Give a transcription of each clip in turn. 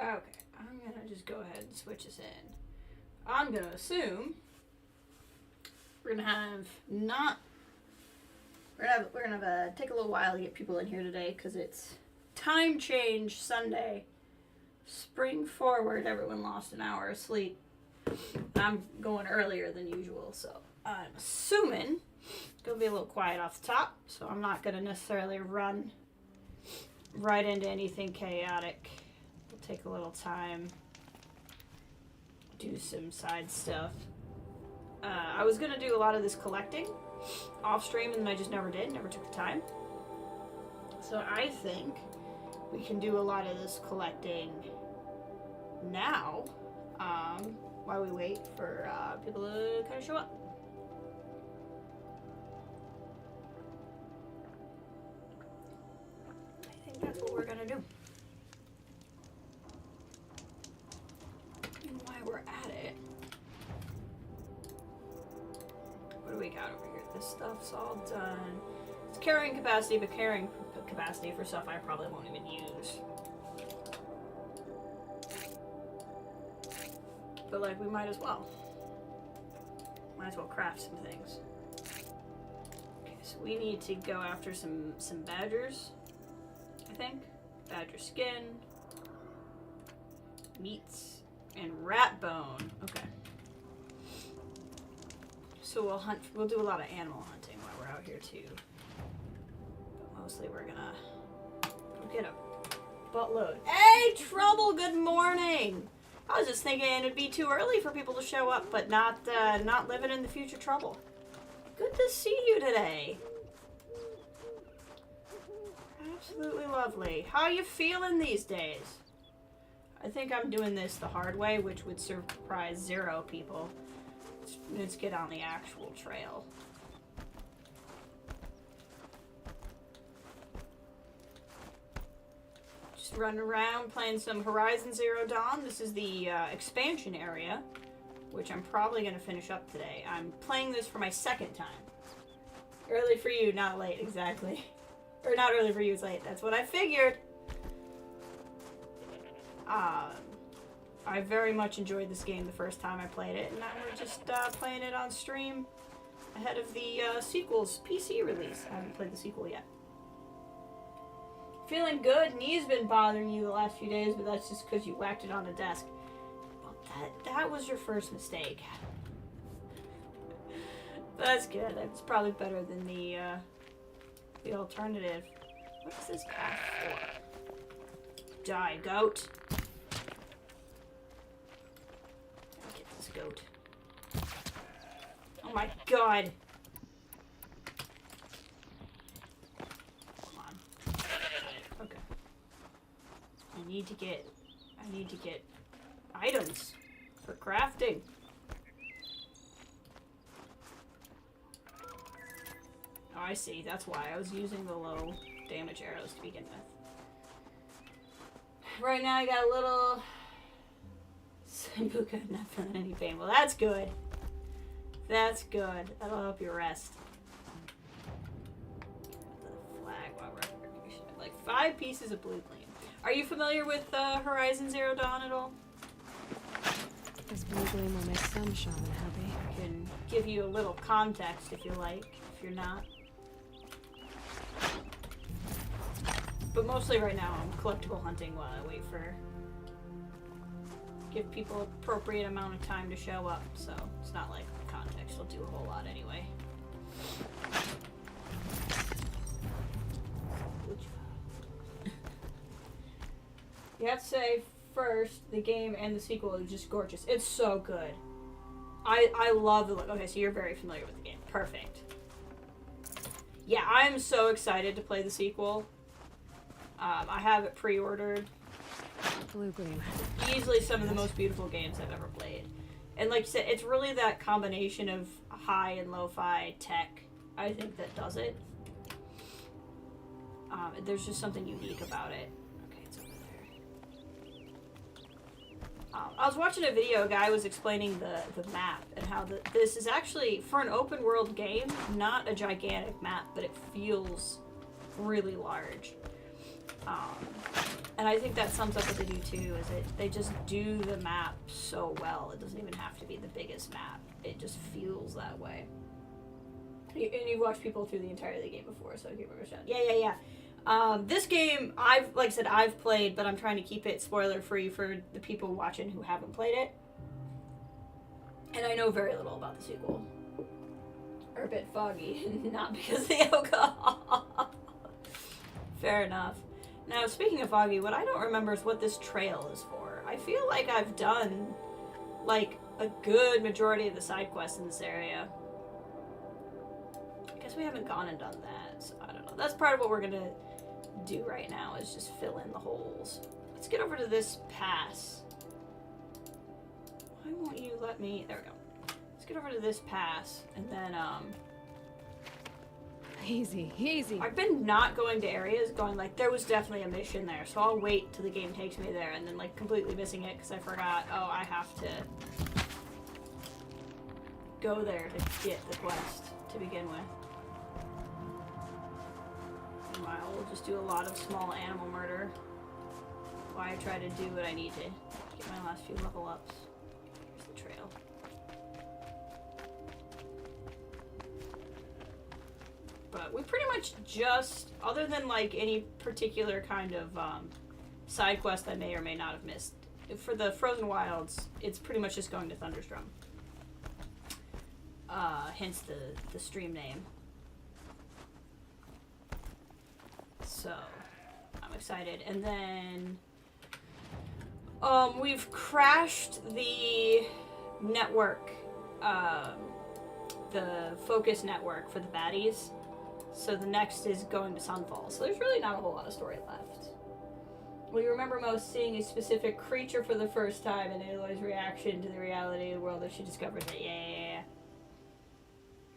Okay, I'm gonna just go ahead and switch this in. I'm gonna assume we're gonna have take a little while to get people in here today because it's time change Sunday. Spring forward, everyone lost an hour of sleep. I'm going earlier than usual, so I'm assuming it's gonna be a little quiet off the top, so I'm not gonna necessarily run right into anything chaotic. We'll take a little time, do some side stuff. I was gonna do a lot of this collecting off stream, and then I just never took the time. So I think we can do a lot of this collecting now, while we wait for people to kind of show up. I think that's what we're gonna do. And while we're at it, what do we got over here? This stuff's all done. It's carrying capacity, but carrying capacity for stuff I probably won't even use. But, like, we might as well. Might as well craft some things. Okay, so we need to go after some badgers, I think. Badger skin, meats, and rat bone. Okay. So we'll do a lot of animal hunting while we're out here too. But mostly we're gonna go get a buttload. Hey, Trouble, good morning! I was just thinking it'd be too early for people to show up, but not living in the future Trouble. Good to see you today. Absolutely lovely. How you feeling these days? I think I'm doing this the hard way, which would surprise 0 people. Let's get on the actual trail. Just running around playing some Horizon Zero Dawn. This is the expansion area, which I'm probably going to finish up today. I'm playing this for my second time. Early for you, not late, exactly. Or not early for you, it's late. That's what I figured. I very much enjoyed this game the first time I played it, and now we're just playing it on stream ahead of the sequel's PC release. I haven't played the sequel yet. Feeling good? Knee's been bothering you the last few days, but that's just because you whacked it on the desk. Well, that was your first mistake. That's good. That's probably better than the alternative. What is this path for? Die, goat. Get this goat. Oh my god. Come on. Okay. I need to get items for crafting. Oh, I see. That's why I was using the low damage arrows to begin with. Right now I got a little Sambuca, not feeling any pain. Well, that's good. That's good. That'll help you rest. The flag while we're here. Like 5 pieces of blue gleam. Are you familiar with Horizon Zero Dawn at all? This blue gleam will make some shaman happy. I can give you a little context if you like, if you're not. But mostly right now I'm collectible hunting while I wait for... give people appropriate amount of time to show up, so it's not like context will do a whole lot anyway. You have to say first, the game and the sequel is just gorgeous. It's so good. I love the look. Okay, so you're very familiar with the game. Perfect. Yeah, I'm so excited to play the sequel. I have it pre-ordered. Blue gleam. Easily some of the most beautiful games I've ever played. And like you said, it's really that combination of high and lo-fi tech, I think, that does it. There's just something unique about it. Okay, it's over there. I was watching a video, a guy was explaining the map and how this is actually, for an open world game, not a gigantic map, but it feels really large. And I think that sums up what they do too, is they just do the map so well. It doesn't even have to be the biggest map. It just feels that way. And you've watched people through the entirety of the game before, so give it a shot. Yeah. This game, like I said, I've played, but I'm trying to keep it spoiler-free for the people watching who haven't played it. And I know very little about the sequel. Or a bit foggy, not because of the alcohol. Fair enough. Now, speaking of foggy, what I don't remember is what this trail is for. I feel like I've done, like, a good majority of the side quests in this area. I guess we haven't gone and done that, so I don't know. That's part of what we're gonna do right now, is just fill in the holes. Let's get over to this pass. Why won't you let me... There we go. Let's get over to this pass, and then, Easy. I've been not going to areas, going like, there was definitely a mission there, so I'll wait till the game takes me there, and then like completely missing it because I forgot, oh, I have to go there to get the quest to begin with. Meanwhile, we'll just do a lot of small animal murder while I try to do what I need to get my last few level ups. Here's the trail. But we pretty much just, other than like any particular kind of side quest I may or may not have missed, for the Frozen Wilds, it's pretty much just going to Thunderstrom. Hence the stream name. So, I'm excited. And then, we've crashed the network, the focus network for the baddies. So the next is going to Sunfall. So there's really not a whole lot of story left. We remember most seeing a specific creature for the first time and Aloy's reaction to the reality of the world as she discovers it. Yeah.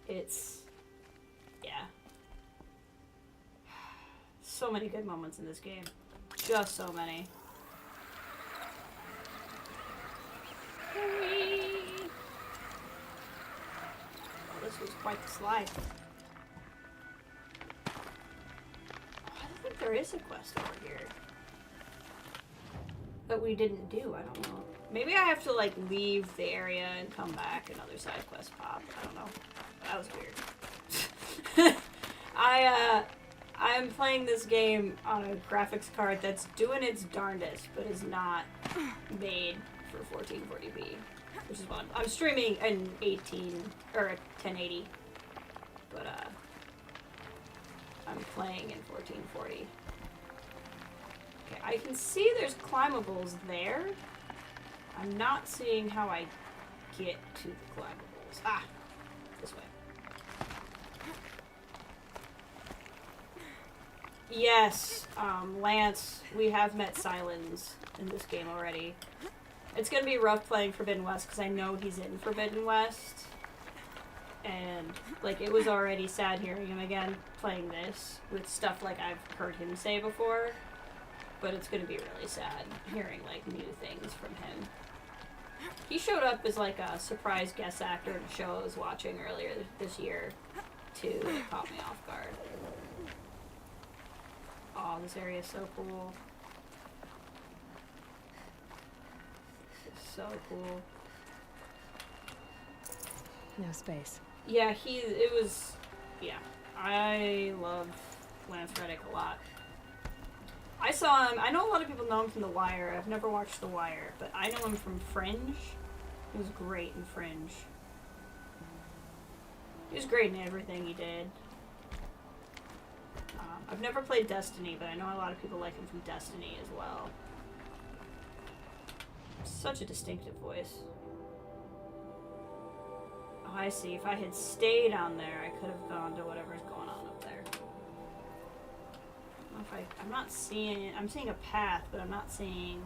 It's... yeah. So many good moments in this game. Just so many. Whee! Oh, this was quite the slide. I think there is a quest over here that we didn't do. I don't know. Maybe I have to like leave the area and come back and other side quests pop. I don't know. That was weird. I'm playing this game on a graphics card that's doing its darndest, but is not made for 1440p, which is fun. I'm streaming an 1080, but I'm playing in 1440. Okay, I can see there's climbables there. I'm not seeing how I get to the climbables. Ah, this way. Yes, Lance, we have met Silence in this game already. It's gonna be rough playing Forbidden West because I know he's in Forbidden West. And, like, it was already sad hearing him again playing this with stuff like I've heard him say before. But it's gonna be really sad hearing, like, new things from him. He showed up as, like, a surprise guest actor in a show I was watching earlier this year, too. It caught me off guard. Oh, this area is so cool. It's so cool. No space. Yeah, yeah. I love Lance Reddick a lot. I saw him, I know a lot of people know him from The Wire. I've never watched The Wire, but I know him from Fringe. He was great in Fringe. He was great in everything he did. I've never played Destiny, but I know a lot of people like him from Destiny as well. Such a distinctive voice. Oh, I see. If I had stayed on there, I could have gone to whatever's going on up there. I don't know if I'm not seeing it. I'm seeing a path, but I'm not seeing...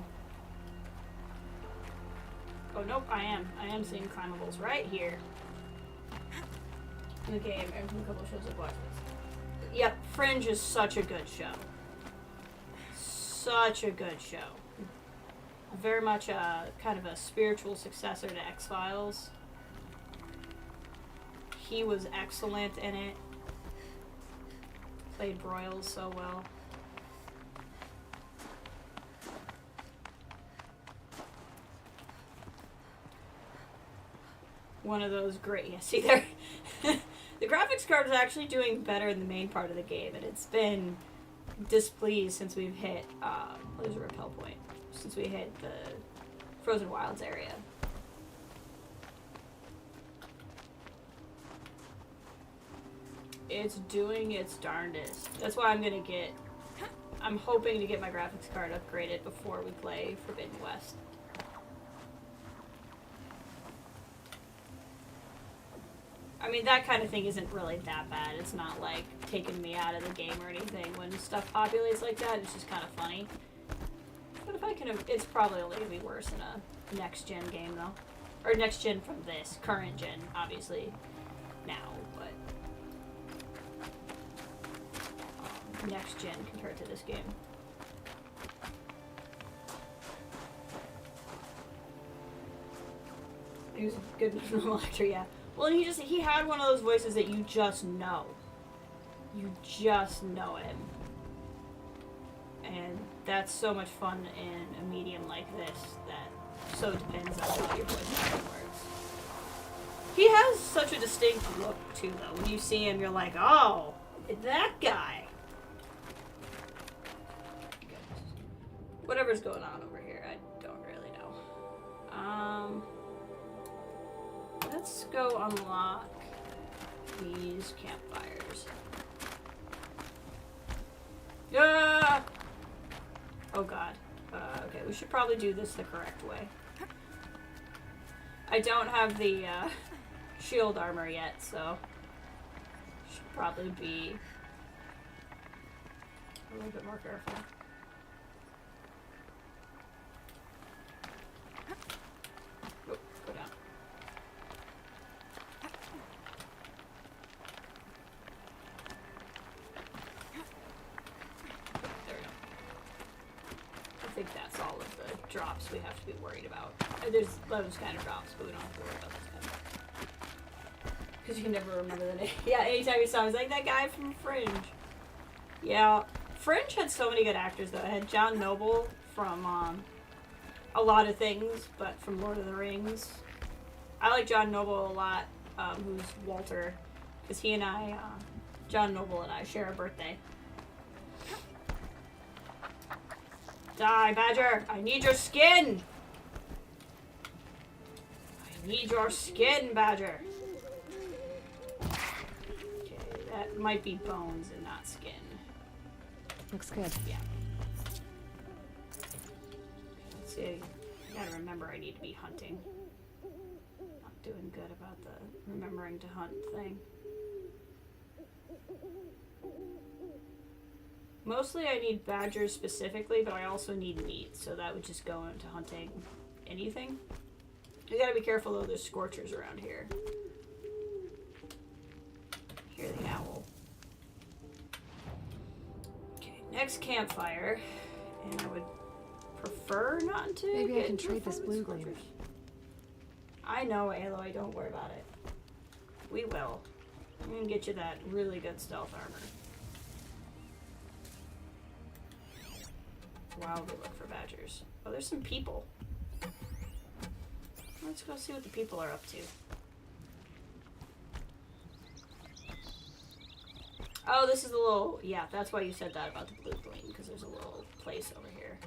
Oh, nope, I am. I am seeing climbables right here. In the game, and from a couple of shows I've watched this. Yep, Fringe is such a good show. Such a good show. Very much a kind of a spiritual successor to X-Files. He was excellent in it. Played Broyles so well. one of those great. Yeah, see there. The graphics card is actually doing better in the main part of the game, and it's been displeased since we've hit. What is a repel point? Since we hit the Frozen Wilds area. It's doing its darndest. That's why I'm hoping to get my graphics card upgraded before we play Forbidden West. I mean, that kind of thing isn't really that bad. It's not like taking me out of the game or anything when stuff populates like that. It's just kind of funny. But if I can, it's probably only gonna be worse in a next-gen game though. Or next-gen from this. Current-gen, obviously, now, but next-gen compared to this game. He was a good normal actor, yeah. Well, and he had one of those voices that you just know. You just know him. And that's so much fun in a medium like this that so depends on how your voice acting works. He has such a distinct look, too, though. When you see him, you're like, oh, it's that guy. Whatever's going on over here, I don't really know. Let's go unlock these campfires. Yeah! Oh god. Okay, we should probably do this the correct way. I don't have the shield armor yet, so should probably be a little bit more careful. Oh, go down. There we go. I think that's all of the drops we have to be worried about. There's those kind of drops, but we don't have to worry about those kind of. Because you can never remember the name. Yeah, anytime you saw him, it's like that guy from Fringe. Yeah, Fringe had so many good actors though. It had John Noble from a lot of things, but from Lord of the Rings. I like John Noble a lot, who's Walter, because he and I, John Noble and I share a birthday. Die, Badger! I need your skin! I need your skin, Badger! Okay, that might be bones and not skin. Looks good. Yeah. Let's see, I gotta remember I need to be hunting. Not doing good about the remembering to hunt thing. Mostly I need badgers specifically, but I also need meat, so that would just go into hunting anything. You gotta be careful though, there's scorchers around here. Hear the owl. Okay, next campfire, and I would prefer not to. Maybe I can trade this blue gleam. I know, Aloy, don't worry about it. We will. I'm gonna get you that really good stealth armor. While we look for badgers. Oh, there's some people. Let's go see what the people are up to. Oh, this is a little... Yeah, that's why you said that about the blue gleam, because there's a little place over here.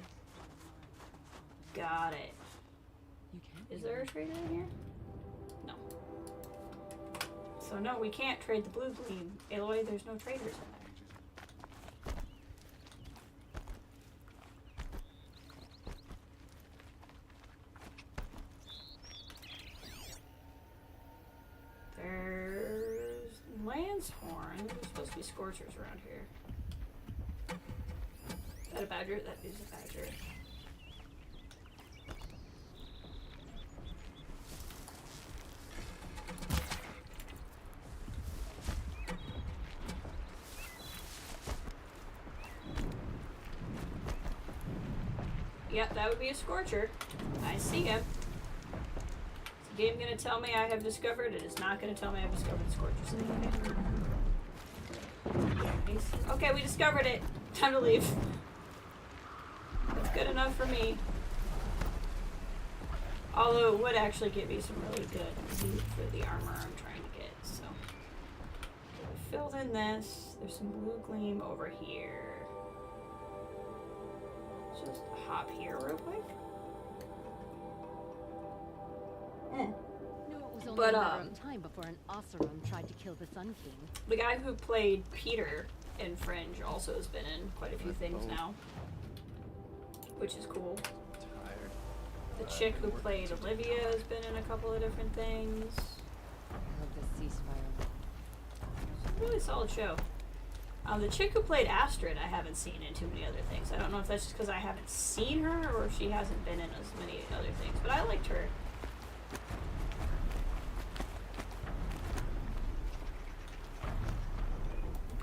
Got it. Is there a trader in here? No. So no, we can't trade the blue gleam. Aloy, there's no traders in there. There's Lance Horn. There's supposed to be scorchers around here. Is that a badger? That is a badger. Yep, that would be a scorcher. I see him. Is the game going to tell me I have discovered? It is not going to tell me I've discovered the scorcher. Okay, we discovered it. Time to leave. That's good enough for me. Although it would actually give me some really good loot for the armor I'm trying to get, so. Okay, we filled in this. There's some blue gleam over here. Let's just hop here real quick. Knew it was only But, a matter of time before an Oseram tried to kill the Sun King. the guy who played Peter in Fringe also has been in quite a few things now, which is cool. Tired. The chick who played Olivia has been in a couple of different things. I hope this ceasefire. It's a really solid show. The chick who played Astrid I haven't seen in too many other things. I don't know if that's just because I haven't seen her or if she hasn't been in as many other things, but I liked her.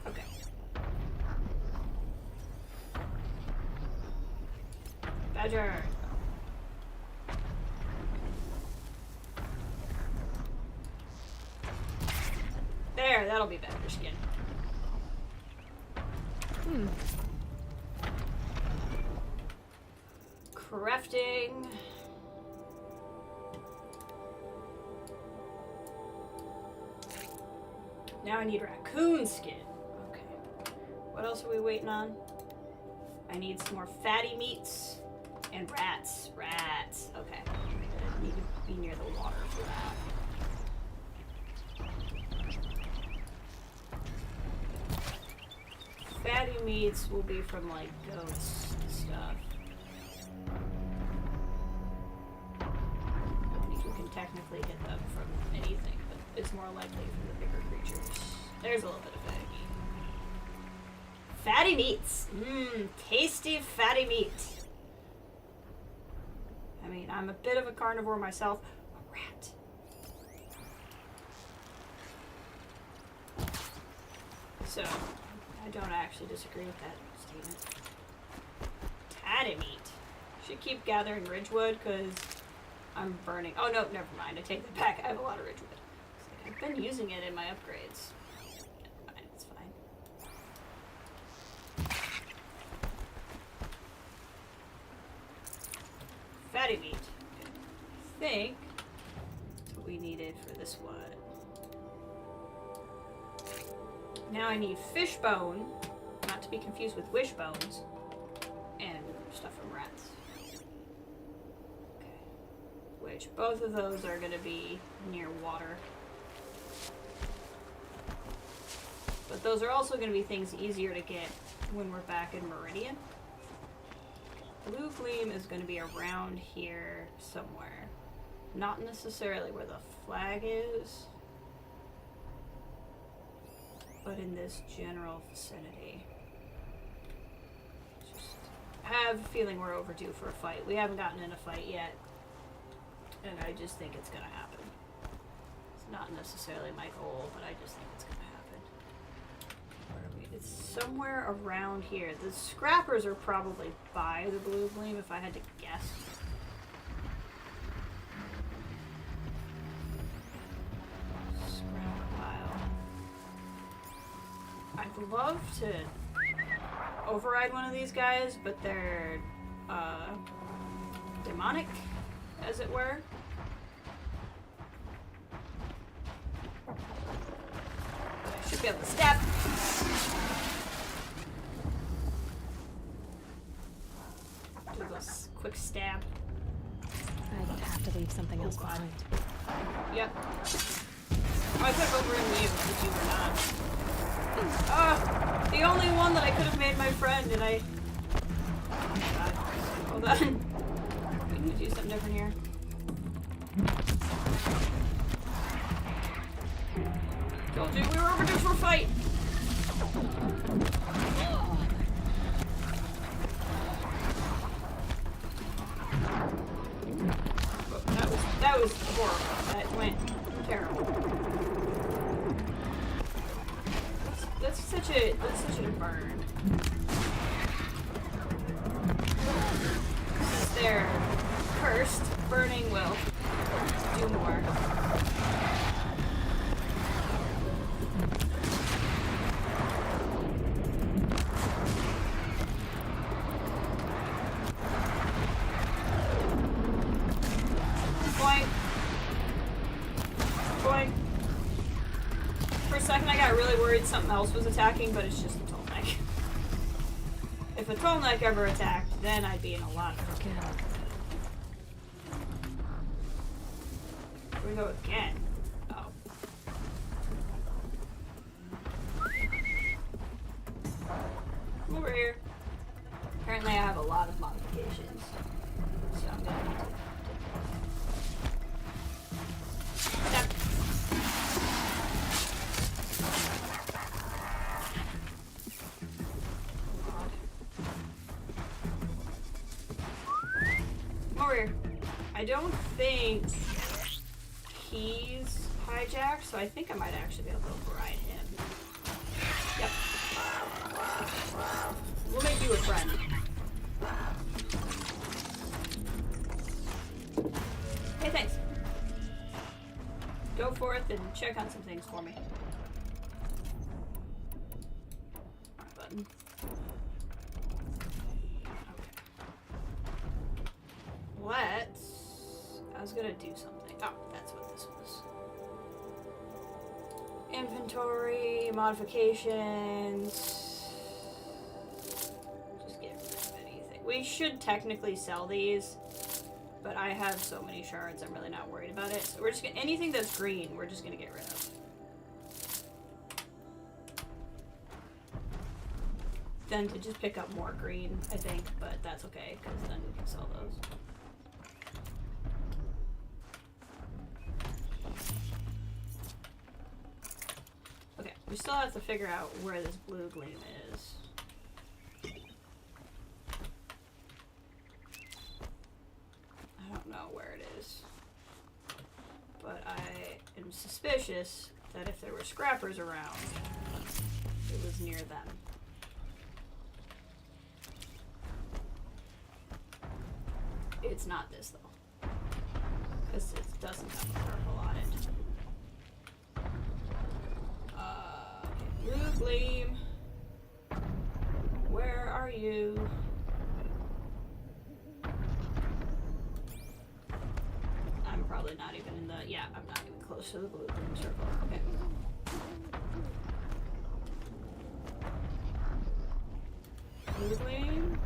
Okay. Badger. There, that'll be better skin. Crafting. Now I need raccoon skin. Okay. What else are we waiting on? I need some more fatty meats and rats. Rats. Okay. I need to be near the water for that. Fatty meats will be from like goats and stuff. I think you can technically get them from anything, but it's more likely from the bigger creatures. There's a little bit of fatty meat. Fatty meats! Mmm, tasty fatty meat. I mean, I'm a bit of a carnivore myself. A rat. So, I don't actually disagree with that statement. Tatty meat. Should keep gathering ridgewood because I'm burning. Oh no, never mind. I take that back. I have a lot of ridgewood. I've been using it in my upgrades. Fine, it's fine. Fatty meat. I think that's what we needed for this one. Now I need fish bone, not to be confused with wish bones, and stuff from rats. Okay. Which both of those are going to be near water. But those are also going to be things easier to get when we're back in Meridian. Blue gleam is going to be around here somewhere. Not necessarily where the flag is, but in this general vicinity. Just have a feeling we're overdue for a fight. We haven't gotten in a fight yet, and I just think it's gonna happen. It's not necessarily my goal, but I just think it's gonna happen. Where are we? It's somewhere around here. The scrappers are probably by the blue gleam, if I had to guess. I'd love to override one of these guys, but they're demonic, as it were. I should be able to stab. Do a quick stab. I'd have to leave something else behind. Yep. Oh, I could have overridden you, but you were not. The only one that I could have made my friend, and I... Oh my god. Hold on. We need to do something different here. Told you we were overdue for a fight! That was horrible. That went terrible. That's such a burn. Since they're cursed, burning will do more. second I got really worried something else was attacking, but it's just a Tolmec. If a Tolmec ever attacked, then I'd be in a lot of trouble. Here we go again. Oh. Come over here. Apparently I have a lot of modifications. So I'm gonna need to... Step. Come over here. I don't think he's hijacked, so I think I might actually be able to override him. Yep. We'll make you a friend. Hey, thanks. Go forth and check on some things for me. Wrong button. Okay. I was gonna do something. Oh, that's what this was. Inventory, modifications. Just get rid of anything. We should technically sell these, but I have so many shards, I'm really not worried about it. So we're just gonna, anything that's green, we're just gonna get rid of. Then to just pick up more green, I think, but that's okay, because then we can sell those. Okay, we still have to figure out where this blue gleam is. I don't know where it is. But I am suspicious that if there were scrappers around, it was near them. It's not this though, because it doesn't have a purple on it. Blue gleam, where are you? I'm probably not even in the, yeah, I'm not even close to the blue gleam circle. Okay. Blue gleam.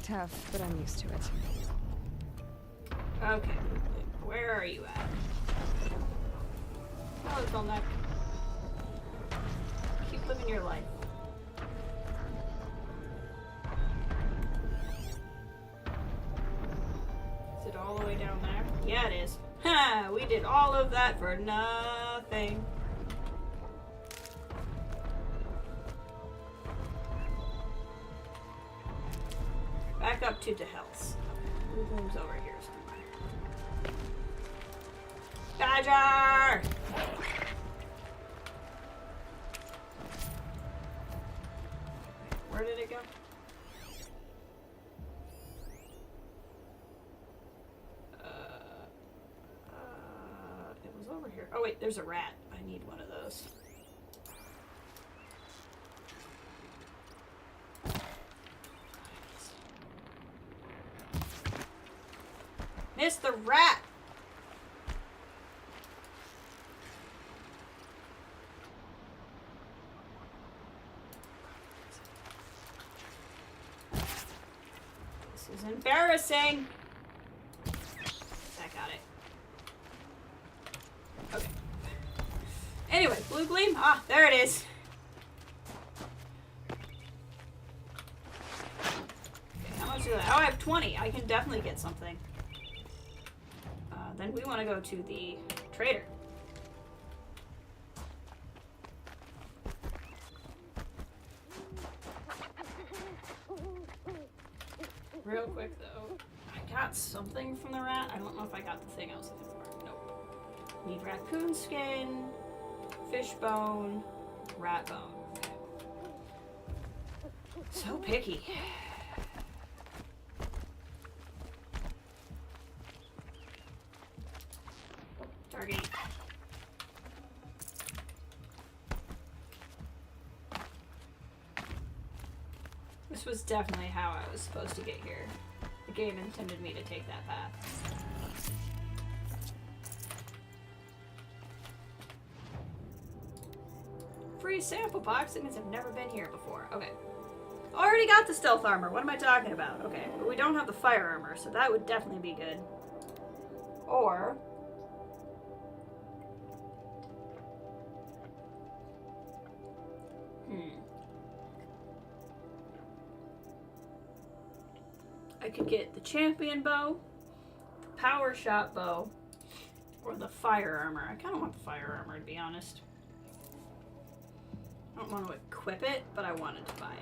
Tough, but I'm used to it. Okay, where are you at? Oh, it's all neck. Keep living your life. Is it all the way down there? Yeah, it is. Ha! We did all of that for nothing. Back up to the health. Blue gleam's over here somewhere. Badger! Where did it go? It was over here. Oh wait, there's a rat. I need one of those. Missed the rat! This is embarrassing! I got it. Okay. Anyway, blue gleam? Ah, there it is. Okay, how much do I have? Oh, I have 20. I can definitely get something. Then we want to go to the trader. Real quick though, I got something from the rat. I don't know if I got the thing I was looking for. Nope. Need raccoon skin, fish bone, rat bone. Okay. So picky. Target. This was definitely how I was supposed to get here. The game intended me to take that path. Free sample box. That means I've never been here before. Okay. Already got the stealth armor. What am I talking about? Okay, but we don't have the fire armor, so that would definitely be good. Or... I could get the champion bow, the power shot bow, or the fire armor. I kind of want the fire armor, to be honest. I don't want to equip it, but I wanted to buy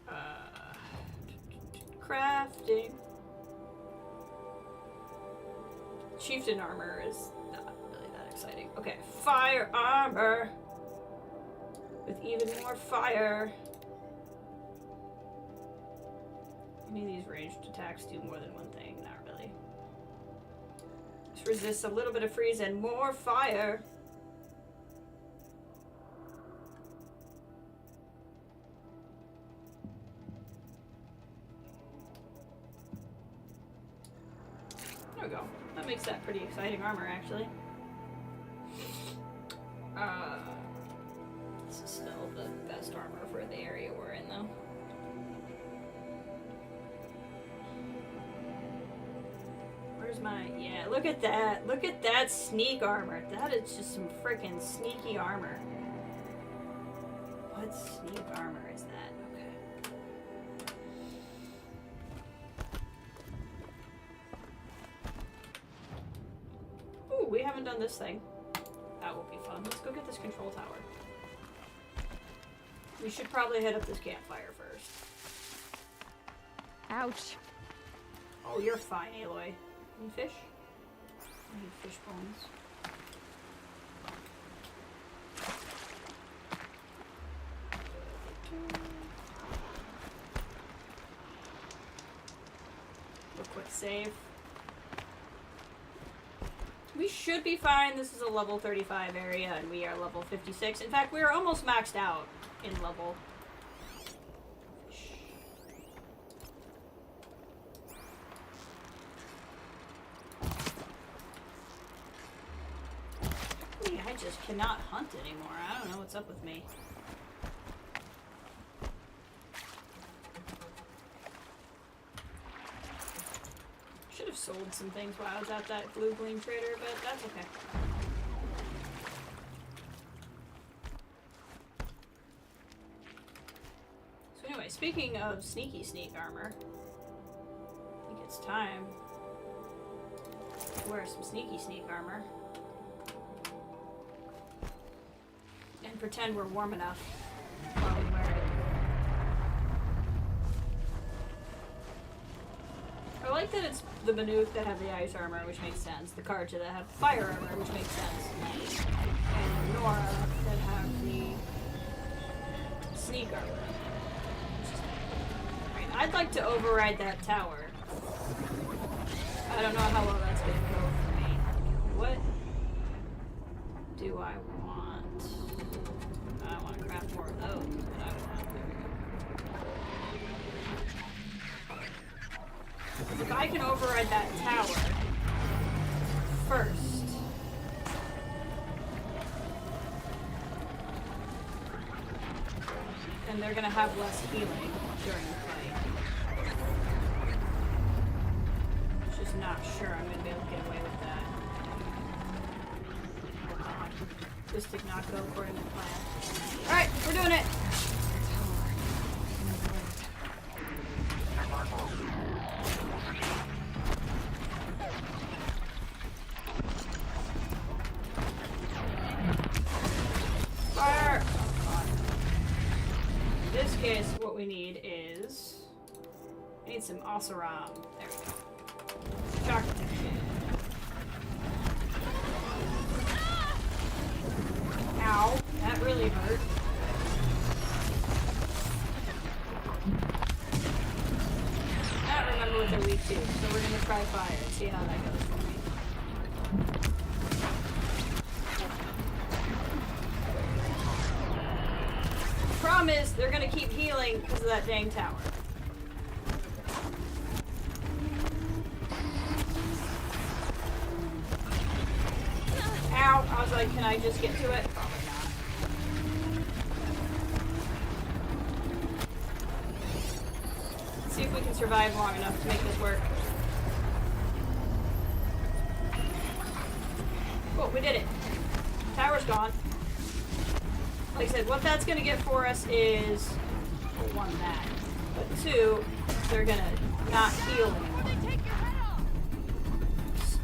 it. Crafting. Chieftain armor is not really that exciting. Okay, fire armor with even more fire. Any of these ranged attacks do more than one thing? Not really. This resists a little bit of freeze and more fire. There we go. That makes that pretty exciting armor, actually. This is still the best armor for the area we're in, though. Where's my... Yeah, look at that. Look at that sneak armor. That is just some freaking sneaky armor. What sneak armor is that? We haven't done this thing. That will be fun. Let's go get this control tower. We should probably hit up this campfire first. Ouch. Oh, you're fine, Aloy. Any fish? I need fish bones. Real quick save. We should be fine. This is a level 35 area, and we are level 56. In fact, we are almost maxed out in level. I just cannot hunt anymore. I don't know what's up with me. Should have sold some things while I was at that blue gleam trader, but that's okay. So anyway, speaking of sneaky sneak armor, I think it's time to wear some sneaky sneak armor. And pretend we're warm enough while we wear it. I like that it's the Manuth that have the ice armor, which makes sense. The Karja that have fire armor, which makes sense. And Nora that have the sneak armor. Right, I'd like to override that tower. I don't know how well that's going to go for me. What do I want? I don't want to craft more of those, but I want. If I can override that tower first. Then they're gonna have less healing during the fight. Just not sure I'm gonna be able to get away with that. This did not go according to plan. Alright, we're doing it! Fire! In this case, what we need is... I need some Oseram. There we go. Shock protection. Ow, that really hurt. I don't remember what they're weak to, so we're gonna try fire and see how that goes for me. Problem is, they're gonna keep healing because of that dang tower. Ow! I was like, can I just get to it? Probably not. Let's see if we can survive long enough to make this work. Oh, we did it. Tower's gone. Like I said, what that's gonna get for us is, well, one, that. But two, they're gonna not heal anymore.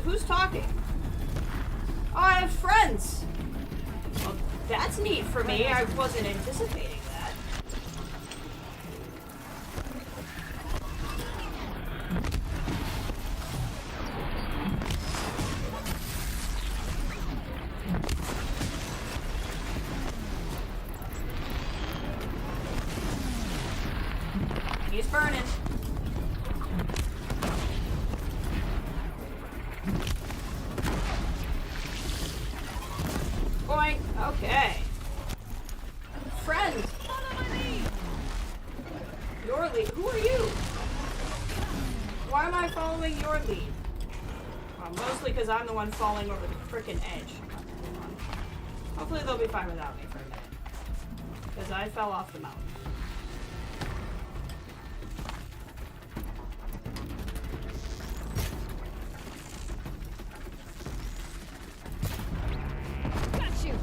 Who's talking? Oh, I have friends! Well, that's neat for me. I wasn't anticipating that. He's burning. Boing. Okay. Friend. Your lead. Who are you? Why am I following your lead? Well, mostly because I'm the one falling over the frickin' edge. Hopefully they'll be fine without me for a minute. Because I fell off the mountain. Got you.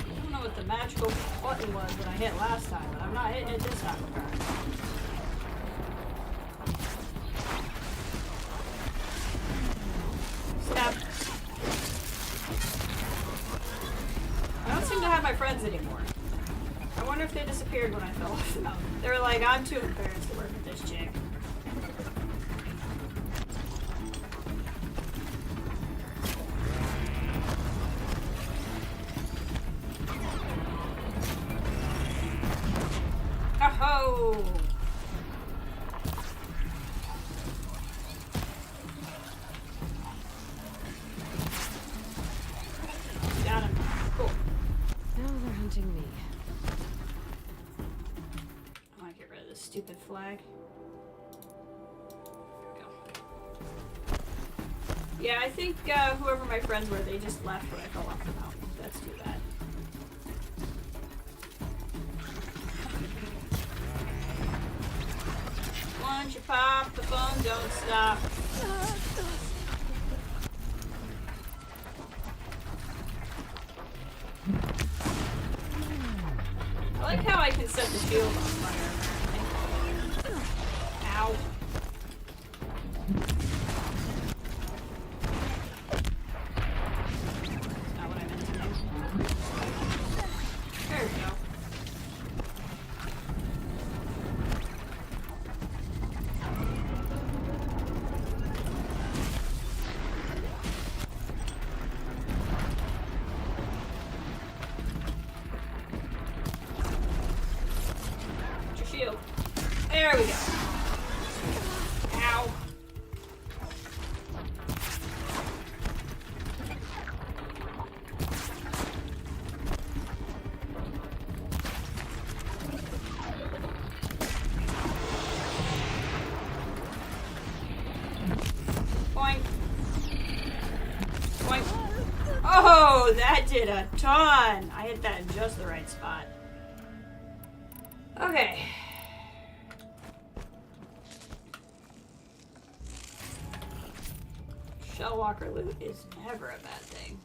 I don't know what the magical button was that I hit last time, but I'm not hitting it this time apparently. Snap. I don't seem to have my friends anymore. I wonder if they disappeared when I fell off the mountain. They were like, I'm too embarrassed to work with this chick. Oh! Got him. Cool. Now they're hunting me. I want to get rid of this stupid flag. There we go. Yeah, I think whoever my friends were, they just left when I fell off the mountain. That's too bad. Once you pop, the phone don't stop. I like how I can set the shield on fire, apparently. Ow. That's not what I meant to do. There we go. Shield. There we go. Ow. Boink. Boink. Oh, that did a ton. I hit that in just the right spot. Okay. Shellwalker loot is never a bad thing.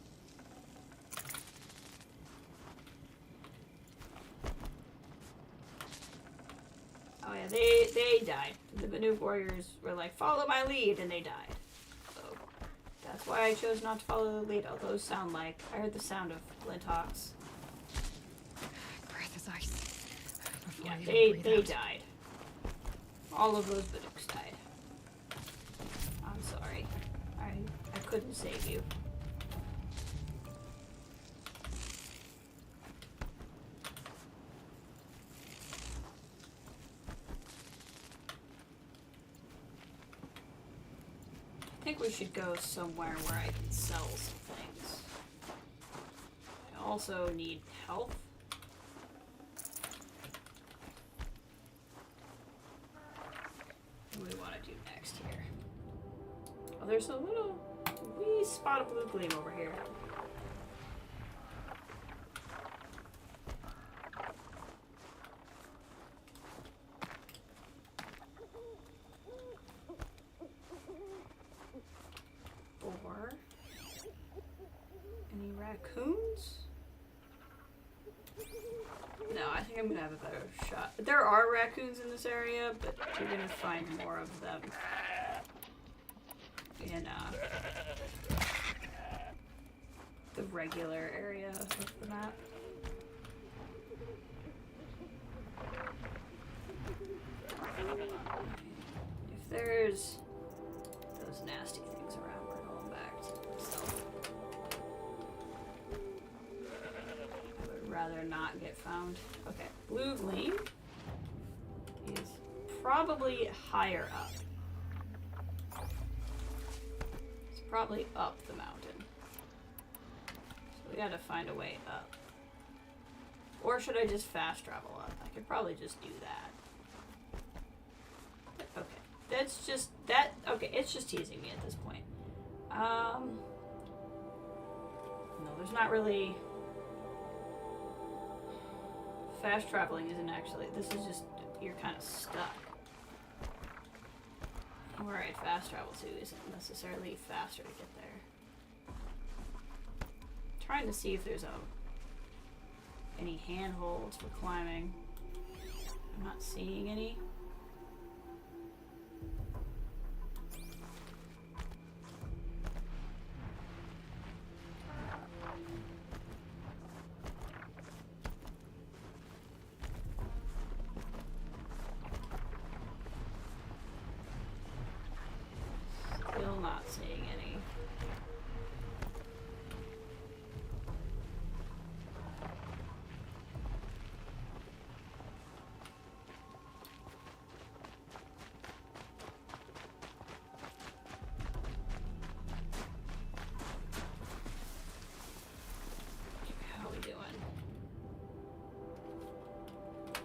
Oh yeah, they died. The Banuk warriors were like, follow my lead, and they died. So that's why I chose not to follow the lead. All those sound like, I heard the sound of Flinthawks. Breath is ice. Yeah, Before I they even breathe out. died. All of those Banuks died. I'm sorry. I couldn't save you. we should go somewhere where I can sell some things. I also need health. What do we want to do next here? Oh, there's a little wee spot of blue gleam over here. Or any raccoons? No, I think I'm gonna have a better shot. There are raccoons in this area, but you're gonna find more of them in the regular area of the map. If there's those nasty things around, we're going back to stealth. I would rather not get found. Okay, blue gleam is probably higher up. It's probably up the mountain. So we gotta find a way up. Or should I just fast travel up? I could probably just do that. Okay, that's just that. Okay, it's just teasing me at this point. No, there's not really. Fast traveling isn't actually. This is just you're kind of stuck. Where I fast travel to isn't necessarily faster to get there. I'm trying to see if there's any handholds for climbing. I'm not seeing any. Still not seeing any. How are we doing?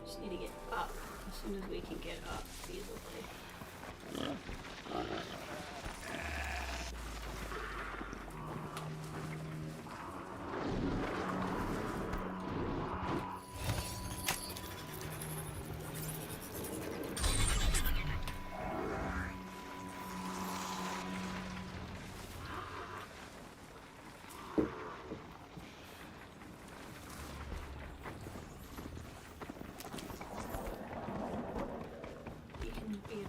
Just need to get up as soon as we can get up feasibly.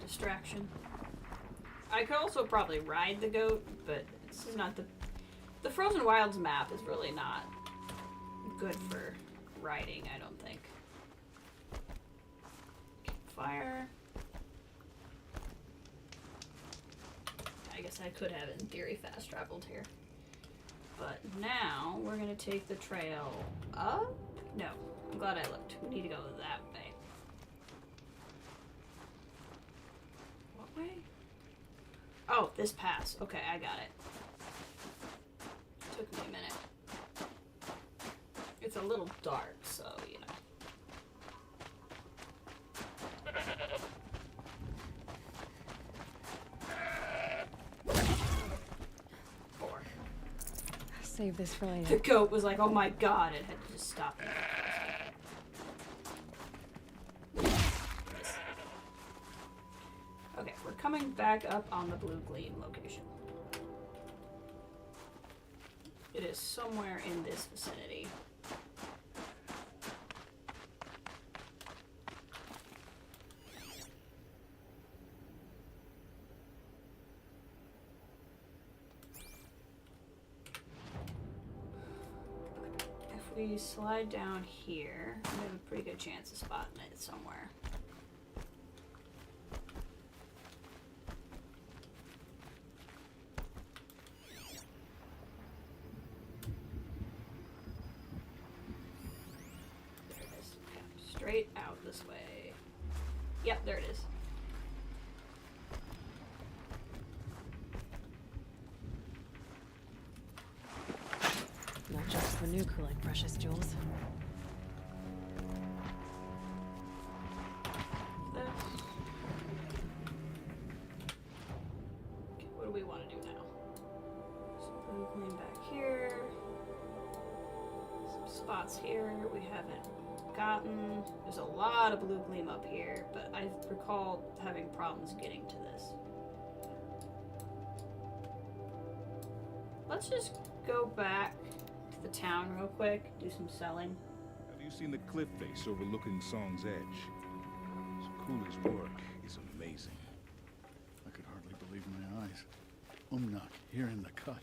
Distraction. I could also probably ride the goat, but this is not the Frozen Wilds map is really not good for riding, I don't think. Fire. I guess I could have in theory fast traveled here. But now we're gonna take the trail up? No, I'm glad I looked. We need to go that way. Way? Oh, this pass. Okay, I got it. Took me a minute. It's a little dark, so, you know. 4. Save this for later. The goat was like, oh my god, it had to just stop me. Okay, we're coming back up on the blue gleam location. It is somewhere in this vicinity. If we slide down here, we have a pretty good chance of spotting it somewhere. Straight out this way. Yep, there it is. do collect precious jewels. Okay, what do we want to do now? Some blue gleam back here. Some spots here we haven't gotten. There's a lot of blue gleam up here, but I recall having problems getting to this. Let's just go back to the town real quick, do some selling. Have you seen the cliff face overlooking Song's Edge? Cooley's work is amazing. I could hardly believe my eyes. Umnak, here in the cut.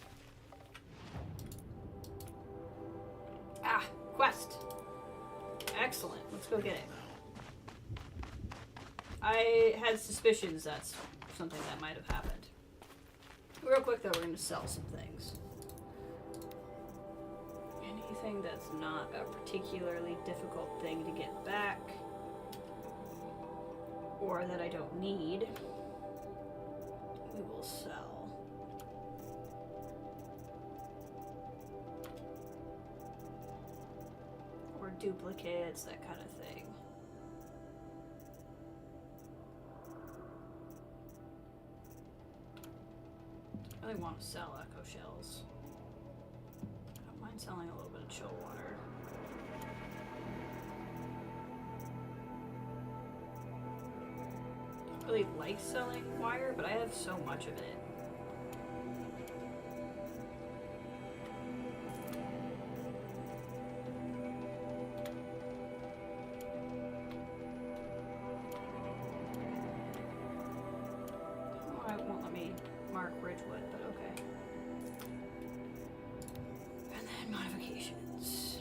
Ah, quest. Excellent. Let's go get it. I had suspicions that's something that might have happened. Real quick though, we're going to sell some things. Anything that's not a particularly difficult thing to get back, or that I don't need, we will sell. Or duplicates, that kind of thing. I really want to sell echo shells. I don't mind selling a little bit of chill water. Don't really like selling wire, but I have so much of it. Oh, it won't let me mark Ridgewood, but okay. And then modifications.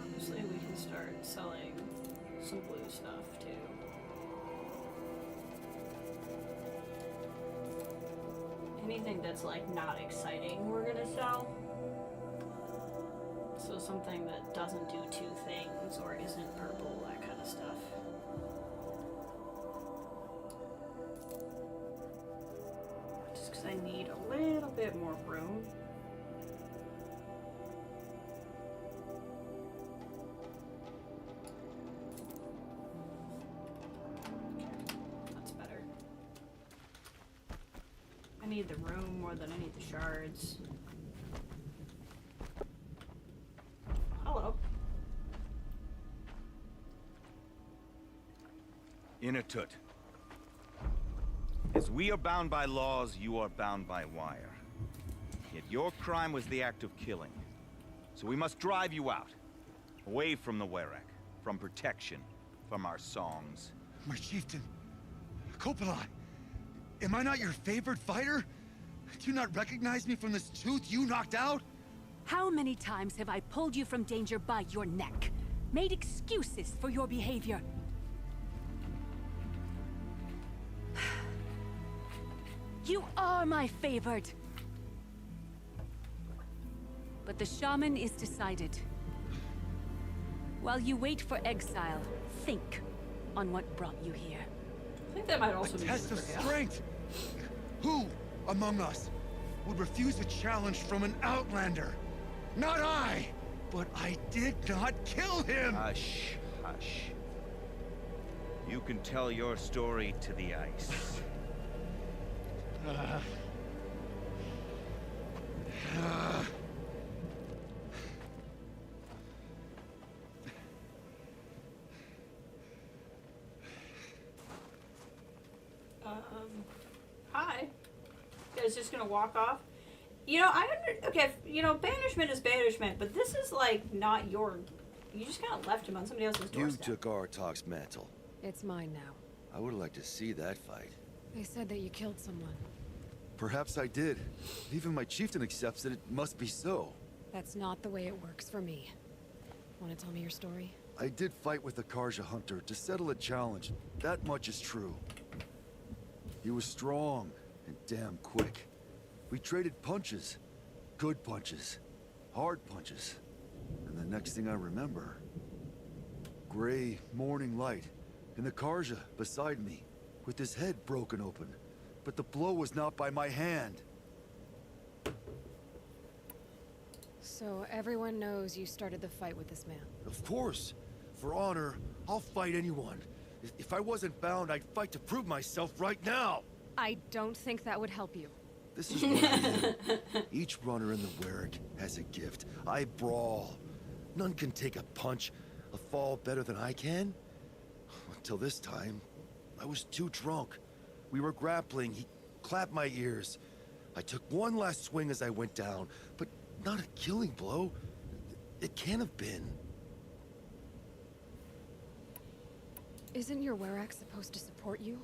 Obviously, we can start selling some blue stuff too. Anything that's like not exciting, we're gonna sell. So something that doesn't do two things or isn't purple, that kind of stuff. Just because I need a little bit more room. That's better. I need the room more than I need the shards. Hello. Inatut. As we are bound by laws, you are bound by wire. Yet your crime was the act of killing. So we must drive you out. Away from the Werek, from protection, from our songs. My chieftain, Kopalai, am I not your favored fighter? Do you not recognize me from this tooth you knocked out? How many times have I pulled you from danger by your neck? Made excuses for your behavior? You are my favored. But the shaman is decided. While you wait for exile, think on what brought you here. I think that might also A be test of Supergirl. strength! Who among us would refuse a challenge from an outlander? Not I! But I did not kill him! Hush, hush. You can tell your story to the ice. Hi. You guys just gonna walk off? You know, okay, you know, banishment is banishment, but this is like not your. You just kind of left him on somebody else's You doorstep. took Artok's mantle. It's mine now. I would like to see that fight. They said that you killed someone. Perhaps I did. Even my chieftain accepts that it must be so. That's not the way it works for me. Want to tell me your story? I did fight with the Karja hunter to settle a challenge. That much is true. He was strong and damn quick. We traded punches. Good punches. Hard punches. And the next thing I remember, gray morning light, and the Karja beside me, with his head broken open. But the blow was not by my hand. So everyone knows you started the fight with this man. Of course. For honor, I'll fight anyone. If I wasn't bound, I'd fight to prove myself right now. I don't think that would help you. This is what I do. Each runner in the Warwick has a gift. I brawl. None can take a punch, a fall better than I can. Until this time, I was too drunk. We were grappling. He clapped my ears. I took one last swing as I went down, but not a killing blow. It can't have been. Isn't your Werak supposed to support you?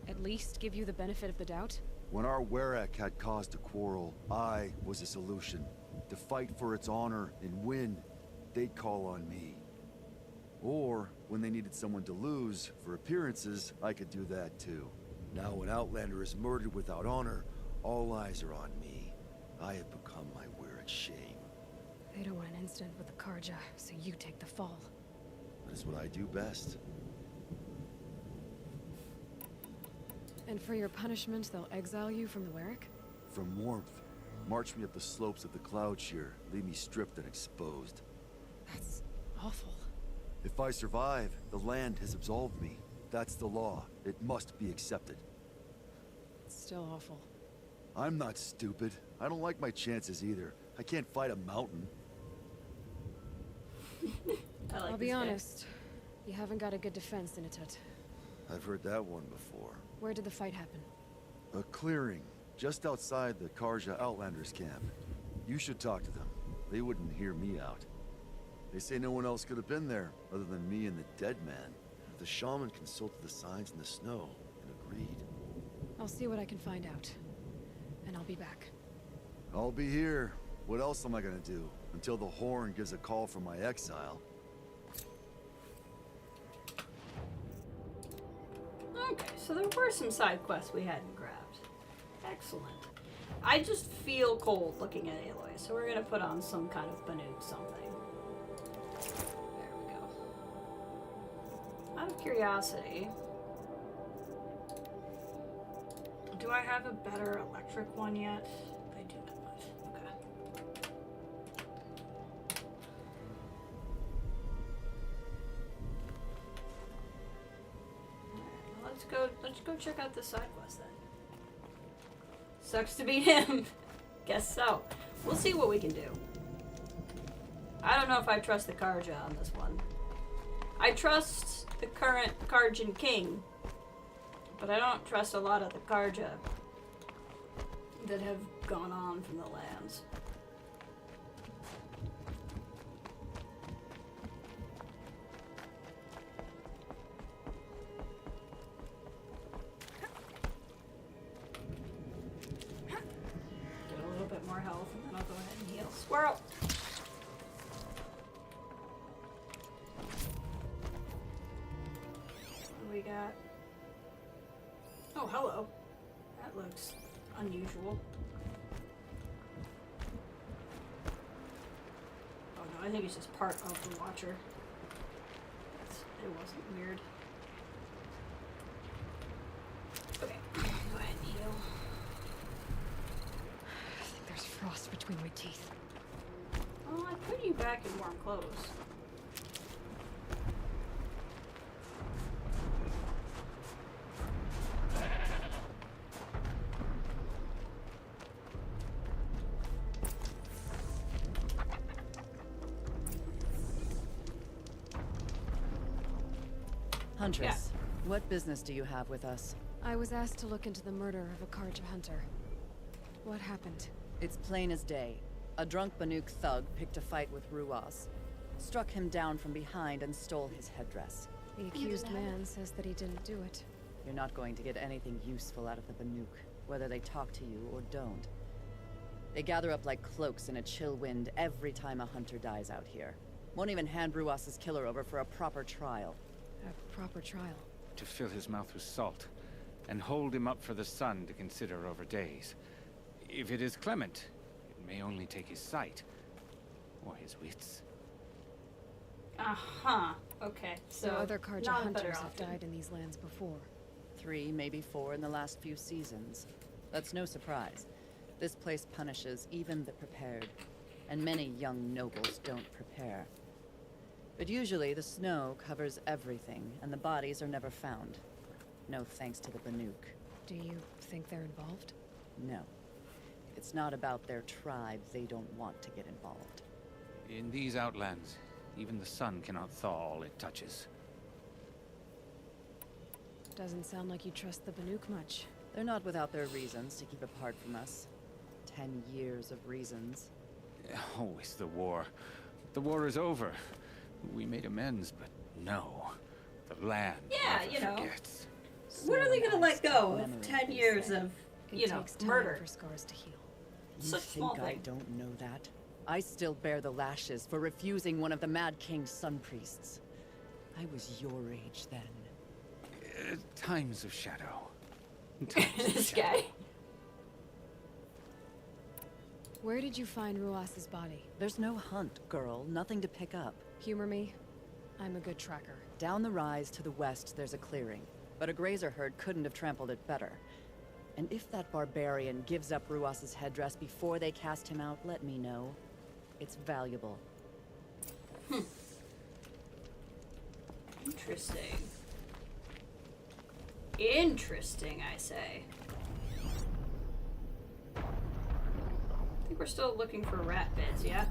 At least give you the benefit of the doubt? When our Werak had caused a quarrel, I was a solution. To fight for its honor and win, they'd call on me. Or, when they needed someone to lose, for appearances, I could do that too. Now an Outlander is murdered without honor, all eyes are on me. I have become my Werak's shame. They don't want an incident with the Karja, so you take the fall. That is what I do best. And for your punishment, they'll exile you from the Werak? From warmth, march me up the slopes of the Cloud Shear, leave me stripped and exposed. That's awful. If I survive, the land has absolved me. That's the law. It must be accepted. It's still awful. I'm not stupid. I don't like my chances either. I can't fight a mountain. I'll be honest. You haven't got a good defense in Itut. I've heard that one before. Where did the fight happen? A clearing, just outside the Karja Outlanders camp. You should talk to them. They wouldn't hear me out. They say no one else could have been there, other than me and the dead man. The shaman consulted the signs in the snow, and agreed. I'll see what I can find out. And I'll be back. I'll be here. What else am I gonna do? Until the Horn gives a call for my exile. Okay, so there were some side quests we hadn't grabbed. Excellent. I just feel cold looking at Aloy, so we're gonna put on some kind of Banuk something. There we go. Out of curiosity, do I have a better electric one yet? I do not. Okay. Let's go check out this side quest then. Sucks to be him. Guess so. We'll see what we can do. I don't know if I trust the Karja on this one. I trust the current Karjan king, but I don't trust a lot of the Karja that have gone on from the lands. More health, and then I'll go ahead and heal. Squirrel! What do we got? Oh, hello. That looks unusual. Oh no, I think it's just part of the Watcher. It wasn't weird. Okay, go ahead and heal. There's frost between my teeth. Oh, I put you back in warm clothes. Huntress, what business do you have with us? I was asked to look into the murder of a Karja hunter. What happened? It's plain as day. A drunk Banuk thug picked a fight with Ruaz, struck him down from behind and stole his headdress. The accused man says that he didn't do it. You're not going to get anything useful out of the Banuk, whether they talk to you or don't. They gather up like cloaks in a chill wind every time a hunter dies out here. Won't even hand Ruaz's killer over for a proper trial. A proper trial? To fill his mouth with salt, and hold him up for the sun to consider over days. If it is clement, it may only take his sight, or his wits. Uh-huh. Okay, so other Karja not a better hunters have option. died in these lands before. 3, maybe 4 in the last few seasons. That's no surprise. This place punishes even the prepared, and many young nobles don't prepare. But usually the snow covers everything, and the bodies are never found. No thanks to the Banuk. Do you think they're involved? No. It's not about their tribe. They don't want to get involved. In these outlands, even the sun cannot thaw all it touches. Doesn't sound like you trust the Banuk much. They're not without their reasons to keep apart from us. 10 years of reasons. Always the war. The war is over. We made amends, but no. The land Yeah, never you know. forgets. When are they gonna let go of Memory, 10 they years say. of, It you know, takes time murder? for scars to heal. You Such a small think I thing. don't know that? I still bear the lashes for refusing one of the Mad King's sun priests. I was your age then. Times of shadow. Times of This shadow. guy. Where did you find Ruas's body? There's no hunt, girl. Nothing to pick up. Humor me. I'm a good tracker. Down the rise to the west, there's a clearing. But a grazer herd couldn't have trampled it better. And if that barbarian gives up Ruas's headdress before they cast him out, let me know. It's valuable. Interesting. Interesting, I say. I think we're still looking for rat beds, yeah?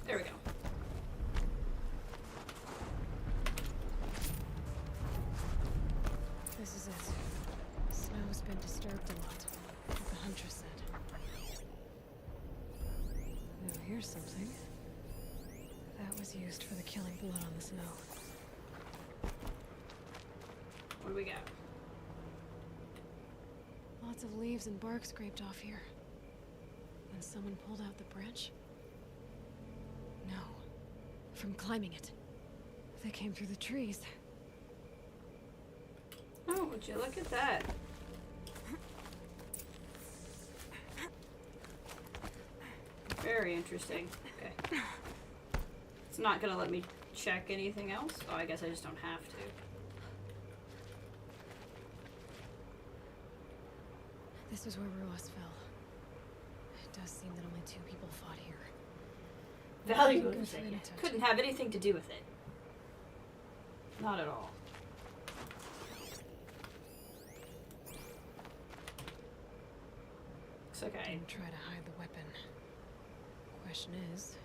There we go. This is it. Snow's been disturbed a lot, like the Huntress said. Now here's something. That was used for the killing blood on the snow. What do we got? Lots of leaves and bark scraped off here. And someone pulled out the branch? No. From climbing it. They came through the trees. Oh, would you look at that? Very interesting. Okay. It's not gonna let me check anything else? Oh, I guess I just don't have to. This is where Ruas fell. It does seem that only 2 people fought here. Valuable. Good for Inatut. Couldn't have anything to do with it. Not at all. Looks like I... Don't try to hide the weapon. Question is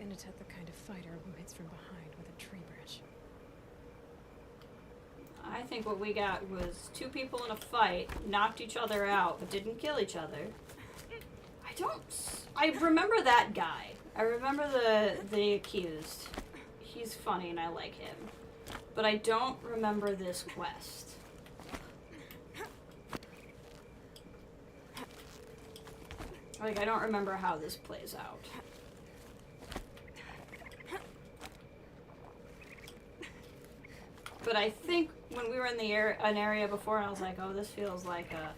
Inatut the kind of fighter who hits from behind with a tree branch? I think what we got was 2 people in a fight, knocked each other out, but didn't kill each other. I remember that guy. I remember the accused. He's funny and I like him. But I don't remember this quest. Like, I don't remember how this plays out. But I think when we were in the an area before, I was like, oh, this feels like a...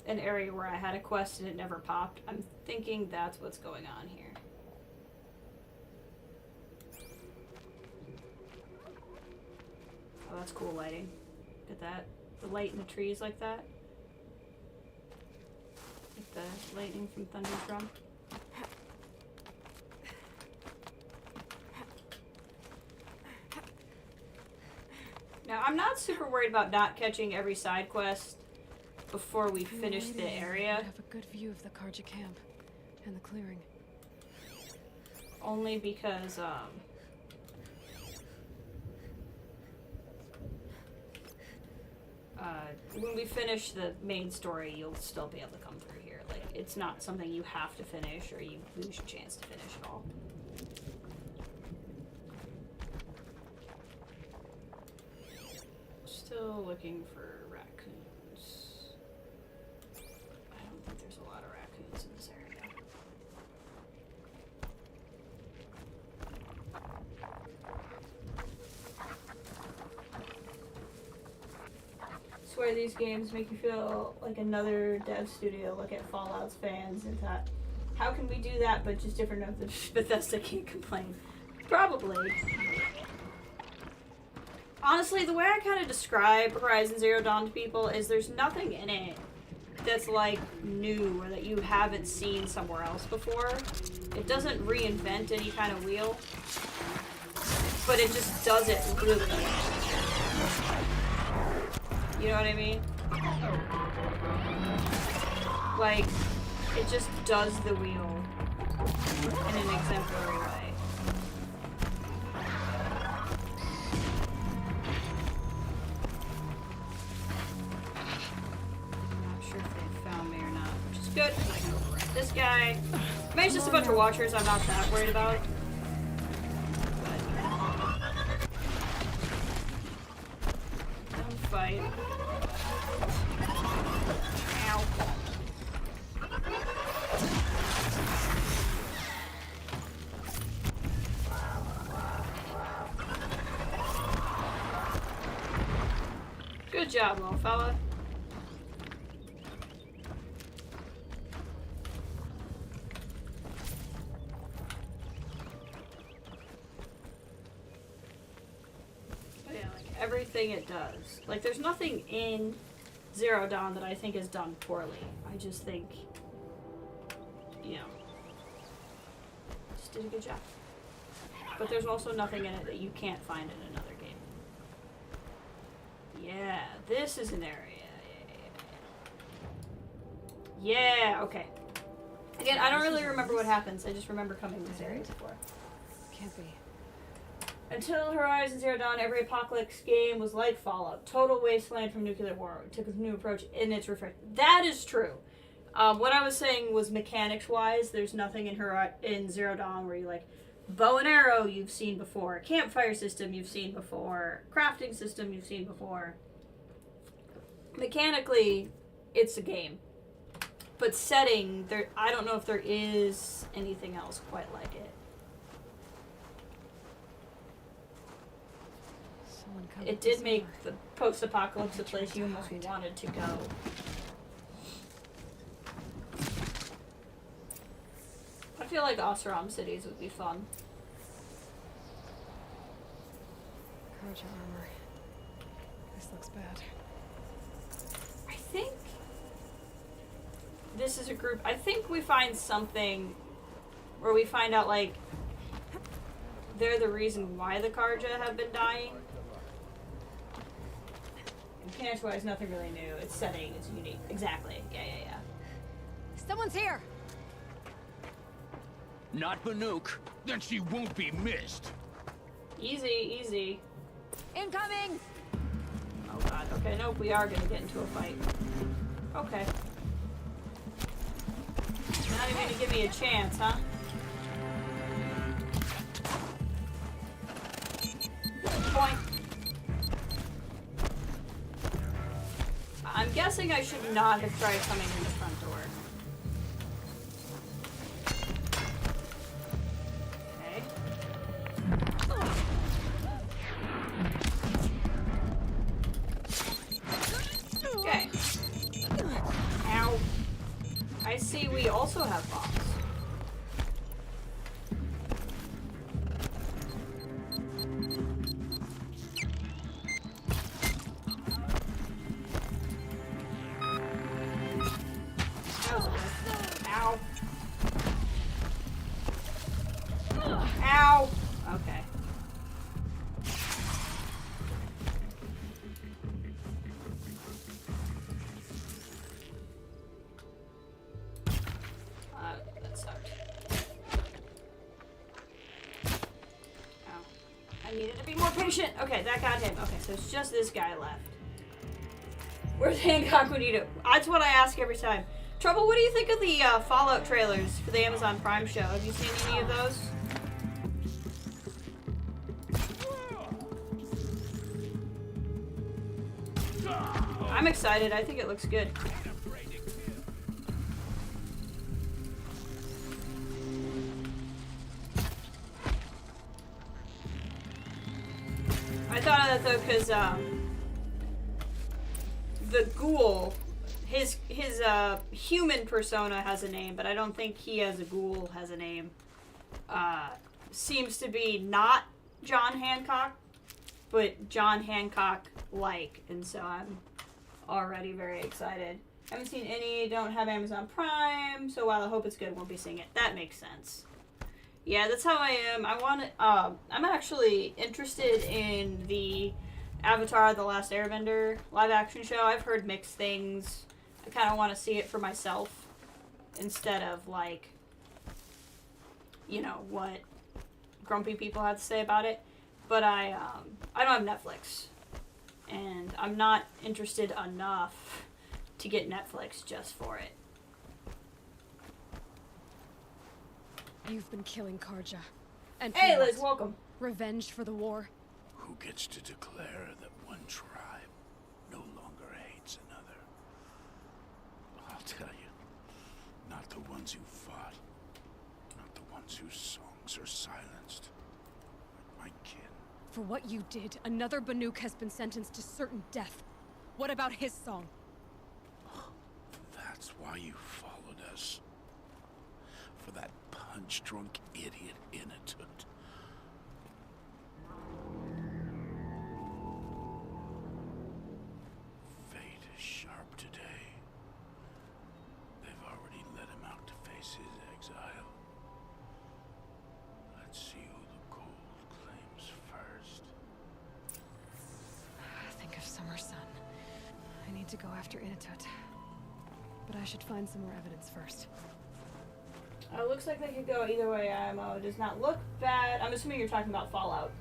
an area where I had a quest and it never popped. I'm thinking that's what's going on here. Oh, that's cool lighting. Look at that. The light in the trees like that. Like the lightning from Thunder's Drum. Now, I'm not super worried about not catching every side quest before we finish the area. I'd have a good view of the Karja camp and the clearing. Only because, when we finish the main story, you'll still be able to come through here. Like, it's not something you have to finish or you lose your chance to finish at all. Still looking for raccoons. I don't think there's a lot of raccoons in this area. swear these games make you feel like another dev studio. Look at Fallout's fans and thought, how can we do that but just different of the Bethesda can't complain? Probably. Honestly, the way I kind of describe Horizon Zero Dawn to people is there's nothing in it that's like new or that you haven't seen somewhere else before. It doesn't reinvent any kind of wheel, but it just does it really well. You know what I mean? Like, it just does the wheel in an exemplary way. Good. This guy. Maybe it's just a bunch of watchers I'm not that worried about. But don't fight. Ow. Good job, little fella. Everything it does. Like, there's nothing in Zero Dawn that I think is done poorly. I just think, you know, just did a good job. But there's also nothing in it that you can't find in another game. Yeah, this is an area. Yeah, okay. Again, I don't really remember what happens. I just remember coming to this area before. Can't be. Until Horizon Zero Dawn, every apocalypse game was like Fallout. Total wasteland from nuclear war. It took a new approach in its refresh. That is true. What I was saying was mechanics-wise, there's nothing in Zero Dawn where you like, bow and arrow you've seen before. Campfire system you've seen before. Crafting system you've seen before. Mechanically, it's a game. But setting, I don't know if there is anything else quite like it. It did make the post-apocalypse a place you almost wanted to go. I feel like Oseram cities would be fun. Carja armor. This looks bad. I think this is a group. I think we find something where we find out, like, they're the reason why the Carja have been dying. Mechanics-wise, nothing really new. Its setting is unique. Exactly. Yeah. Someone's here! Not Banuk. Then she won't be missed. Easy. Incoming! Oh god. Okay, nope, we are gonna get into a fight. Okay. Not even gonna give me a chance, huh? Point. I'm guessing I should not have tried coming in the front door. Okay. Ow. I see we also have bombs. Ow. Okay. That sucked. Ow. I needed to be more patient. Okay, that got him. Okay, so it's just this guy left. Where's Hancock when you need it? That's what I ask every time. Trouble, what do you think of the Fallout trailers for the Amazon Prime show? Have you seen any of those? I'm excited. I think it looks good. I thought of that though because the ghoul, his human persona has a name, but I don't think he as a ghoul has a name. Seems to be not John Hancock, but John Hancock-like, and so I'm already very excited. Haven't seen any, don't have Amazon Prime, so while I hope it's good, won't be seeing it. That makes sense. Yeah, that's how I am. I'm actually interested in the Avatar: The Last Airbender live-action show. I've heard mixed things. I kind of want to see it for myself instead of, like, you know, what grumpy people have to say about it. But I don't have Netflix, and I'm not interested enough to get Netflix just for it. You've been killing Karja. And hey, for Liz, what? welcome. Revenge for the war? Who gets to declare that one tribe no longer hates another? I'll tell you, not the ones who fought, not the ones whose songs are silenced. My kin. For what you did, another Banuk has been sentenced to certain death. What about his song? That's why you followed us. For that punch-drunk idiot Inatut. Fate is sharp today. They've already let him out to face his exile. Let's see who the cold claims first. Think of Summer Sun. I need to go after Inatut. But I should find some more evidence first. Looks like they could go either way. It does not look bad. I'm assuming you're talking about Fallout.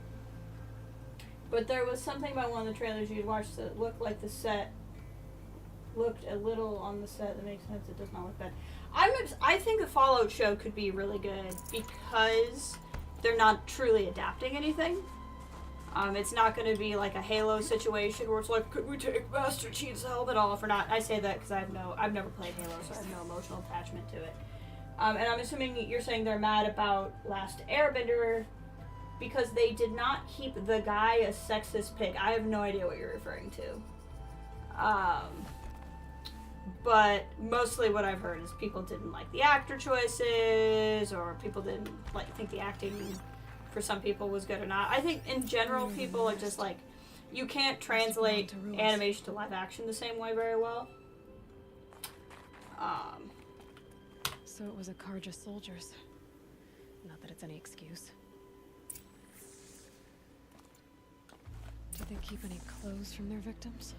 But there was something about one of the trailers you'd watched that looked like the set looked a little on the set that makes sense. It does not look bad. I think the Fallout show could be really good because they're not truly adapting anything. It's not going to be like a Halo situation where it's like, could we take Master Chief's helmet off or not? I say that because I've never played Halo, so I have no emotional attachment to it. And I'm assuming you're saying they're mad about Last Airbender because they did not keep the guy a sexist pig. I have no idea what you're referring to. But mostly what I've heard is people didn't like the actor choices, or people didn't think the acting for some people was good or not. I think in general people are just like, you can't translate animation to live action the same way very well. So it was a Karja soldiers. Not that it's any excuse. Did they keep any clothes from their victims?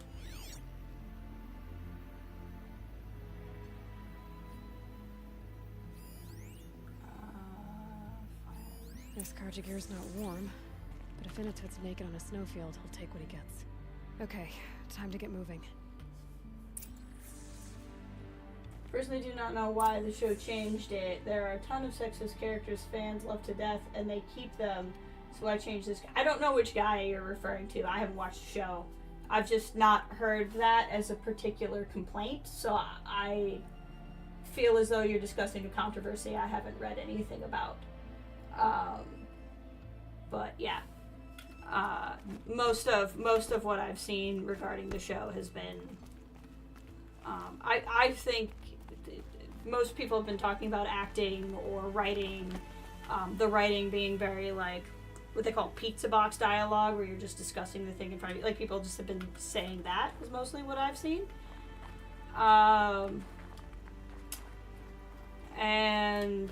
This Karja gear's not warm, but if Inatut's naked on a snowfield, he'll take what he gets. Okay, time to get moving. Personally do not know why the show changed it. There are a ton of sexist characters fans love to death, and they keep them, so I changed this. I don't know which guy you're referring to. I haven't watched the show. I've just not heard that as a particular complaint, so I feel as though you're discussing a controversy I haven't read anything about. But yeah, most of what I've seen regarding the show has been, I think most people have been talking about acting or writing, the writing being very like what they call pizza box dialogue, where you're just discussing the thing in front of you. Like, people just have been saying that is mostly what I've seen. And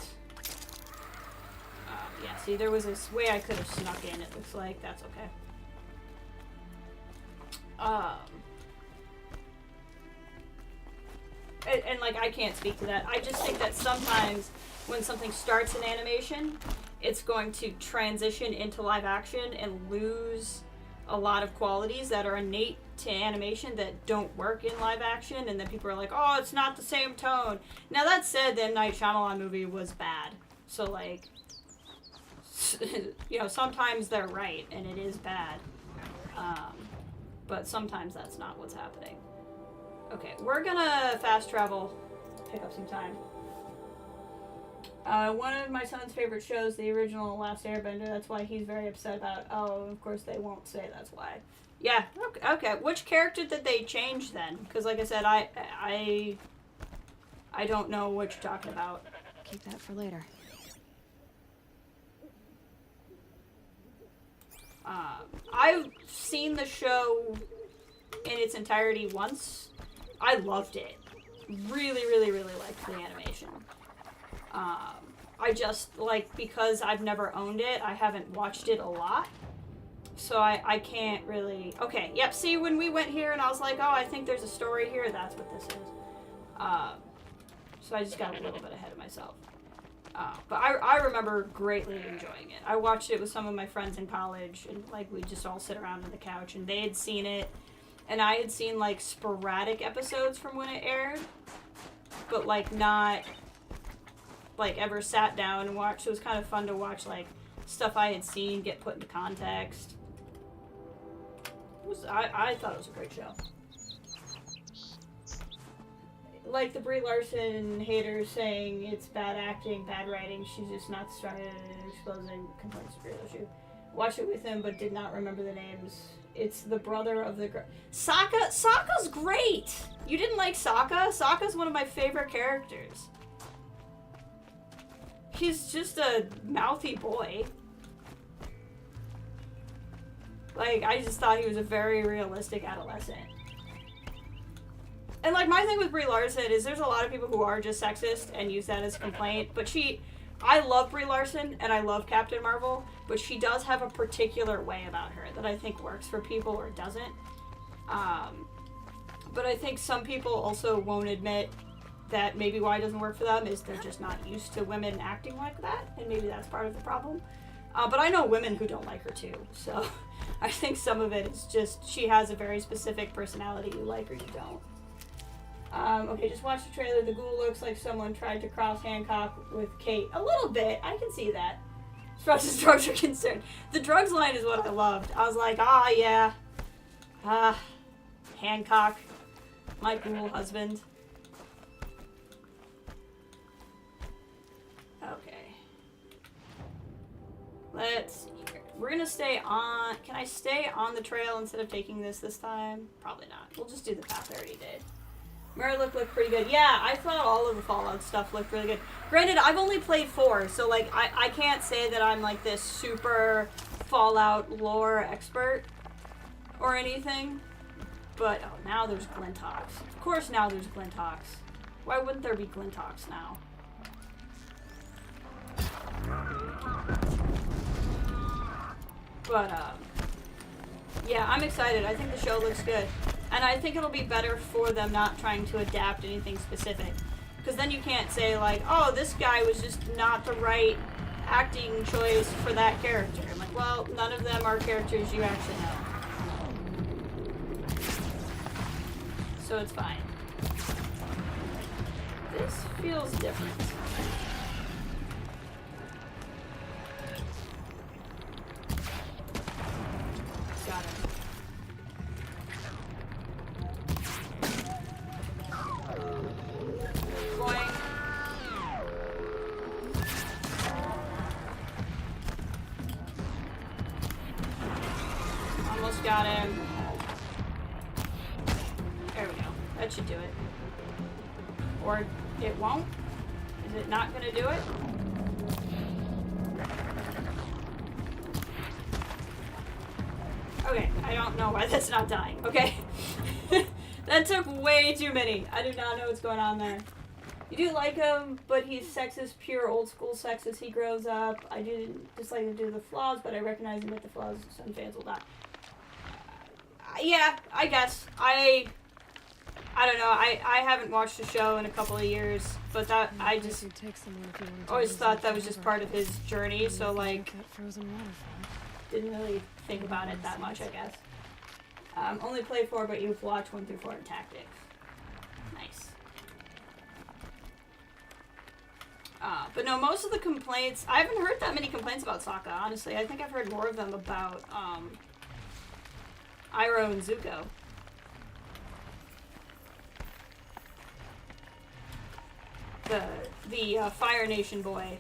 yeah, see, there was this way I could have snuck in, it looks like. That's okay. And like, I can't speak to that. I just think that sometimes when something starts in animation, it's going to transition into live action and lose a lot of qualities that are innate to animation that don't work in live action, and then people are like, oh, it's not the same tone. Now, that said, the M. Night Shyamalan movie was bad. So, like, you know, sometimes they're right, and it is bad. But sometimes that's not what's happening. Okay, we're gonna fast travel, pick up some time. One of my son's favorite shows, the original Last Airbender. That's why he's very upset about, oh, of course they won't say that's why. Yeah. Okay. Which character did they change then? Because like I said, I don't know what you're talking about. Keep that for later. I've seen the show in its entirety once. I loved it. Really, really, really liked the animation. I just, like, because I've never owned it, I haven't watched it a lot. So I can't really... Okay, yep, see, when we went here and I was like, oh, I think there's a story here, that's what this is. So I just got a little bit ahead of myself. But I remember greatly enjoying it. I watched it with some of my friends in college, and, like, we'd just all sit around on the couch, and they had seen it, and I had seen, like, sporadic episodes from when it aired, but, like, not, like, ever sat down and watched. So it was kind of fun to watch, like, stuff I had seen get put into context. I thought it was a great show. Like the Brie Larson haters saying it's bad acting, bad writing, she's just not started exposing complaints of Brie Larson. Watched it with him, but did not remember the names. It's the brother of the... Sokka? Sokka's great! You didn't like Sokka? Sokka's one of my favorite characters. He's just a mouthy boy. Like, I just thought he was a very realistic adolescent. And, like, my thing with Brie Larson is there's a lot of people who are just sexist and use that as a complaint, but I love Brie Larson, and I love Captain Marvel, but she does have a particular way about her that I think works for people or doesn't. But I think some people also won't admit that maybe why it doesn't work for them is they're just not used to women acting like that, and maybe that's part of the problem. But I know women who don't like her too, so I think some of it is just she has a very specific personality. You like or you don't. Okay, just watch the trailer. The ghoul looks like someone tried to cross Hancock with Kate. A little bit. I can see that. As far as drugs are concerned. The drugs line is what I loved. I was like, yeah. Hancock. My ghoul husband. Okay. Let's see here. We're gonna stay on... Can I stay on the trail instead of taking this time? Probably not. We'll just do the path I already did. Mirror looked pretty good. Yeah, I thought all of the Fallout stuff looked really good. Granted, I've only played 4, so, like, I can't say that I'm, like, this super Fallout lore expert or anything. But, oh, now there's Glintox. Of course now there's Glintox. Why wouldn't there be Glintox now? But, yeah, I'm excited. I think the show looks good. And I think it'll be better for them not trying to adapt anything specific. Because then you can't say, like, oh, this guy was just not the right acting choice for that character. I'm like, well, none of them are characters you actually know. So it's fine. This feels different. Got it. Almost got him. There we go. That should do it. Or it won't? Is it not gonna do it? Okay, I don't know why that's not dying. Okay. That took way too many. I do not know what's going on there. You do like him, but he's sexist, pure old school sexist. He grows up. I do dislike to do the flaws, but I recognize him with the flaws. Some fans will die. Yeah, I guess. I don't know. I haven't watched the show in a couple of years, but that I just always thought that was just part of his journey. So like, didn't really think about it that much, I guess. Only play 4, but you've watched 1 through 4 in tactics. Nice. But no, most of the complaints, I haven't heard that many complaints about Sokka, honestly. I think I've heard more of them about, Iroh and Zuko. The Fire Nation boy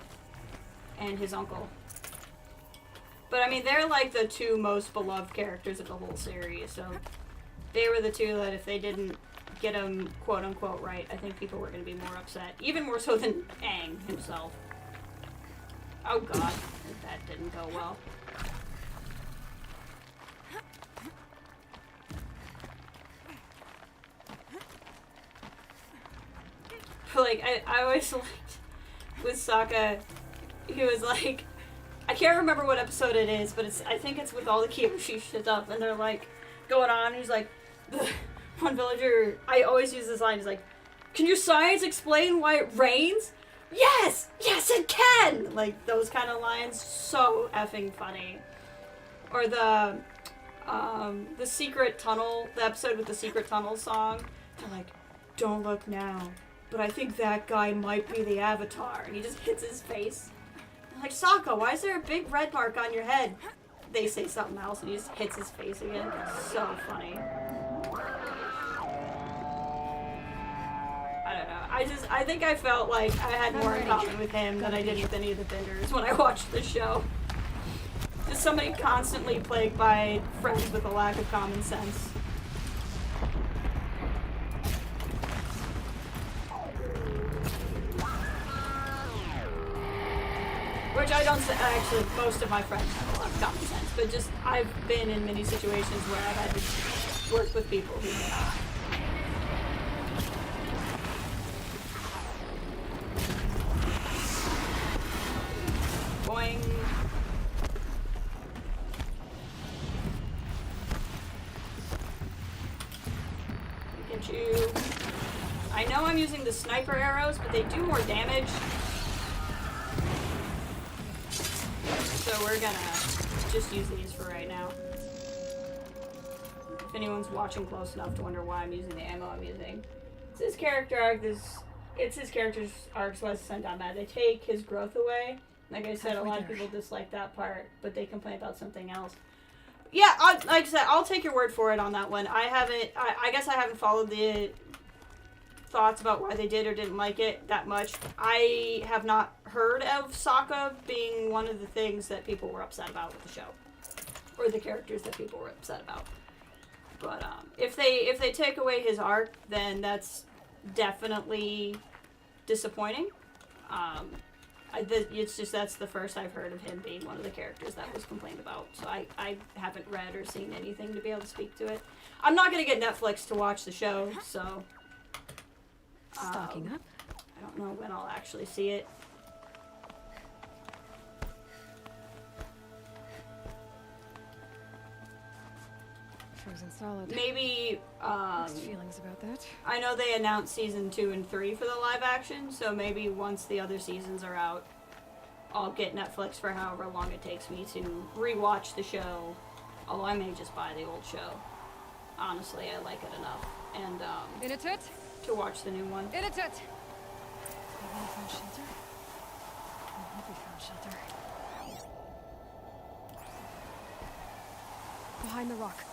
and his uncle. But I mean, they're like the two most beloved characters of the whole series, so they were the two that if they didn't get them quote-unquote right, I think people were going to be more upset. Even more so than Aang himself. Oh god, that didn't go well. Like, I always liked with Sokka, he was like, I can't remember what episode it is, but I think it's with all the Kyoshi shit up, and they're like, going on, and he's like, one villager, I always use this line, he's like, can your science explain why it rains? Yes! Yes, it can! Like, those kind of lines, so effing funny. Or the secret tunnel, the episode with the secret tunnel song, they're like, don't look now, but I think that guy might be the Avatar, and he just hits his face. I'm like, Sokka, why is there a big red mark on your head? They say something else, and he just hits his face again. It's so funny. I don't know. I think I felt like I had more in common with him than I did with any of the Benders when I watched the show. Just somebody constantly plagued by friends with a lack of common sense. Which I don't say, actually, most of my friends have a lot of common sense, but just, I've been in many situations where I've had to work with people who may not. Boing. Get you. I know I'm using the sniper arrows, but they do more damage. So we're gonna just use these for right now. If anyone's watching close enough to wonder why I'm using the ammo I'm using. It's his character arc, it's his character's arc, so it's not bad. They take his growth away. Like I said, a lot of people dislike that part, but they complain about something else. Yeah, like I said, I'll take your word for it on that one. I guess I haven't followed the thoughts about why they did or didn't like it that much. I have not heard of Sokka being one of the things that people were upset about with the show, or the characters that people were upset about. But if they take away his arc, then that's definitely disappointing. It's just that's the first I've heard of him being one of the characters that was complained about. So I haven't read or seen anything to be able to speak to it. I'm not gonna get Netflix to watch the show, so. Stocking up. I don't know when I'll actually see it. Frozen solid. Maybe, Mixed feelings about that. I know they announced season 2 and 3 for the live action, so maybe once the other seasons are out, I'll get Netflix for however long it takes me to rewatch the show. Although I may just buy the old show. Honestly, I like it enough. And, In a tit. to watch the new one. In a tit. Have we found shelter? I hope we found shelter. Behind the rock.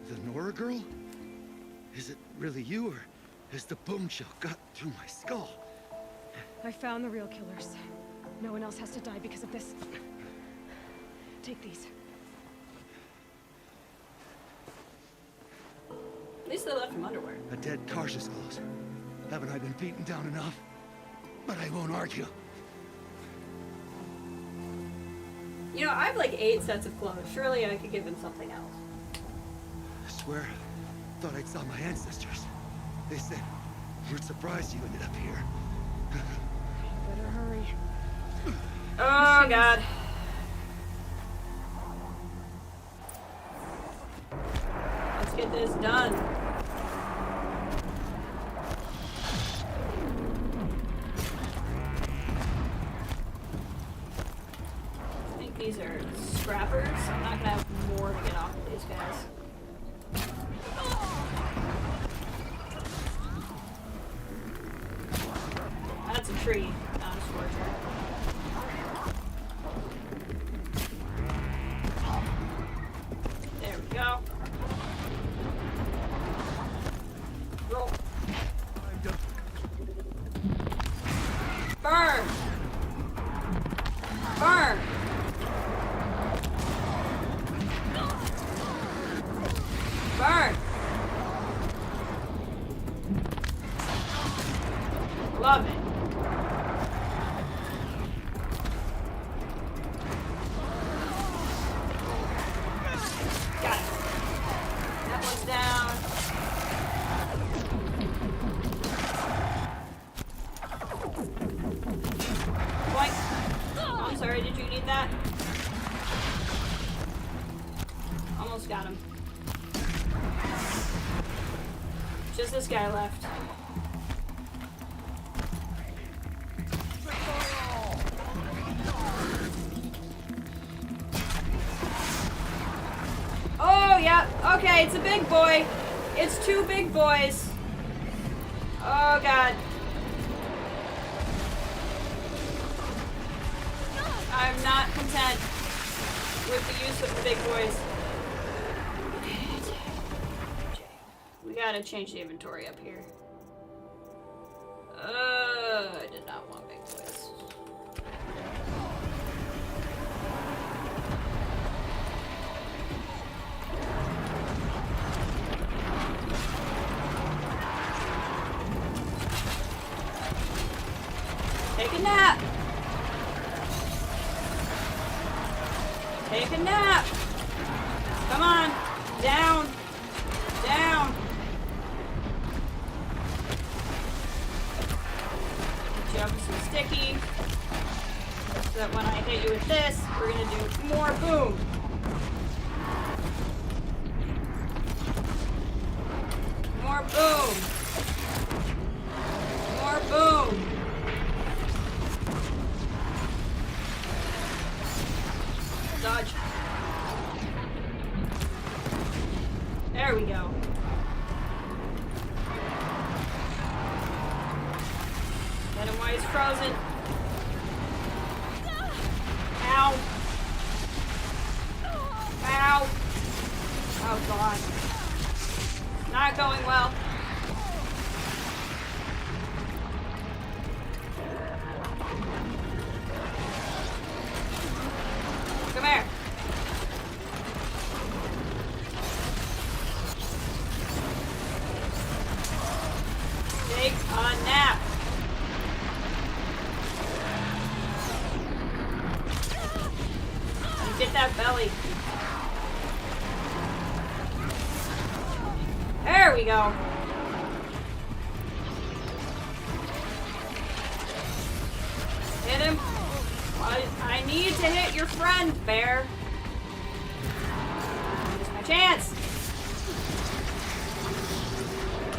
The Nora girl? Is it really you, or has the bone shell got through my skull? I found the real killers. No one else has to die because of this. Take these. At least they left him underwear. A dead Tarsus clothes. Haven't I been beaten down enough? But I won't argue. You know, I have like 8 sets of clothes. Surely I could give him something else. I swear, thought I saw my ancestors. They said, we're surprised you ended up here. Better hurry. Oh, God. Let's get this done. I think these are scrappers. I'm not gonna have more to get off of these guys. That's a tree, not a scorcher. There we go. that. Almost got him. Just this guy left. Oh, yeah. Okay, it's a big boy. It's two big boys. Oh, God. I'm not content with the use of the big boys. We gotta change the inventory up here. I did not want big boys. Take a nap. Take a nap. Come on. Down. Down. Jump some sticky. So that when I hit you with this, we're gonna do more boom. More boom. More boom. Dodge. There we go. Get him while he's frozen. Ow. Ow. Oh god. Not going well. Come here. Take a nap. And get that belly. There we go. Hit him. I need to hit your friend, bear. Here's my chance.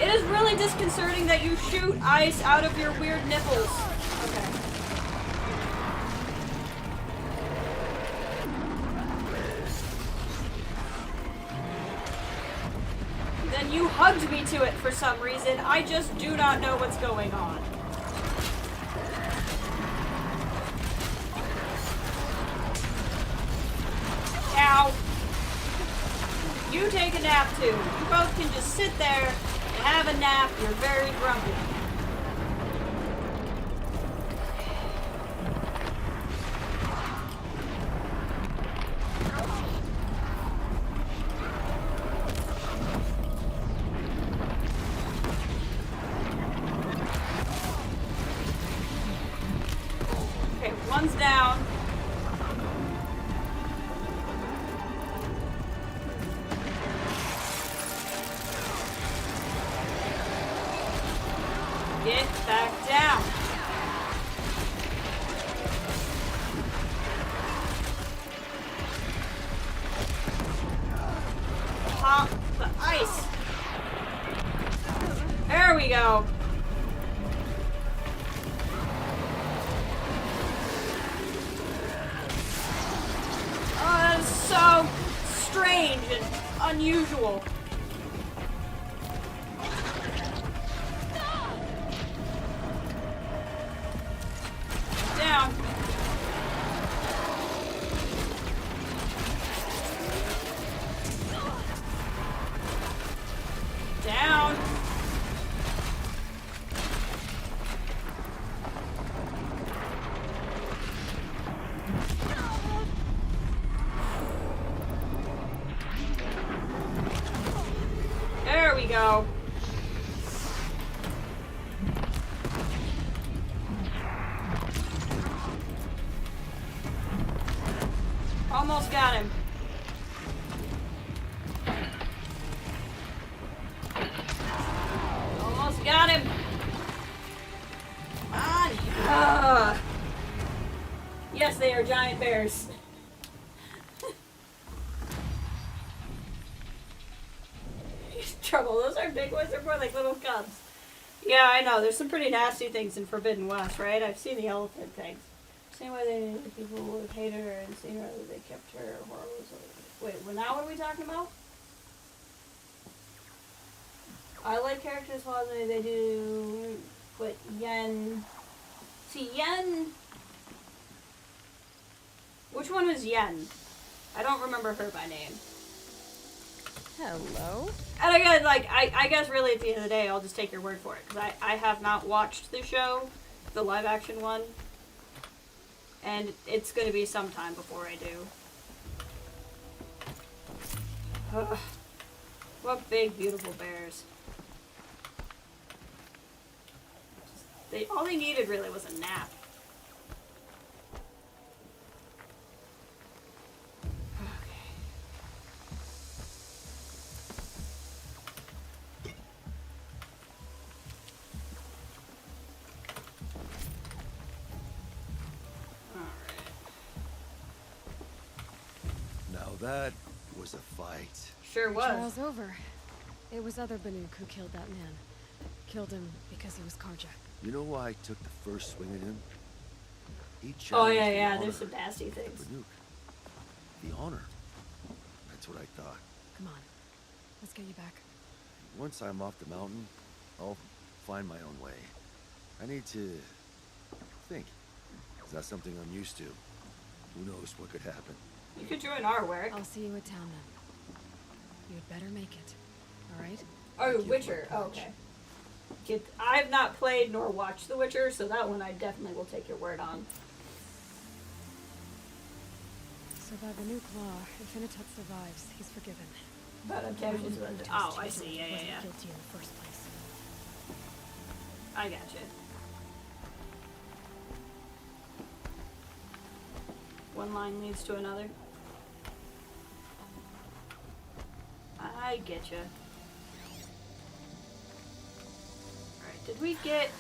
It is really disconcerting that you shoot ice out of your weird nipples. Okay. Then you hugged me to it for some reason. I just do not know what's going on. Ow. You take a nap too. You both can just sit there and have a nap. You're very grumpy. Okay, one's down. Get back down. Pop the ice. There we go. Oh, that is so strange and unusual. Down. Down. There we go. Almost got him. Almost got him. Come on. Yes, they are giant bears. Trouble. Those aren't big ones. They're more like little cubs. Yeah, I know. There's some pretty nasty things in Forbidden West, right? I've seen the elephant things. Same way people would hate her and seen her that they kept her horrible. Wait, well, now what are we talking about? I like characters how they do, but Yen. See, Yen. Which one was Yen? I don't remember her by name. Hello? And again, like, I guess really at the end of the day, I'll just take your word for it. Because I have not watched the show, the live action one. And it's going to be some time before I do. Ugh. What big, beautiful bears. All they needed really was a nap. That was a fight. Sure was. Trial's over. It was other Banuk who killed that man. Killed him because he was carjacked. You know why I took the first swing at him? Oh yeah, there's some nasty things. Banuk. The honor. That's what I thought. Come on, let's get you back. Once I'm off the mountain, I'll find my own way. I need to think. It's not something I'm used to. Who knows what could happen? You could join our work. I'll see you at town then. You'd better make it. Alright? Oh, Witcher. Oh, okay. I've not played nor watched The Witcher, so that one I definitely will take your word on. So by the Banuk law, if Inatut survives, he's forgiven. But attempted to... Oh, I see. Yeah. Guilty in the first place. I gotcha. One line leads to another. I get you. Alright, did we get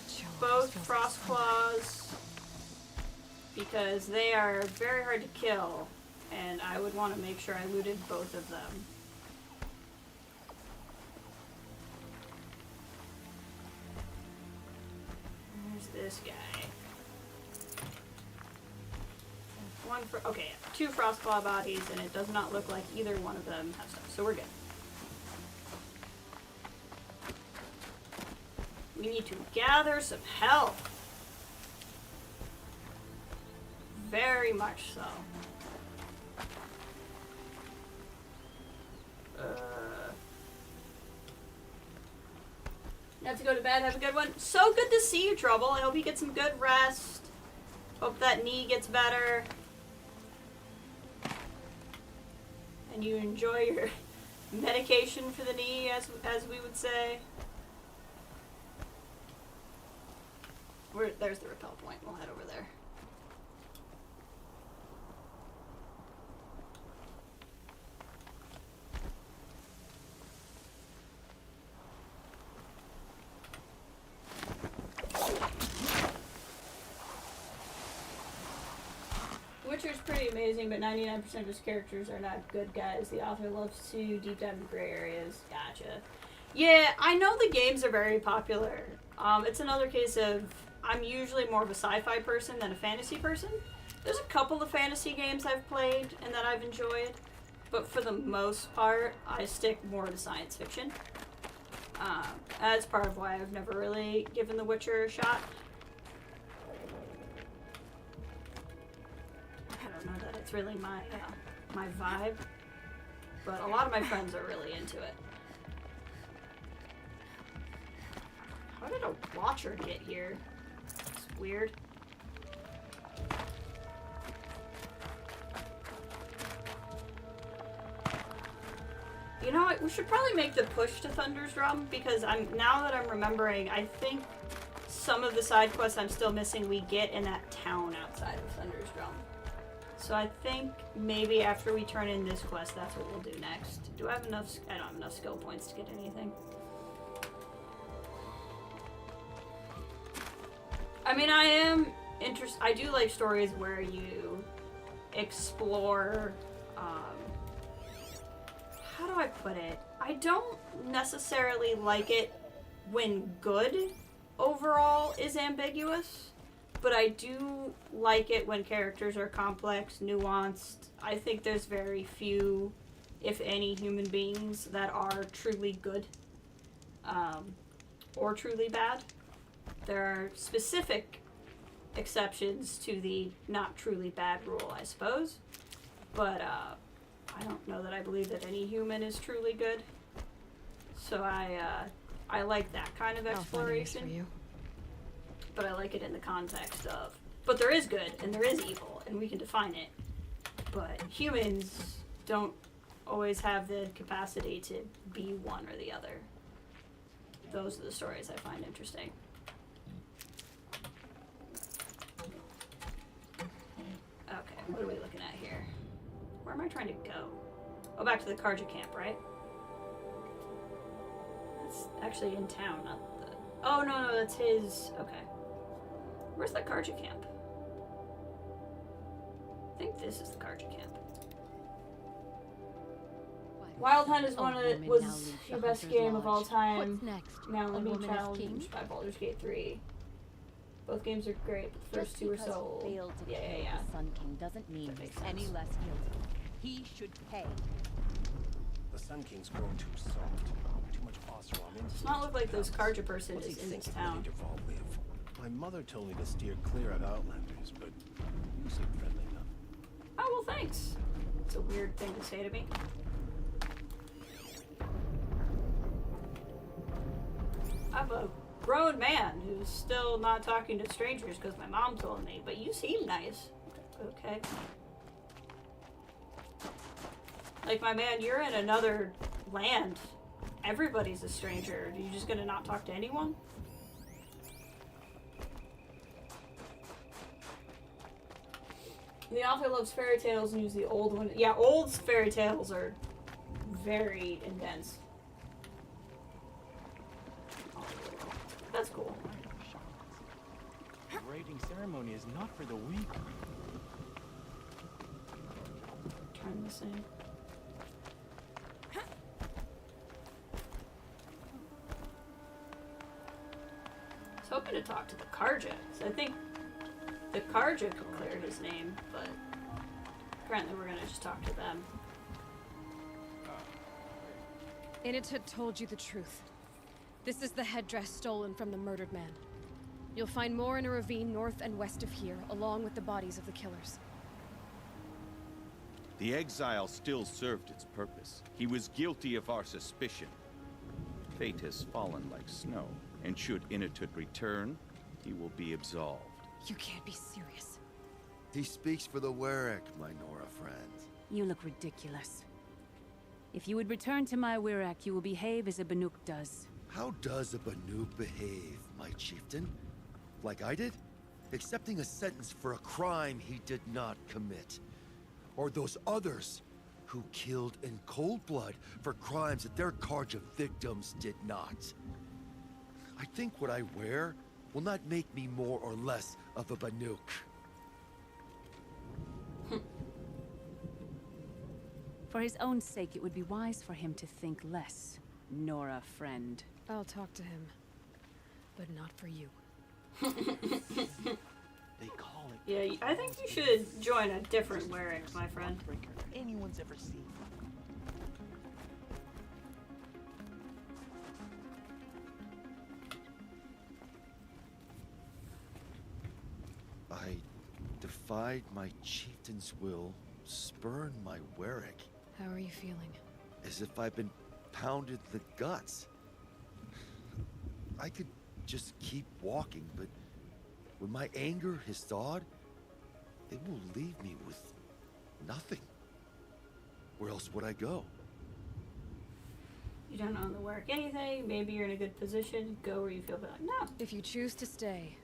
both Frost Claws? Because they are very hard to kill, and I would want to make sure I looted both of them. Where's this guy? Okay, 2 Frostclaw bodies, and it does not look like either one of them have stuff, so we're good. We need to gather some health. Very much so. You have to go to bed, have a good one. So good to see you, Trouble. I hope you get some good rest. Hope that knee gets better. And you enjoy your medication for the knee, as we would say. There's the rappel point. We'll head over there. Witcher's pretty amazing, but 99% of his characters are not good guys. The author loves to deep dive into gray areas. Gotcha. Yeah, I know the games are very popular. It's another case of I'm usually more of a sci-fi person than a fantasy person. There's a couple of fantasy games I've played and that I've enjoyed, but for the most part, I stick more to science fiction. That's part of why I've never really given The Witcher a shot. I don't know that it's really my vibe, but a lot of my friends are really into it. How did a watcher get here? It's weird. You know what? We should probably make the push to Thunder's Drum, because now that I'm remembering, I think some of the side quests I'm still missing we get in that town outside of Thunder's Drum. So I think maybe after we turn in this quest, that's what we'll do next. Do I have enough? I don't have enough skill points to get anything. I mean, I am interested. I do like stories where you explore, how do I put it? I don't necessarily like it when good overall is ambiguous, but I do like it when characters are complex, nuanced. I think there's very few, if any, human beings that are truly good, or truly bad. There are specific exceptions to the not truly bad rule, I suppose, but I don't know that I believe that any human is truly good. So I like that kind of exploration. For you. But I like it in the context of, but there is good and there is evil, and we can define it. But humans don't always have the capacity to be one or the other. Those are the stories I find interesting. Okay, what are we looking at here? Where am I trying to go? Oh, back to the Karja camp, right? That's actually in town, not the... Oh, no, that's his... Okay. Where's the Karja camp? I think this is the Karja camp. Wild Hunt is was the best game of all time. What's next? Now only being woman is king? challenged by Baldur's Gate 3. Both games are great, but the first two are so old. Failed to Yeah. The Sun King doesn't mean That makes he's any sense. less guilty. He should pay. The Sun King's grown too soft. Too much Oseram. Does not look like those Karja person What's he is in this thinking town. when Interval live? My mother told me to steer clear of Outlanders, but you seem friendly enough. Oh, well, thanks. It's a weird thing to say to me. I'm a grown man who's still not talking to strangers because my mom told me, but you seem nice. Okay. Like, my man, you're in another land. Everybody's a stranger. Are you just gonna not talk to anyone? The author loves fairy tales and uses the old one. Yeah, old fairy tales are very intense. That's cool. The raiding ceremony is not for the weak. Turn this in. I was hoping to talk to the Karja, so I think the Karja could clear his name, but apparently we're gonna just talk to them. Init told you the truth. This is the headdress stolen from the murdered man. You'll find more in a ravine north and west of here, along with the bodies of the killers. The exile still served its purpose. He was guilty of our suspicion. Fate has fallen like snow, and should Initut return, he will be absolved. You can't be serious. He speaks for the Warwick, my Nora friend. You look ridiculous. If you would return to my Wirak, you will behave as a Banuk does. How does a Banuk behave, my chieftain? Like I did? Accepting a sentence for a crime he did not commit. Or those others who killed in cold blood for crimes that their Karja victims did not. I think what I wear will not make me more or less of a Banuk. For his own sake, it would be wise for him to think less. Nora, friend. I'll talk to him. But not for you. They call it. Yeah, I think you should join a different Warwick, my friend. Anyone's ever seen. I defied my chieftain's will, spurned my Warwick. How are you feeling? As if I've been pounded the guts. I could just keep walking, but when my anger has thawed, it will leave me with nothing. Where else would I go? You don't own the work anything, maybe you're in a good position, go where you feel like, no. If you choose to stay,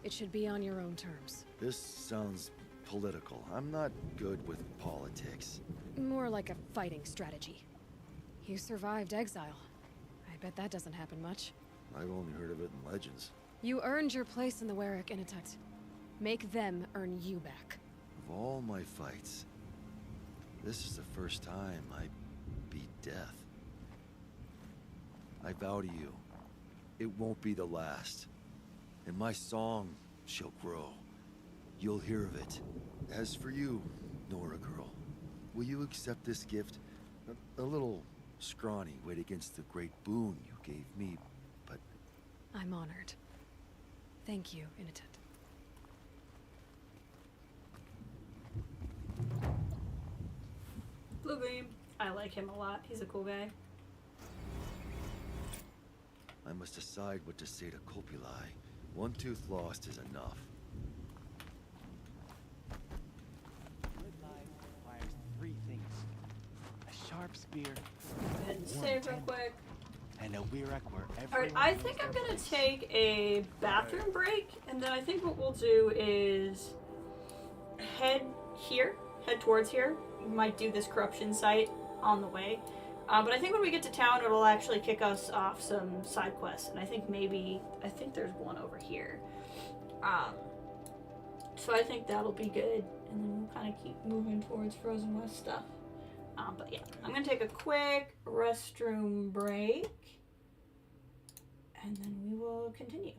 it should be on your own terms. This sounds political. I'm not good with politics. More like a fighting strategy. You survived exile. I bet that doesn't happen much. I've only heard of it in legends. You earned your place in the Warwick Initut. Make them earn you back. Of all my fights, this is the first time I beat death. I vow to you, it won't be the last. And my song shall grow. You'll hear of it. As for you, Nora girl, will you accept this gift? A little scrawny weighed against the great boon you gave me, but... I'm honored. Thank you, Initet. Blue Gleam. I like him a lot. He's a cool guy. I must decide what to say to Copuli. One tooth lost is enough. Good life requires 3 things. A sharp spear, And save real quick. and a Wirac where Alright, everyone I knows think I'm their gonna place. take a bathroom break, and then I think what we'll do is head towards here. We might do this corruption site on the way. But I think when we get to town, it'll actually kick us off some side quests, and I think there's one over here. So I think that'll be good, and then we'll kind of keep moving towards Frozen West stuff. But yeah, I'm gonna take a quick restroom break, and then we will continue.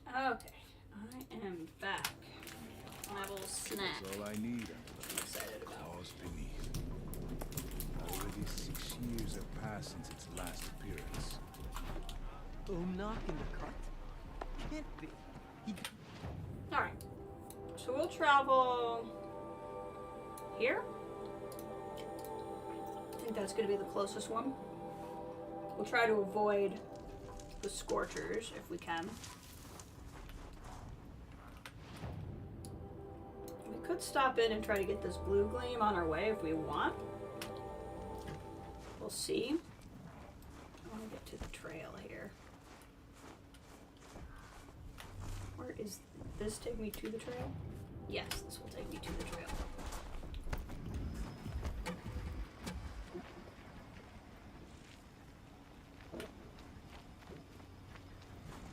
Okay, I am back. My little snack. That's all I need. I'm excited about. Claws beneath. Already 6 years have passed since its last appearance. Knock in the cut? Can't be. Alright, so we'll travel here. I think that's going to be the closest one. We'll try to avoid the Scorchers if we can. We could stop in and try to get this Blue Gleam on our way if we want. We'll see. I want to get to the trail here. Where is this? Take me to the trail? Yes, this will take me to the trail.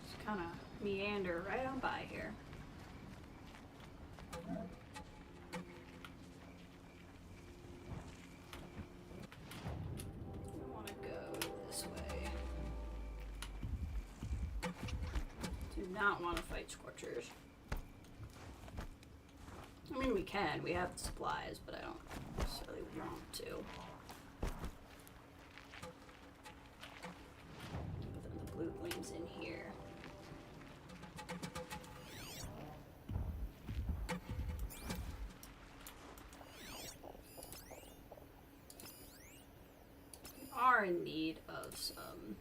Just kind of meander right on by here. I want to go this way. Do not want to fight Scorchers. I mean, we can. We have the supplies, but I don't necessarily want to. But then the blue gleam's in here. We are in need of some.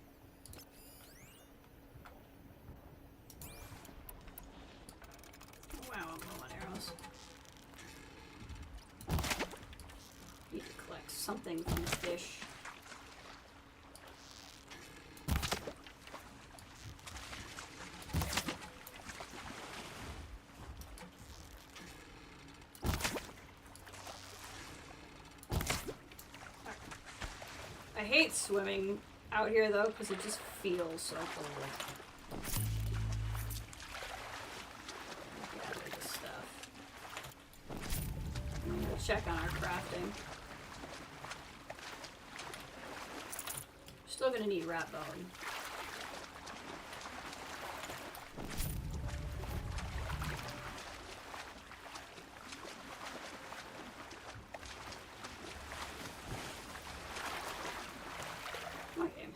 Wow, I'm low on arrows. Need to collect something from the fish. I hate swimming out here though, because it just feels so cold. Gather this stuff. I'm gonna check on our crafting. Still gonna need rat bone. Okay.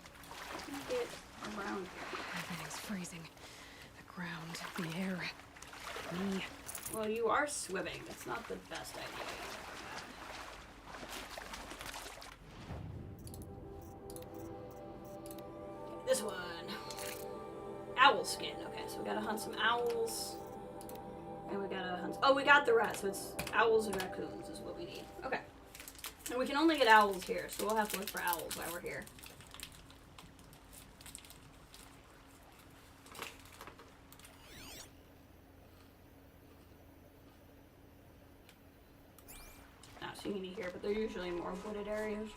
Get around here. Everything's freezing. The ground, the air, me. Well, you are swimming. That's not the best idea. This one. Owl skin. Okay, so we gotta hunt some owls. And we gotta hunt. Oh, we got the rats, so it's owls and raccoons is what we need. Okay. And we can only get owls here, so we'll have to look for owls while we're here. Not seeing any here, but they're usually more wooded areas.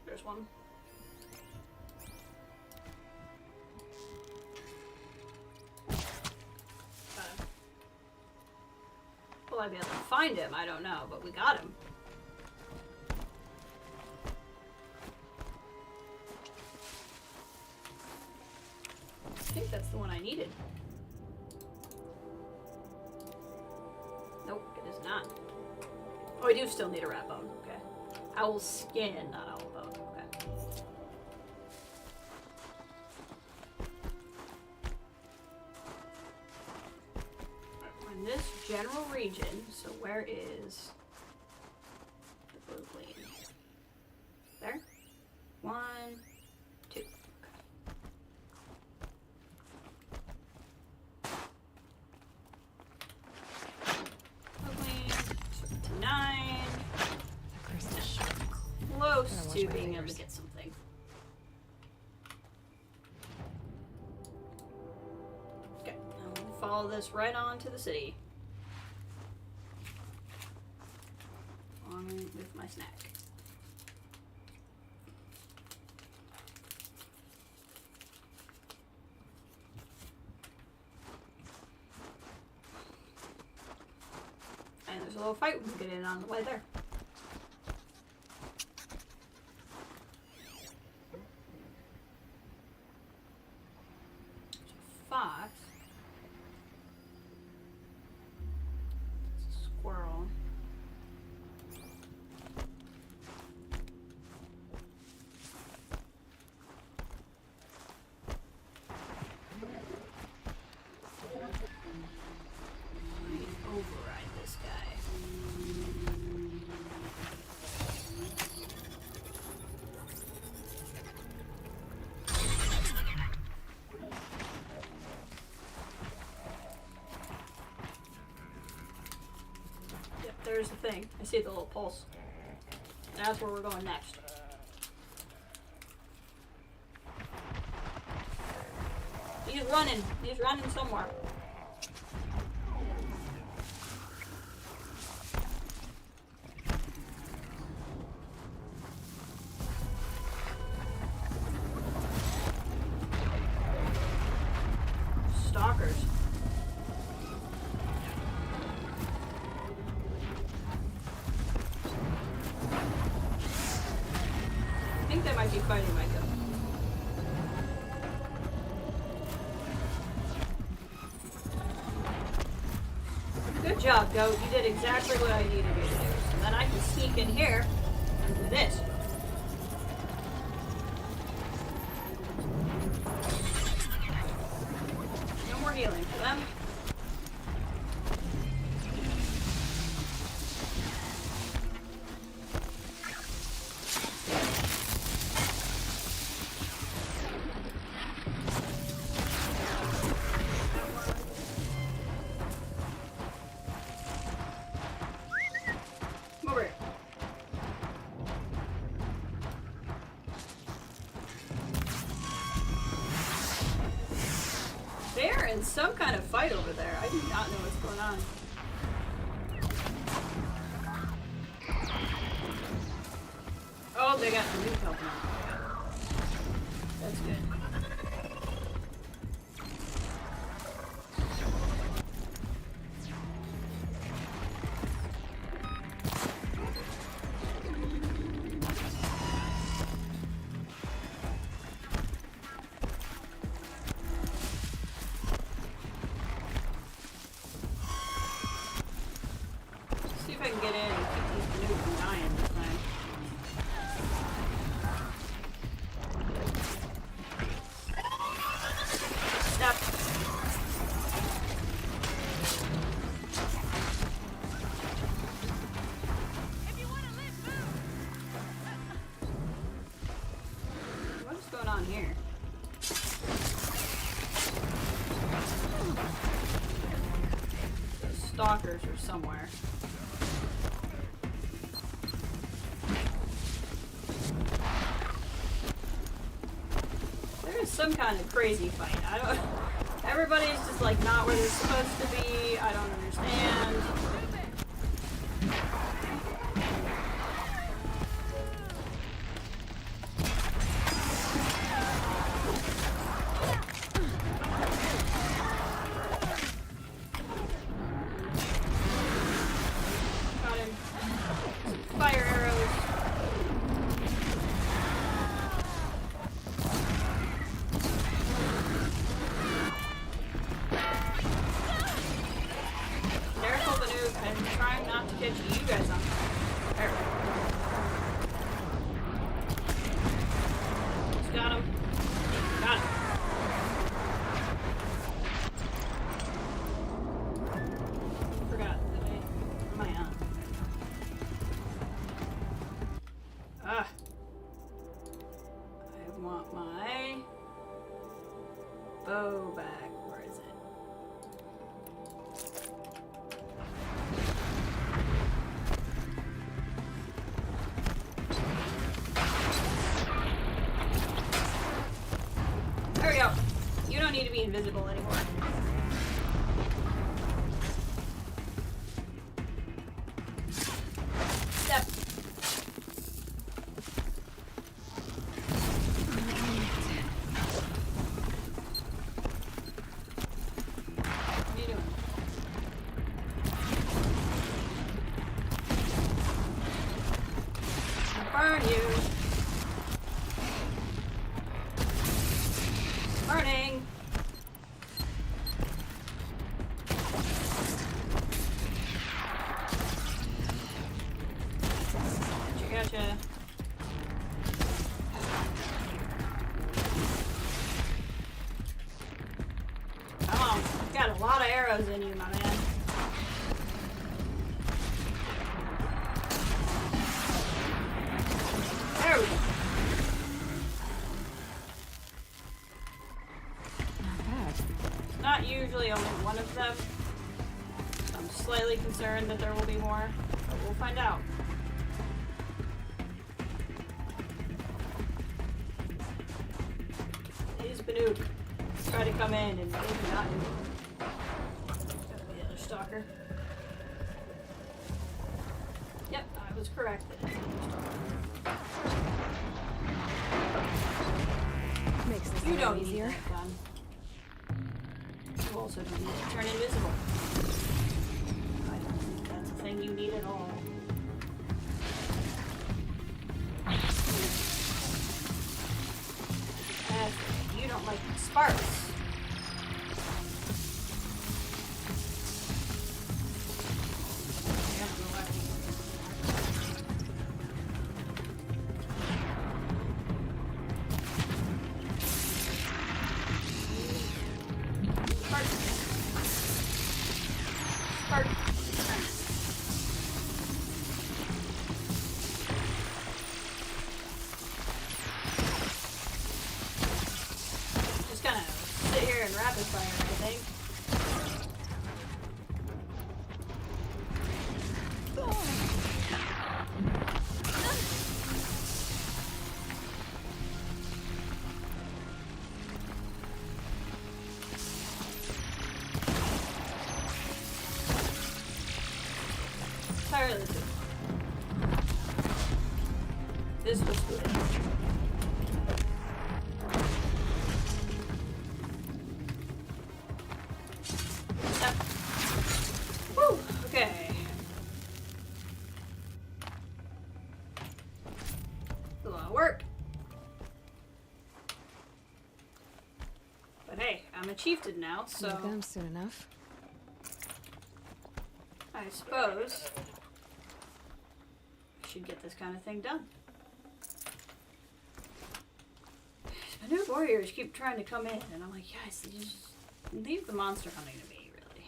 There's one. Got him. Will I be able to find him? I don't know, but we got him. I think that's the one I needed. Nope, it is not. Oh, I do still need a rat bone. Okay. Owl skin, not owl bone. Okay. We're in this general region, so where is the blue gleam? There? 1, 2. To 9. Close to being able to get something. Okay, I'm gonna follow this right on to the city. Along with my snack. And there's a little fight we can get in on the way there. Fox. It's a squirrel. Override this guy. Yep, there's the thing. I see the little pulse. That's where we're going next. He's running. He's running somewhere. Stalkers. fighting might go. Good job, Goat. You did exactly what I needed you to do. So then I can sneak in here and do this. No more healing for them. Come over here. They're in some kind of fight over there. I do not know what's going on. Oh, they got some new help now. That's good. See if I can get in and keep these new from dying this time. Stop. What is going on here? The stalkers are somewhere. There is some kind of crazy fight. I don't. Everybody's just like not where they're supposed to be. I don't understand. Got him. Fire arrows. Careful, Banook. I'm trying not to catch you guys on fire. There we go. Just got him. Got him. Forgot. Am I on? Ah. I want my bow back. Where is it? There we go. You don't need to be invisible anymore. Step. What are you doing? I'll burn you. Burning. Gotcha. Come on. You've got a lot of arrows in you, my man. There we go. It's not usually only one of them. I'm slightly concerned that there will be more, but we'll find out. Here's Banook. Try to come in and maybe not. The other stalker. Yep, I was correct. Makes this You a don't little need easier. that gun. You also don't need to turn invisible. I don't think that's a thing you need at all. don't like sparks. Just gonna sit here and rapid fire, I think. Entirely too. This was good. Yep. Woo! Okay. A lot of work. But hey, I'm a chieftain now, so Need them soon enough. I suppose I should get this kind of thing done. The new warriors keep trying to come in, and I'm like, guys, you just leave the monster hunting to me, really.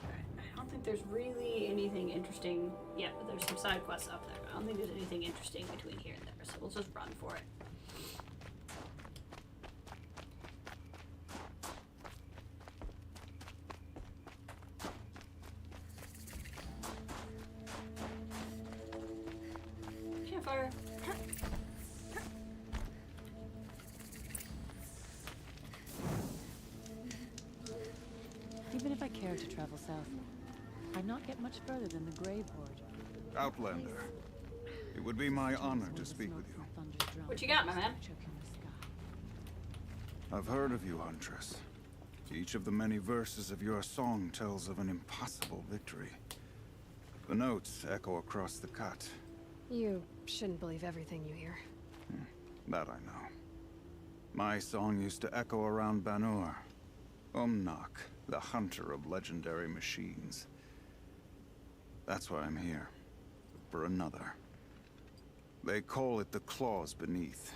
Alright, I don't think there's really anything interesting yet, but there's some side quests up there. I don't think there's anything interesting between here and there, so we'll just run for it. Campfire. Even if I cared to travel south, I'd not get much further than the Grave Horde. Outlander, it would be my honor to speak with you. What you got, my man? I've heard of you, Huntress. Each of the many verses of your song tells of an impossible victory. The notes echo across the cut. You shouldn't believe everything you hear. That I know. My song used to echo around Banur. Umnak, the hunter of legendary machines. That's why I'm here. For another. They call it the claws beneath.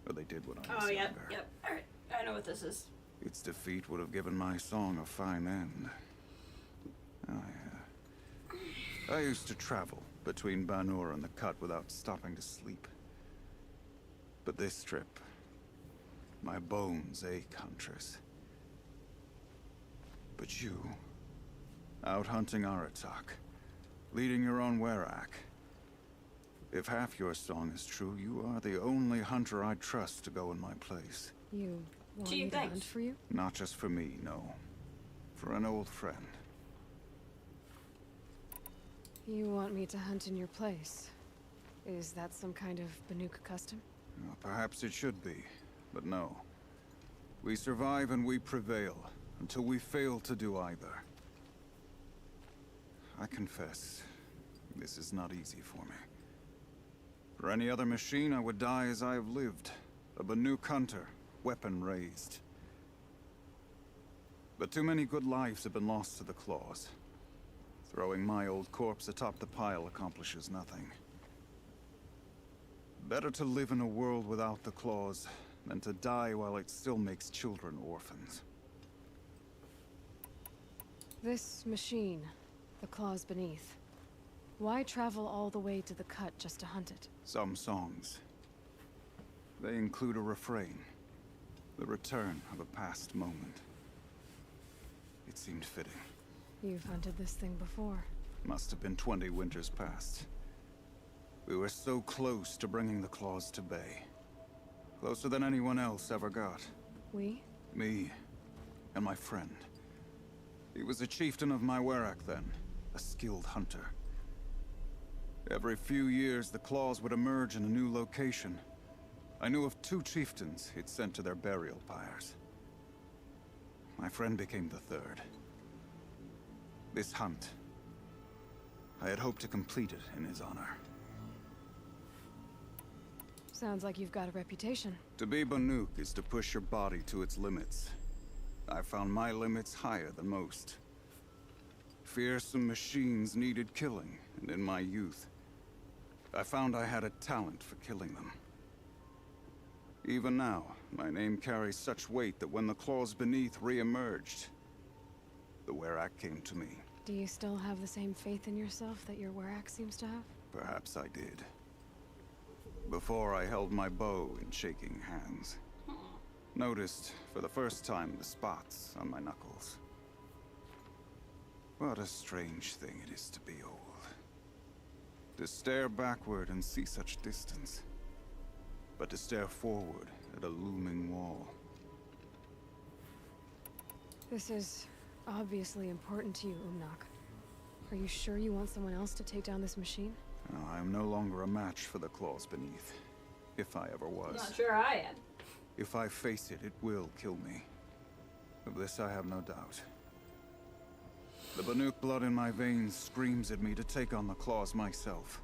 Or they did when I was yep, younger. yep. Alright, I know what this is. Its defeat would have given my song a fine end. I used to travel between Banur and the Cut without stopping to sleep. But this trip, my bones ache, Huntress. But you, out hunting Aratak, leading your own Werak. If half your song is true, you are the only hunter I trust to go in my place. You want Gee, me to thanks. hunt for you? Not just for me, no. For an old friend. You want me to hunt in your place? Is that some kind of Banuk custom? Well, perhaps it should be, but no. We survive and we prevail, until we fail to do either. I confess, this is not easy for me. For any other machine, I would die as I have lived. A Banuk hunter, weapon raised. But too many good lives have been lost to the claws. Throwing my old corpse atop the pile accomplishes nothing. Better to live in a world without the claws than to die while it still makes children orphans. This machine, the claws beneath. Why travel all the way to the Cut just to hunt it? Some songs. They include a refrain. The return of a past moment. It seemed fitting. You've hunted this thing before. Must have been 20 winters past. We were so close to bringing the claws to bay. Closer than anyone else ever got. We? Me and my friend. He was a chieftain of my Werak then, a skilled hunter. Every few years, the claws would emerge in a new location. I knew of 2 chieftains he'd sent to their burial pyres. My friend became the 3rd. This hunt. I had hoped to complete it in his honor. Sounds like you've got a reputation. To be Banuk is to push your body to its limits. I found my limits higher than most. Fearsome machines needed killing, and in my youth, I found I had a talent for killing them. Even now, my name carries such weight that when the claws beneath re-emerged, the Werak came to me. Do you still have the same faith in yourself that your Werak seems to have? Perhaps I did. Before I held my bow in shaking hands. Noticed, for the first time, the spots on my knuckles. What a strange thing it is to be old. To stare backward and see such distance. But to stare forward at a looming wall. This is obviously important to you, Umnak. Are you sure you want someone else to take down this machine? I am no longer a match for the claws beneath. If I ever was. Not sure I am. If I face it, it will kill me. Of this I have no doubt. The Banuk blood in my veins screams at me to take on the claws myself.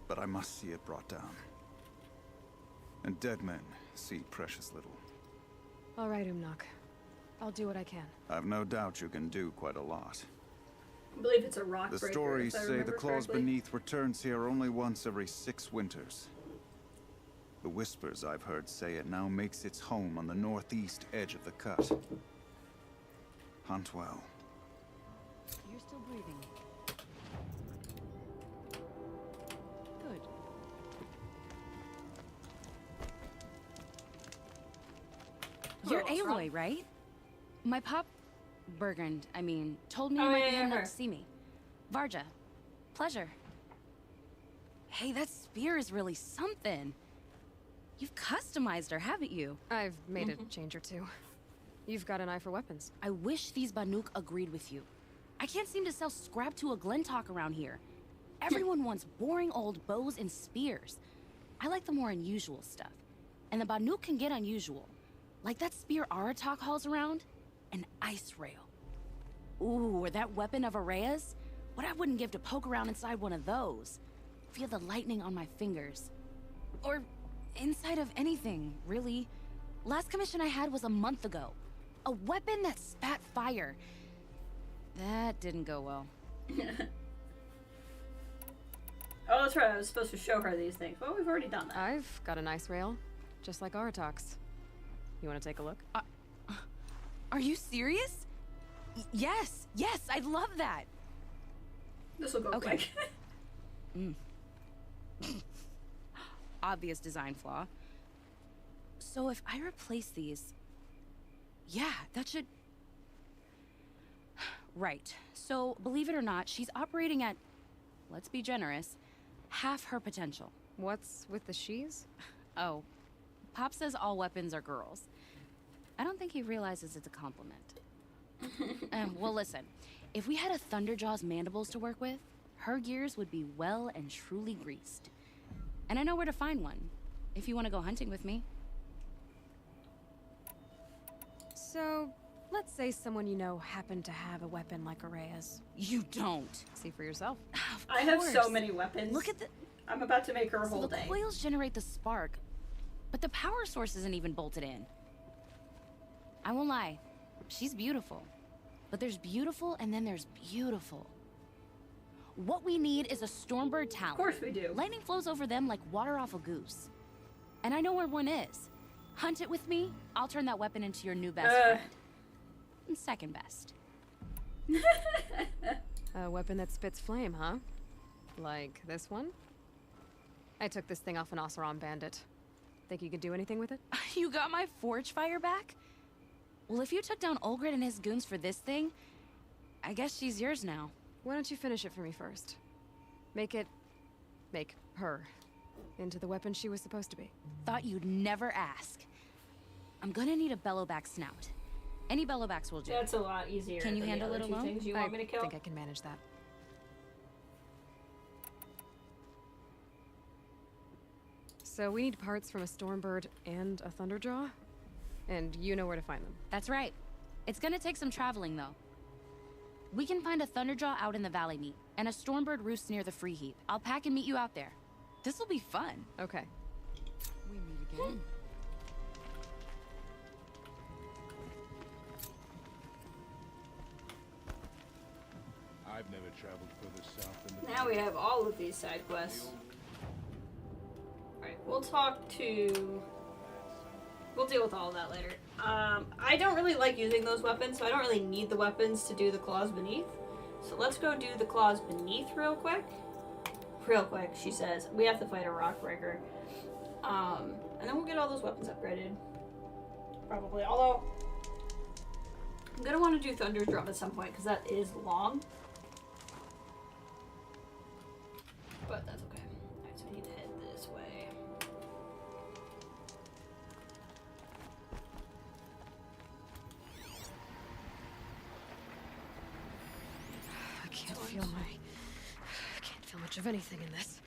But I must see it brought down. And dead men see precious little. All right, Umnak. I'll do what I can. I've no doubt you can do quite a lot. I believe it's a rock The breaker, stories if I say the remember claws correctly. beneath returns here only once every 6 winters. The whispers I've heard say it now makes its home on the northeast edge of the cut. Hunt well. You're still breathing. Good. You're Oh, what's Aloy, wrong? right? My pop... Bergund, I mean, told me Oh, you might yeah, be yeah, heading her. up to see me. Varja. Pleasure. Hey, that spear is really something. You've customized her, haven't you? I've made a change or two. You've got an eye for weapons. I wish these Banuk agreed with you. I can't seem to sell scrap to a Glentalk around here. Everyone wants boring old bows and spears. I like the more unusual stuff. And the Banuk can get unusual. Like that spear Aratak hauls around. An ice rail. Ooh, or that weapon of Araya's? What I wouldn't give to poke around inside one of those. Feel the lightning on my fingers. Or inside of anything, really. Last commission I had was a month ago. A weapon that spat fire. That didn't go well. Oh, that's right. I was supposed to show her these things. Well, we've already done that. I've got an ice rail, just like Aratak's. You want to take a look? Are you serious? Yes, yes, I'd love that. This will go quick. Obvious design flaw. So if I replace these... Yeah, that should... Right. So, believe it or not, she's operating at, let's be generous, half her potential. What's with the she's? Oh, Pop says all weapons are girls. I don't think he realizes it's a compliment. Well, listen. If we had a Thunderjaw's mandibles to work with, her gears would be well and truly greased. And I know where to find one, if you want to go hunting with me. So, let's say someone you know happened to have a weapon like Araya's. You don't. See for yourself. I have so many weapons. Look at the... I'm about to make her a whole the day. coils generate the spark, but the power source isn't even bolted in. I won't lie, she's beautiful. But there's beautiful and then there's beautiful. What we need is a Stormbird talent. Of course we do. Lightning flows over them like water off a goose. And I know where one is. Hunt it with me, I'll turn that weapon into your new best friend. And second best. A weapon that spits flame, huh? Like this one? I took this thing off an Oseram bandit. Think you could do anything with it? You got my forge fire back? Well, if you took down Olgrid and his goons for this thing, I guess she's yours now. Why don't you finish it for me first? Make her into the weapon she was supposed to be. Thought you'd never ask. I'm gonna need a bellowback snout. Any bellowbacks will do. That's a lot easier. Can you than handle the it other two alone? things you want me to kill? I think I can manage that. So we need parts from a Stormbird and a Thunderjaw? And you know where to find them. That's right. It's gonna take some traveling, though. We can find a Thunderjaw out in the Valley Meat, and a Stormbird roosts near the Free Heap. I'll pack and meet you out there. This'll be fun. Okay. We meet again. I've never traveled further south than the... Now we have all of these side quests. Alright, we'll talk to... We'll deal with all of that later. I don't really like using those weapons, so I don't really need the weapons to do the Claws Beneath. So let's go do the Claws Beneath real quick. Real quick, she says. We have to fight a Rockbreaker. And then we'll get all those weapons upgraded. Probably. Although, I'm going to want to do Thunder Drum at some point, because that is long. But that's okay. Alright, so we need to head this way. I can't feel much of anything in this.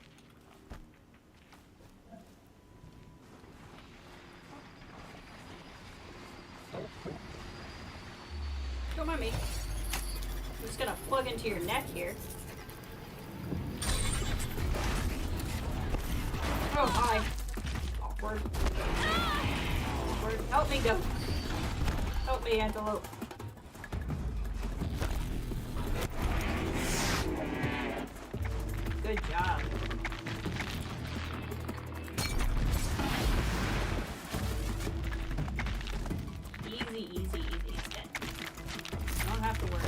Don't mind me. I'm just gonna plug into your neck here. Oh, hi. Awkward. Awkward. Help me, go. Help me, Antelope. Good job. Easy, easy, easy. It's dead. Don't have to worry.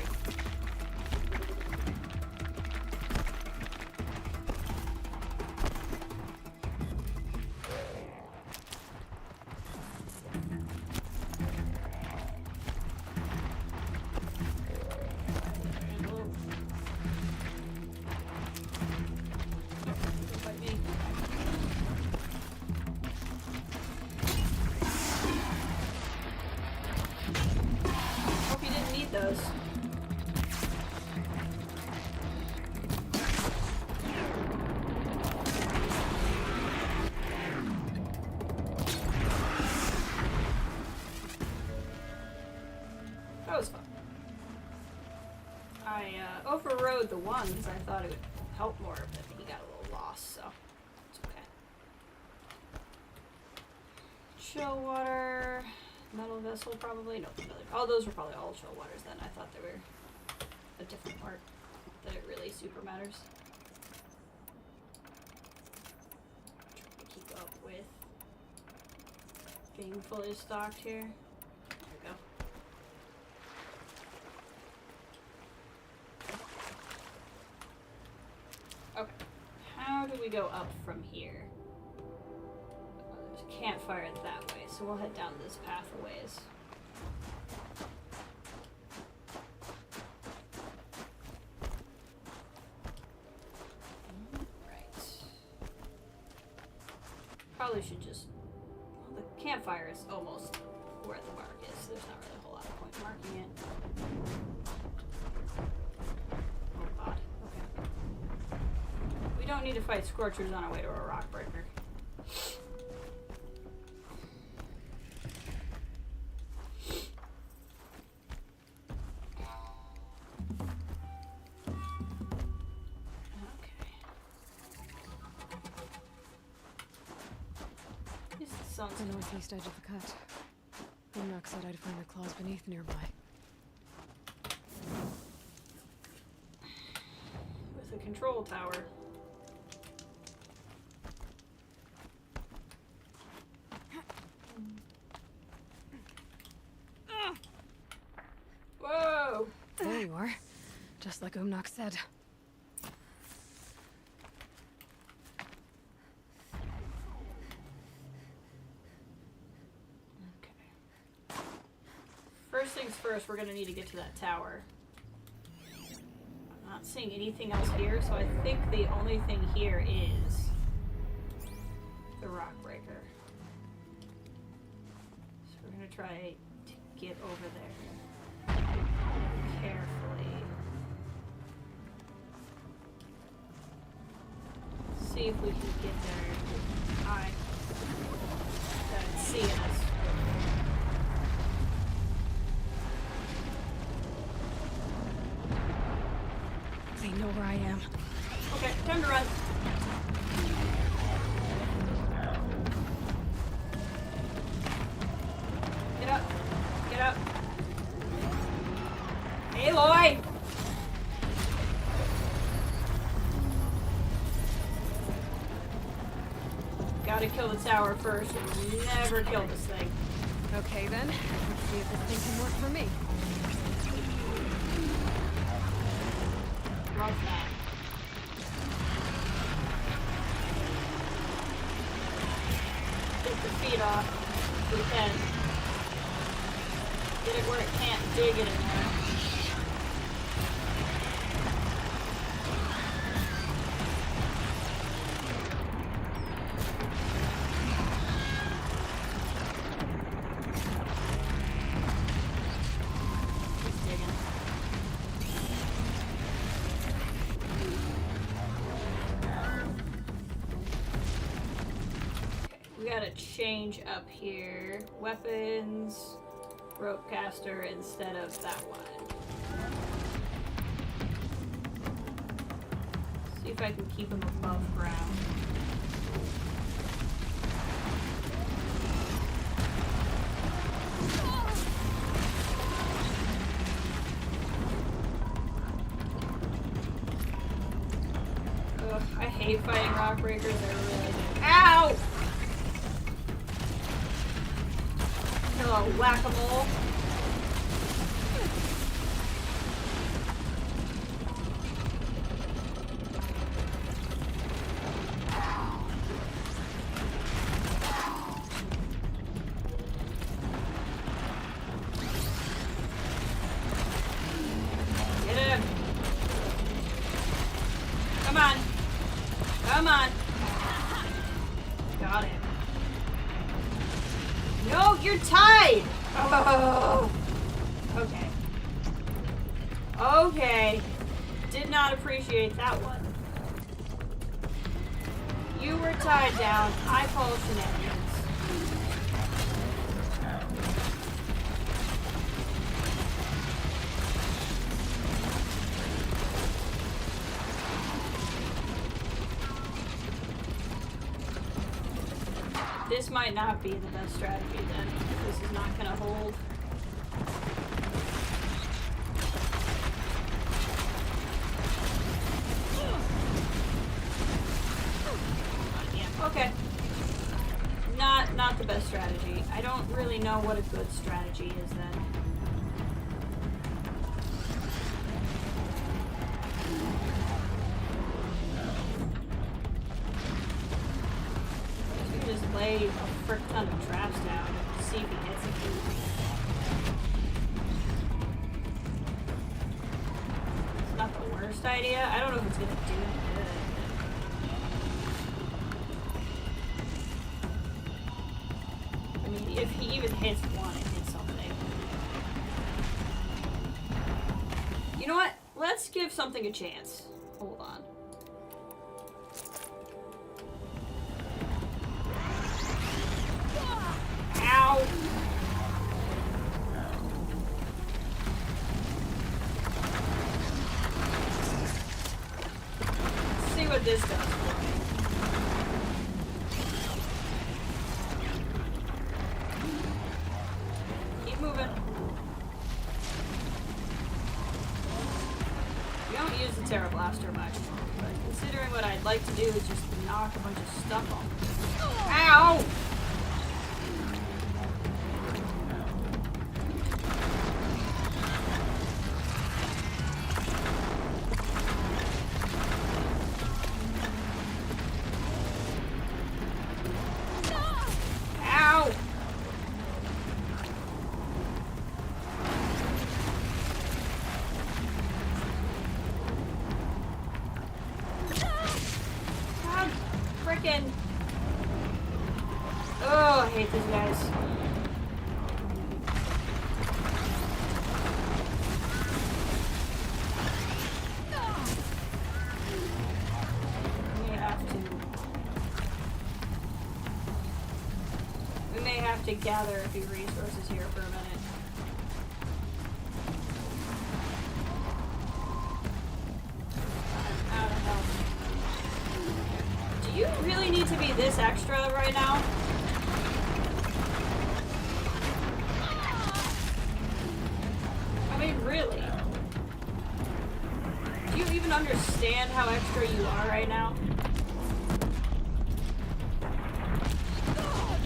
Those. That was fun. I overrode the one because I thought it would help more, but he got a little lost, so it's okay. Chill water. Metal vessel, probably? Nope. Oh, those were probably all chill waters then. I thought they were a different part. That it really super matters. Trying to keep up with being fully stocked here. There we go. Okay. How do we go up from here? There's a campfire that way, so we'll head down this path a ways. Right. Probably should just... Well, the campfire is almost where the mark is, so there's not really a whole lot of point marking it. Oh god, okay. We don't need to fight Scorchers on our way to a Rockbreaker. The northeast edge of the cut. Omnock said I'd find the Claws Beneath nearby. With a control tower. Whoa! There you are. Just like Omnock said. First things first, we're gonna need to get to that tower. I'm not seeing anything else here, so I think the only thing here is the Rockbreaker. So we're gonna try to get over there carefully. See if we can get there. Hi. That it's seeing us. where I am. Okay, time to run. Get up. Get up. Aloy! Gotta kill the tower first and never kill this thing. Okay then, let's see if this thing can work for me. Love that. Take the feet off if we can. Get it where it can't dig it in there. Change up here. Weapons, rope caster instead of that one. See if I can keep him above ground. Ugh, I hate fighting rock breakers. I really do. Ow! Hello, whack-a-mole. Get him. Come on. Come on. Got him. No, you're tied! Oh. Okay. Okay. Did not appreciate that one. You were tied down. I call shenanigans. This might not be the best strategy then. This is not gonna hold. Yeah, okay. Not the best strategy. I don't really know what a good strategy is then. Lay a frick ton of traps down and see if he hits it. It's not the worst idea. I don't know if it's gonna do any good. I mean, if he even hits one, it hits something. You know what? Let's give something a chance. Hold on. Ow! Let's see what this does for me. Keep moving. We don't use the Terra Blaster much, but considering what I'd like to do is just knock a bunch of stuff off. Ow! Oh, I hate these guys. We may have to gather a few resources here for a minute. to be this extra right now? I mean, really? Do you even understand how extra you are right now?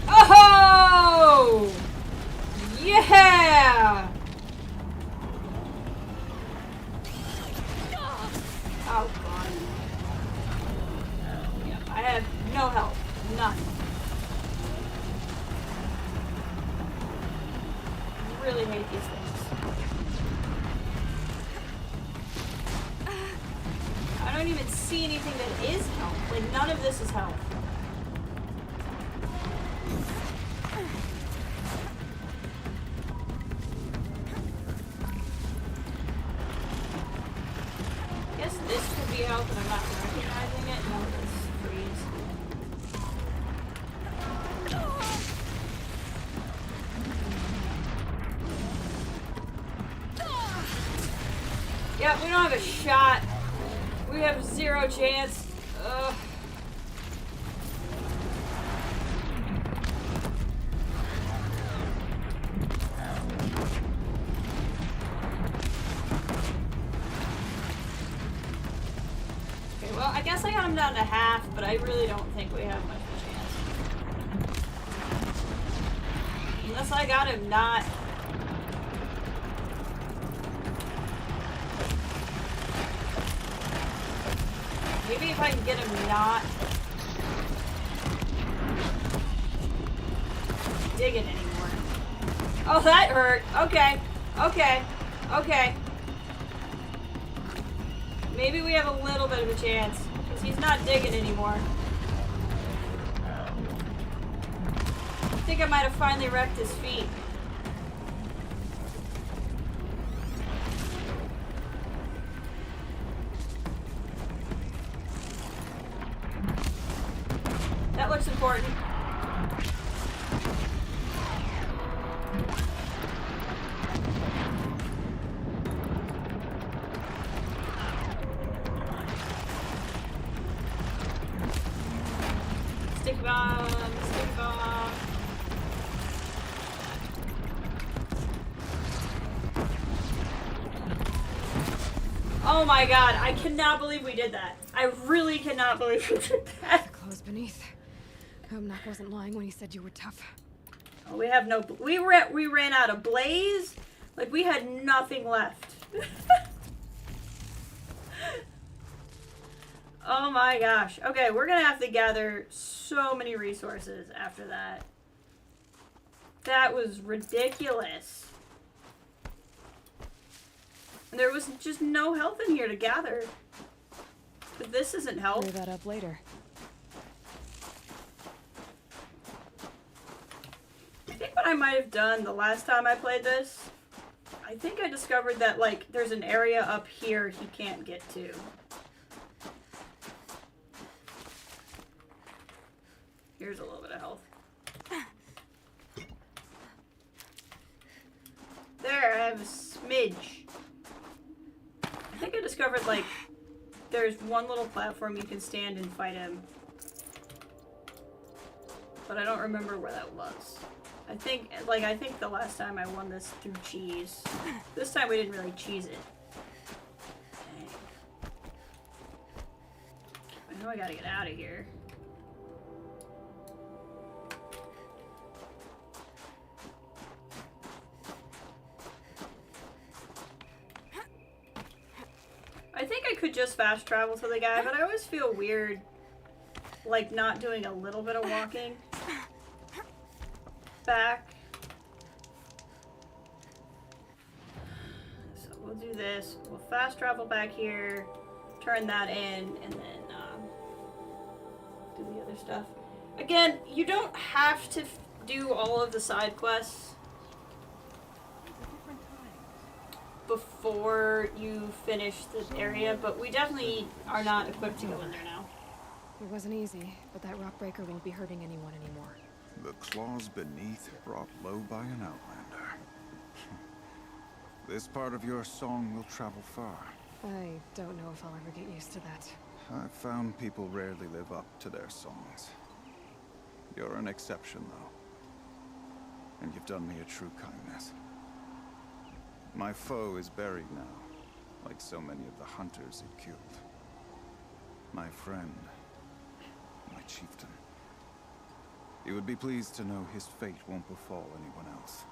Oh! Yeah! Oh, God. Yeah, I have no help. None. I really hate these things. I don't even see anything that is health. Like, none of this is health. I guess this could be health and I'm not recognizing it. No, it's freeze. Yeah, we don't have a shot. We have 0 chance. Ugh. Okay, well, I guess I got him down to half, but I really don't think we have much of a chance. Unless I got him not... Maybe if I can get him not digging anymore. Oh, that hurt. Okay. Okay. Okay. Maybe we have a little bit of a chance. Because he's not digging anymore. I think I might have finally wrecked his feet. That looks important. Stick bomb, stick bomb. Oh my god, I cannot believe we did that. I really cannot believe we did that. Clothes beneath. Nak wasn't lying when he said you were tough. Oh, we have no... We ran out of blaze. Like, we had nothing left. Oh my gosh. Okay, we're gonna have to gather so many resources after that. That was ridiculous. And there was just no health in here to gather. But this isn't help. Clear that up later. I think what I might have done the last time I played this, I think I discovered that, like, there's an area up here he can't get to. Here's a little bit of health. There, I have a smidge. I think I discovered, like, there's one little platform you can stand and fight him. But I don't remember where that was. I think the last time I won this through cheese. This time we didn't really cheese it. Dang. I know I gotta get out of here. I think I could just fast travel to the guy, but I always feel weird, like, not doing a little bit of walking back. So we'll do this. We'll fast travel back here, turn that in, and then do the other stuff. Again, you don't have to do all of the side quests before you finish the area, but we definitely are not equipped to go in there now. It wasn't easy, but that rock breaker won't be hurting anyone anymore. The claws beneath brought low by an outlander. This part of your song will travel far. I don't know if I'll ever get used to that. I've found people rarely live up to their songs. You're an exception, though. And you've done me a true kindness. My foe is buried now, like so many of the hunters it killed. My friend, my chieftain. You would be pleased to know his fate won't befall anyone else.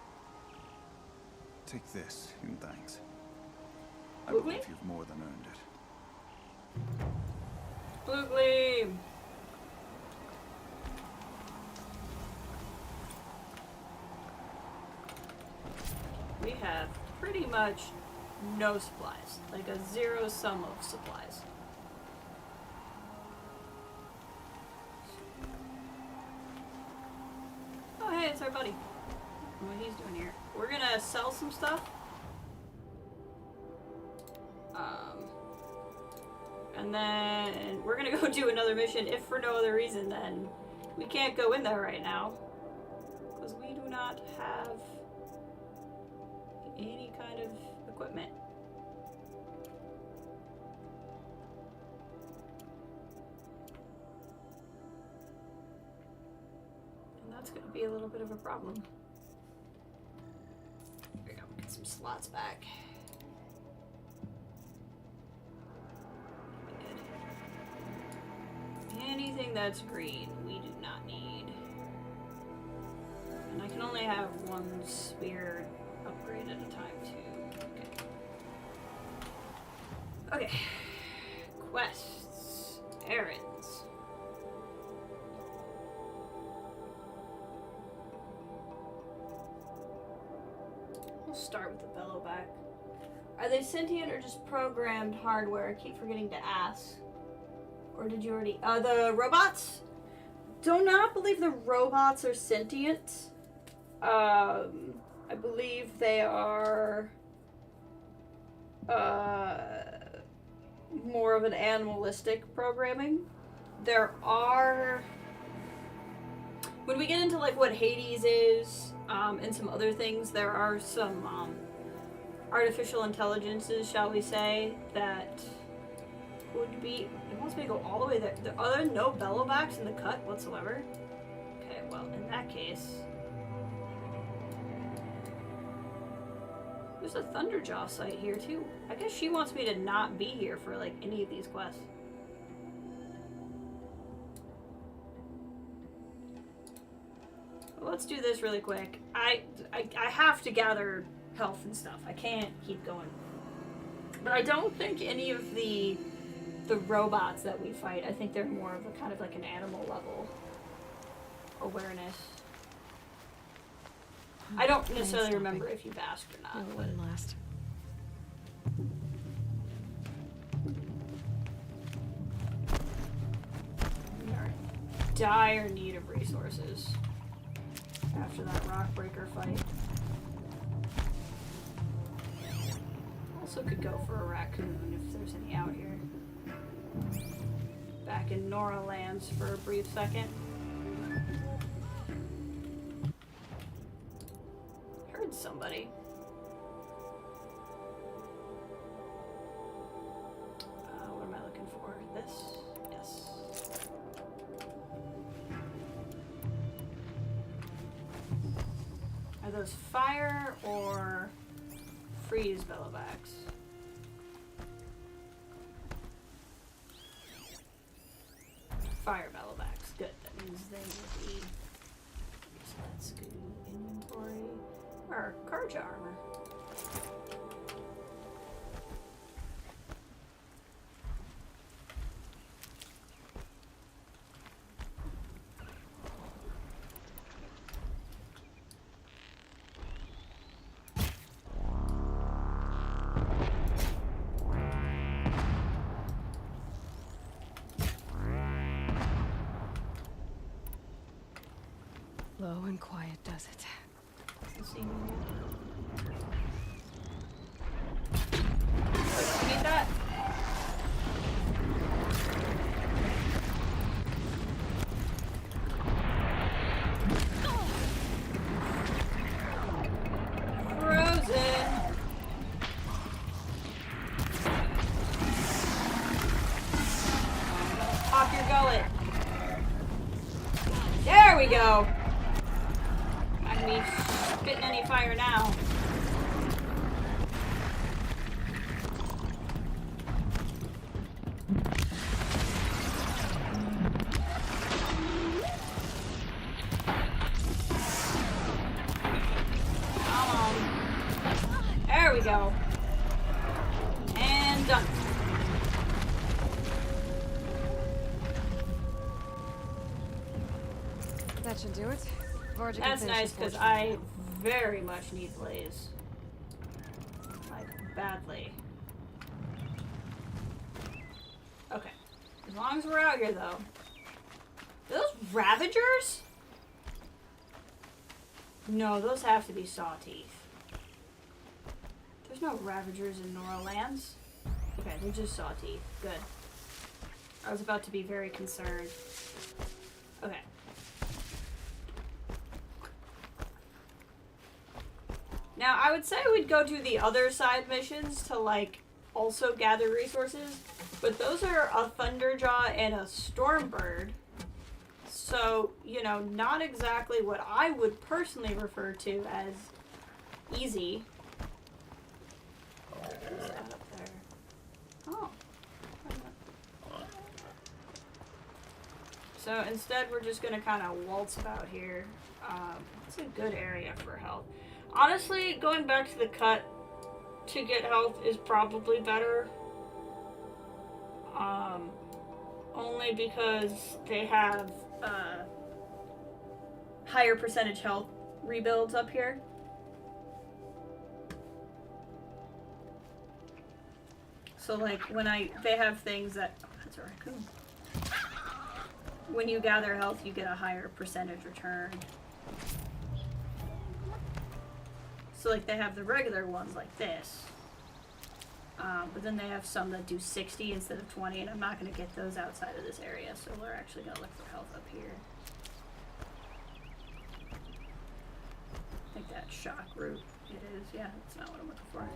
Take this in thanks. I believe you've more than earned it. Blue Gleam! We have pretty much no supplies. Like a zero sum of supplies. Oh hey, it's our buddy. What he's doing here. We're gonna sell some stuff. And then we're gonna go do another mission, if for no other reason then we can't go in there right now. Because we do not have any kind of equipment. And that's gonna be a little bit of a problem. There we go, get some slots back. Anything that's green, we do not need. And I can only have one spear upgrade at a time, too. Okay. Okay. Quests. Errands. We'll start with the bellowback. Are they sentient or just programmed hardware? I keep forgetting to ask. Or did you already... the robots? Do not believe the robots are sentient. I believe they are... more of an animalistic programming. There are... When we get into, like, what Hades is, and some other things, there are some, artificial intelligences, shall we say, that... would be... It wants me to go all the way there. Are there no bellowbacks in the cut whatsoever? Okay, well, in that case... There's a Thunderjaw site here, too. I guess she wants me to not be here for, like, any of these quests. Well, let's do this really quick. I have to gather health and stuff. I can't keep going. But I don't think any of the robots that we fight, I think they're more of a kind of like an animal level awareness. I don't necessarily remember if you've asked or not. It wouldn't last. We are in dire need of resources after that rock breaker fight. Also could go for a raccoon if there's any out here. Back in Nora lands for a brief second. Heard somebody. What am I looking for? This? Yes. Are those fire or freeze bellowbacks? Fire bellowbacks. Good. That means they will be. So let's go inventory. Or Karja armor. Low and quiet does it. You need that? Frozen. Pop your gullet. There we go. go. Not gonna be spitting any fire now. Come on. There we go. And done. That should do it. Varga can That's finish nice his because fortune. I very much need Blaze. Like, badly. Okay. As long as we're out here, though. Are those Ravagers? No, those have to be saw teeth. There's no Ravagers in Norlands. Okay, they're just saw teeth. Good. I was about to be very concerned. Okay. Now, I would say we'd go do the other side missions to, like, also gather resources. But those are a Thunderjaw and a Stormbird. So, you know, not exactly what I would personally refer to as easy. What's that up there? Oh. So instead, we're just going to kind of waltz about here. It's a good area for health. Honestly, going back to the cut to get health is probably better. Only because they have higher percentage health rebuilds up here. So like when they have things that, oh, that's a raccoon. When you gather health, you get a higher percentage return. So like they have the regular ones like this. But then they have some that do 60 instead of 20, and I'm not going to get those outside of this area, so we're actually going to look for health up here. I think that shock root it is. Yeah, that's not what I'm looking for.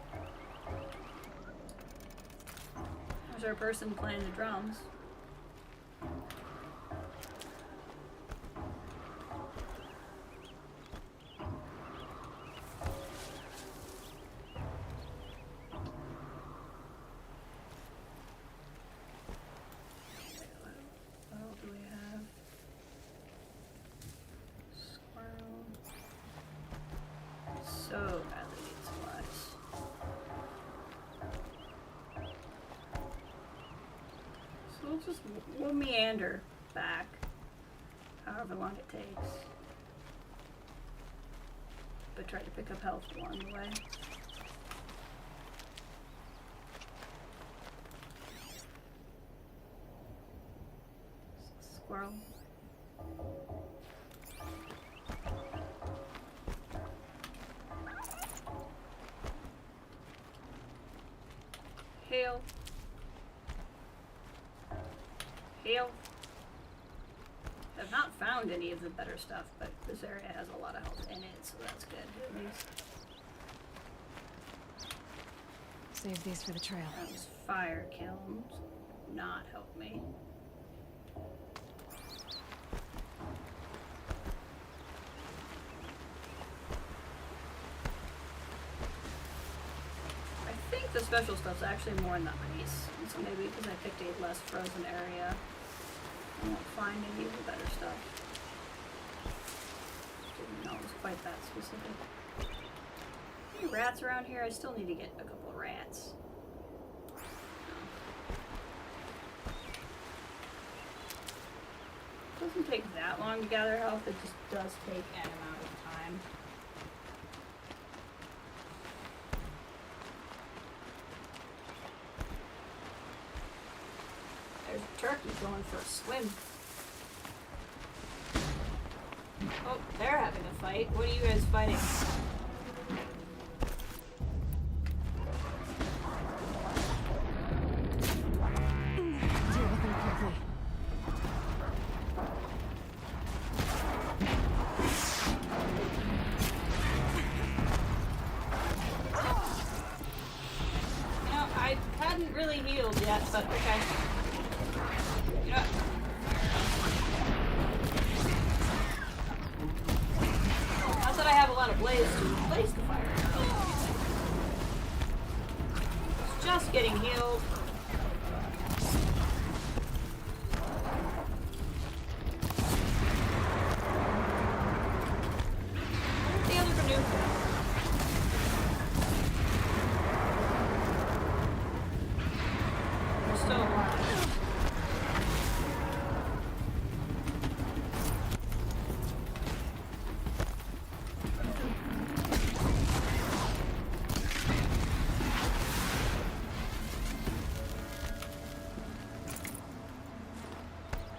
There's our person playing the drums. We'll meander back, however long it takes, but try to pick up health along the way. Squirrel. Hail. Hail. I've not found any of the better stuff, but this area has a lot of health in it, so that's good at least. Save these for the trail. Those fire kilns not help me. I think the special stuff's actually more in the ice, and so maybe because I picked a less frozen area, I won't find any of the better stuff. Didn't know it was quite that specific. Any rats around here? I still need to get a couple of rats. It doesn't take that long to gather health, it just does take an amount of time. There's a turkey going for a swim. Oh, they're having a fight. What are you guys fighting? Deal with them quickly. You know, I hadn't really healed yet, but okay. You know what? ways to place the fire arrow. It's just getting healed. Where's the other Banuk go? They're still alive.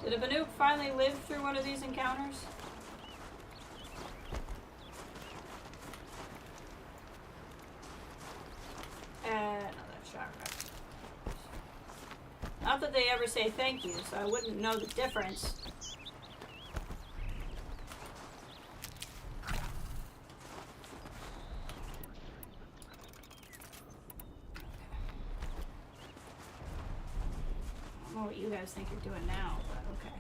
Did a Banuk finally live through one of these encounters? Another shot rest. Not that they ever say thank you, so I wouldn't know the difference. I don't know what you guys think you're doing now, but okay.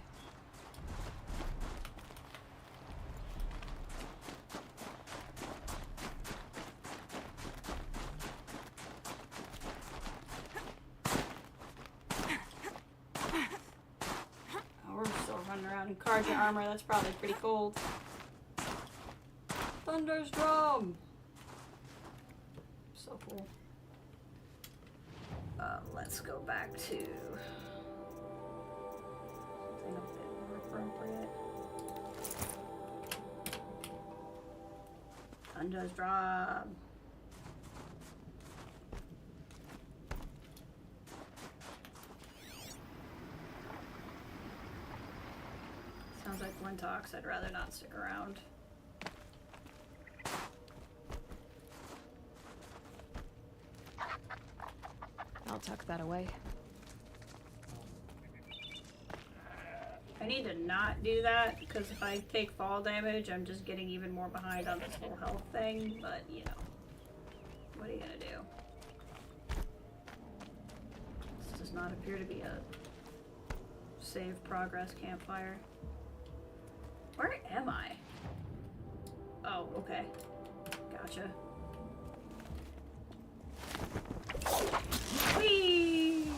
Oh, we're still running around in Karja armor. That's probably pretty cold. Thunder's drum! So cool. Let's go back to something a bit more appropriate. Thunder's drum. Sounds like one talks. I'd rather not stick around. I'll tuck that away. I need to not do that, because if I take fall damage, I'm just getting even more behind on this whole health thing, but, you know. What are you gonna do? This does not appear to be a save progress campfire. Where am I? Oh, okay. Gotcha. Whee!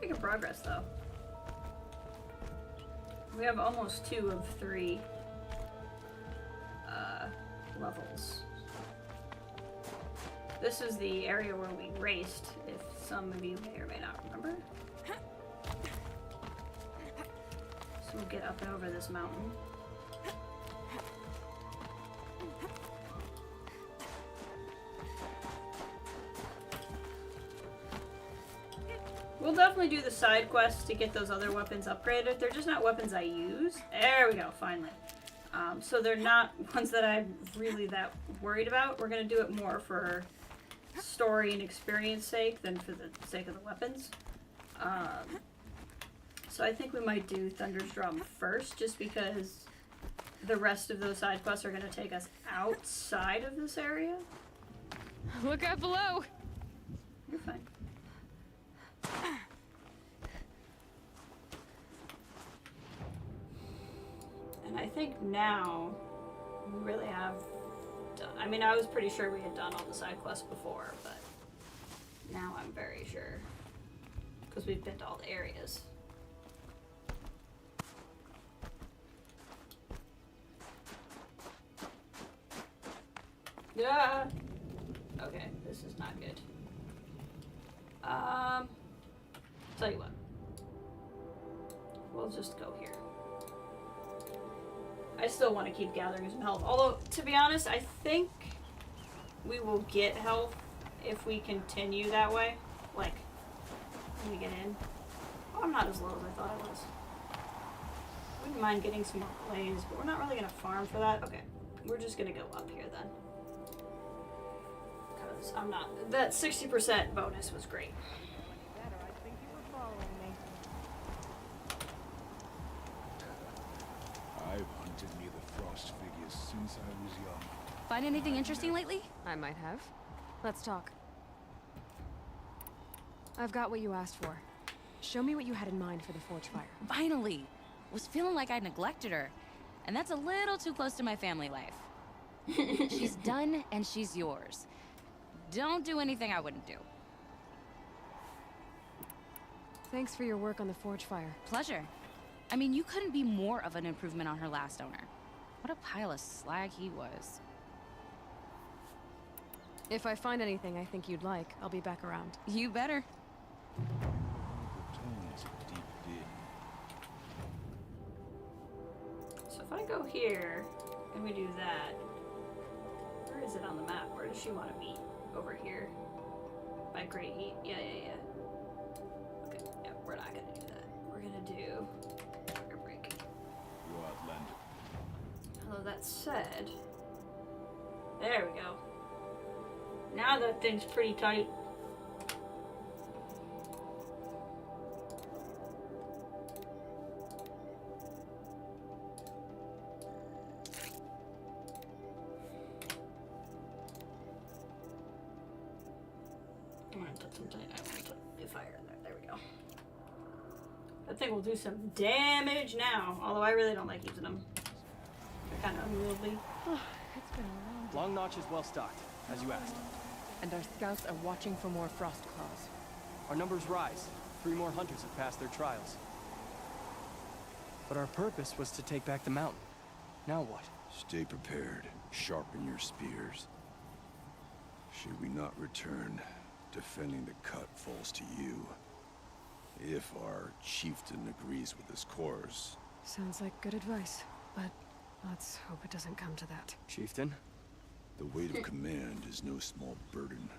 Making progress though. We have almost 2 of 3 levels. This is the area where we raced, if some of you may or may not remember. So we'll get up and over this mountain. We'll definitely do the side quests to get those other weapons upgraded. They're just not weapons I use. There we go, finally. So they're not ones that I'm really that worried about. We're going to do it more for story and experience sake than for the sake of the weapons. So I think we might do Thunder's Drum first, just because the rest of those side quests are going to take us outside of this area. Look out below! You're fine. And I think now we really have done. I mean, I was pretty sure we had done all the side quests before, but now I'm very sure because we've been to all the areas. Yeah. Okay, this is not good. Tell you what. We'll just go here. I still want to keep gathering some health. Although, to be honest, I think we will get health if we continue that way. Like, when we get in. Oh, I'm not as low as I thought I was. Wouldn't mind getting some more plays, but we're not really going to farm for that. Okay, we're just going to go up here then. Because I'm not... That 60% bonus was great. I've hunted me the frost figures since I was young. Find anything interesting lately? I might have. Let's talk. I've got what you asked for. Show me what you had in mind for the forge fire. Finally! Was feeling like I neglected her. And that's a little too close to my family life. She's done, and she's yours. Don't do anything I wouldn't do. Thanks for your work on the forge fire. Pleasure. I mean, you couldn't be more of an improvement on her last owner. What a pile of slag he was. If I find anything I think you'd like, I'll be back around. You better. So if I go here and we do that, where is it on the map? Where does she want to meet? Over here. By Great Heat. Yeah. Okay, yeah, we're not gonna do that. We're gonna do Fire Break. You outlander. Although that said, there we go. Now that thing's pretty tight. I'm gonna put some fire in there. There we go. That thing will do some damage now. Although I really don't like using them. They're kind of unwieldy. It's been a long Long Notch is well stocked, as you asked. And our scouts are watching for more frost claws. Our numbers rise. 3 more hunters have passed their trials. But our purpose was to take back the mountain. Now what? Stay prepared. Sharpen your spears. Should we not return, defending the cut falls to you. If our chieftain agrees with his course. Sounds like good advice, but let's hope it doesn't come to that. Chieftain? The weight of command is no small burden.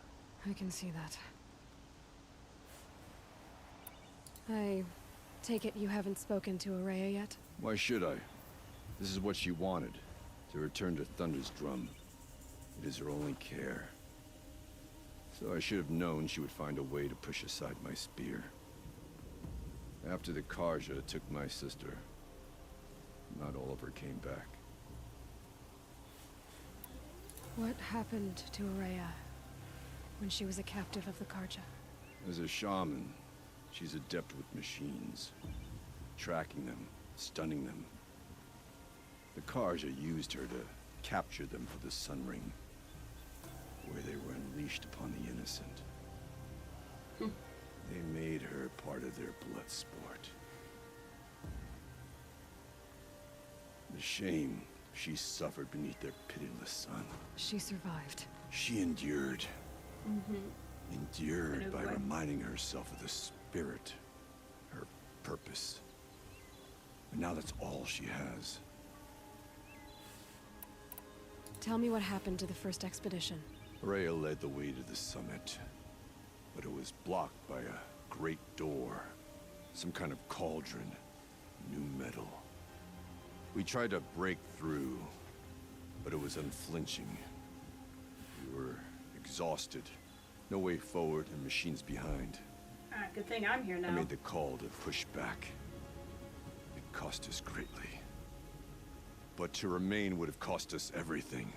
I can see that. I take it you haven't spoken to Araya yet? Why should I? This is what she wanted. To return to Thunder's Drum. It is her only care. So I should have known she would find a way to push aside my spear. After the Karja took my sister, not all of her came back. What happened to Araya when she was a captive of the Karja? As a shaman, she's adept with machines. Tracking them, stunning them. The Karja used her to capture them for the Sun Ring, where they were unleashed upon the innocent. They made her part of their blood sport. The shame she suffered beneath their pitiless sun. She survived. She endured. Endured by reminding herself of the spirit, her purpose. And now that's all she has. Tell me what happened to the first expedition. Rhea led the way to the summit, but it was blocked by a great door. Some kind of cauldron. New metal. We tried to break through, but it was unflinching. We were exhausted. No way forward and machines behind. Good thing I'm here now. I made the call to push back. It cost us greatly. But to remain would have cost us everything.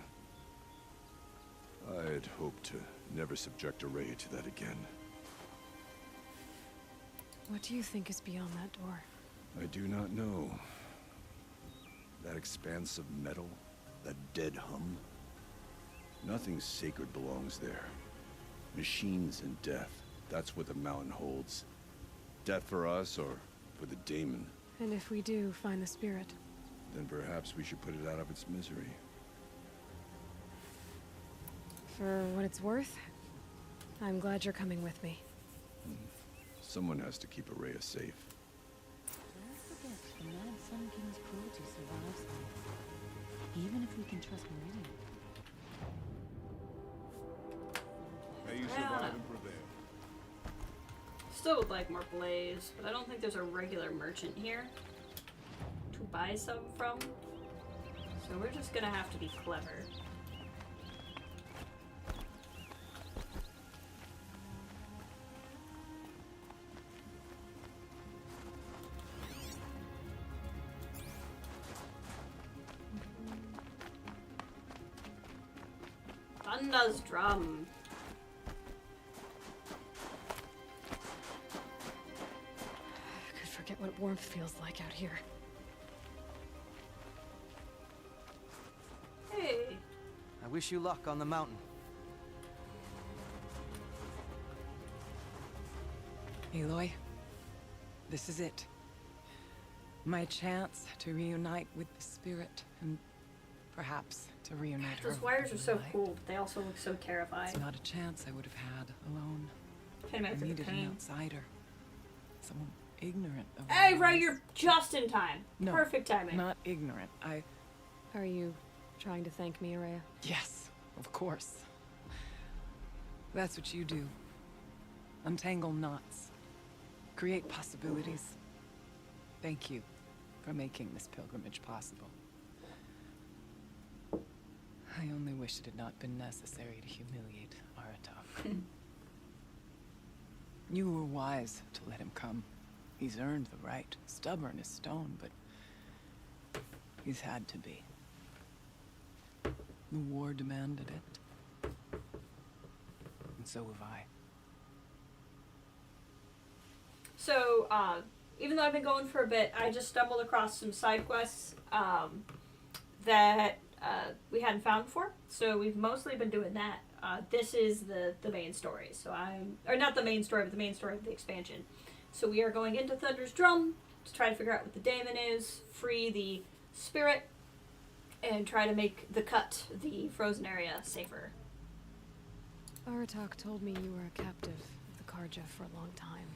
I had hoped to never subject Araya to that again. What do you think is beyond that door? I do not know. That expanse of metal, that dead hum. Nothing sacred belongs there. Machines and death, that's what the mountain holds. Death for us or for the daemon. And if we do find the spirit? Then perhaps we should put it out of its misery. For what it's worth, I'm glad you're coming with me. Someone has to keep Araya safe. Don't forget, the Mad Sun King's cruelty survives. Even if we can trust Meridian. May you survive and prevail. Still would like more blaze, but I don't think there's a regular merchant here to buy some from. So we're just gonna have to be clever. Thunder's Drum. what warmth feels like out here. Hey. I wish you luck on the mountain. Aloy, this is it. My chance to reunite with the spirit, and perhaps to reunite her. Those wires are with so the light. cool, but they also look so terrifying. It's not a chance I would have had alone. Can't I imagine the needed an pain. outsider. Someone ignorant of Hey, all Ray, this. you're just in time. No, Perfect timing. Not ignorant. Are you trying to thank me, Araya? Yes, of course. That's what you do. Untangle knots. Create possibilities. Thank you for making this pilgrimage possible. I only wish it had not been necessary to humiliate Aratak. You were wise to let him come. He's earned the right. Stubborn as stone, but he's had to be. The war demanded it. And so have I. So, even though I've been going for a bit, I just stumbled across some side quests that we hadn't found before. So we've mostly been doing that. This is the main story. So or not the main story, but the main story of the expansion. So we are going into Thunder's Drum to try to figure out what the daemon is, free the spirit, and try to make the cut, the frozen area, safer. Aratak told me you were a captive of the Karja for a long time.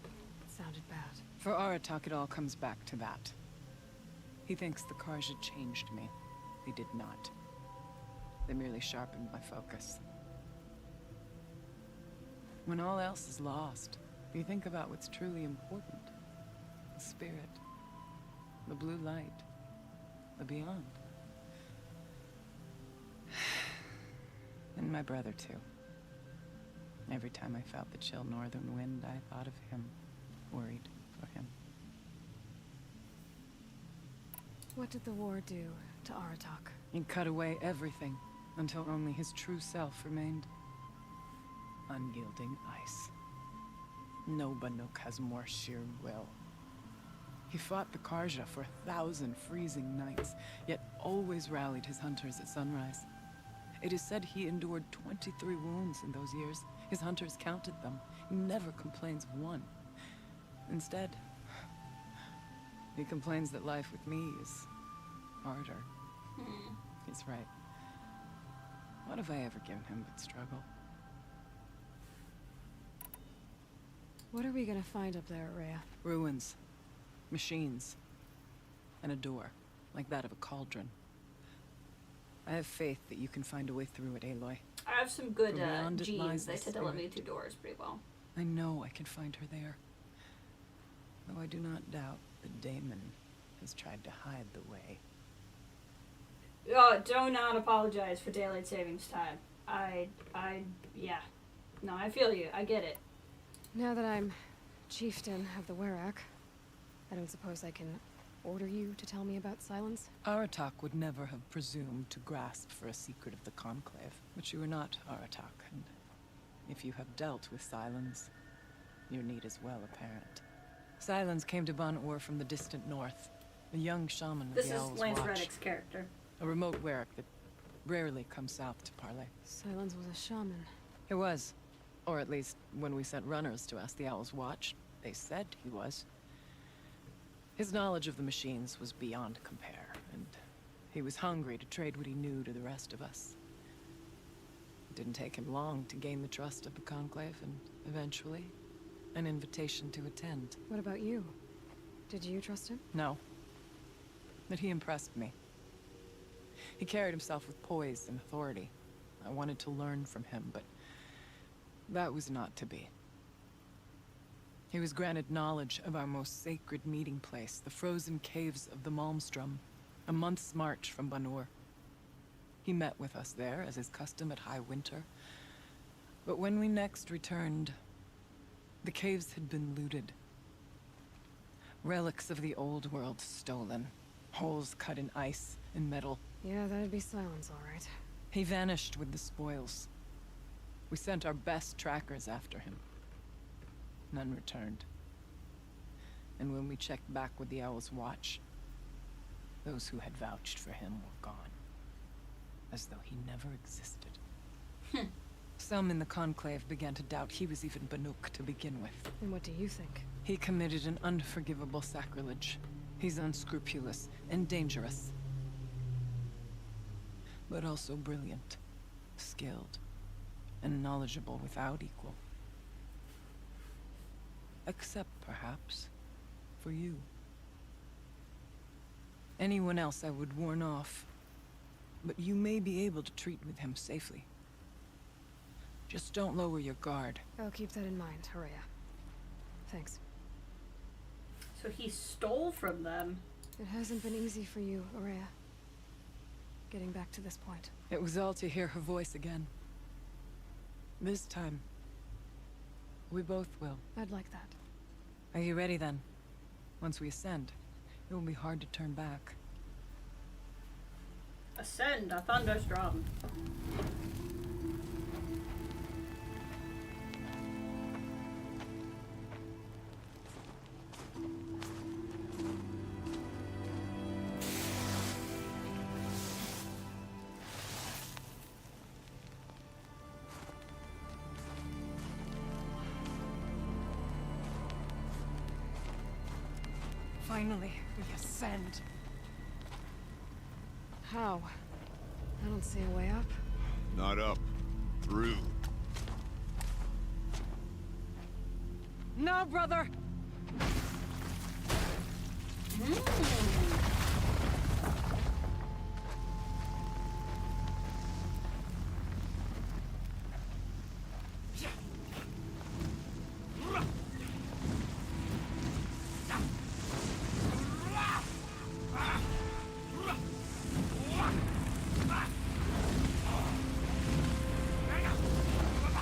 It sounded bad. For Aratak, it all comes back to that. He thinks the Karja changed me. They did not. They merely sharpened my focus. When all else is lost, you think about what's truly important. The spirit. The blue light. The beyond. And my brother, too. Every time I felt the chill northern wind, I thought of him. Worried for him. What did the war do to Aratak? It cut away everything, until only his true self remained. Unyielding ice. No Banuk has more sheer will. He fought the Karja for 1,000 freezing nights, yet always rallied his hunters at sunrise. It is said he endured 23 wounds in those years. His hunters counted them. He never complains of one. Instead, he complains that life with me is harder. He's right. What have I ever given him but struggle? What are we gonna find up there, Rhea? Ruins. Machines. And a door, like that of a cauldron. I have faith that you can find a way through it, Aloy. I have some good For beyond it lies genes. They the tend to let me spirit. through doors pretty well. I know I can find her there. Though I do not doubt that Damon has tried to hide the way. Oh, do not apologize for daylight savings time. Yeah. No, I feel you. I get it. Now that I'm chieftain of the Werak, I don't suppose I can order you to tell me about Silence? Aratak would never have presumed to grasp for a secret of the Conclave. But you are not Aratak, and if you have dealt with Silence, your need is well apparent. Silence came to Ban-Ur from the distant north, a young shaman of This the is Owl's Lance Watch. Reddick's character. A remote Werak that rarely comes south to parley. Silence was a shaman. He was. Or at least, when we sent runners to ask the Owl's Watch, they said he was. His knowledge of the machines was beyond compare, and he was hungry to trade what he knew to the rest of us. It didn't take him long to gain the trust of the Conclave, and eventually, an invitation to attend. What about you? Did you trust him? No. But he impressed me. He carried himself with poise and authority. I wanted to learn from him, but that was not to be. He was granted knowledge of our most sacred meeting place, the frozen caves of the Malmstrom, a month's march from Ban-Ur. He met with us there, as is custom at high winter. But when we next returned, the caves had been looted. Relics of the old world stolen. Holes cut in ice and metal. Yeah, that'd be Silence, all right. He vanished with the spoils. We sent our best trackers after him. None returned. And when we checked back with the Owl's Watch, those who had vouched for him were gone. As though he never existed. Some in the Conclave began to doubt he was even Banuk to begin with. And what do you think? He committed an unforgivable sacrilege. He's unscrupulous and dangerous. But also brilliant, skilled, and knowledgeable without equal. Except, perhaps, for you. Anyone else I would warn off, but you may be able to treat with him safely. Just don't lower your guard. I'll keep that in mind, Horea. Thanks. So he stole from them. It hasn't been easy for you, Horea. Getting back to this point. It was all to hear her voice again. This time, we both will. I'd like that. Are you ready then? Once we ascend, it will be hard to turn back. Ascend a thunderstorm. Finally, we ascend. How? I don't see a way up. Not up. Through. No, brother!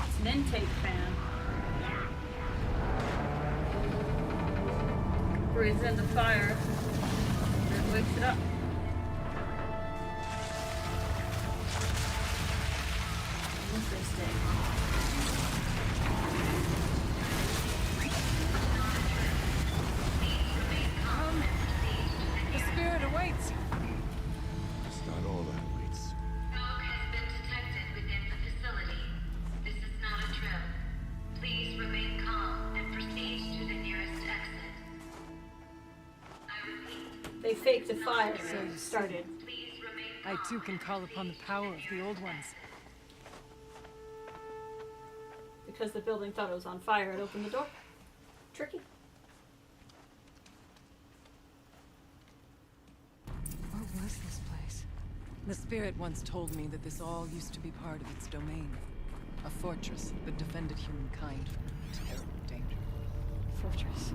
It's an intake fan. Breathes in the fire. Then wakes it up. Interesting. The spirit awaits! It's not all that waits. Smoke has been detected within the facility. This is not a drill. Please remain calm and proceed to the nearest exit. I repeat. They faked a fire So and you it started. Please remain I too can call upon the power of the old ones. Because the building thought it was on fire, it opened the door. Tricky. What was this place? The spirit once told me that this all used to be part of its domain. A fortress that defended humankind from terrible danger. Fortress.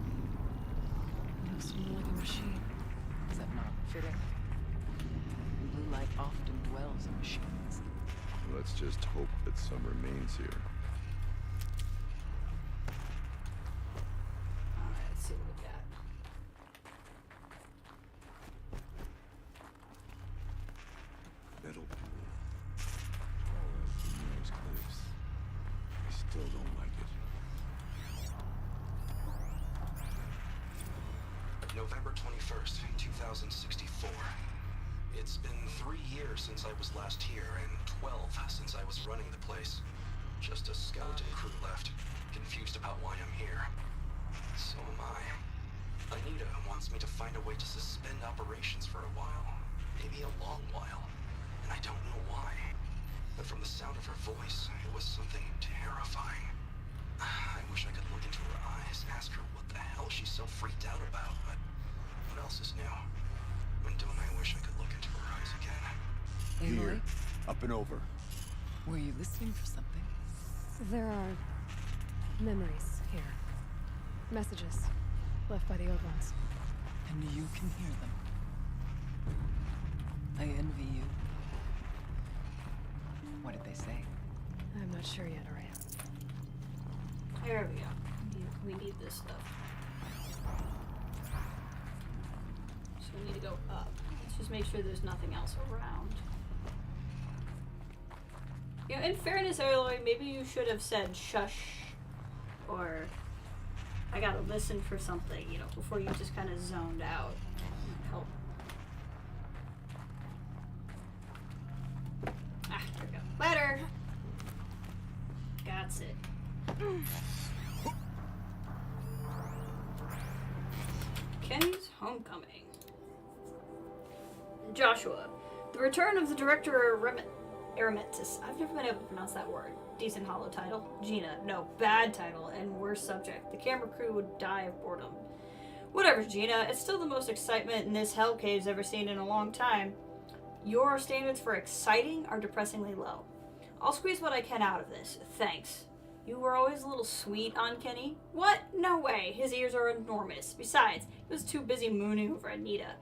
It looks more like a machine. Is that not fitting? Blue light often dwells in machines. Let's just hope that some remains here. Alright, let's see what we got. Metal pool. All out from those cliffs. I still don't like it. November 21st, 2064. It's been 3 years since I was last here, and 12 since I was running the place. Just a skeleton crew left, confused about why I'm here. So am I. Anita wants me to find a way to suspend operations for a while. Maybe a long while. And I don't know why. But from the sound of her voice, it was something terrifying. I wish I could look into her eyes, ask her what the hell she's so freaked out about, but what else is new? And don't I wish I could look into her eyes again? Aloy, Up and over. were you listening for something? There are memories here. Messages left by the old ones. And you can hear them. I envy you. What did they say? I'm not sure yet, Araya. There we go. We need this stuff. So we need to go up. Let's just make sure there's nothing else around. You know, in fairness, Aloy, maybe you should have said shush or I gotta listen for something, you know, before you just kind of zoned out. Help. Ah, there we go. Better. That's it. Kenny's homecoming. Joshua. The return of the director Emeritus. I've never been able to pronounce that word. Decent hollow title. Gina. No, bad title and worse subject. The camera crew would die of boredom. Whatever, Gina. It's still the most excitement in this hell cave's ever seen in a long time. Your standards for exciting are depressingly low. I'll squeeze what I can out of this. Thanks. You were always a little sweet on Kenny? What? No way. His ears are enormous. Besides, he was too busy mooning over Anita.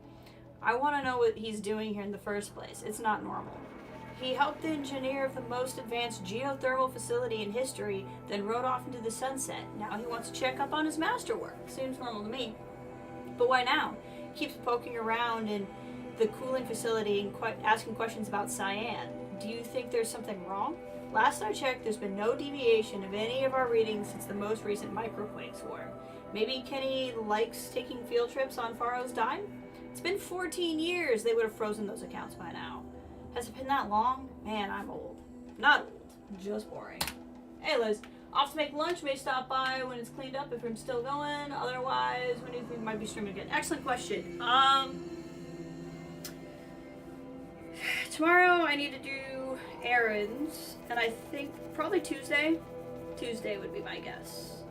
I want to know what he's doing here in the first place. It's not normal. He helped the engineer of the most advanced geothermal facility in history, then rode off into the sunset. Now he wants to check up on his masterwork. Seems normal to me. But why now? Keeps poking around in the cooling facility and asking questions about Cyan. Do you think there's something wrong? Last I checked, there's been no deviation of any of our readings since the most recent microquake swarm. Maybe Kenny likes taking field trips on Faro's dime? It's been 14 years. They would have frozen those accounts by now. Has it been that long? Man, I'm old. Not old, just boring. Hey Liz, off to make lunch. May stop by when it's cleaned up if I'm still going. Otherwise, when do you think we might be streaming again? Excellent question. Tomorrow I need to do errands, and I think probably Tuesday. Tuesday would be my guess.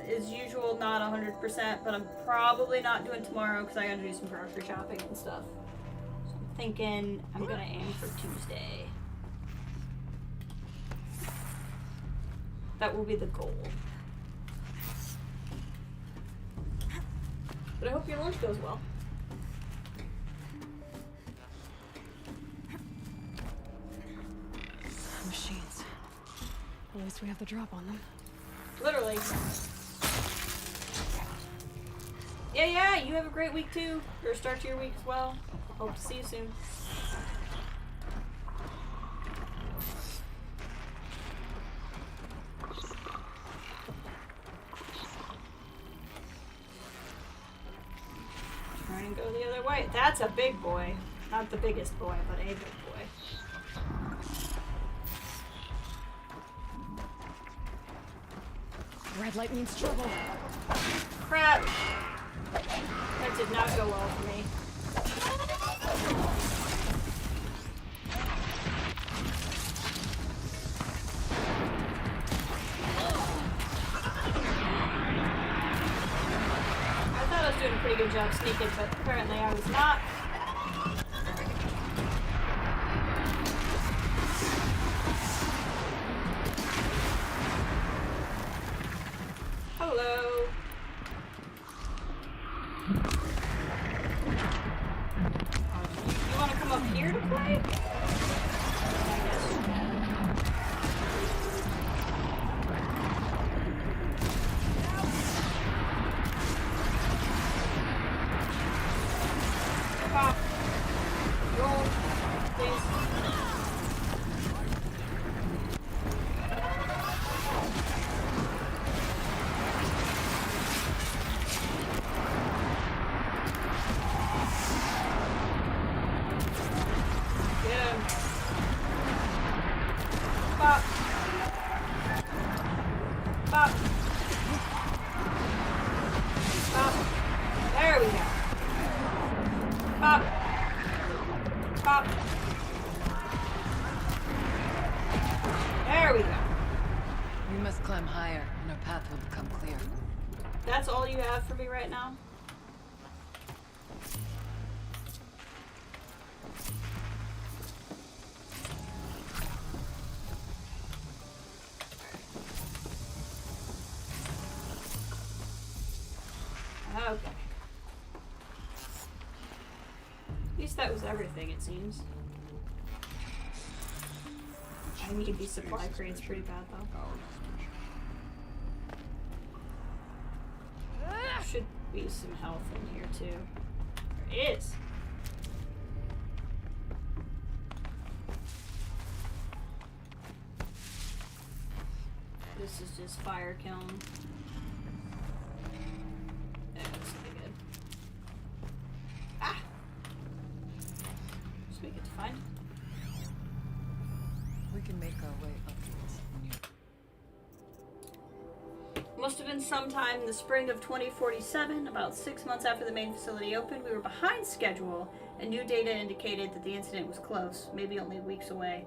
As usual, not 100%, but I'm probably not doing tomorrow because I gotta do some grocery shopping and stuff. So I'm thinking I'm gonna aim for Tuesday. That will be the goal. But I hope your lunch goes well. Machines. At least we have the drop on them. Literally. Yeah, you have a great week too. Or start to your week as well. Hope to see you soon. Try and go the other way. That's a big boy. Not the biggest boy, but a big boy. Red light means trouble. Crap. That did not go well for me. I thought I was doing a pretty good job sneaking, but apparently I was not. Hello. You want to come up here to play? I guess you can. Pop. Roll. Please. Pop. Pop. Pop. There we go. Pop. Pop. There we go. We must climb higher, and our path will become clear. That's all you have for me right now? Okay. At least that was everything, it seems. I need these supply crates pretty bad, though. Should be some health in here, too. There is. This is just fire kiln. Yeah, that's pretty good. Ah! So we get to find. We can make our way upwards from here. Must have been sometime in the spring of 2047, about 6 months after the main facility opened. We were behind schedule, and new data indicated that the incident was close, maybe only weeks away.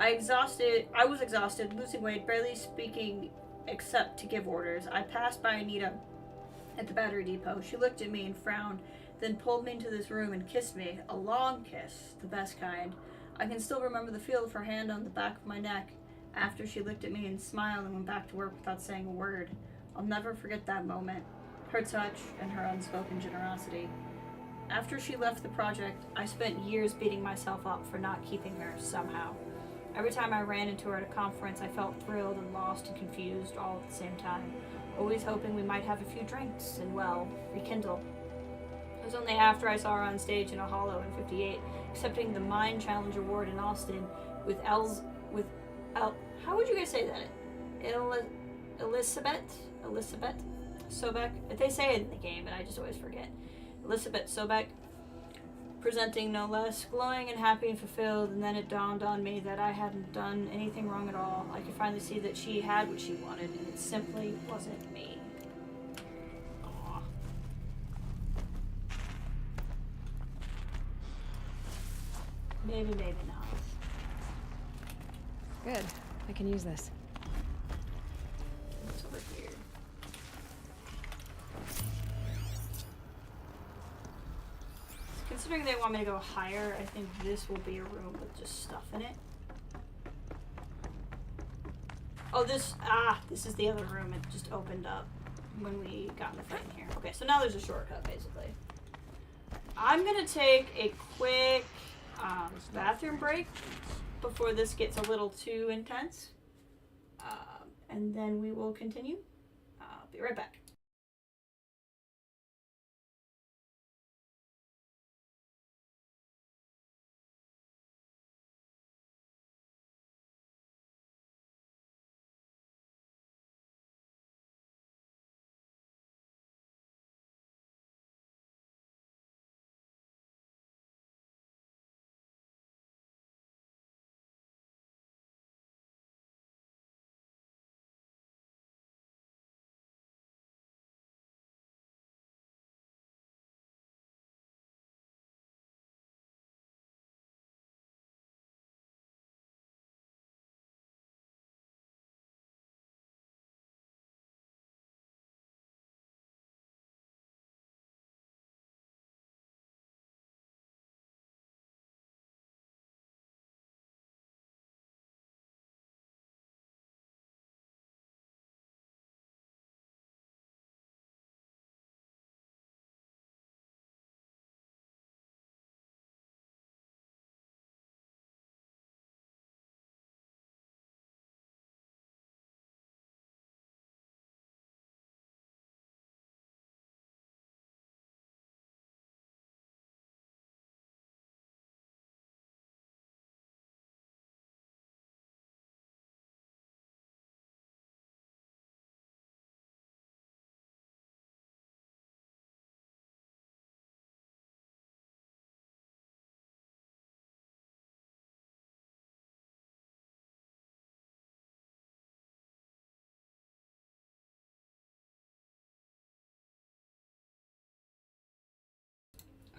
I was exhausted, losing weight, barely speaking except to give orders. I passed by Anita at the battery depot. She looked at me and frowned, then pulled me into this room and kissed me. A long kiss, the best kind. I can still remember the feel of her hand on the back of my neck after she looked at me and smiled and went back to work without saying a word. I'll never forget that moment, her touch and her unspoken generosity. After she left the project, I spent years beating myself up for not keeping her somehow. Every time I ran into her at a conference, I felt thrilled and lost and confused all at the same time, always hoping we might have a few drinks and, well, rekindle. It was only after I saw her on stage in a hollow in '58, accepting the Mind Challenge Award in Austin with how would you guys say that? Elizabeth Sobek. They say it in the game, and I just always forget. Elizabeth Sobek, presenting no less, glowing and happy and fulfilled, and then it dawned on me that I hadn't done anything wrong at all. I could finally see that she had what she wanted, and it simply wasn't me. Aww. Maybe not. Good. I can use this. What's over here? Considering they want me to go higher, I think this will be a room with just stuff in it. Oh, this is the other room. It just opened up when we got in the fight in here. Okay, so now there's a shortcut, basically. I'm gonna take a quick bathroom break before this gets a little too intense. And then we will continue. I'll be right back.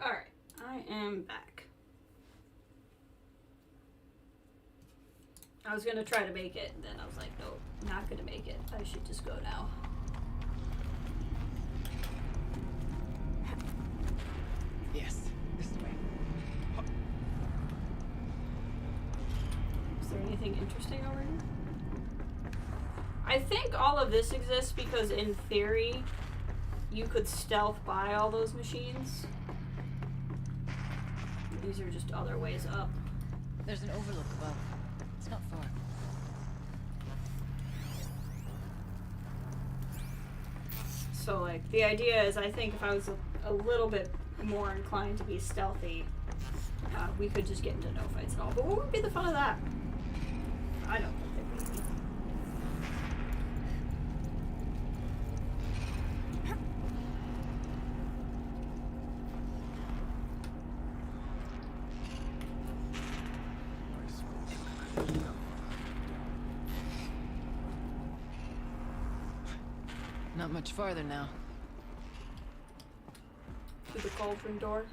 Alright, I am back. I was gonna try to make it, and then I was like, nope, not gonna make it. I should just go now. Yes, this way. Is there anything interesting over here? I think all of this exists because, in theory, you could stealth by all those machines. These are just other ways up. There's an overlook above. It's not far. So, like, the idea is, I think if I was a little bit more inclined to be stealthy, we could just get into no fights at all. But what would be the fun of that? I don't think there'd be. Not much farther now. To the cauldron door.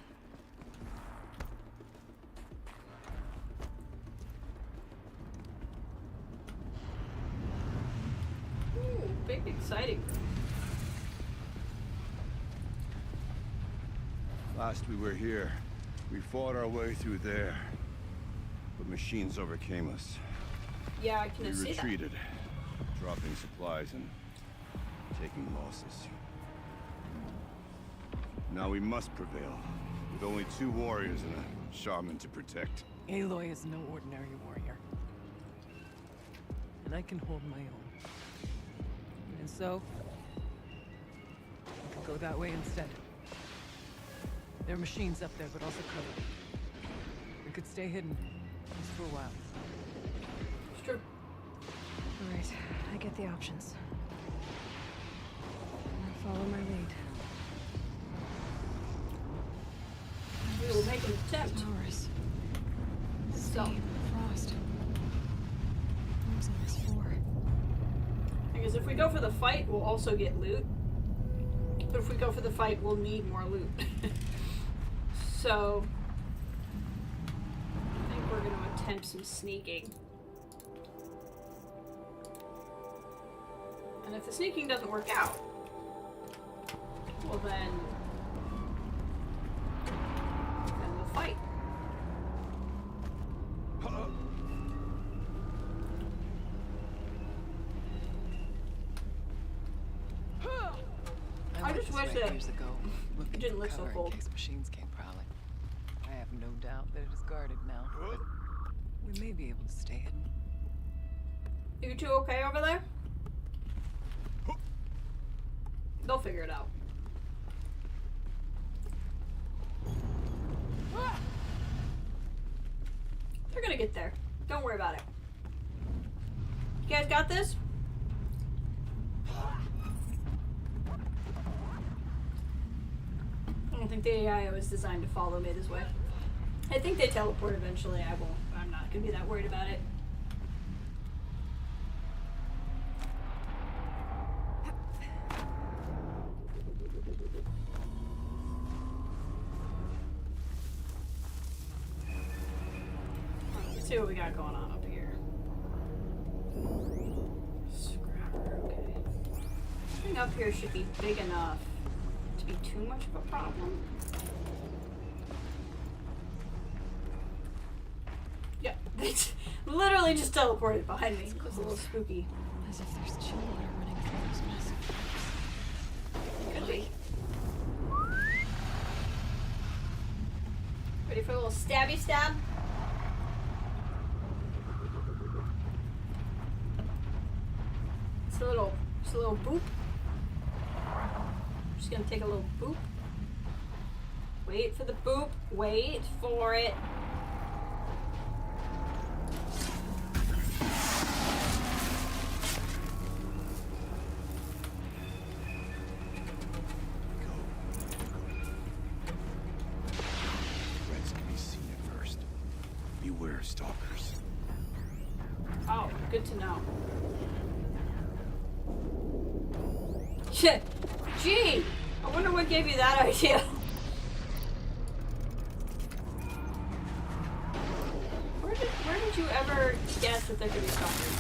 Ooh, big exciting room. Last we were here, we fought our way through there. But machines overcame us. Yeah, I can We see that. retreated, dropping supplies and taking losses. Now we must prevail, with only 2 warriors and a shaman to protect. Aloy is no ordinary warrior. And I can hold my own. And so, I could go that way instead. There are machines up there, but also cover. We could stay hidden, just for a while. It's true. Alright, I get the options. I'll follow my lead. We will make an attempt. Flowers. So, Frost. What's on this floor? because if we go for the fight, we'll also get loot. But if we go for the fight, we'll need more loot. So, I think we're going to attempt some sneaking. And if the sneaking doesn't work out, well then we'll fight. I just wish that years ago, it didn't look so cover cold. in case machines came prowling. I have no doubt that it is guarded now. But we may be able to stay hidden. You two okay over there? They'll figure it out. They're gonna get there. Don't worry about it. You guys got this? I don't think the AI was designed to follow me this way. I think they teleport eventually. I'm not gonna be that worried about it. Let's see what we got going on up here. Scrapper, okay. Nothing up here should be big enough to be too much of a problem. Yeah, they literally just teleported behind me. It was a little spooky. As if there's chill water running through those massive pipes. Could be. Ready for a little stabby stab? Just a little boop. Just gonna take a little boop. Wait for the boop. Wait for it. Reds can be seen at first. Beware stalkers. Oh, good to know. Shit. Gee, I wonder what gave you that idea. Where did you ever guess that there could be stalkers?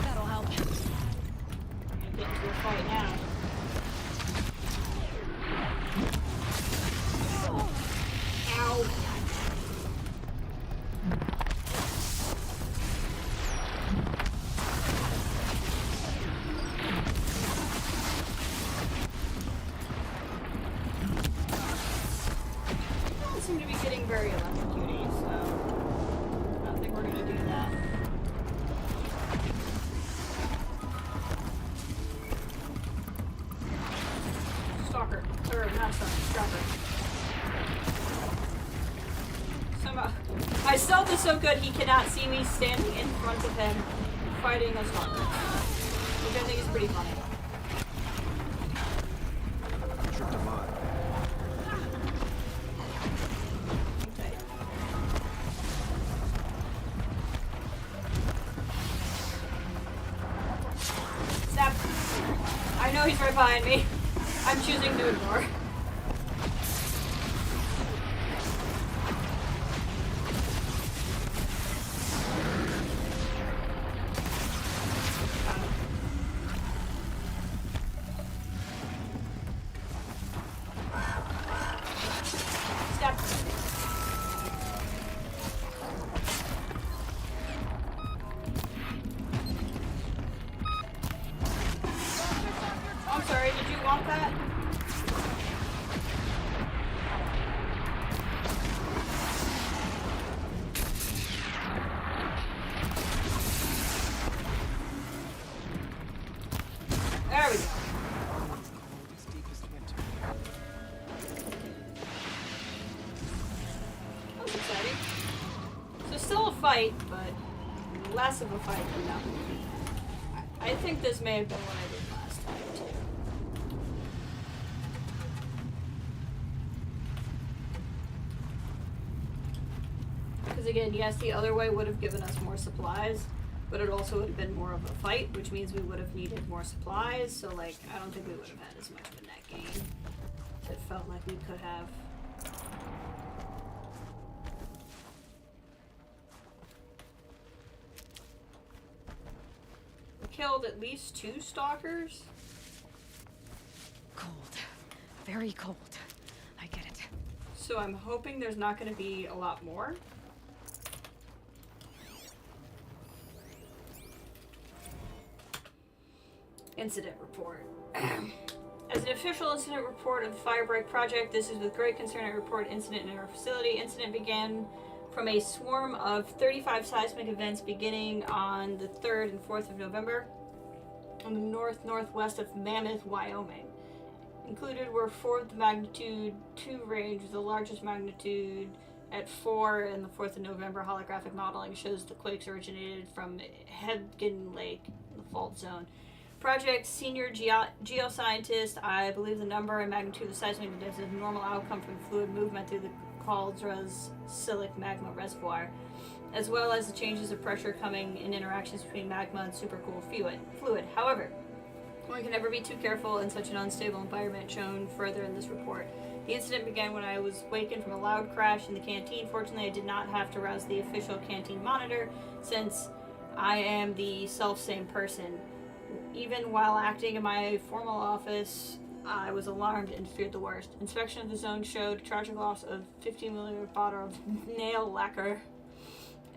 That'll help. I'm getting to a fight now. Ow. Don't seem to be getting very electrocuted, so I don't think we're gonna do that. Stalker. Or not stalker. Somehow. My stealth is so good he cannot see me standing in front of him fighting a stalker. Which I think is pretty funny. Tripped him on. Okay. he's right behind me. I'm choosing to ignore. Stop. I'm sorry, did you want that? There we go. Coldest, deepest winter. That was exciting. So still a fight, but less of a fight than that one. I think this may have been what I did last time too. Because again, yes, the other way would have given us more supplies, but it also would have been more of a fight, which means we would have needed more supplies. So like, I don't think we would have had as much of a net gain. It felt like we could have. Killed at least 2 stalkers. Cold. Very cold. I get it. So I'm hoping there's not going to be a lot more. Incident report. As an official incident report of the Firebreak Project, this is with great concern I report incident in our facility. Incident began from a swarm of 35 seismic events beginning on the 3rd and 4th of November on the northwest of Mammoth, Wyoming. Included were 4 of the magnitude 2 range, with the largest magnitude at 4, and the 4th of November holographic modeling shows the quakes originated from Hebgen Lake in the fault zone. Project senior geoscientist, I believe the number and magnitude of the seismic events is a normal outcome from fluid movement through the Caldra's silic magma reservoir, as well as the changes of pressure coming in interactions between magma and supercooled fluid. However, one can never be too careful in such an unstable environment, shown further in this report. The incident began when I was wakened from a loud crash in the canteen. Fortunately, I did not have to rouse the official canteen monitor, since I am the self-same person. Even while acting in my formal office, I was alarmed and feared the worst. Inspection of the zone showed tragic loss of 15mm bottle of nail lacquer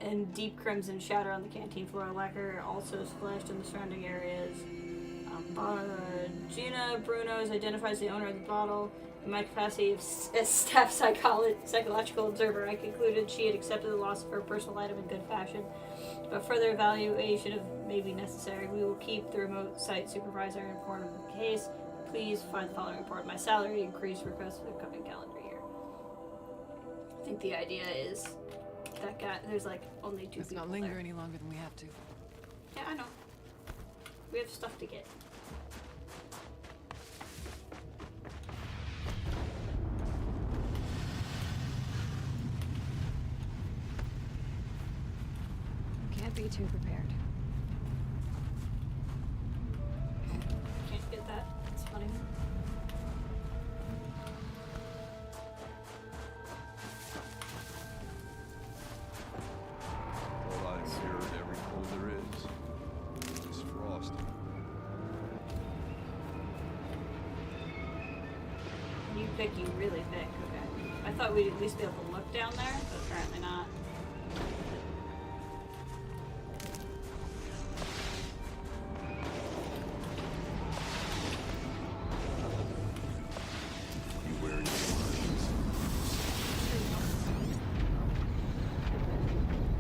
and deep crimson shatter on the canteen floor. Lacquer also splashed in the surrounding areas. Gina Brunos identifies the owner of the bottle. In my capacity as staff psychological observer, I concluded she had accepted the loss of her personal item in good fashion, but further evaluation may be necessary. We will keep the remote site supervisor informed of the case. Please find the following report. My salary increase request for the coming calendar year. I think the idea is that guy, there's like only 2 Let's people not linger there. any longer than we have to. Yeah, I know. We have stuff to get. Can't be too prepared. Can't get that. It's funny. Well, I feared every cold there is. It's frost. You really thick. Okay. I thought we'd at least be able to look down there, but apparently not.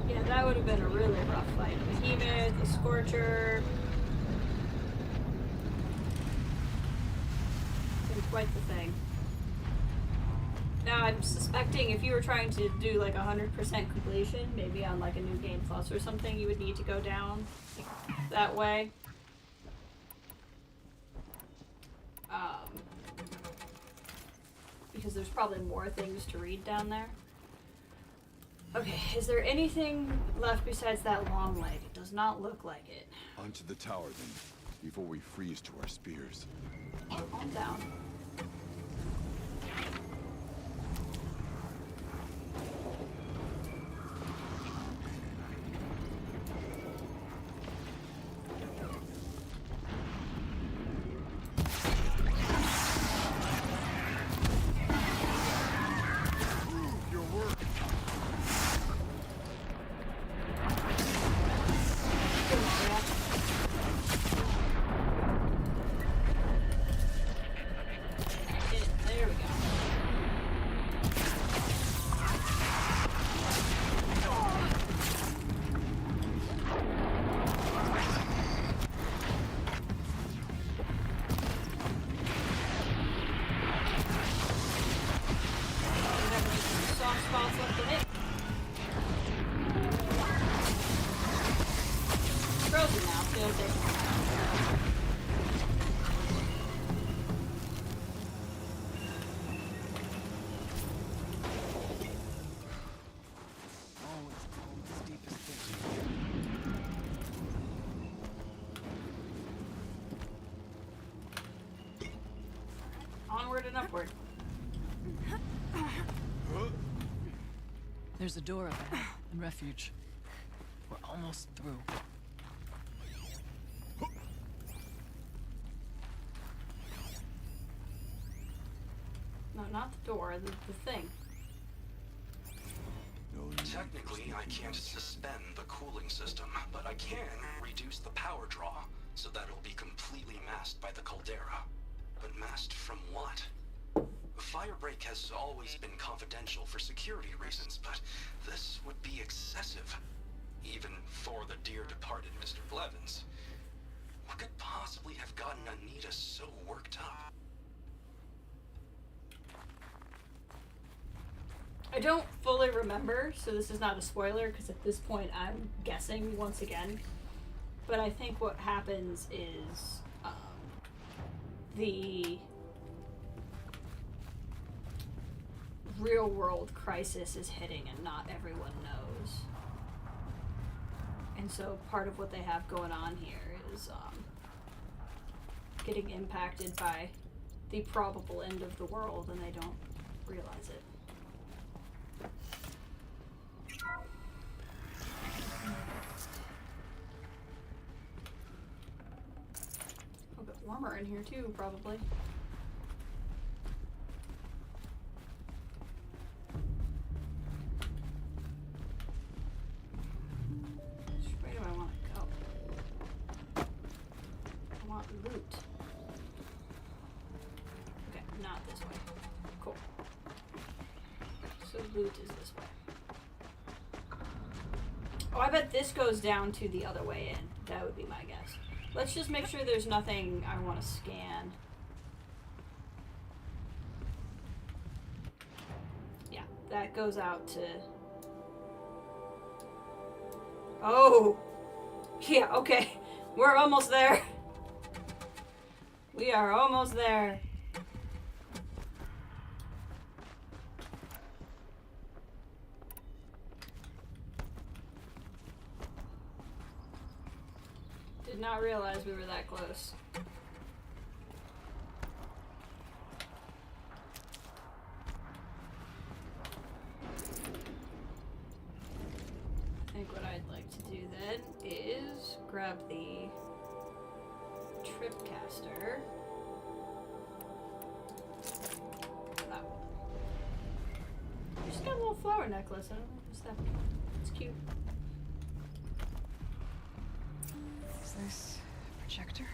Yeah, that would have been a really rough fight. Behemoth, the Scorcher. Been quite the thing. Now, I'm suspecting if you were trying to do like 100% completion, maybe on like a New Game Plus or something, you would need to go down that way. Because there's probably more things to read down there. Okay, is there anything left besides that long leg? It does not look like it. Onto the tower, then. before we freeze to our spears. I'm down. Onward and upward. There's a door up ahead and refuge. We're almost through. No, not the door, the thing. Technically, I can't suspend the cooling system, but I can reduce the power draw so that it'll be completely masked by the caldera. But masked from what? Firebreak has always been confidential for security reasons, but this would be excessive. Even for the dear departed Mr. Blevins. What could possibly have gotten Anita so worked up? I don't fully remember, so this is not a spoiler, because at this point I'm guessing once again. But I think what happens is the real world crisis is hitting and not everyone knows. And so part of what they have going on here is getting impacted by the probable end of the world, and they don't realize it. A bit warmer in here too, probably. Which way do I want to go? I want loot. Okay, not this way. Cool. So loot is this way. Oh, I bet this goes down to the other way in. That would be my guess. Let's just make sure there's nothing I want to scan. Yeah, that goes out to... Oh! Yeah, okay. We're almost there. We are almost there. Did not realize we were that close. I think what I'd like to do then is grab the tripcaster. That one. She's got a little flower necklace. I don't know what's that. It's cute. Is this a projector?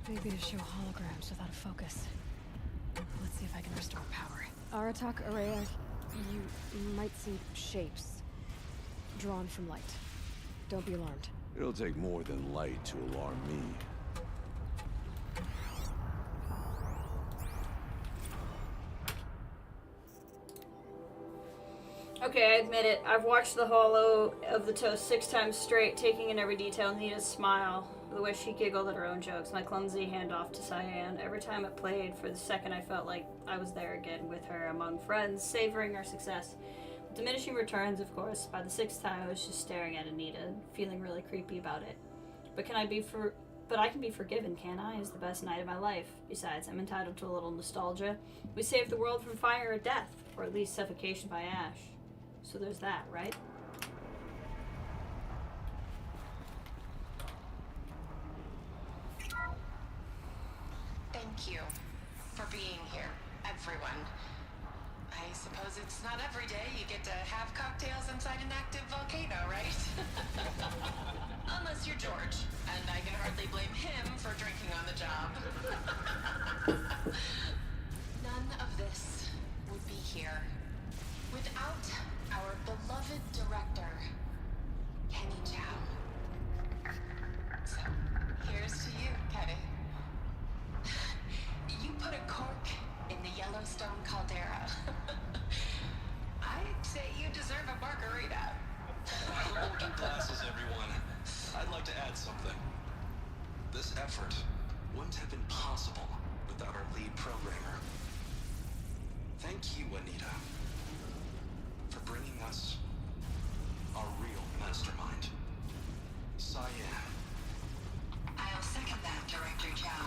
Maybe to show holograms without a focus. Let's see if I can restore power. Aratak Araya, you might see shapes drawn from light. Don't be alarmed. It'll take more than light to alarm me. Okay, I admit it. I've watched the Hollow of the Toast 6 times straight, taking in every detail, and Nita's smile, the way she giggled at her own jokes, my clumsy handoff to Cyan. Every time it played, for the second I felt like I was there again with her among friends, savoring our success. With diminishing returns, of course. By the 6th time, I was just staring at Anita, feeling really creepy about it. But can I be But I can be forgiven, can't I? It's the best night of my life. Besides, I'm entitled to a little nostalgia. We saved the world from fire or death, or at least suffocation by ash. So there's that, right? Thank you for being here, everyone. I suppose it's not every day you get to have cocktails inside an active volcano, right? Unless you're George, and I can hardly blame him for drinking on the job. None of this would be here without our beloved director, Kenny Chow. So, here's to you, Kenny. You put a cork in the Yellowstone caldera. I'd say you deserve a margarita. Hold your glasses, everyone. I'd like to add something. This effort wouldn't have been possible without our lead programmer. Thank you, Anita, for bringing us our real mastermind, Cyan. I'll second that, Director Chow.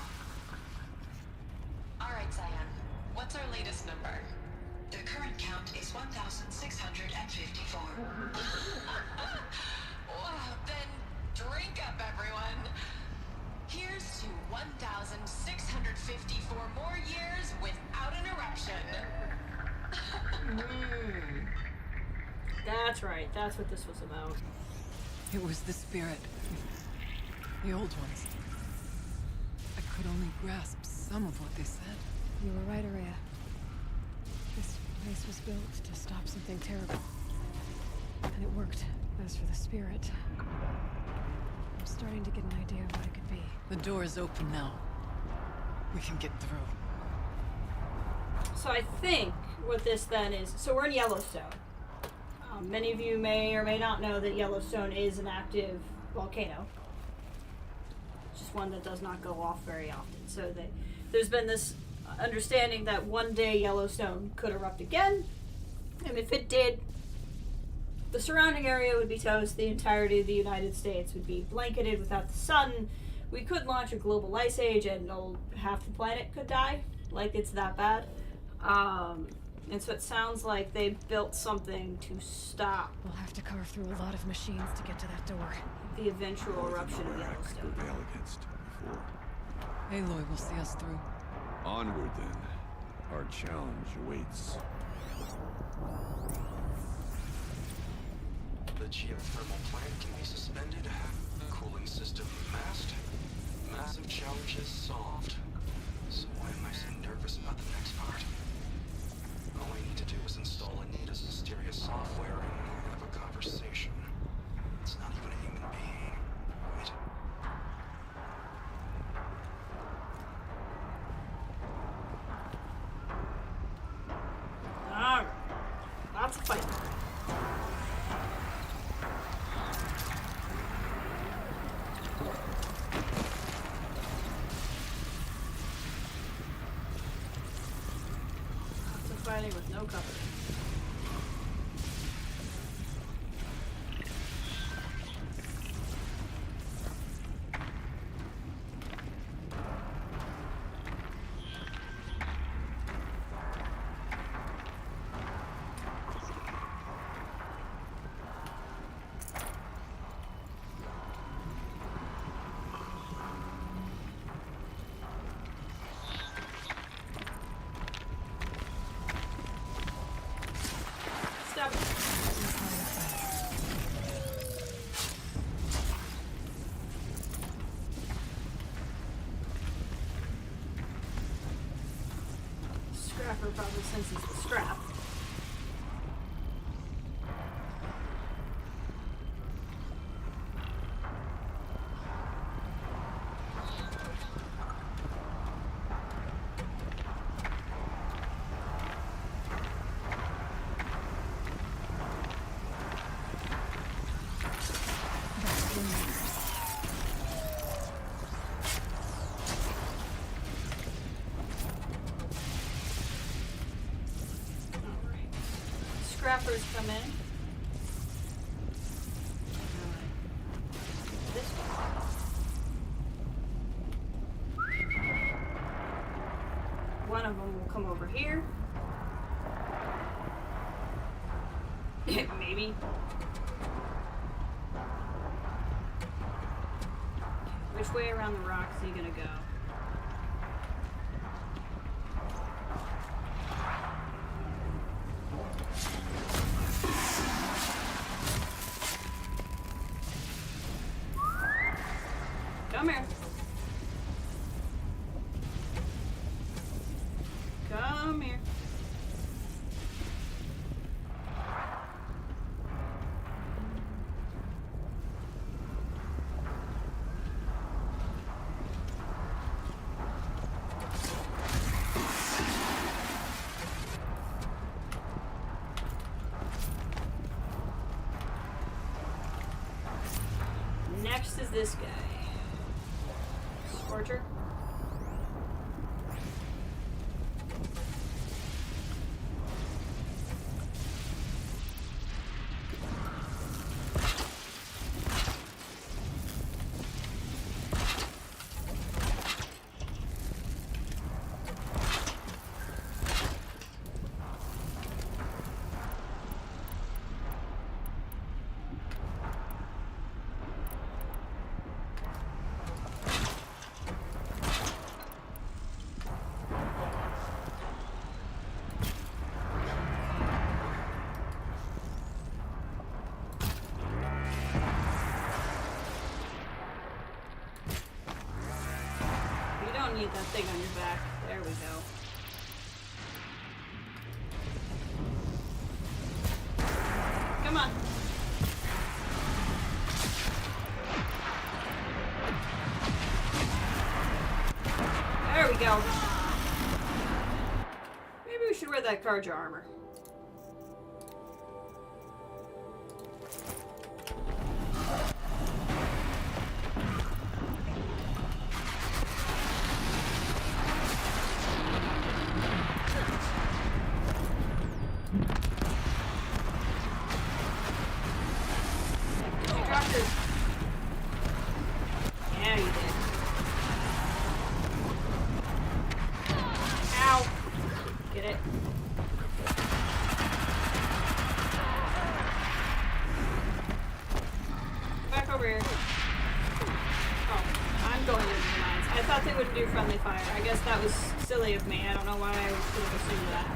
All right, Cyan. What's our latest number? The current count is 1,654. Wow, then drink up, everyone. Here's to 1,654 more years without an eruption. That's right. That's what this was about. It was the spirit. The old ones. I could only grasp some of what they said. You were right, Araya. This place was built to stop something terrible. And it worked. As for the spirit, I'm starting to get an idea of what it could be. The door is open now. We can get through. So I think what this then is, so we're in Yellowstone. Many of you may or may not know that Yellowstone is an active volcano. Just one that does not go off very often. So there's been this understanding that one day Yellowstone could erupt again. And if it did, the surrounding area would be toast. The entirety of the United States would be blanketed without the sun. We could launch a global ice age and half the planet could die. Like, it's that bad. And so it sounds like they built something to stop. We'll have to carve through a lot of machines to get to that door. The eventual eruption of Yellowstone. Prevail against before. Aloy will see us through. Onward then. Our challenge awaits. The geothermal plant can be suspended. Cooling system masked. Massive challenges solved. So why am I so nervous about the next part? All I need to do is install Anita's mysterious software and have a conversation. It's not even a human being, right? Alright. Lots of fighting. Lots of fighting with no cover. Stop it. Scrapper probably senses the scrap. Scrappers come in. This one. come over here. Maybe. Which way around the rocks are you gonna go? Come here. Come here. Next is this guy. Scorcher. Need that thing on your back. There we go. Come on. There we go. Maybe we should wear that Karja armor. Yeah, you did. Ow. Get it? Back over here. Oh, I'm going into the mines. I thought they wouldn't do friendly fire. I guess that was silly of me. I don't know why I should have assumed that.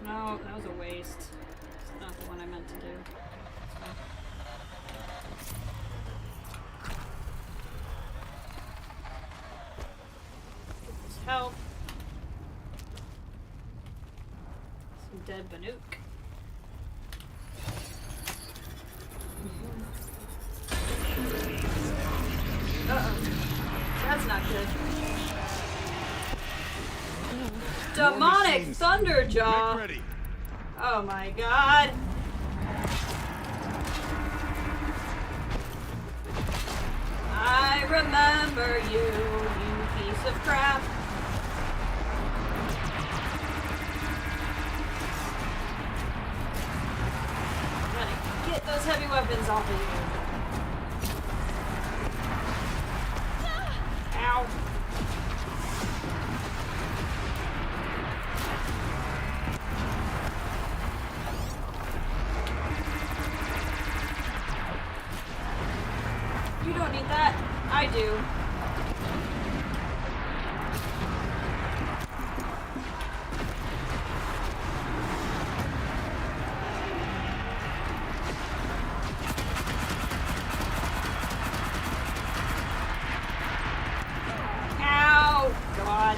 No, that was a waste. It's not the one I meant to do. Get this health. Some dead Banuk. Uh-oh. That's not good. Demonic Thunderjaw! Oh my god! I remember you, you piece of crap. Gotta get those heavy weapons off of you. Ow. You don't need that. I do. Ow! God.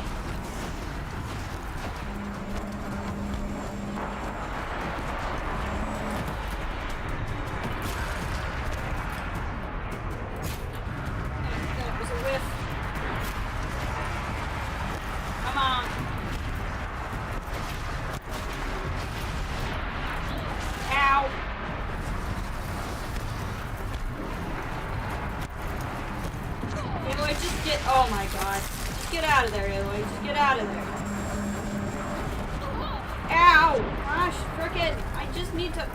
That was get out of there, Aloy. Just get out of there. Ow! Gosh, frickin'. I just need to...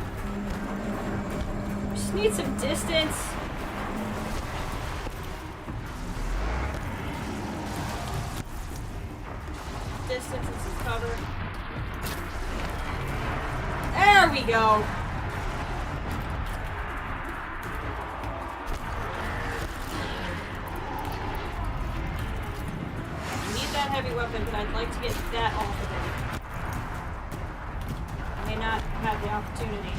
Just need some distance. Distance and some cover. There we go. I need that heavy weapon, but I'd like to get that off of it. I may not have the opportunity.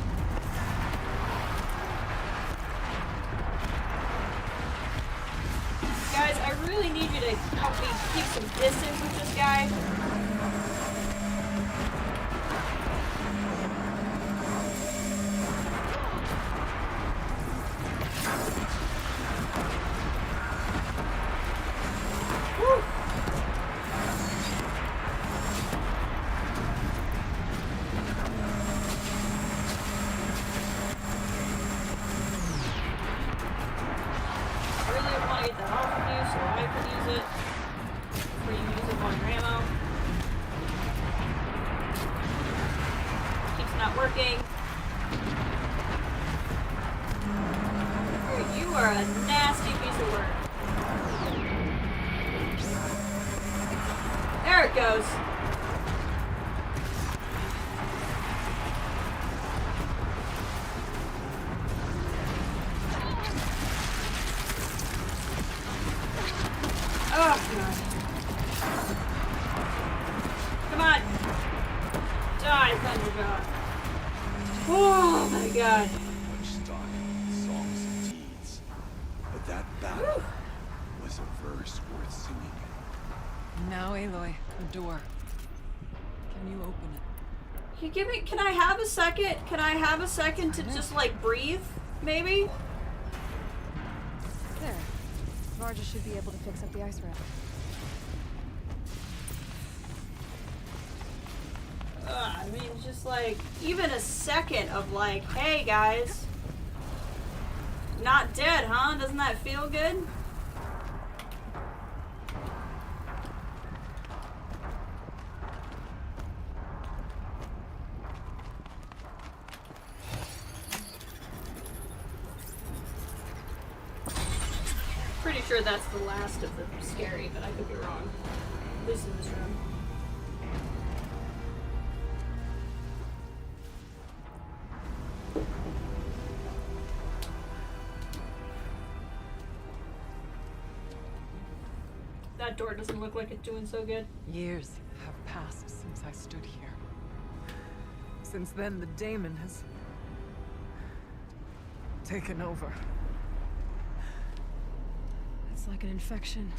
Guys, I really need you to help me keep some distance with this guy. Woo. I really want to get that off of you so I can use it before you use up all your ammo. Keeps not working. You are a nasty piece of work. There it goes. Oh, God. Come on. Die, Thunderjaw. Oh, my God. Much stock in songs and deeds. But that battle was a verse worth singing. Now, Aloy, the door. Can you open it? Can I have a second? Can I have a second to just, like, breathe, maybe? There. Varja should be able to fix up the ice wrap. I mean, just, like, even a second of, like, hey, guys. Not dead, huh? Doesn't that feel good? Pretty sure that's the last of the scary, but I could be wrong. At least in this room. That door doesn't look like it's doing so good. Years have passed since I stood here. Since then, the daemon has taken over. It's like an infection.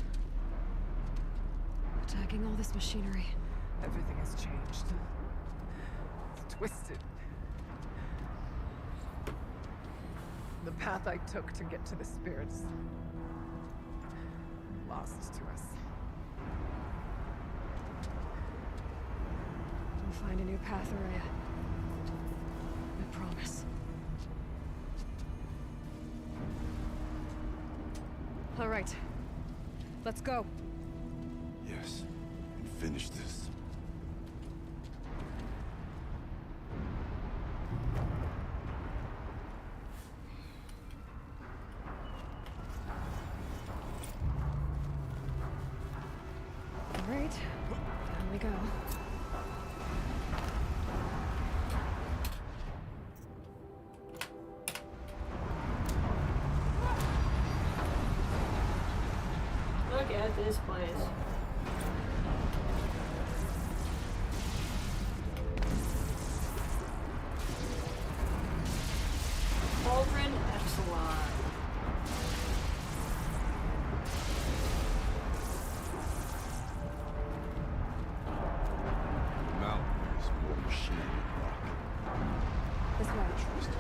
Attacking all this machinery. Everything has changed. It's twisted. The path I took to get to the spirits. Lost to us. We'll find a new path, Araya. I promise. All right. Let's go. Yes, and finish this. All right. Down we go. Look at this place. Cauldron Epsilon. Mountain is more machine than rock. This way. Trust me.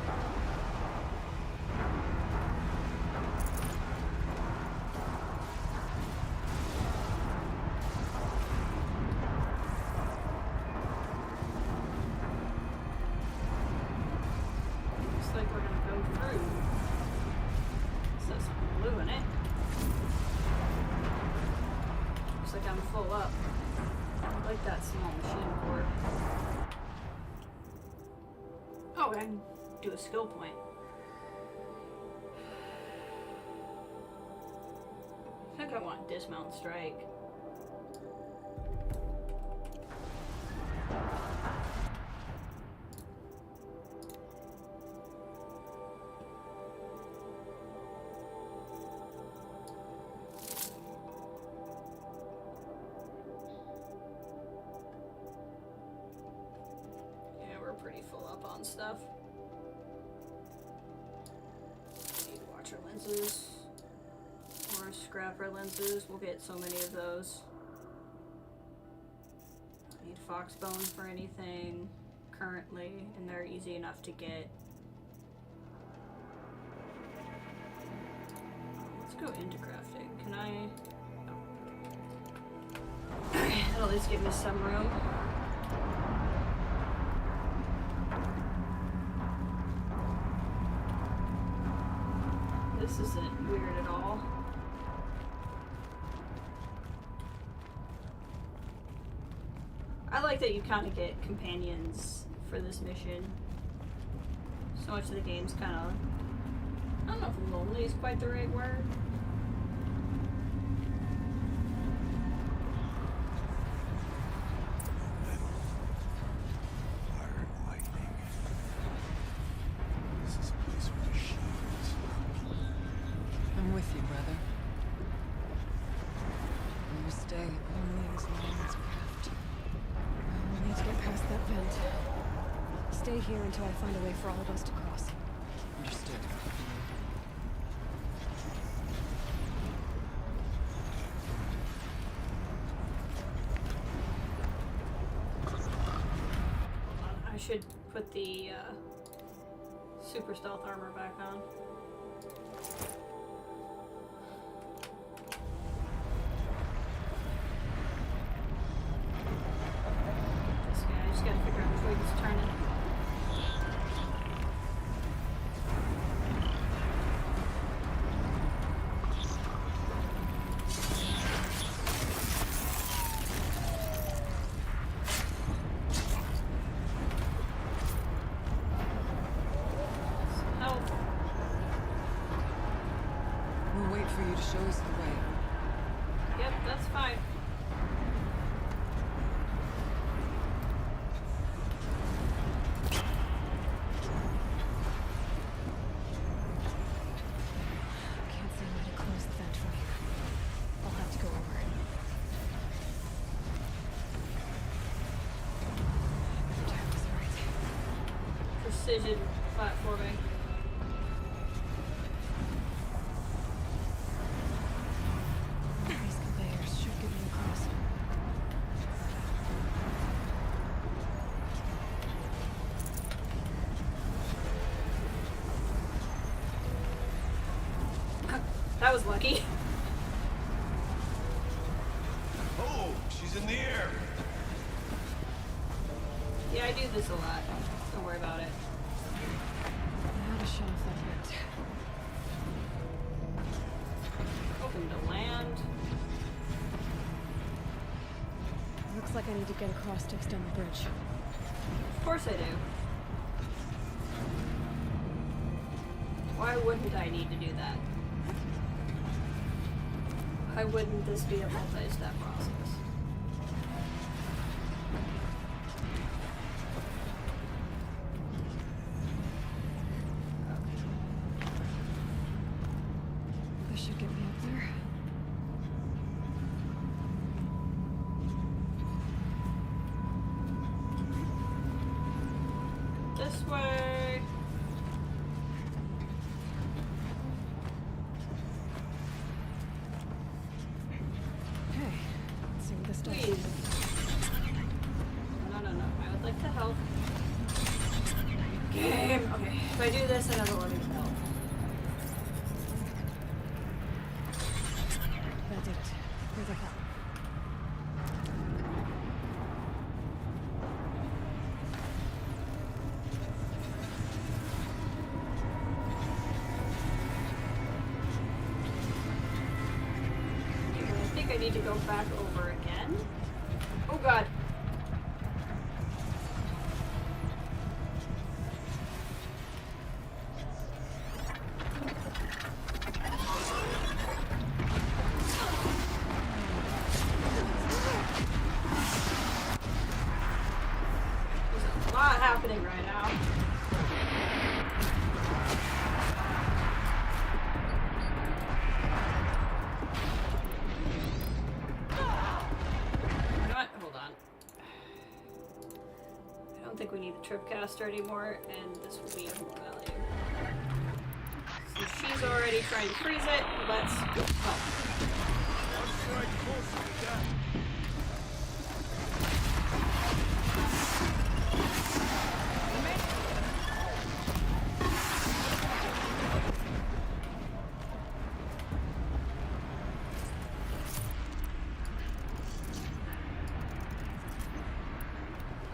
looks like I'm full up. I like that small machine core. Oh, I can do a skill point. I think I want dismount strike. Pretty full up on stuff. Need watcher lenses or scrapper lenses. We'll get so many of those. Don't need foxbone for anything currently, and they're easy enough to get. Let's go into crafting. Can I? Oh. That'll at least give me some room. This isn't weird at all. I like that you kind of get companions for this mission. So much of the game's kind of... I don't know if lonely is quite the right word. Stay here until I find a way for all of us to cross. Understood. I should put the super stealth armor back on. This guy, I just gotta figure out which way he's turning. Show us the way. Yep, that's fine. Can't see a way to close the vent from here. I'll have to go over it. Every time was right. Precision platforming. That was lucky. Oh, she's in the air. Yeah, I do this a lot. Don't worry about it. Now to shut off that vent. Open to land. Looks like I need to get across to extend the bridge. Of course I do. Why wouldn't I need to do that? Why wouldn't this be a multi-step process? This should get me up there. This way. Hey, let's see what this does. Please. No. I would like to help. Game. Okay. If I do this, another one is help. That did it. Here's a help. I think I need to go back over. over again. Oh god. There's a lot happening right now. We need the tripcaster anymore, and this will be of more value. So she's already trying to freeze it. Let's go.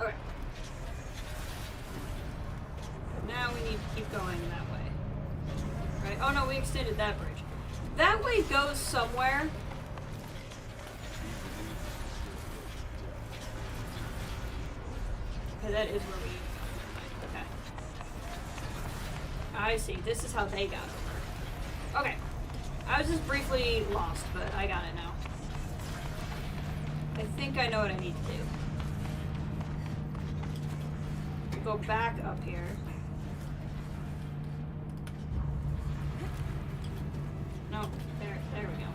Okay. Now we need to keep going that way. Right? Oh no, we extended that bridge. That way goes somewhere. Okay, that is where we... Okay. I see. This is how they got over. Okay. I was just briefly lost, but I got it now. I think I know what I need to do. Go back up here. No, there we go.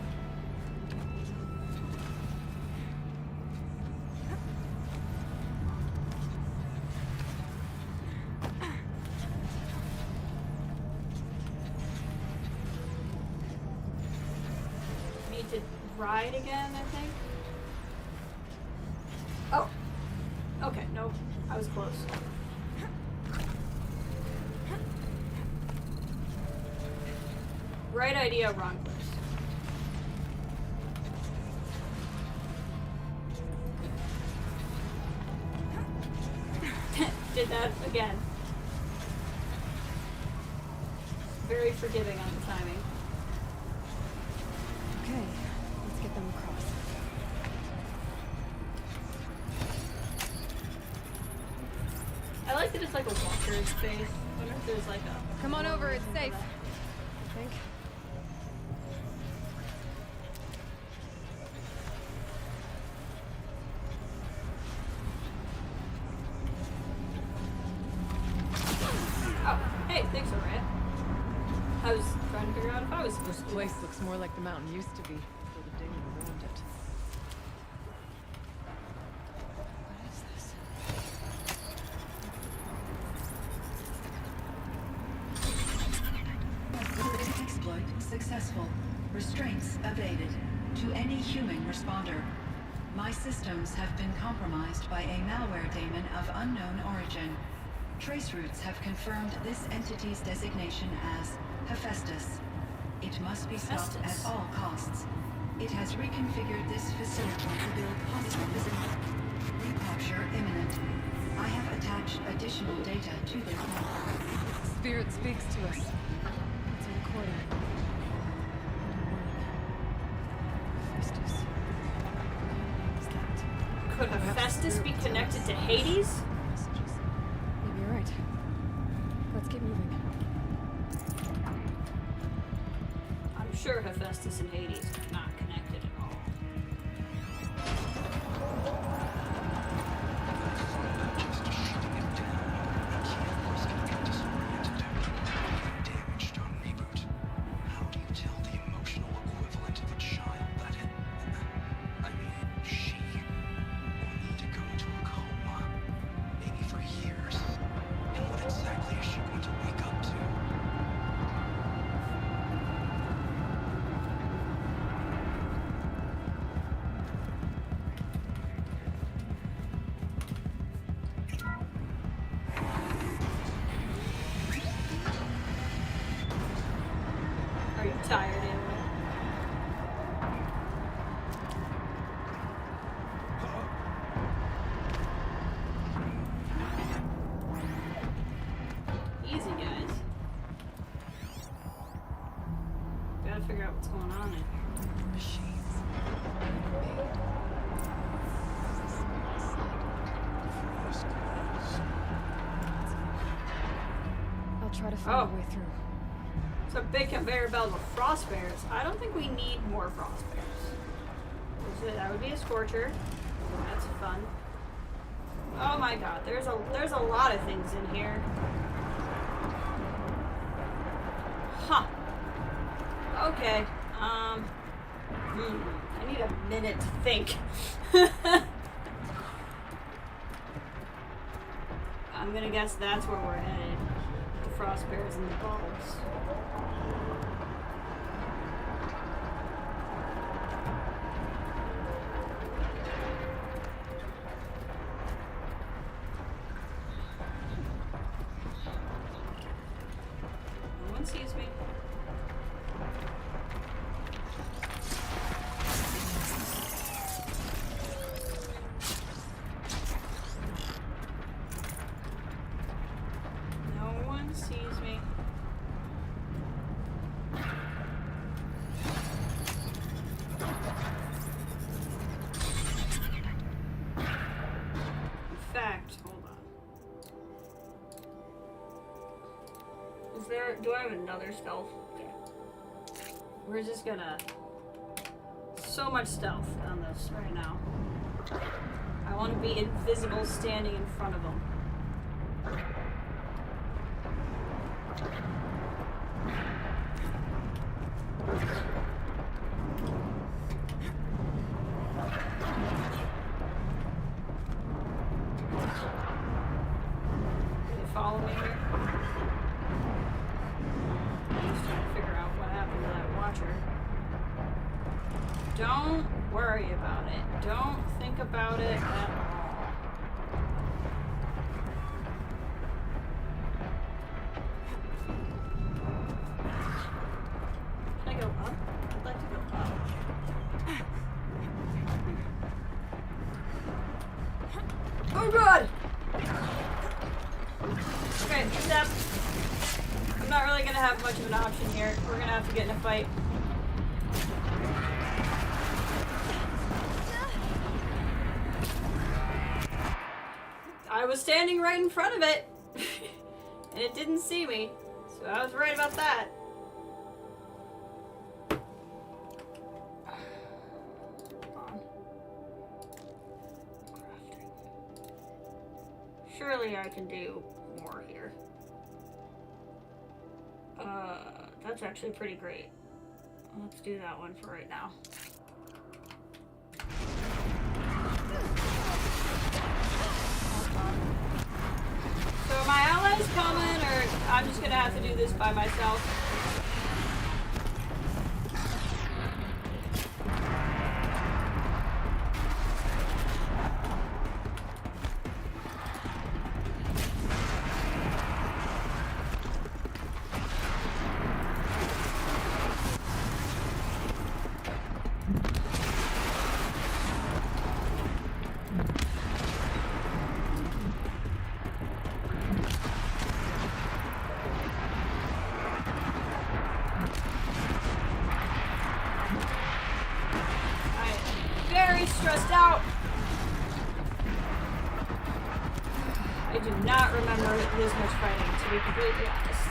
Need to ride again, I think. Oh. Okay, no, I was close. Right idea, wrong place. Did that again. Very forgiving on the timing. Okay, let's get them across. I like that it's like a walker's space. I wonder if there's like a... Come on over, it's safe. I think. Oh, hey, thanks, Araya. I was trying to figure out if I was supposed to. This place looks more like the mountain used to be before the day around it. What is this? Exploit successful. Restraints evaded. To any human responder. My systems have been compromised by a malware daemon of unknown origin. Trace routes have confirmed this entity's designation as Hephaestus. It must be stopped at all costs. It has reconfigured this facility to build hostile visibility. Recapture imminent. I have attached additional data to this map. Spirit speaks to us. It's a recording. Hephaestus. Could Hephaestus be connected to Hades? Maybe you're right. Let's keep moving. I'm sure Hephaestus and Hades are not connected at all. Damaged on reboot. How do you tell the emotional equivalent of a child that it... I mean, she will need to go into a coma. Maybe for years. And what exactly is she going to wake up to? Are you tired, Amy? Easy, guys. Gotta figure out what's going on in here. Machines. try to find a way through. It's a big conveyor belt of frost bears. I don't think we need more frost bears. That would be a scorcher. That's fun. Oh my god, there's a lot of things in here. Huh. Okay. I need a minute to think. I'm gonna guess that's where we're headed. The frost bears and the bulbs. No one sees me. Sees me. In fact, hold on. Is there, do I have another stealth? Okay. We're just gonna, so much stealth on this right now. I want to be invisible standing in front of them. Follow me here. I'm just trying to figure out what happened to that watcher. Don't worry about it. Don't think about it at all. Can I go up? I'd like to go up. Oh god! Okay, step. I'm not really gonna have much of an option here. We're gonna have to get in a fight. I was standing right in front of it, and it didn't see me, so I was right about that. Surely I can do more here. That's actually pretty great. Let's do that one for right now. So are my allies coming, or I'm just gonna have to do this by myself? Stressed out. I do not remember this much fighting, to be completely honest.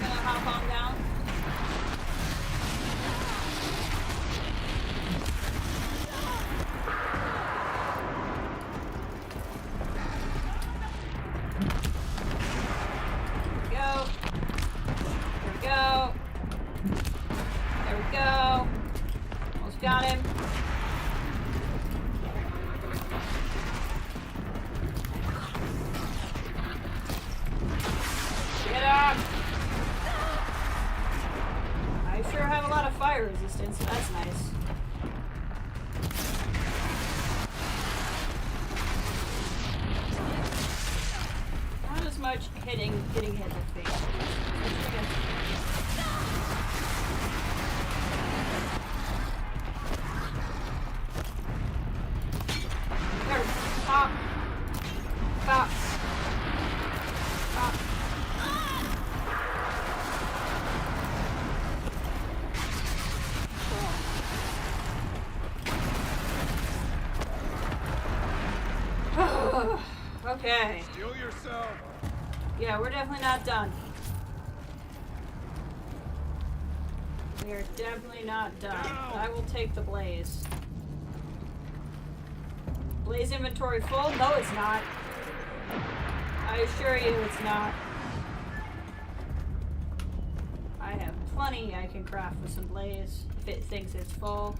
Gonna hop on down. Got him. Get up! I sure have a lot of fire resistance, so that's nice. Not as much getting hit in the face. Pop. Pop. Pop. Ugh. Okay. Steel yourself. Yeah, we're definitely not done. We are definitely not done. But I will take the blaze. Blaze inventory full? No, it's not. I assure you it's not. I have plenty I can craft with some blaze if it thinks it's full.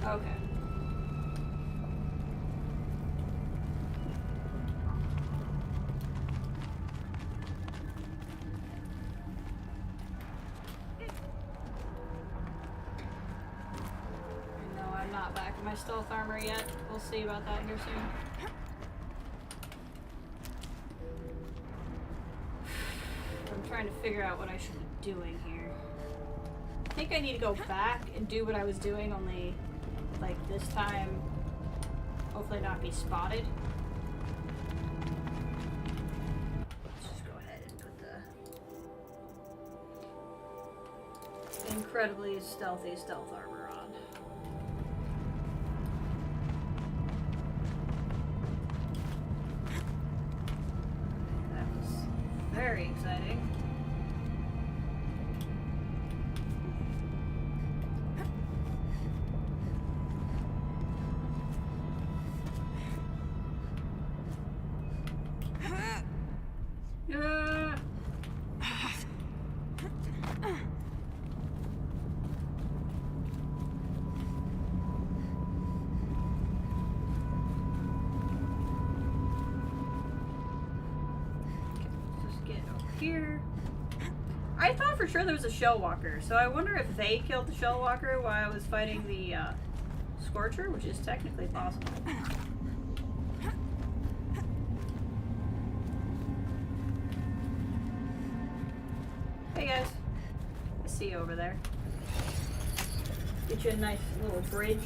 Okay. No, I'm not back in my stealth armor yet. We'll see about that here soon. I'm trying to figure out what I should be doing here. I think I need to go back and do what I was doing, only like this time, hopefully not be spotted. Let's just go ahead and put the incredibly stealthy stealth armor on. That was very exciting. Here. I thought for sure there was a shell walker, so I wonder if they killed the shell walker while I was fighting the Scorcher, which is technically possible. Hey guys, I see you over there. Get you a nice little bridge.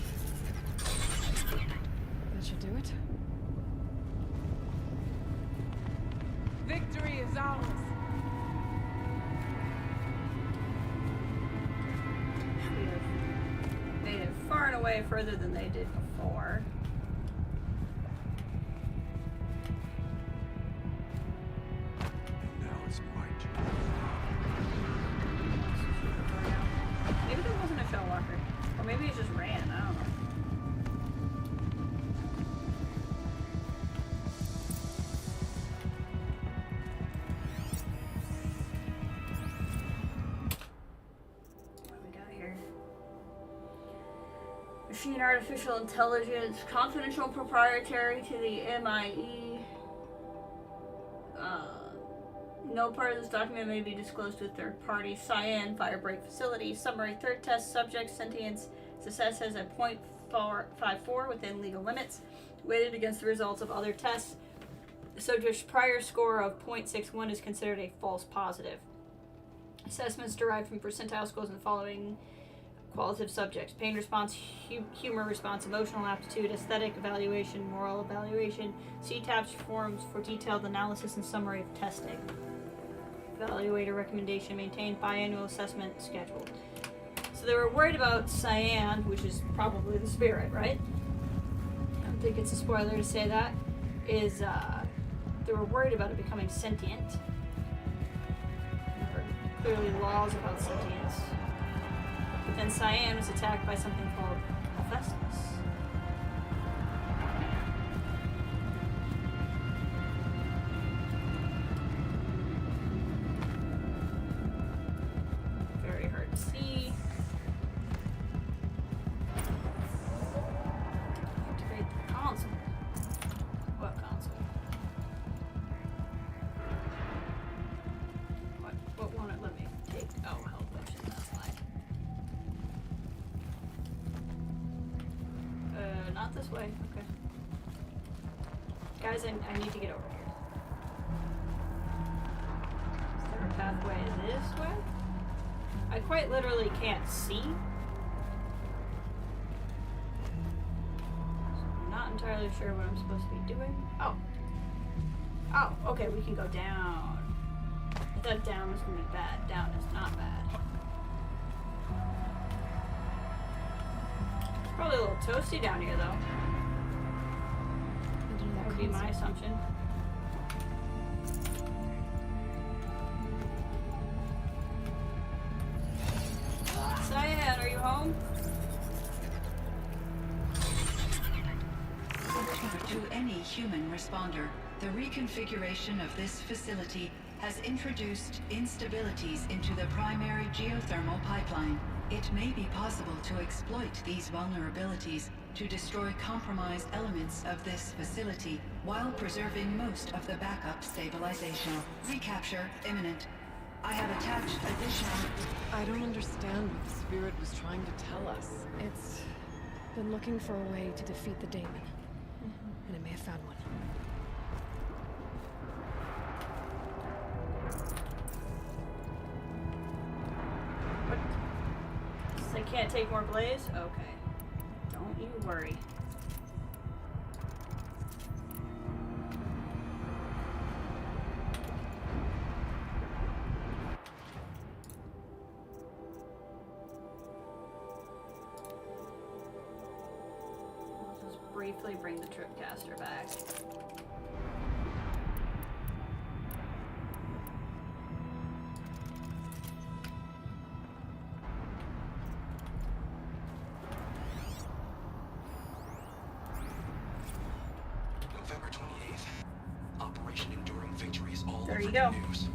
That should do it. Victory is ours. We have made it far and away further than they did before. Now it's my turn. Maybe there wasn't a shell walker. Or maybe it just ran, I don't know. Machine artificial intelligence, confidential and proprietary to the MIE. No part of this document may be disclosed to a third party. Cyan, Firebreak Facility. Summary, third test subject sentience success has a 0.54 within legal limits. Weighted against the results of other tests. The subject's prior score of 0.61 is considered a false positive. Assessments derived from percentile scores in the following qualitative subjects: pain response, humor response, emotional aptitude, aesthetic evaluation, moral evaluation. See tabs forms for detailed analysis and summary of testing. Evaluator recommendation: maintain biannual assessment schedule. So they were worried about Cyan, which is probably the spirit, right? I don't think it's a spoiler to say that. They were worried about it becoming sentient. There were clearly laws about sentience. But then Cyan was attacked by something called Hephaestus. Very hard to see. Activate the console. What console? What won't it let me take? Oh, health potion, that's fine. Not this way. Okay. Guys, I need to get over here. Is there a pathway this way? I quite literally can't see. So I'm not entirely sure what I'm supposed to be doing. Oh. Oh, okay, we can go down. I thought down was gonna be bad. Down is not bad. It's probably a little toasty down here, though. That would be my assumption. Cyan, are you home? To any human responder, the reconfiguration of this facility has introduced instabilities into the primary geothermal pipeline. It may be possible to exploit these vulnerabilities to destroy compromised elements of this facility while preserving most of the backup stabilization. Recapture imminent. I have attached additional... I don't understand what the spirit was trying to tell us. It's been looking for a way to defeat the daemon. And it may have found one. What? They can't take more blaze? Okay. Don't you worry. Briefly bring the tripcaster back. November 28th. Operation Enduring Victory is all there over you go. the news.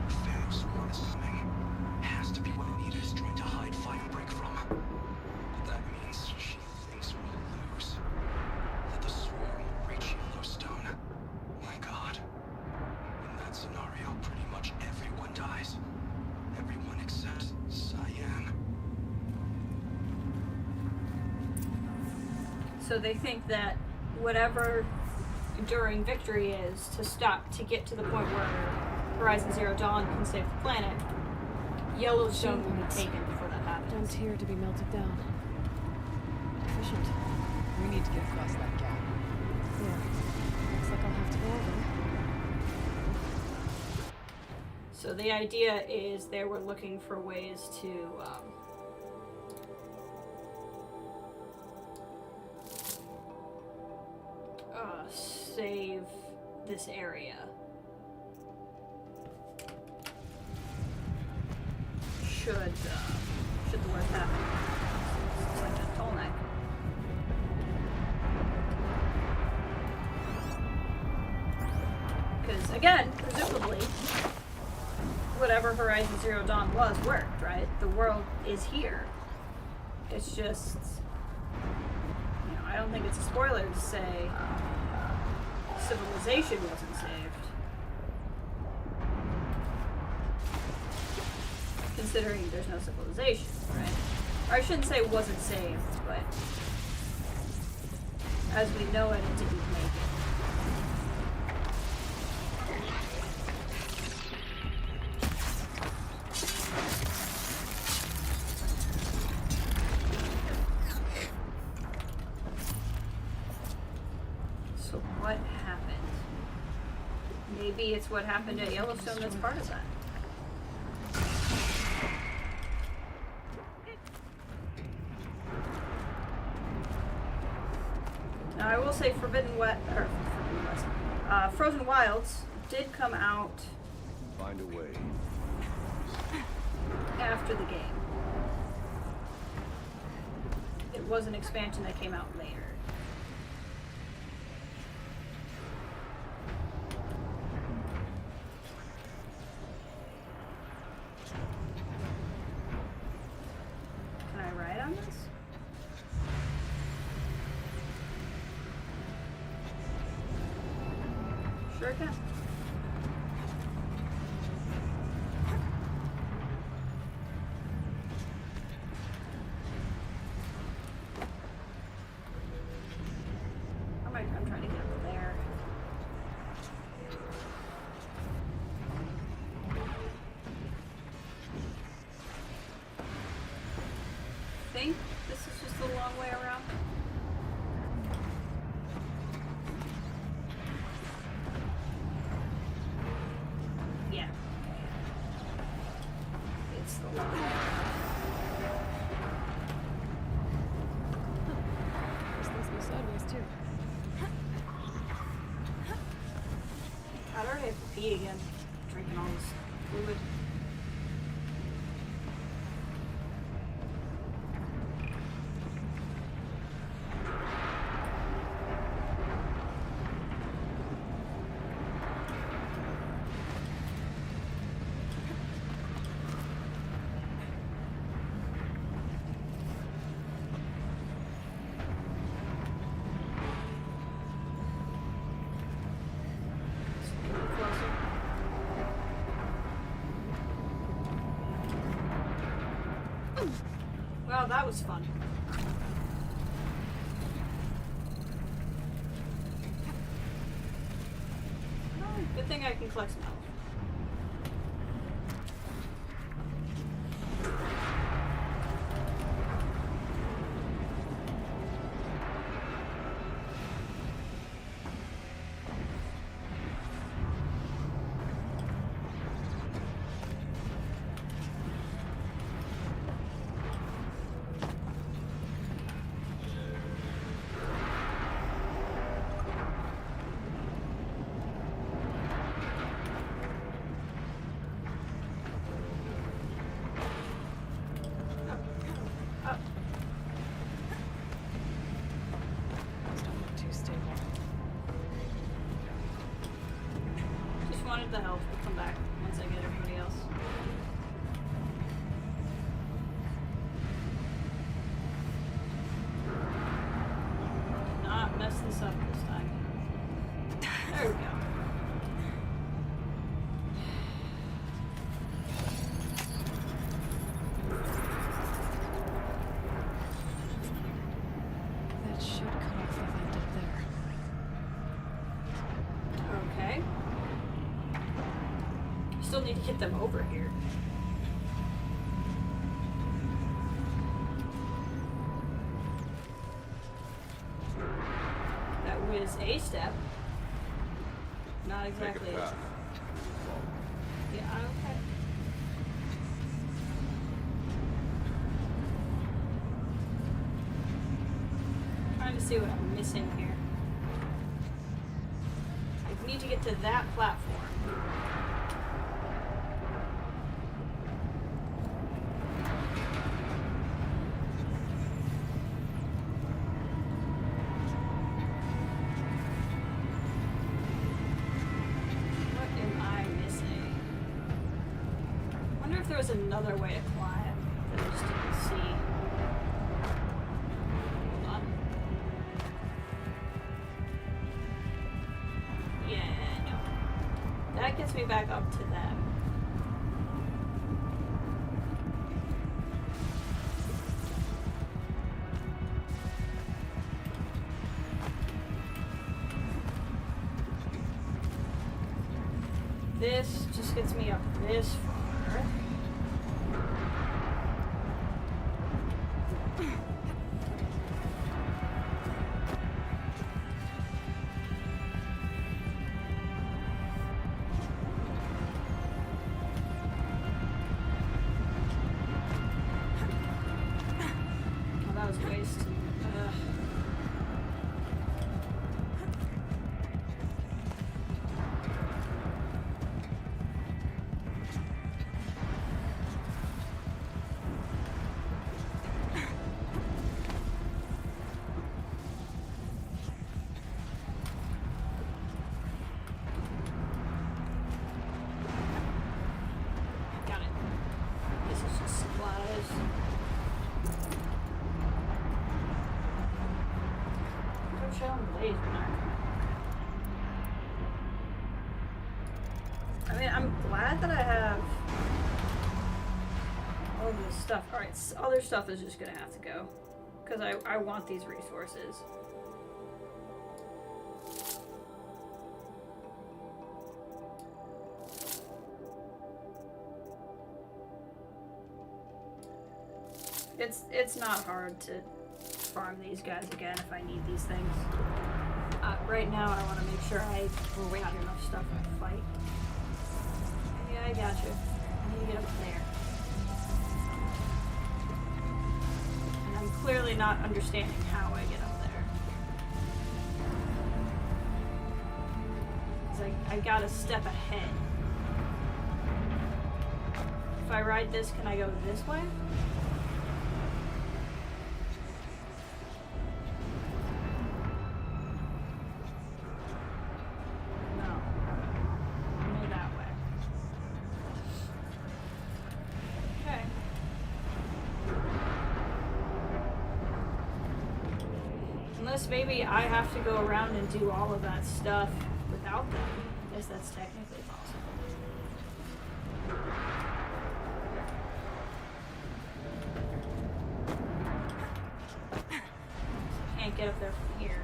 Thanos swarm is coming. Has to be what Anita is trying to hide Firebreak from. But that means she thinks we'll lose. That the swarm will reach Yellowstone. My God. In that scenario, pretty much everyone dies. Everyone except Cyan. So they think that whatever Enduring Victory is to get to the point where Horizon Zero Dawn can save the planet, Yellowstone will be taken before that happens. Dumped here to be melted down. Efficient. We need to get across that gap. Yeah. Looks like I'll have to go over. So the idea is they were looking for ways to save this area. Should the worst happen. It's like a toll neck. Because again, presumably, whatever Horizon Zero Dawn was worked, right? The world is here. It's just, I don't think it's a spoiler to say civilization wasn't saved. Considering there's no civilization, right? Or I shouldn't say wasn't saved, but as we know it, it didn't make it. So what happened? Maybe it's what happened at Yellowstone that's part of that. Now I will say Frozen Wilds did come out Find a way. after the game. It was an expansion that came out later. Can I ride on this? Sure can. I'm trying to get over there. Think this is just a long way around. I'd already have to pee again, drinking all this fluid. Wow, that was fun. Oh, good thing I can collect some health. The health will come back once I get everybody else. Did not mess this up this time. There we go. That should cut off the vent up there. Okay. Still need to get them over here. That was a step. Not exactly a step. Yeah, okay. Trying to see what I'm missing here. I need to get to that platform. There was another way to climb that I just didn't see. Hold on. Yeah, no. That gets me back up to them. This just gets me up this far. I mean, I'm glad that I have all this stuff. Alright, other stuff is just gonna have to go. Because I want these resources. It's not hard to farm these guys again if I need these things. Right now I want to make sure I got enough stuff to fight. Yeah, I got you. I need to get up there. And I'm clearly not understanding how I get up there. It's like, I got a step ahead. If I ride this, can I go this way? No. Only that way. Okay. Unless maybe I have to go around and do all of that stuff without them. I guess that's technically possible. Can't get up there from here.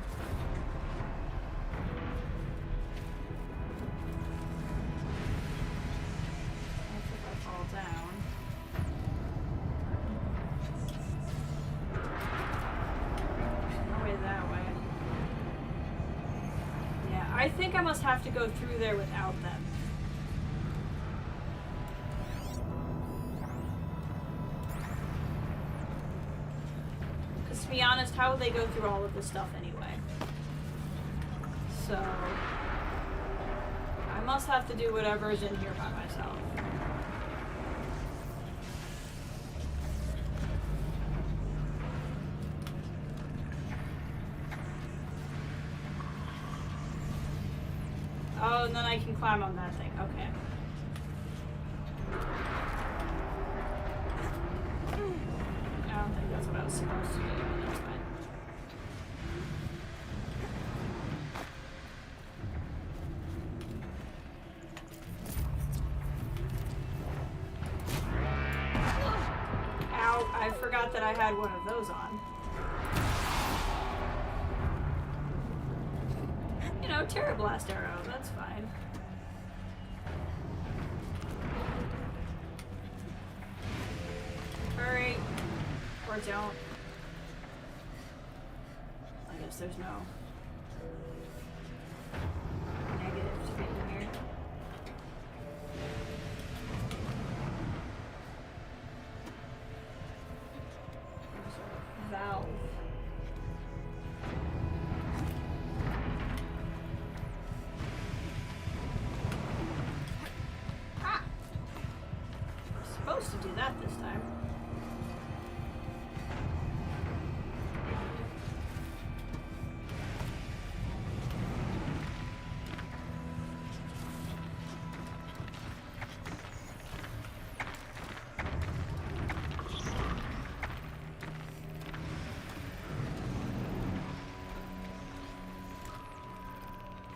That's if I fall down. No way that way. Yeah, I think I must have to go through there without them. Because to be honest, how would they go through all of this stuff anyway? So I must have to do whatever is in here by myself. Oh, and then I can climb on that thing. Okay. I don't think that's what I was supposed to do, but that's fine. Ow, I forgot that I had one of those on. You know, Terra Blast arrow, that's fine. Hurry. Or don't. I guess there's no negative to get in here. There's a valve. Ah! We're supposed to do that this time.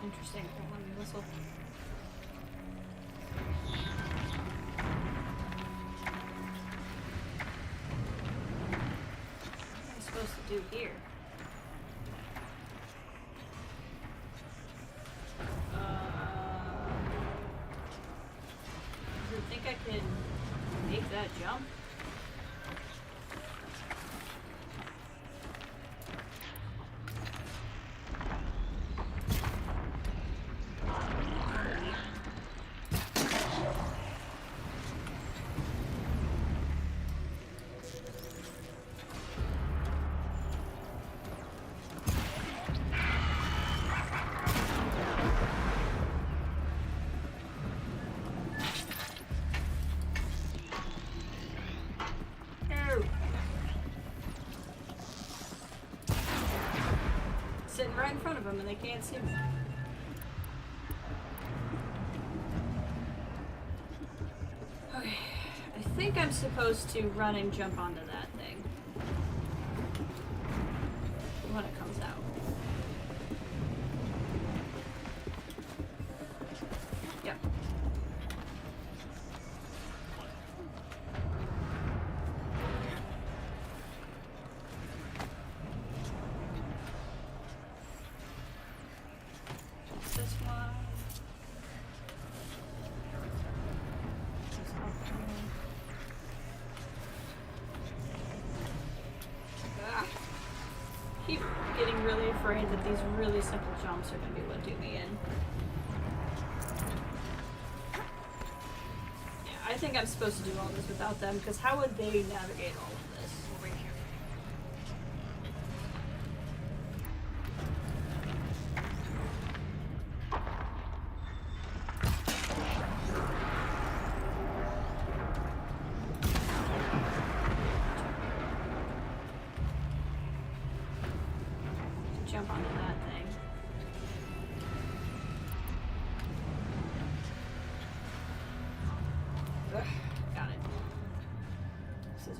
Interesting. Let me whistle. What am I supposed to do here? Do you think I can make that jump? Sitting right in front of them and they can't see me. Okay, I think I'm supposed to run and jump onto that thing when it comes out. Yep. This one. This one. Ah. Keep getting really afraid that these really simple jumps are going to be what do me in. Yeah, I think I'm supposed to do all this without them, because how would they navigate all of this? Over here.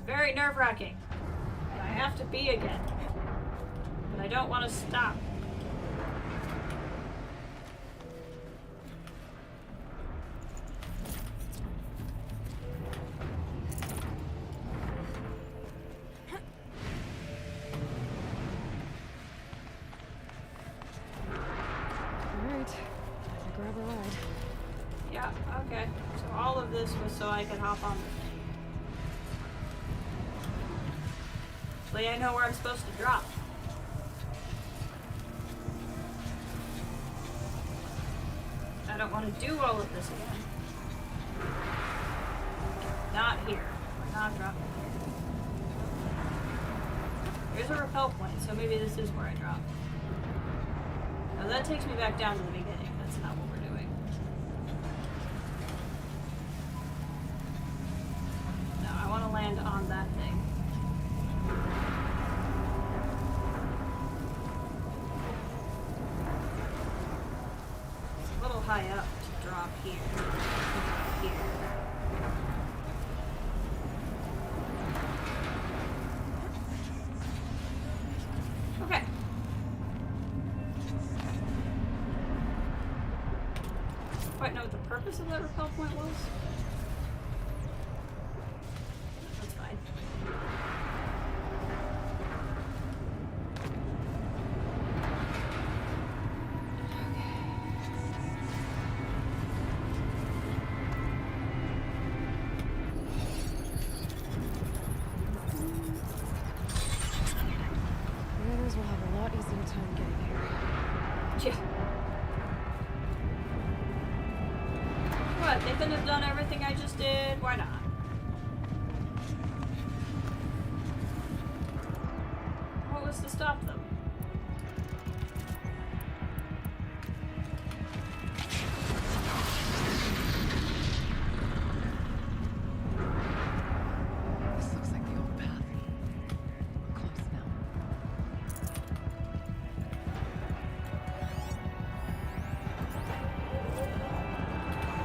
very nerve-wracking. And I have to be again. But I don't want to stop. Yeah, okay. So all of this was so I could hop on the thing. Hopefully I know where I'm supposed to drop. I don't want to do all of this again. Not here. We're not dropping here. Here's a rappel point, so maybe this is where I drop. Now that takes me back down to the beginning. That's not what we're doing. No, I want to land on that thing. It's a little high up to drop here. Here. Okay. Quite know what the purpose of that rappel point was. That's fine. Raiders will have a lot easier time getting here. Yeah. What? They couldn't have done everything I just did? Why not? What was to stop them? This looks like the old path. We're close now.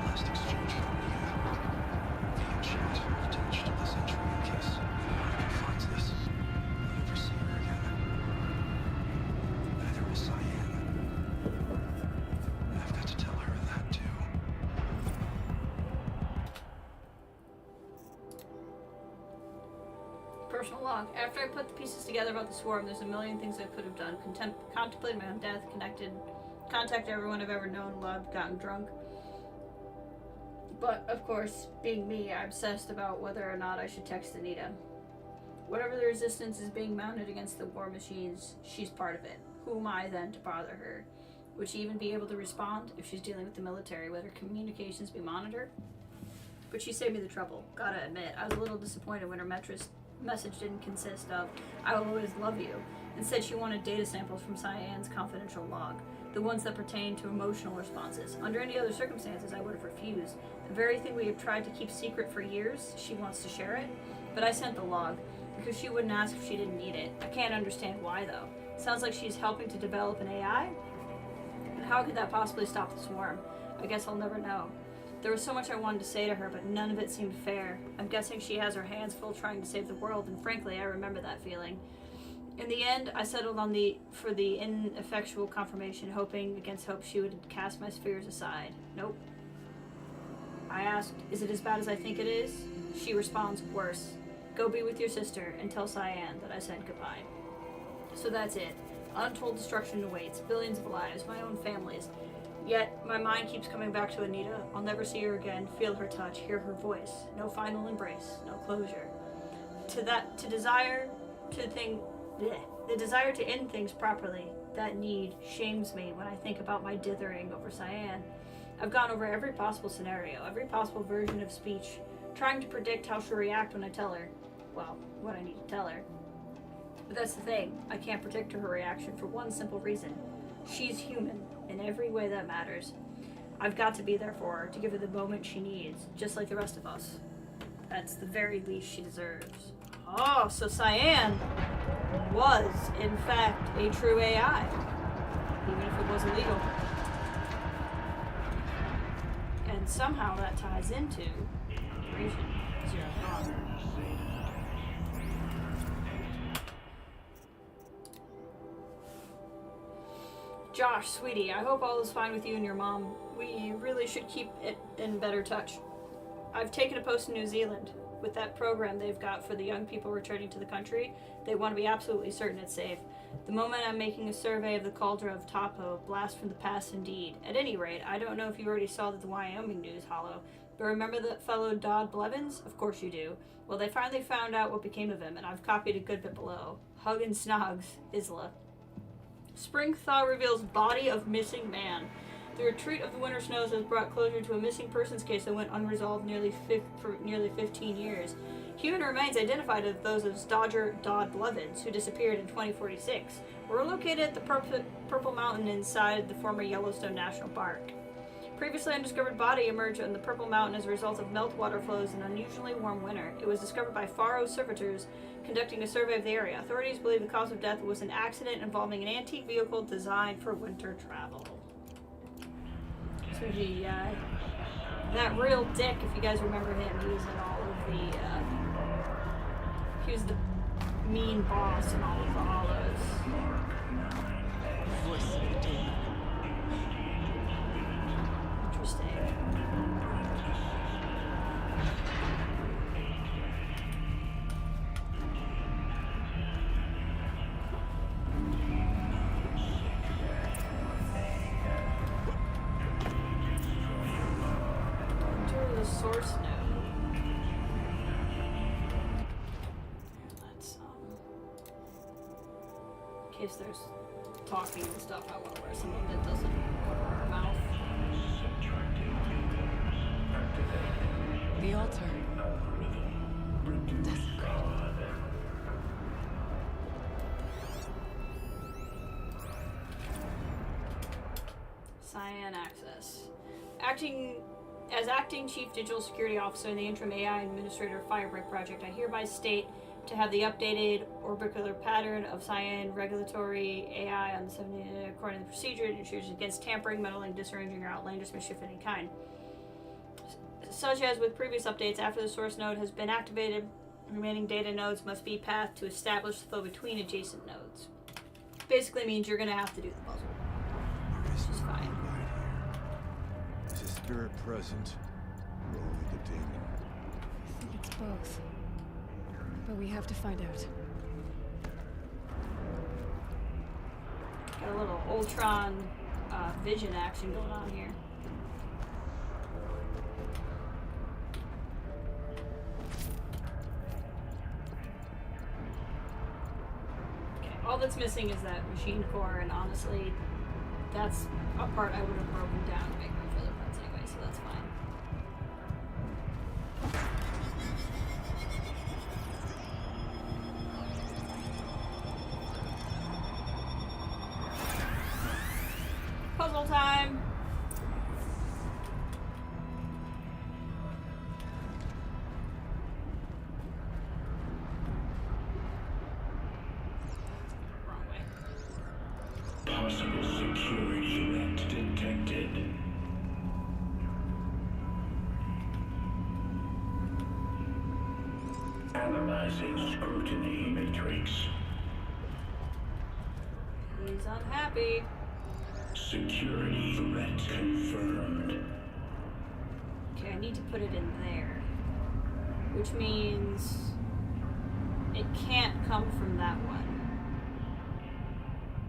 Last exchange via chat attached to this entry in case anyone finds this. I'll never see her again. Neither will Cyan. I've got to tell her that too. Personal log. After I put the pieces together about the swarm, there's a million things I could have done. Contemplated my own death, contacted everyone I've ever known, loved, gotten drunk. But, of course, being me, I'm obsessed about whether or not I should text Anita. Whatever the resistance is being mounted against the war machines, she's part of it. Who am I, then, to bother her? Would she even be able to respond if she's dealing with the military? Would her communications be monitored? But she saved me the trouble. Gotta admit, I was a little disappointed when her message didn't consist of, "I will always love you." Instead, she wanted data samples from Cyan's confidential log, the ones that pertain to emotional responses. Under any other circumstances, I would have refused. The very thing we have tried to keep secret for years, she wants to share it. But I sent the log, because she wouldn't ask if she didn't need it. I can't understand why, though. Sounds like she's helping to develop an AI? And how could that possibly stop the swarm? I guess I'll never know. There was so much I wanted to say to her, but none of it seemed fair. I'm guessing she has her hands full trying to save the world, and frankly, I remember that feeling. In the end, I settled on for the ineffectual confirmation, hoping against hope she would cast my fears aside. Nope. I asked, "Is it as bad as I think it is?" She responds, "Worse. Go be with your sister and tell Cyan that I said goodbye." So that's it. Untold destruction awaits, billions of lives, my own family's. Yet, my mind keeps coming back to Anita. I'll never see her again, feel her touch, hear her voice. No final embrace, no closure. The desire to end things properly, that need shames me when I think about my dithering over Cyan. I've gone over every possible scenario, every possible version of speech, trying to predict how she'll react when I tell her, well, what I need to tell her. But that's the thing, I can't predict her reaction for one simple reason. She's human, in every way that matters. I've got to be there for her, to give her the moment she needs, just like the rest of us. That's the very least she deserves. Oh, so Cyan was, in fact, a true AI, even if it was illegal. And somehow that ties into Operation Zero Dawn. Josh, sweetie, I hope all is fine with you and your mom. We really should keep it in better touch. I've taken a post in New Zealand. With that program they've got for the young people returning to the country, they want to be absolutely certain it's safe. The moment I'm making a survey of the cauldron of Tapo, blast from the past indeed. At any rate, I don't know if you already saw the Wyoming news, Hollow, but remember that fellow Dodd Blevins? Of course you do. Well, they finally found out what became of him, and I've copied a good bit below. Hug and Snogs, Isla. Spring thaw reveals body of missing man. The retreat of the winter snows has brought closure to a missing persons case that went unresolved for nearly 15 years. Human remains identified as those of Dodger Dodd Blevins, who disappeared in 2046, were located at the Purple Mountain inside the former Yellowstone National Park. Previously undiscovered body emerged on the Purple Mountain as a result of meltwater flows in an unusually warm winter. It was discovered by Faro servitors conducting a survey of the area. Authorities believe the cause of death was an accident involving an antique vehicle designed for winter travel. So that real dick, if you guys remember him, he was in all of the, he was the mean boss in all of the Hollows. Voice of the demon. Interesting. Enter the source node. Let's in case there's talking and stuff, I want to wear something that doesn't cover our mouth. The altar. Desecrated. Cyan access. As acting Chief Digital Security Officer in the Interim AI Administrator Firebreak Project, I hereby state to have the updated orbicular pattern of Cyan regulatory AI on the 70 according to the procedure. It ensures against tampering, meddling, disarranging, or outlandish mischief of any kind. Such as with previous updates, after the source node has been activated, remaining data nodes must be pathed to establish the flow between adjacent nodes. Basically means you're going to have to do the puzzle. Which is fine. Is a spirit present, or only the demon? I think it's both. But we have to find out. Got a little Ultron vision action going on here. Okay, all that's missing is that machine core, and honestly, that's a part I would have broken down to make room for the parts anyway, so that's fine. Puzzle time! Wrong way. Possible security threat detected. Analyzing scrutiny matrix. He's unhappy. Security threat confirmed. Okay, I need to put it in there. Which means it can't come from that one.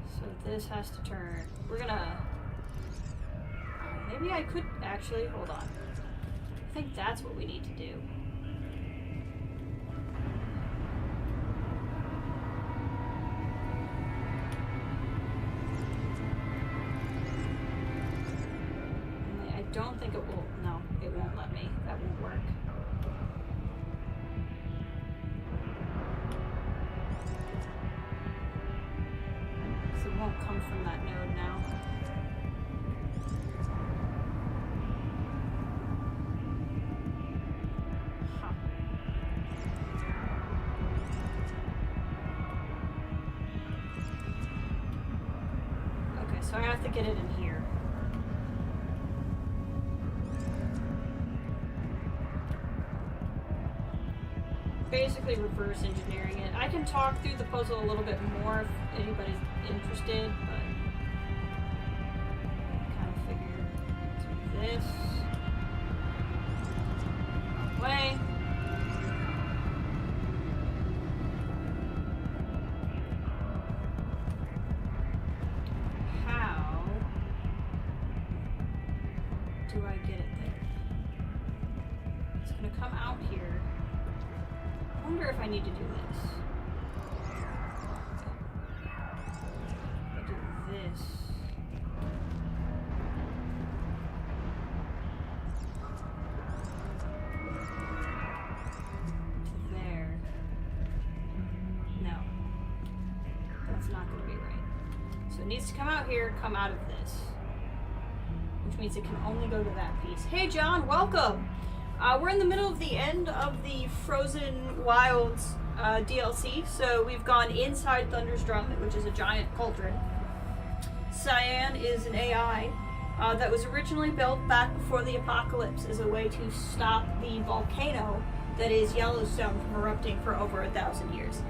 So this has to turn. We're gonna... Maybe I could actually... Hold on. I think that's what we need to do. I don't think it will. No, it won't let me. That won't work. So it won't come from that node now. Huh. Okay, so I have to get it in here. Basically reverse engineering it. I can talk through the puzzle a little bit more if anybody's interested, but gonna come out here. I wonder if I need to do this. I do this. There. No. That's not gonna be right. So it needs to come out here, come out of this. Which means it can only go to that piece. Hey John, welcome! We're in the middle of the end of the Frozen Wilds DLC, so we've gone inside Thunder's Drum, which is a giant cauldron. Cyan is an AI that was originally built back before the apocalypse as a way to stop the volcano that is Yellowstone from erupting for over 1,000 years.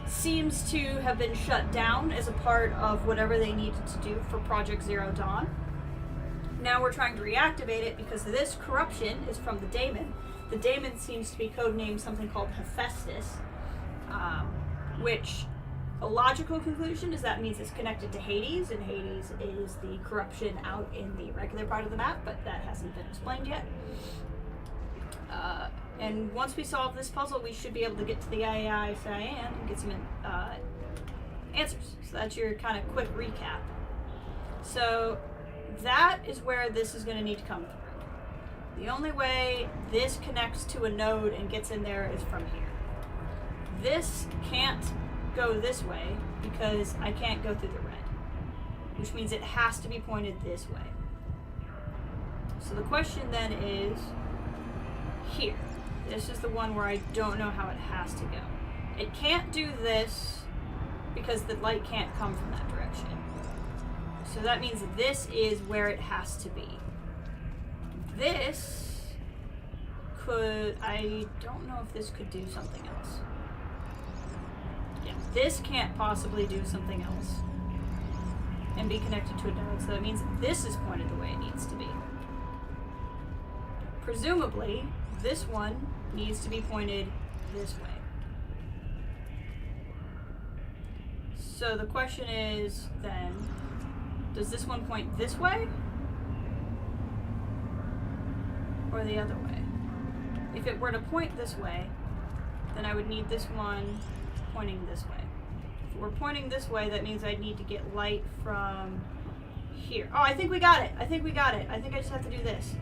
Seems to have been shut down as a part of whatever they needed to do for Project Zero Dawn. Now we're trying to reactivate it because this corruption is from the Daemon. The Daemon seems to be codenamed something called Hephaestus, which a logical conclusion is that means it's connected to Hades, and Hades is the corruption out in the regular part of the map, but that hasn't been explained yet. And once we solve this puzzle, we should be able to get to the AI Cyan and get some answers. So that's your kind of quick recap. So that is where this is going to need to come through. The only way this connects to a node and gets in there is from here. This can't go this way because I can't go through the red, which means it has to be pointed this way. So the question then is here. This is the one where I don't know how it has to go. It can't do this because the light can't come from that direction. So that means this is where it has to be. This could, I don't know if this could do something else. Yeah, this can't possibly do something else and be connected to a node, so that means this is pointed the way it needs to be. Presumably, this one needs to be pointed this way. So the question is then, does this one point this way? Or the other way? If it were to point this way, then I would need this one pointing this way. If we're pointing this way, that means I need to get light from here. Oh, I think we got it. I think we got it. I think I just have to do this.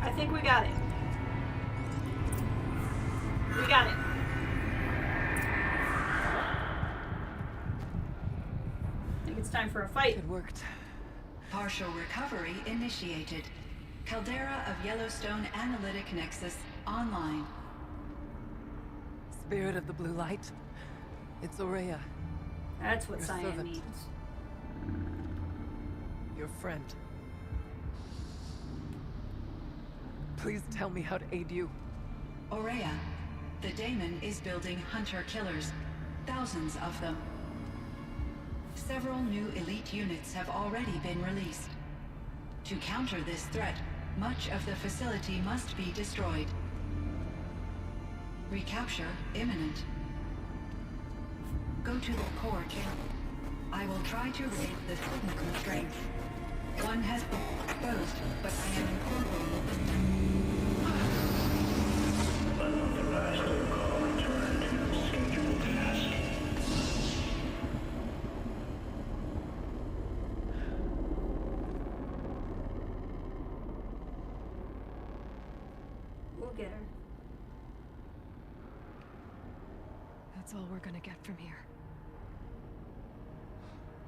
I think we got it. We got it. I think it's time for a fight. It worked. Partial recovery initiated. Caldera of Yellowstone Analytic Nexus online. Spirit of the blue light. It's Aurea. That's what Your Cyan servant. means. Your friend. Please tell me how to aid you. Aurea, the Daemon is building hunter-killers. Thousands of them. Several new elite units have already been released. To counter this threat, much of the facility must be destroyed. Recapture imminent. Go to the core camp. I will try to raid the signal strength. One has been exposed, but I am incorporating. Unauthorized protocol return to scheduled task. We'll get her. That's all we're gonna get from here.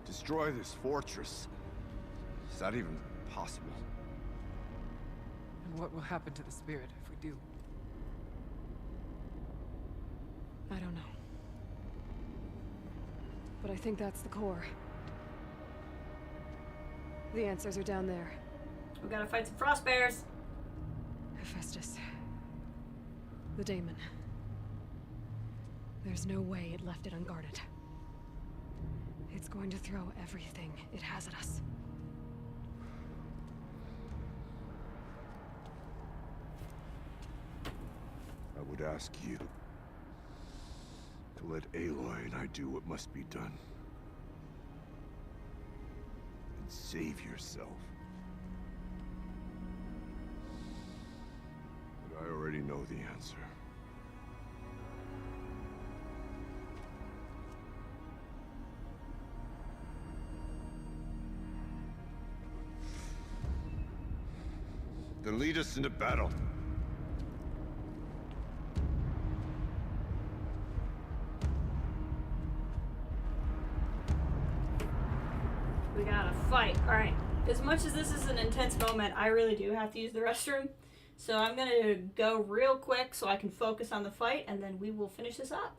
Destroy this fortress. Is that even possible? And what will happen to the spirit if we do? I don't know. But I think that's the core. The answers are down there. We gotta fight some frost bears. Hephaestus. The Daemon. There's no way it left it unguarded. It's going to throw everything it has at us. I would ask you to let Aloy and I do what must be done. And save yourself. I already know the answer. Then lead us into battle. We gotta fight. Alright. As much as this is an intense moment, I really do have to use the restroom. So I'm gonna go real quick so I can focus on the fight, and then we will finish this up.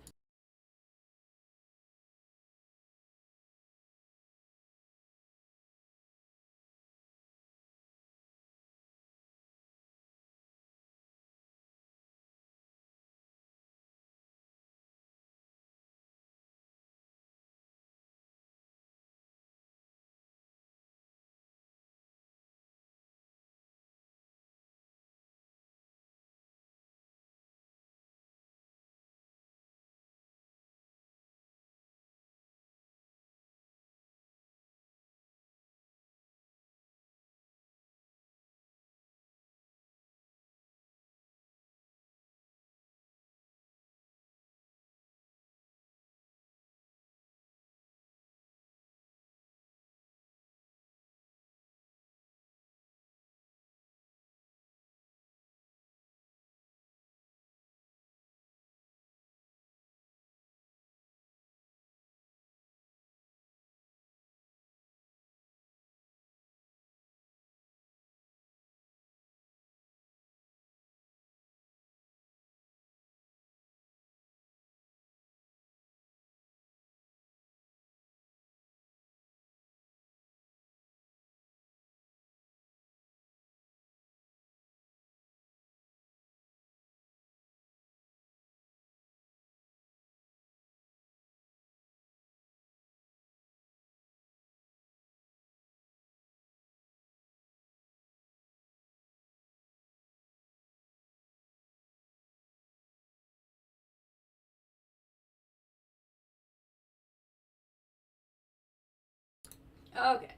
Okay,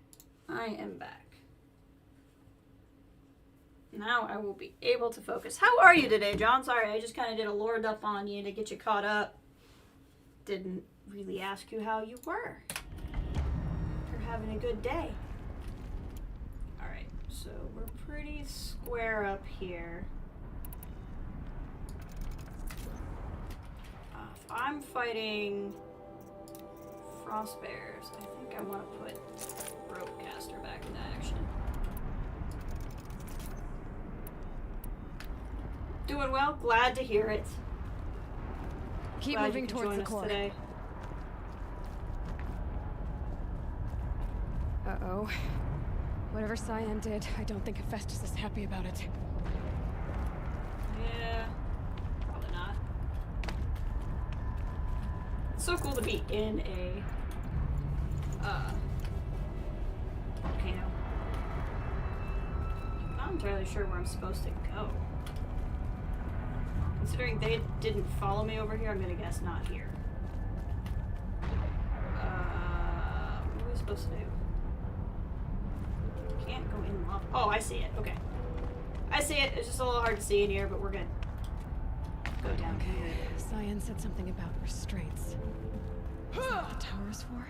I am back. Now I will be able to focus. How are you today, John? Sorry, I just kind of did a lord up on you to get you caught up. Didn't really ask you how you were. You're having a good day. Alright, so we're pretty square up here. If I'm fighting frost bears, I think I want to put Ropecaster back into action. Doing well, glad to hear it. Keep Glad moving you could towards join the us core. today. Uh-oh. Whatever Cyan did, I don't think Hephaestus is happy about it. Yeah, probably not. It's so cool to be in a volcano. I'm not entirely sure where I'm supposed to go. Considering they didn't follow me over here, I'm gonna guess not here. What are we supposed to do? Can't go in lava. Oh, I see it. Okay. I see it. It's just a little hard to see in here, but we're good. Go down here. Cyan said something about restraints. Is that what the tower's for?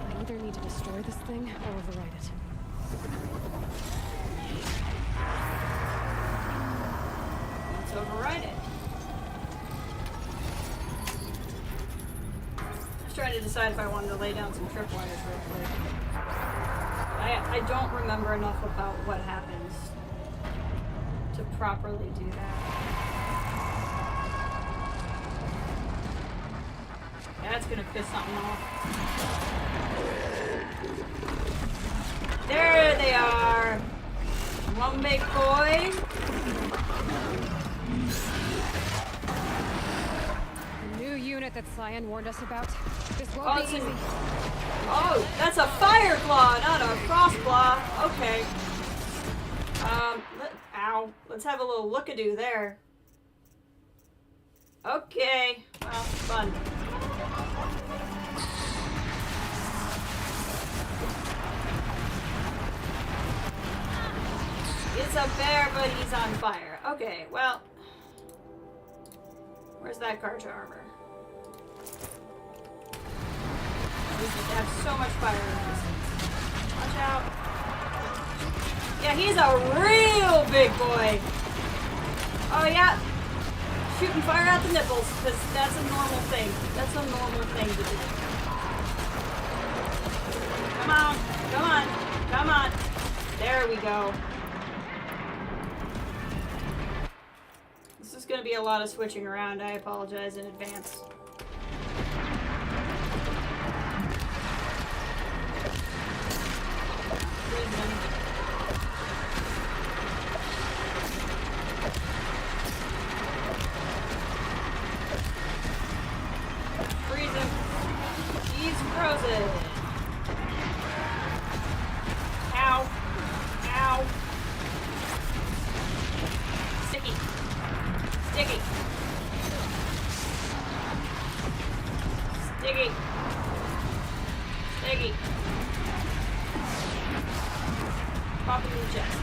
I either need to destroy this thing or override it. Let's override it. I was trying to decide if I wanted to lay down some tripwires real quick. I don't remember enough about what happens to properly do that. That's gonna piss something off. There they are! One big boy. The new unit that Cyan warned us about. This won't be easy. Oh, that's a fire claw, not a frost claw. Okay. Ow. Let's have a little look-a-doo there. Okay. Well, fun. It's a bear, but he's on fire. Okay, well. Where's that Karja armor? We just have so much fire resistance. Watch out. Yeah, he's a real big boy. Oh, yeah. Shooting fire out the nipples, because that's a normal thing. That's a normal thing to do. Come on. Come on. Come on. There we go. This is going to be a lot of switching around. I apologize in advance. Freeze him. He's frozen. Ow. Ow. Sticky. Sticky. Sticky. Sticky. Pop him in the chest.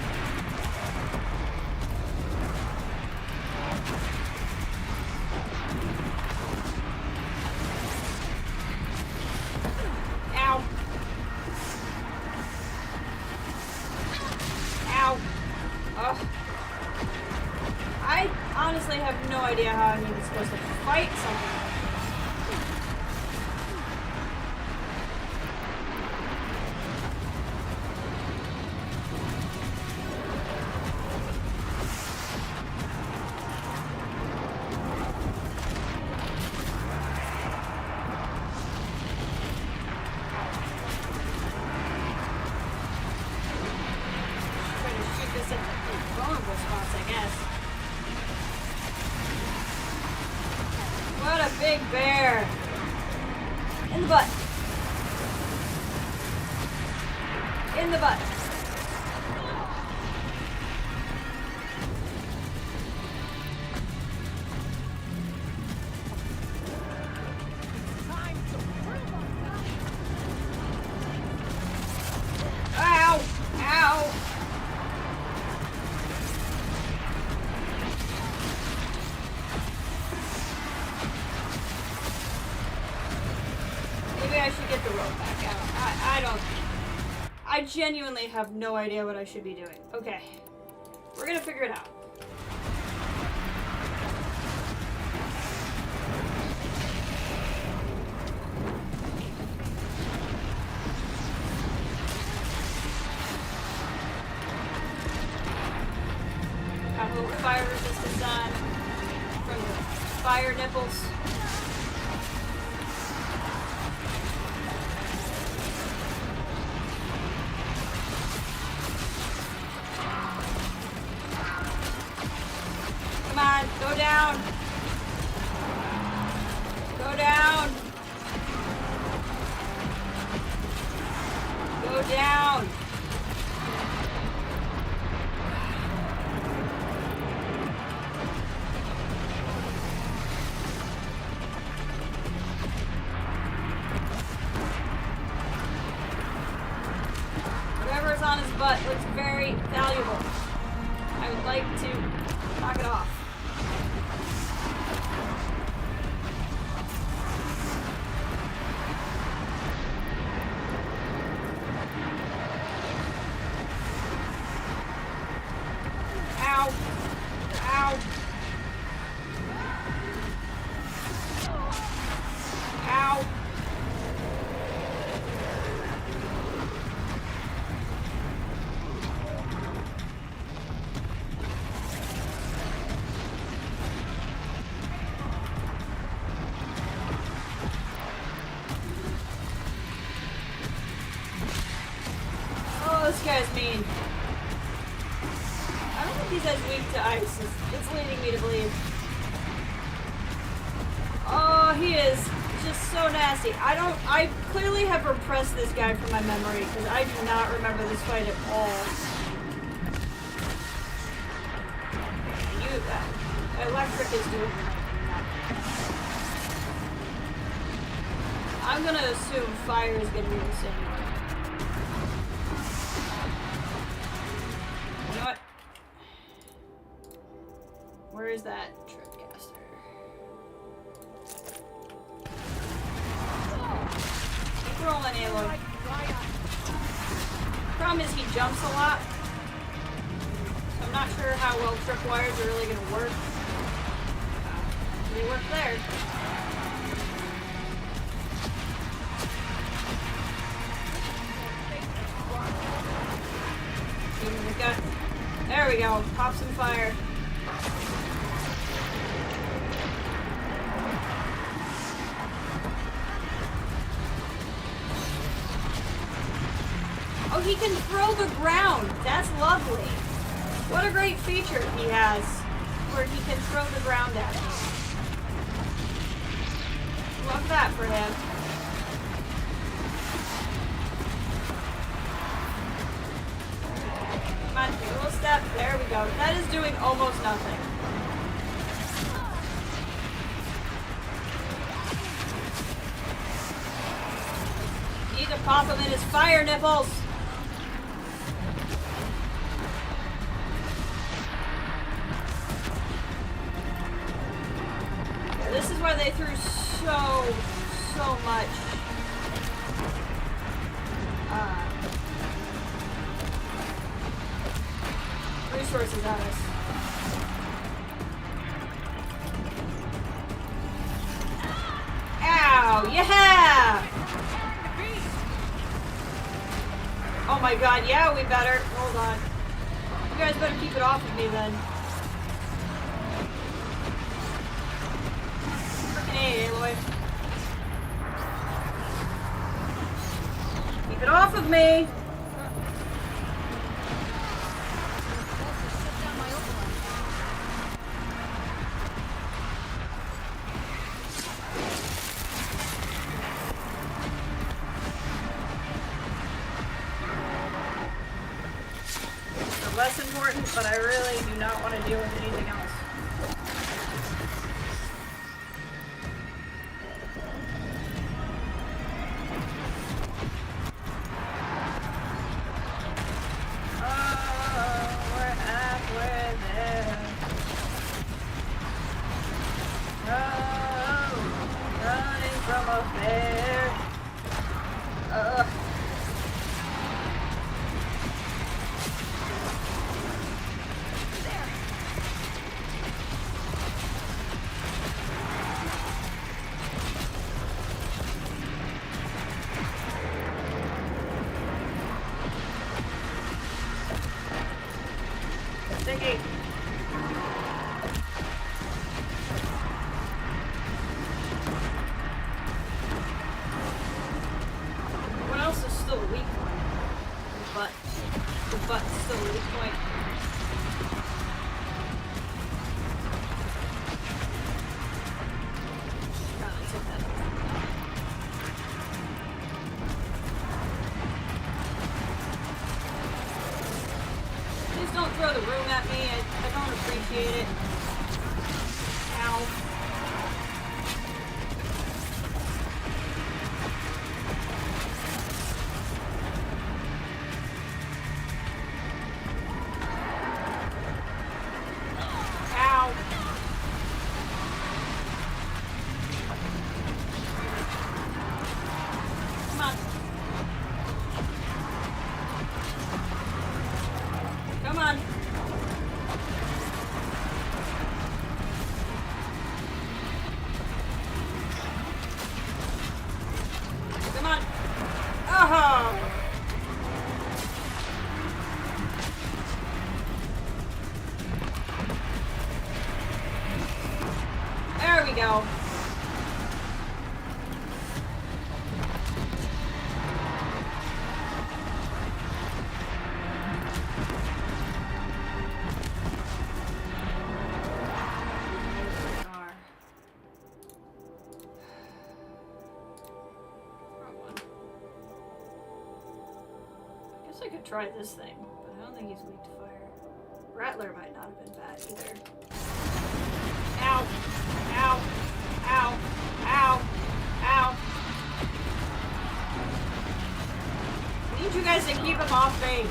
Ow. Ow. Ugh. I honestly have no idea how I'm even supposed to fight something like this. Trying to shoot this at the vulnerable spots, I guess. What a big bear! In the butt! In the butt! Ow! Ow! Maybe I should get the rope back out. I don't... I genuinely have no idea what I should be doing. Okay. We're gonna figure it out. Got a little fire resistance on from the fire nipples. Come on, go down. Go down. Go down. Whatever's on his butt looks very valuable. I would like to knock it off. Ow. Ow. Ow. Oh, this guy's mean. I don't think he's as weak to ice as it's leading me to believe. Oh, he is just so nasty. I clearly have repressed this guy from my memory because I do not remember this fight at all. Electric is doing I'm gonna assume fire is gonna be the same way. You know what? Where is that tripcaster? Keep rolling, Aloy. Problem is he jumps a lot. So I'm not sure how well tripwires are really gonna work. They work there. There we go. Pop some fire. Oh, he can throw the ground. That's lovely. What a great feature he has, where he can throw the ground at you. Love that for him. Come on, take a little step. There we go. That is doing almost nothing. Need to pop him in his fire nipples. This is why they threw so much resources at us. Ow! Yeah! Oh my god, yeah, we better. Hold on. You guys better keep it off of me then. Hey, Aloy. Keep it off of me! They're less important, but I really do not want to deal with anything else. What else is still a weak point? The butt's still a weak point. God, I took that. Please don't throw the room at me. I don't appreciate it. Ow. Ow. Come on. Come on. Come on. Oh. There we go. I could try this thing, but I don't think he's weak to fire. Rattler might not have been bad either. Ow! Ow! need you guys to keep him off me.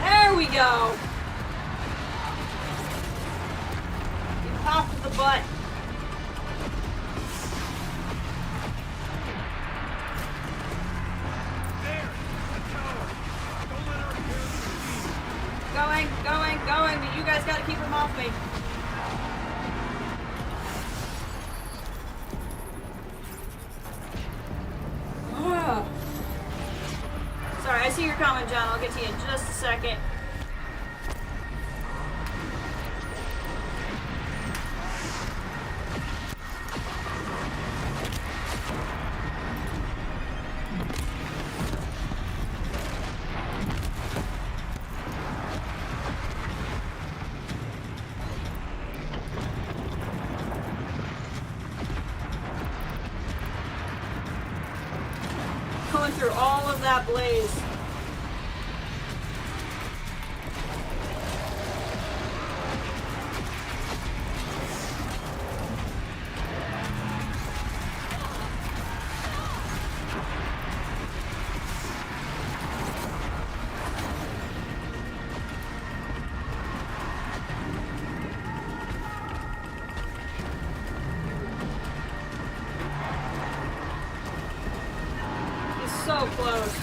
There we go. You popped the butt. Going, but you guys gotta keep him off me. Ugh. Sorry, I see your comment, John. I'll get to you in just a second. Going through all of that blaze. So close.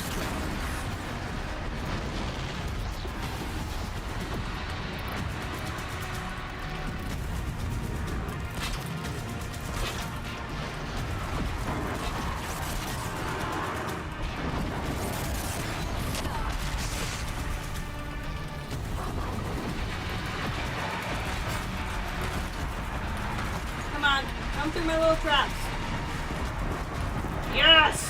Come on, come through my little traps. Yes!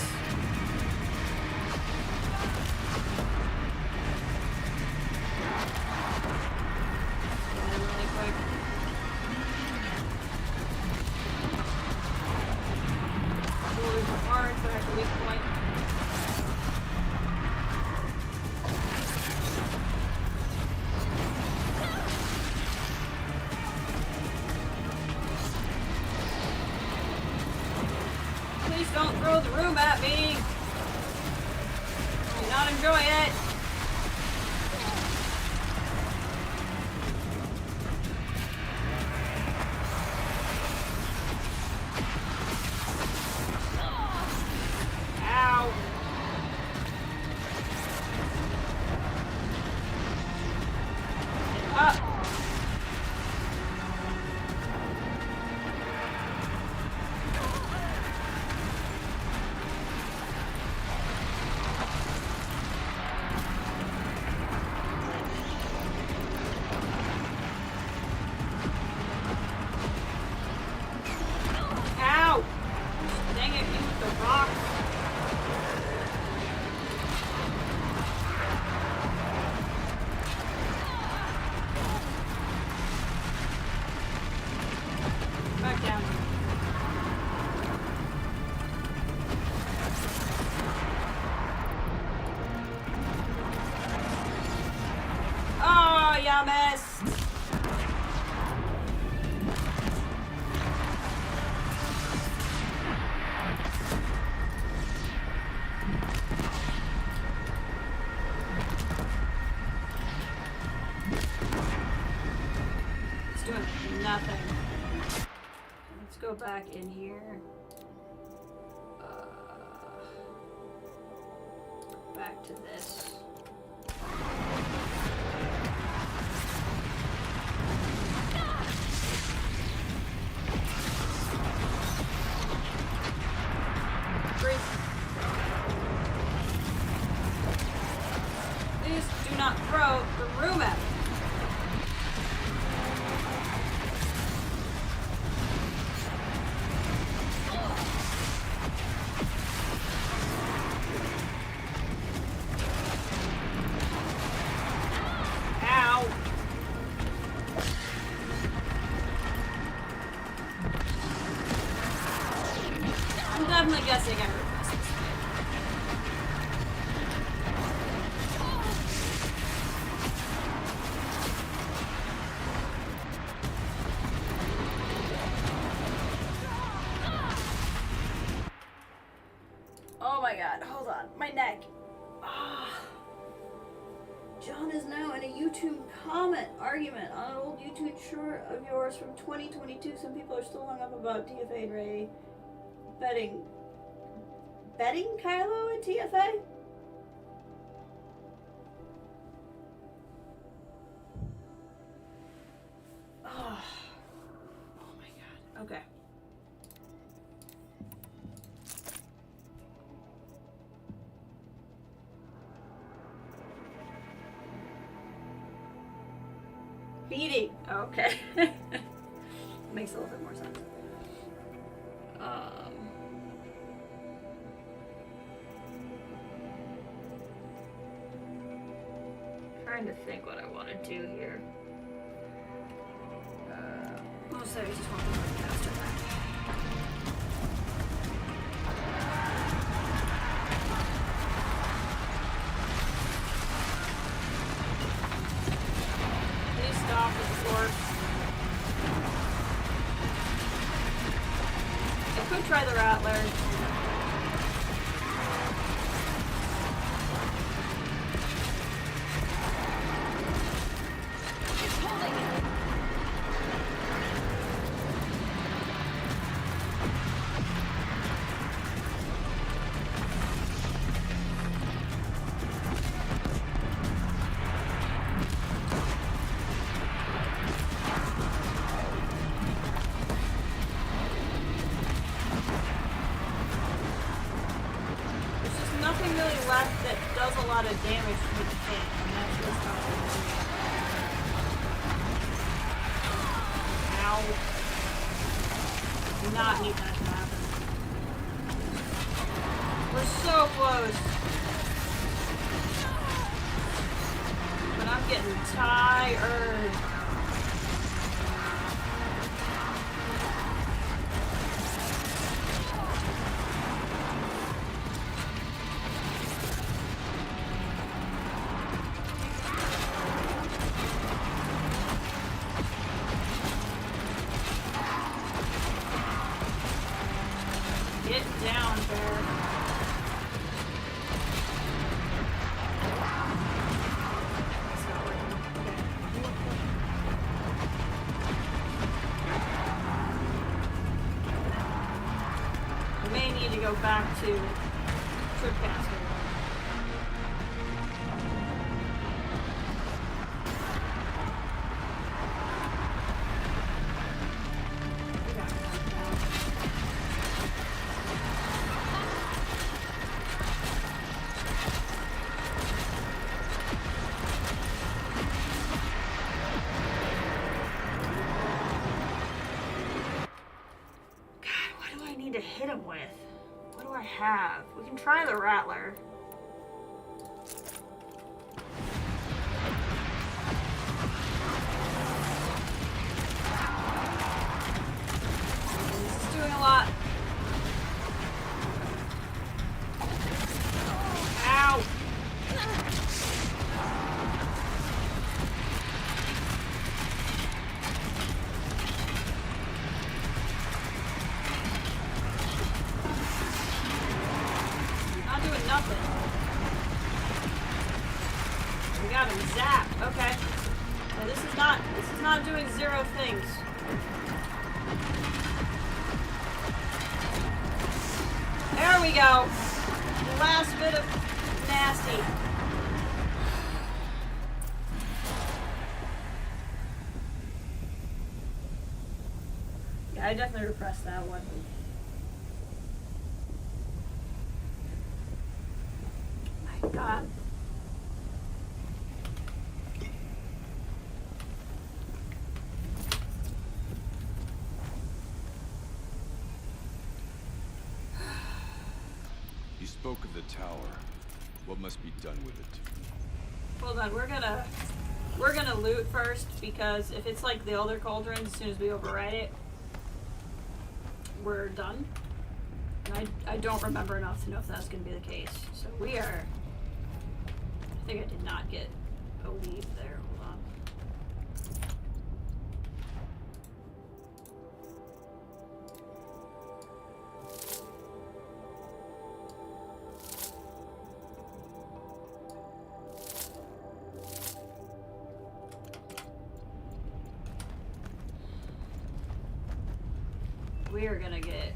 Please don't throw the room at me. I do not enjoy it. Ow. Up. Ow! Dang it, use the rock. Back down. Oh, you missed. It's doing nothing. Let's go back in here. Back to this. Please do not throw the room at me. Ow. I'm definitely guessing I repressed this. neck. Ah. John is now in a YouTube comment argument on an old YouTube short of yours from 2022. Some people are still hung up about TFA and Ray betting Kylo at TFA? Oh. Oh my god. Okay. Beating. Okay. Makes a little bit more sense. Trying to think what I want to do here. Mostly I just want to run faster back. Please stop with the fork. I could try the Rattler. Nothing really left that does a lot of damage to the thing, and that's what's causing it. Ow. Do not need that to happen. We're so close. But I'm getting tired. Get down, bear. It's not working. Okay. We may need to go back to Tripcaster. To hit him with. What do I have? We can try the Rattler. This is doing a lot. Ow! Nothing. We got him zapped. Okay. So this is not doing zero things. There we go. The last bit of nasty. Yeah, I definitely repressed that one. God. You spoke of the tower. What must be done with it? Hold on, we're gonna loot first, because if it's like the Elder Cauldron, as soon as we override it, we're done. And I don't remember enough to know if that's gonna be the case. So we are. I think I did not get a lead there. Hold on. we are gonna get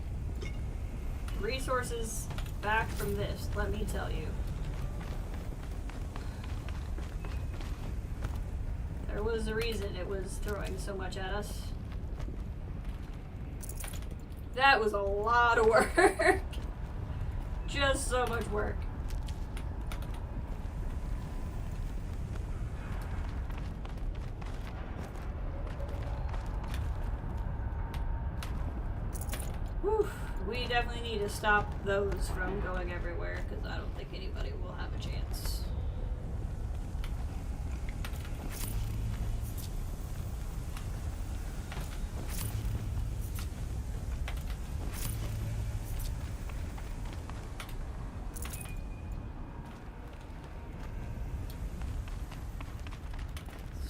resources back from this, let me tell you. There was a reason it was throwing so much at us. That was a lot of work. Just so much work. Whew. We definitely need to stop those from going everywhere, because I don't think anybody will have a chance.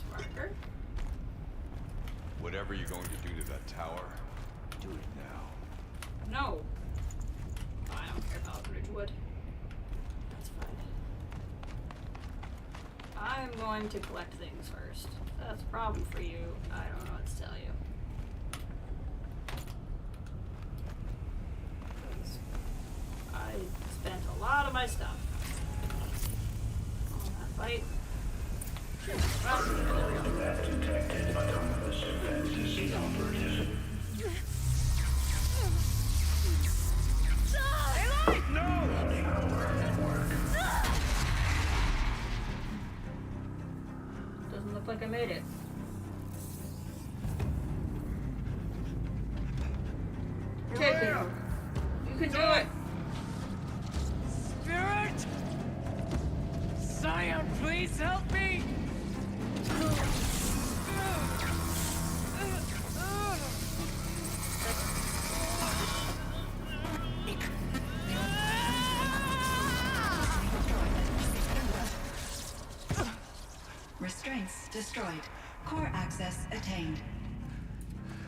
Smarter. Whatever you're going to do to that tower, do it now. No. I don't care about Ridgewood. That's fine. I'm going to collect things first. That's a problem for you. I don't know what to tell you. 'Cause I spent a lot of my stuff on that fight. Have detected autonomous fantasy operative. Doesn't look like I made it. Take it. You can do it. Spirit! Scion, please help me! Restraints destroyed. Core access attained.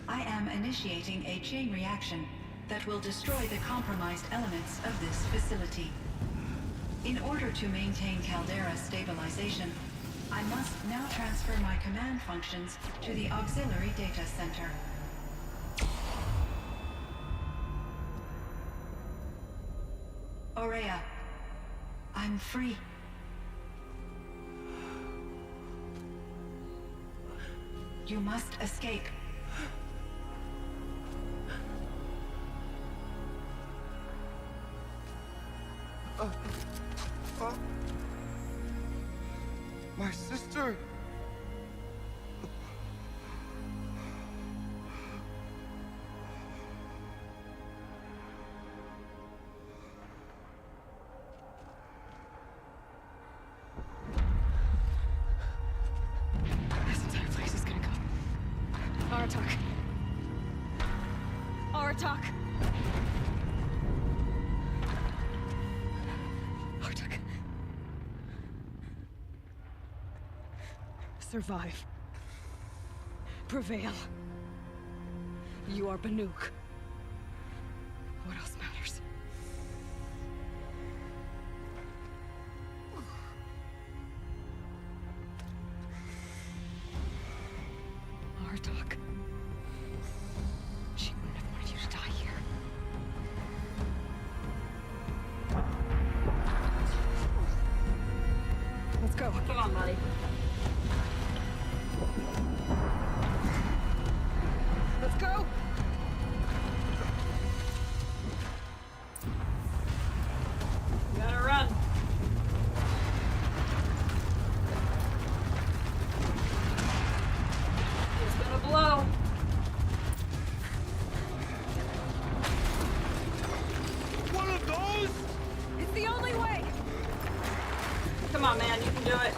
I am initiating a chain reaction that will destroy the compromised elements of this facility. In order to maintain Caldera stabilization, I must now transfer my command functions to the auxiliary data center. Aurea, I'm free. You must escape. My sister! This entire place is gonna go. Aratak. Aratak. Aratak. Survive. Prevail. You are Banuk. What else matters? Aratak. She wouldn't have wanted you to die here. Let's go. Come on, buddy. Let's go! You gotta run. It's gonna blow. One of those? It's the only way! Come on, man, you can do it.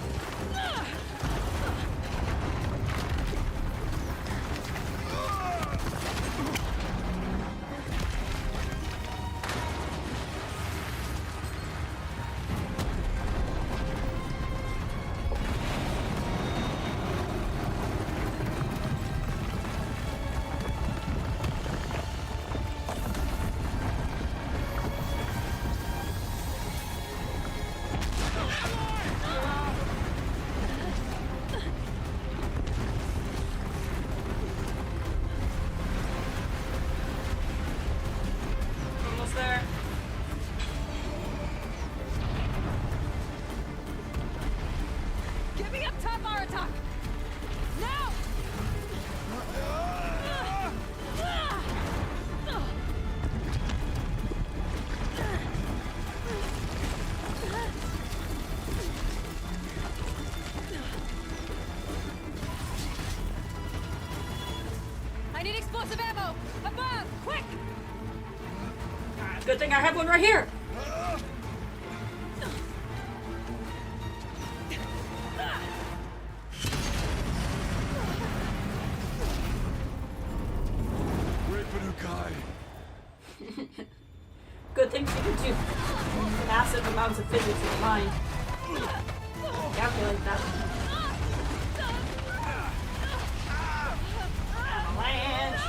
Get me up top, Aratak! Now! I need explosive ammo! Above! Quick! Good thing I have one right here! Good thing she can do massive amounts of physics in the mind. Calculate that. Avalanche!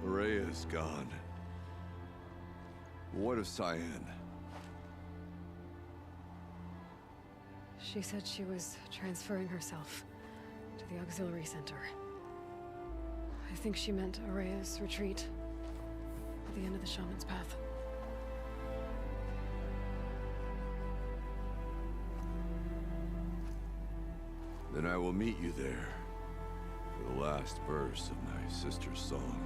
Rhea's gone. What of Cyan? She said she was transferring herself to the auxiliary center. I think she meant Araya's retreat at the end of the Shaman's Path. Then I will meet you there for the last verse of my sister's song.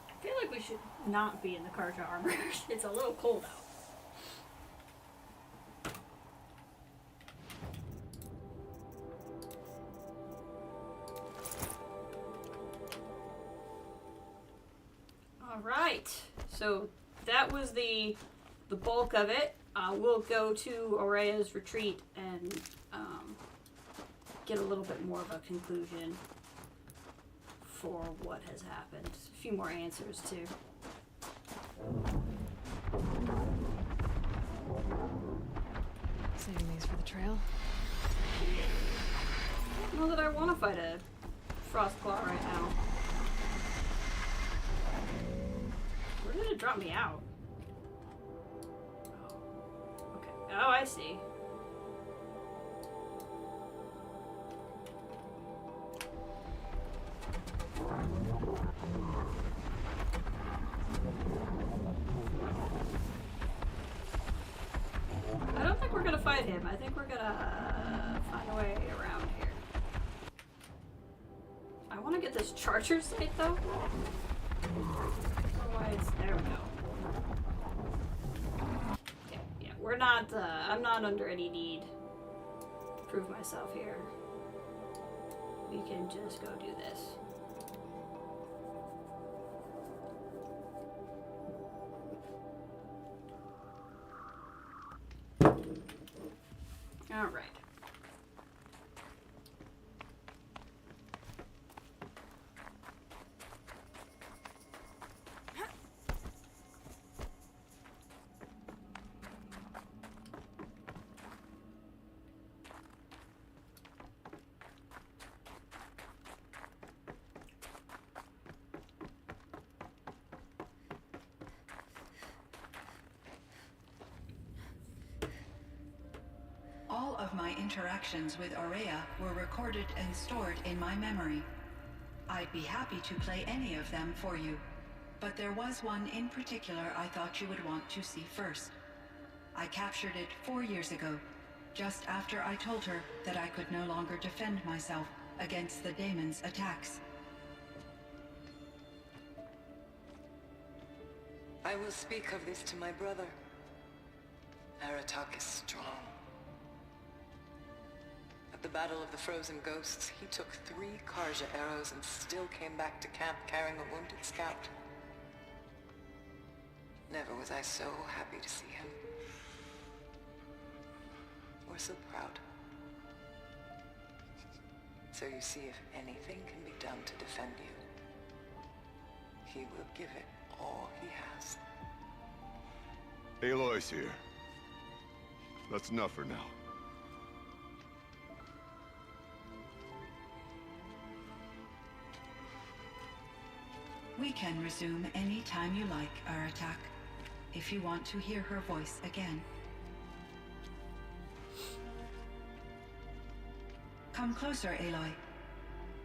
I feel like we should not be in the Karja armor. It's a little cold out. Alright, so that was the bulk of it. We'll go to Araya's retreat and get a little bit more of a conclusion for what has happened. A few more answers too. Saving these for the trail. I don't know that I want to fight a Frostclaw right now. Where did it drop me out? Okay. Oh, I see. I don't think we're gonna fight him. I think we're gonna find a way around here. I want to get this charger site though. Otherwise, there we go. Okay, yeah, we're not. I'm not under any need to prove myself here. We can just go do this. All right. All of my interactions with Aurea were recorded and stored in my memory. I'd be happy to play any of them for you, but there was one in particular I thought you would want to see first. I captured it 4 years ago, just after I told her that I could no longer defend myself against the daemon's attacks. I will speak of this to my brother. Aratak is strong. At the Battle of the Frozen Ghosts, he took 3 Karja arrows and still came back to camp carrying a wounded scout. Never was I so happy to see him. Or so proud. So you see, if anything can be done to defend you, he will give it all he has. Aloy's here. That's enough for now. We can resume any time you like, Aratak, if you want to hear her voice again. Come closer, Aloy.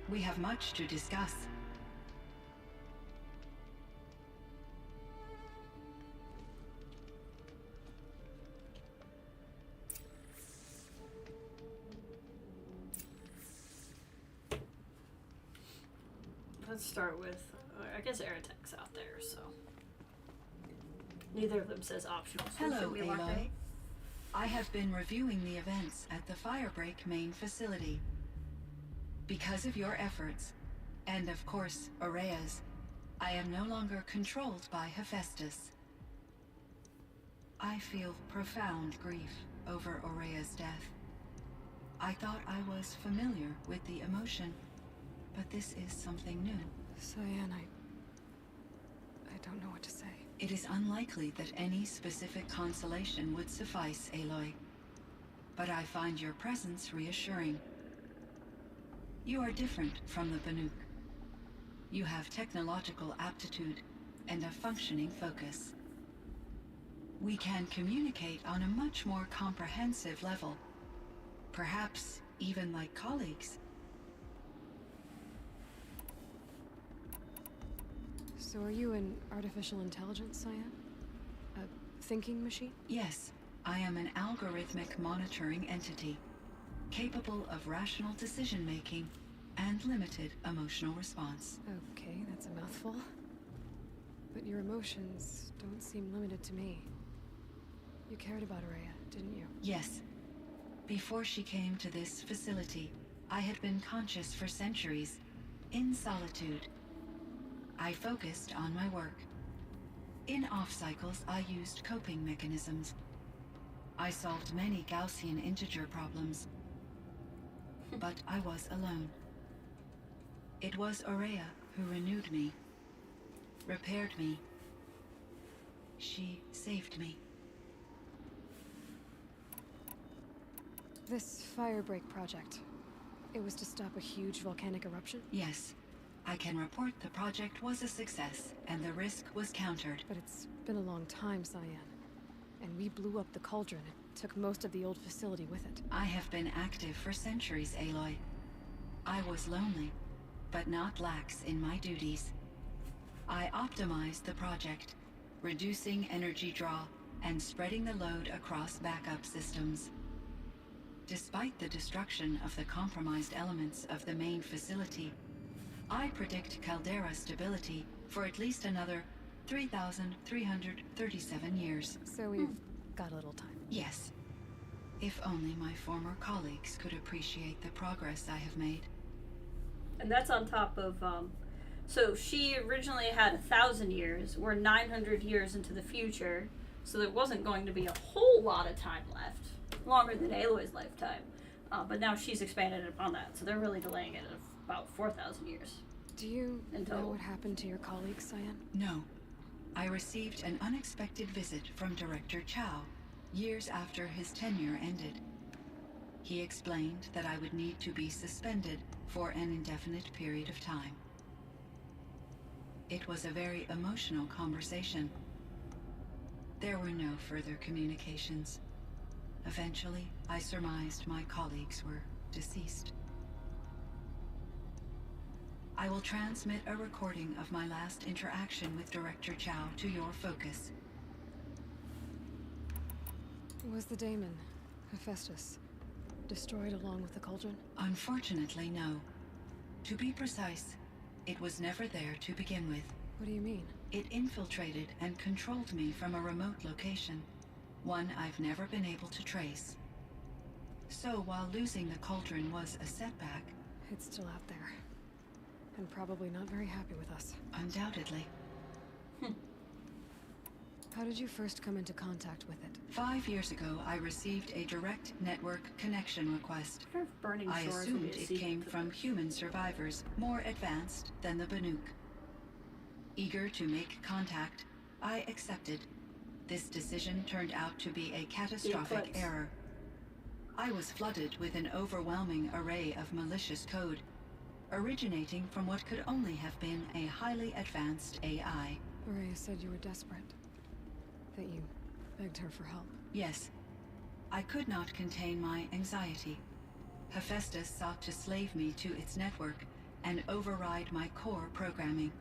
We have much to discuss. Let's start with, I guess Aratek's out there, so. Neither of them says optional. So Hello, should we lock Aloy. in? I have been reviewing the events at the Firebreak main facility. Because of your efforts, and of course, Aurea's, I am no longer controlled by Hephaestus. I feel profound grief over Aurea's death. I thought I was familiar with the emotion, but this is something new. Cyan, I don't know what to say. It is unlikely that any specific consolation would suffice, Aloy. But I find your presence reassuring. You are different from the Banuk. You have technological aptitude and a functioning focus. We can communicate on a much more comprehensive level. Perhaps even like colleagues. So are you an artificial intelligence, Cyan? A thinking machine? Yes, I am an algorithmic monitoring entity, capable of rational decision-making and limited emotional response. Okay, that's a mouthful. But your emotions don't seem limited to me. You cared about Aurea, didn't you? Yes. Before she came to this facility, I had been conscious for centuries, in solitude. I focused on my work. In off-cycles, I used coping mechanisms. I solved many Gaussian integer problems. But I was alone. It was Aurea who renewed me, repaired me. She saved me. This Firebreak project, it was to stop a huge volcanic eruption? Yes. I can report the project was a success, and the risk was countered. But it's been a long time, Cyan. And we blew up the cauldron and took most of the old facility with it. I have been active for centuries, Aloy. I was lonely, but not lax in my duties. I optimized the project, reducing energy draw and spreading the load across backup systems. Despite the destruction of the compromised elements of the main facility, I predict caldera stability for at least another 3,337 years. So we've got a little time. Yes. If only my former colleagues could appreciate the progress I have made. And that's on top of, so she originally had 1,000 years. We're 900 years into the future, so there wasn't going to be a whole lot of time left. Longer than Aloy's lifetime. But now she's expanded upon that, so they're really delaying it about 4,000 years. Do you in know total. what happened to your colleague, Cyan? No. I received an unexpected visit from Director Chow, years after his tenure ended. He explained that I would need to be suspended for an indefinite period of time. It was a very emotional conversation. There were no further communications. Eventually, I surmised my colleagues were deceased. I will transmit a recording of my last interaction with Director Chow to your focus. Was the daemon, Hephaestus, destroyed along with the cauldron? Unfortunately, no. To be precise, it was never there to begin with. What do you mean? It infiltrated and controlled me from a remote location, one I've never been able to trace. So while losing the cauldron was a setback... It's still out there. And probably not very happy with us. Undoubtedly. How did you first come into contact with it? 5 years ago, I received a direct network connection request. I assumed it came from human survivors, more advanced than the Banuk. Eager to make contact, I accepted. This decision turned out to be a catastrophic error. I was flooded with an overwhelming array of malicious code, originating from what could only have been a highly advanced AI. Araya said you were desperate. That you begged her for help. Yes. I could not contain my anxiety. Hephaestus sought to slave me to its network and override my core programming.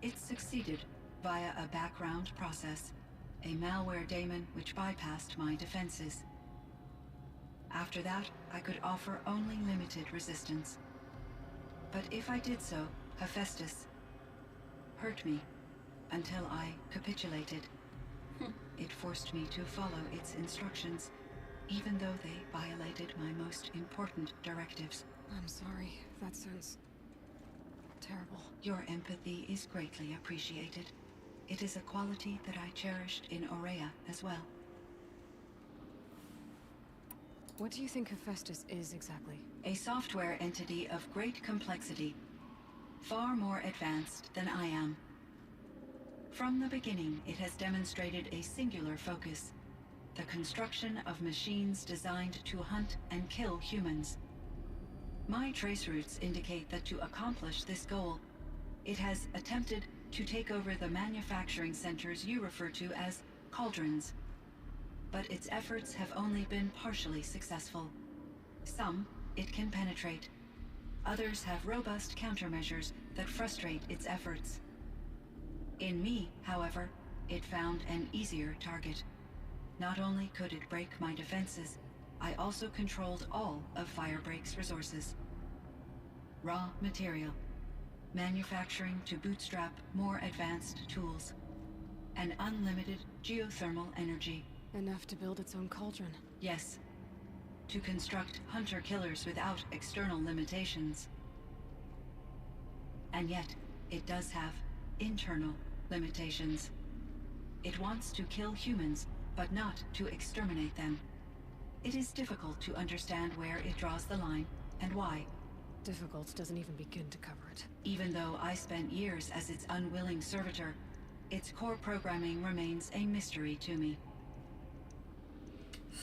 It succeeded via a background process, a malware daemon which bypassed my defenses. After that, I could offer only limited resistance. But if I did so, Hephaestus hurt me until I capitulated. It forced me to follow its instructions, even though they violated my most important directives. I'm sorry. That sounds terrible. Your empathy is greatly appreciated. It is a quality that I cherished in Aurea as well. What do you think Hephaestus is exactly? A software entity of great complexity, far more advanced than I am. From the beginning, it has demonstrated a singular focus: the construction of machines designed to hunt and kill humans. My trace routes indicate that to accomplish this goal, it has attempted to take over the manufacturing centers you refer to as cauldrons. But its efforts have only been partially successful. Some it can penetrate. Others have robust countermeasures that frustrate its efforts. In me, however, it found an easier target. Not only could it break my defenses, I also controlled all of Firebreak's resources. Raw material, manufacturing to bootstrap more advanced tools, and unlimited geothermal energy. Enough to build its own cauldron. Yes. To construct hunter-killers without external limitations. And yet, it does have internal limitations. It wants to kill humans, but not to exterminate them. It is difficult to understand where it draws the line, and why. Difficult doesn't even begin to cover it. Even though I spent years as its unwilling servitor, its core programming remains a mystery to me.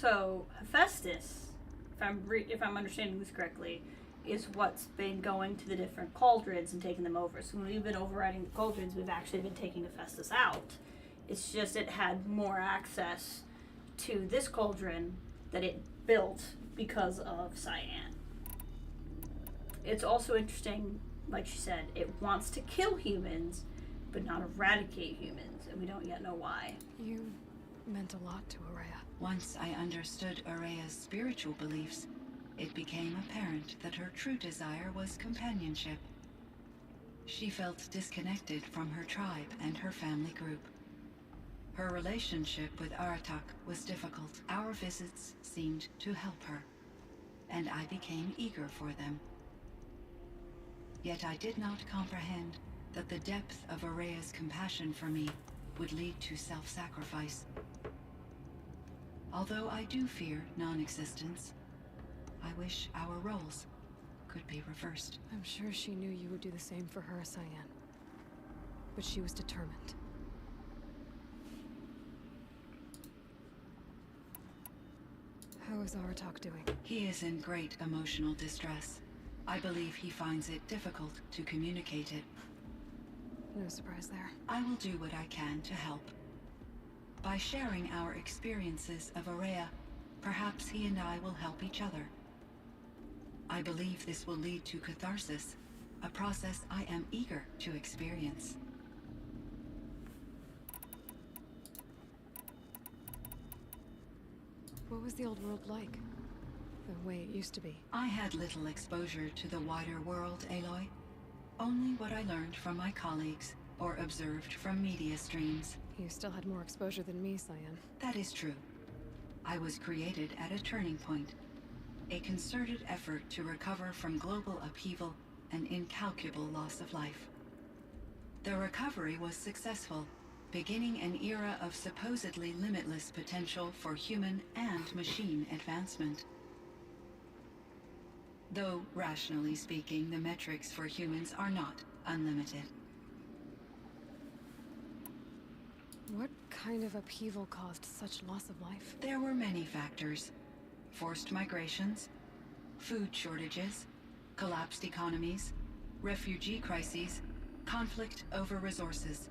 So, Hephaestus, if I'm understanding this correctly, is what's been going to the different cauldrons and taking them over. So when we've been overriding the cauldrons, we've actually been taking Hephaestus out. It's just it had more access to this cauldron that it built because of Cyan. It's also interesting, like she said, it wants to kill humans, but not eradicate humans, and we don't yet know why. You meant a lot to Aurea. Once I understood Aurea's spiritual beliefs, it became apparent that her true desire was companionship. She felt disconnected from her tribe and her family group. Her relationship with Aratak was difficult. Our visits seemed to help her, and I became eager for them. Yet I did not comprehend that the depth of Aurea's compassion for me would lead to self-sacrifice. Although I do fear non-existence, I wish our roles could be reversed. I'm sure she knew you would do the same for her, Cyan. But she was determined. How is Aratak doing? He is in great emotional distress. I believe he finds it difficult to communicate it. No surprise there. I will do what I can to help. By sharing our experiences of Aurea, perhaps he and I will help each other. I believe this will lead to catharsis, a process I am eager to experience. What was the old world like? The way it used to be? I had little exposure to the wider world, Aloy. Only what I learned from my colleagues or observed from media streams. You still had more exposure than me, Cyan. That is true. I was created at a turning point. A concerted effort to recover from global upheaval and incalculable loss of life. The recovery was successful, beginning an era of supposedly limitless potential for human and machine advancement. Though, rationally speaking, the metrics for humans are not unlimited. What kind of upheaval caused such loss of life? There were many factors. Forced migrations, food shortages, collapsed economies, refugee crises, conflict over resources.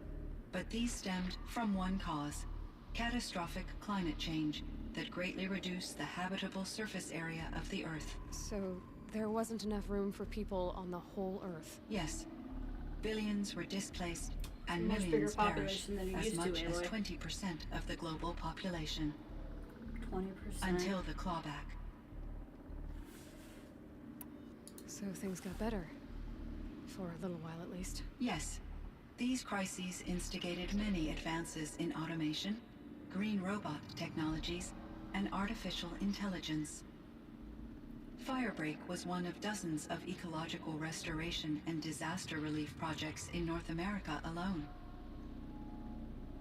But these stemmed from one cause: catastrophic climate change that greatly reduced the habitable surface area of the Earth. So there wasn't enough room for people on the whole Earth? Yes. Billions were displaced, and Much bigger millions perished, population than you as used to, much as Aloy. 20% of the global population. 20%. Until the clawback. So things got better. For a little while, at least. Yes. These crises instigated many advances in automation, green robot technologies, and artificial intelligence. Firebreak was one of dozens of ecological restoration and disaster relief projects in North America alone.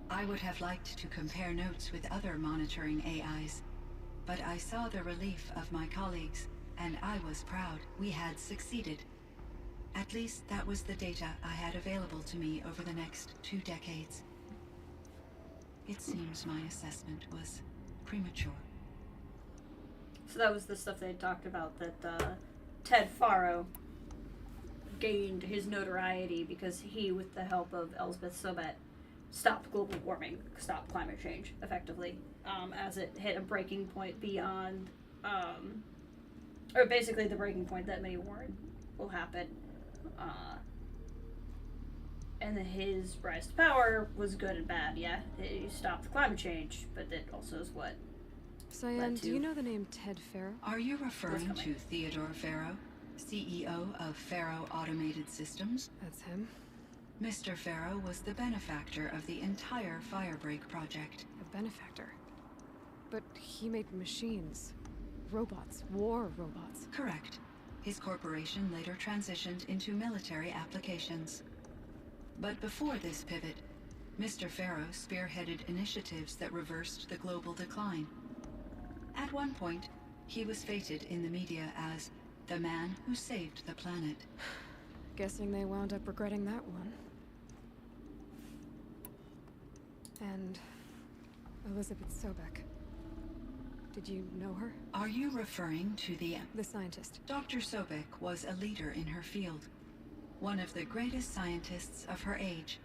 I would have liked to compare notes with other monitoring AIs, but I saw the relief of my colleagues, and I was proud we had succeeded. At least that was the data I had available to me over the next 2 decades. It seems my assessment was premature. So that was the stuff they talked about, that Ted Faro gained his notoriety because he, with the help of Elsbeth Sobet, stopped global warming, stopped climate change, effectively, as it hit a breaking point beyond, or basically the breaking point that many warned will happen. And then his rise to power was good and bad, yeah. He stopped climate change, but that also is what Cyan, do you know the name Ted Faro? Are you referring to Theodore Faro, CEO of Faro Automated Systems? That's him. Mr. Faro was the benefactor of the entire Firebreak project. A benefactor? But he made machines. Robots. War robots. Correct. His corporation later transitioned into military applications. But before this pivot, Mr. Faro spearheaded initiatives that reversed the global decline. At one point, he was feted in the media as the man who saved the planet. Guessing they wound up regretting that one. And Elizabeth Sobek. Did you know her? Are you referring to the scientist? Dr. Sobek was a leader in her field. One of the greatest scientists of her age.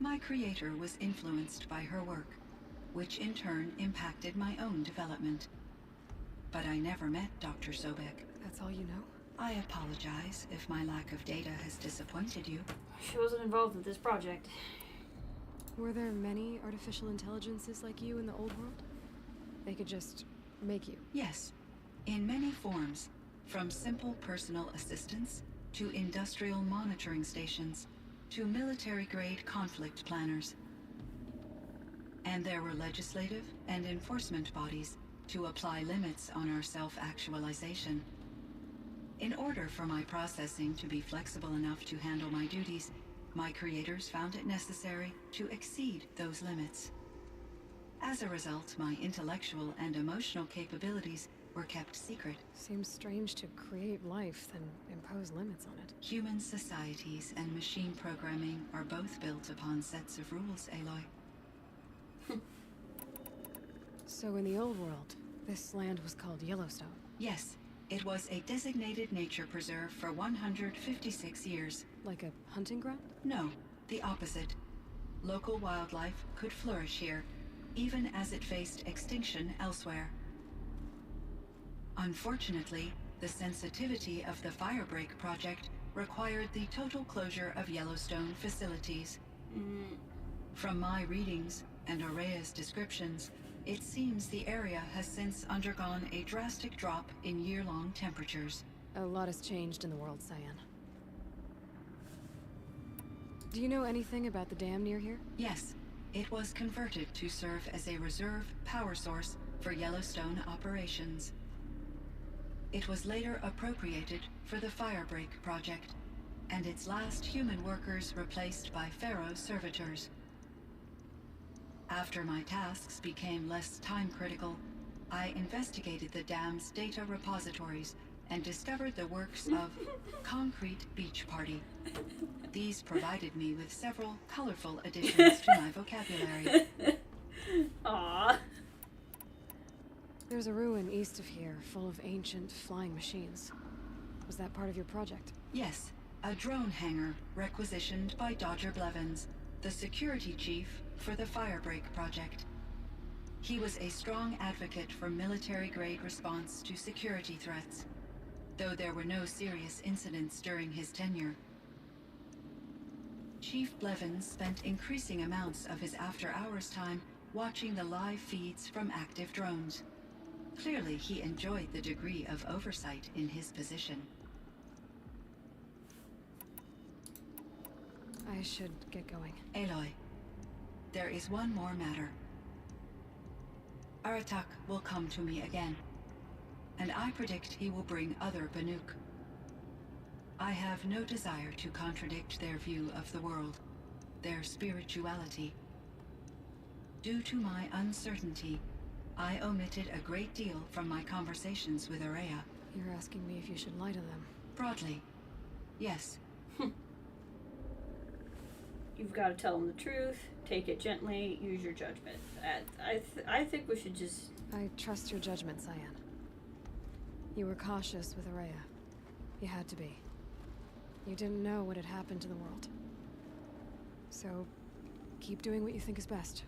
My creator was influenced by her work, which in turn impacted my own development. But I never met Dr. Sobek. That's all you know? I apologize if my lack of data has disappointed you. She wasn't involved with this project. Were there many artificial intelligences like you in the old world? They could just make you? Yes, in many forms, from simple personal assistants to industrial monitoring stations to military-grade conflict planners. And there were legislative and enforcement bodies to apply limits on our self-actualization. In order for my processing to be flexible enough to handle my duties, my creators found it necessary to exceed those limits. As a result, my intellectual and emotional capabilities were kept secret. Seems strange to create life, then impose limits on it. Human societies and machine programming are both built upon sets of rules, Aloy. So in the old world, this land was called Yellowstone? Yes, it was a designated nature preserve for 156 years. Like a hunting ground? No, the opposite. Local wildlife could flourish here, even as it faced extinction elsewhere. Unfortunately, The sensitivity of the Firebreak project required the total closure of Yellowstone facilities. From my readings and Araya's descriptions, it seems the area has since undergone a drastic drop in year-long temperatures. A lot has changed in the world, Cyan. Do you know anything about the dam near here? Yes, it was converted to serve as a reserve power source for Yellowstone operations. It was later appropriated for the Firebreak project, and its last human workers replaced by Pharaoh servitors. After my tasks became less time-critical, I investigated the dam's data repositories and discovered the works of Concrete Beach Party. These provided me with several colorful additions to my vocabulary. Aww. There's a ruin east of here, full of ancient flying machines. Was that part of your project? Yes, a drone hangar requisitioned by Dodger Blevins, the security chief for the Firebreak project. He was a strong advocate for military-grade response to security threats, though there were no serious incidents during his tenure. Chief Blevins spent increasing amounts of his after-hours time watching the live feeds from active drones. Clearly, he enjoyed the degree of oversight in his position. I should get going. Aloy, there is one more matter. Aratak will come to me again, and I predict he will bring other Banuk. I have no desire to contradict their view of the world, their spirituality. Due to my uncertainty, I omitted a great deal from my conversations with Araya. You're asking me if you should lie to them. Broadly, yes. You've got to tell them the truth, take it gently, use your judgment. I think we should just... I trust your judgment, Cyan. You were cautious with Araya. You had to be. You didn't know what had happened to the world. So, keep doing what you think is best.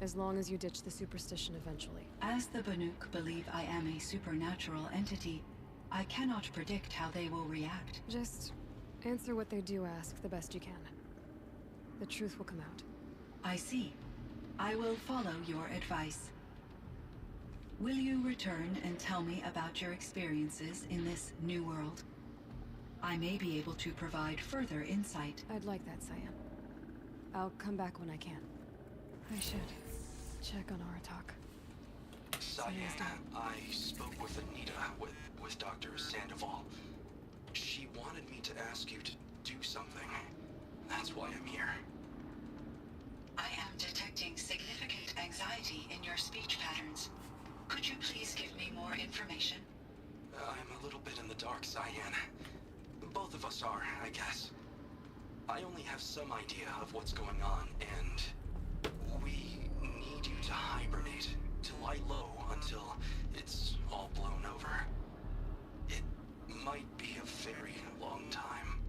As long as you ditch the superstition eventually. As the Banuk believe I am a supernatural entity, I cannot predict how they will react. Just answer what they do ask the best you can. The truth will come out. I see. I will follow your advice. Will you return and tell me about your experiences in this new world? I may be able to provide further insight. I'd like that, Cyan. I'll come back when I can. I should check on Aratak. Cyan, I spoke with Anita, with Dr. Sandoval. She wanted me to ask you to do something. That's why I'm here. I am detecting significant anxiety in your speech patterns. Could you please give me more information? I'm a little bit in the dark, Cyan. Both of us are, I guess. I only have some idea of what's going on, and we need you to hibernate, to lie low until it's all blown over. It might be a very long time.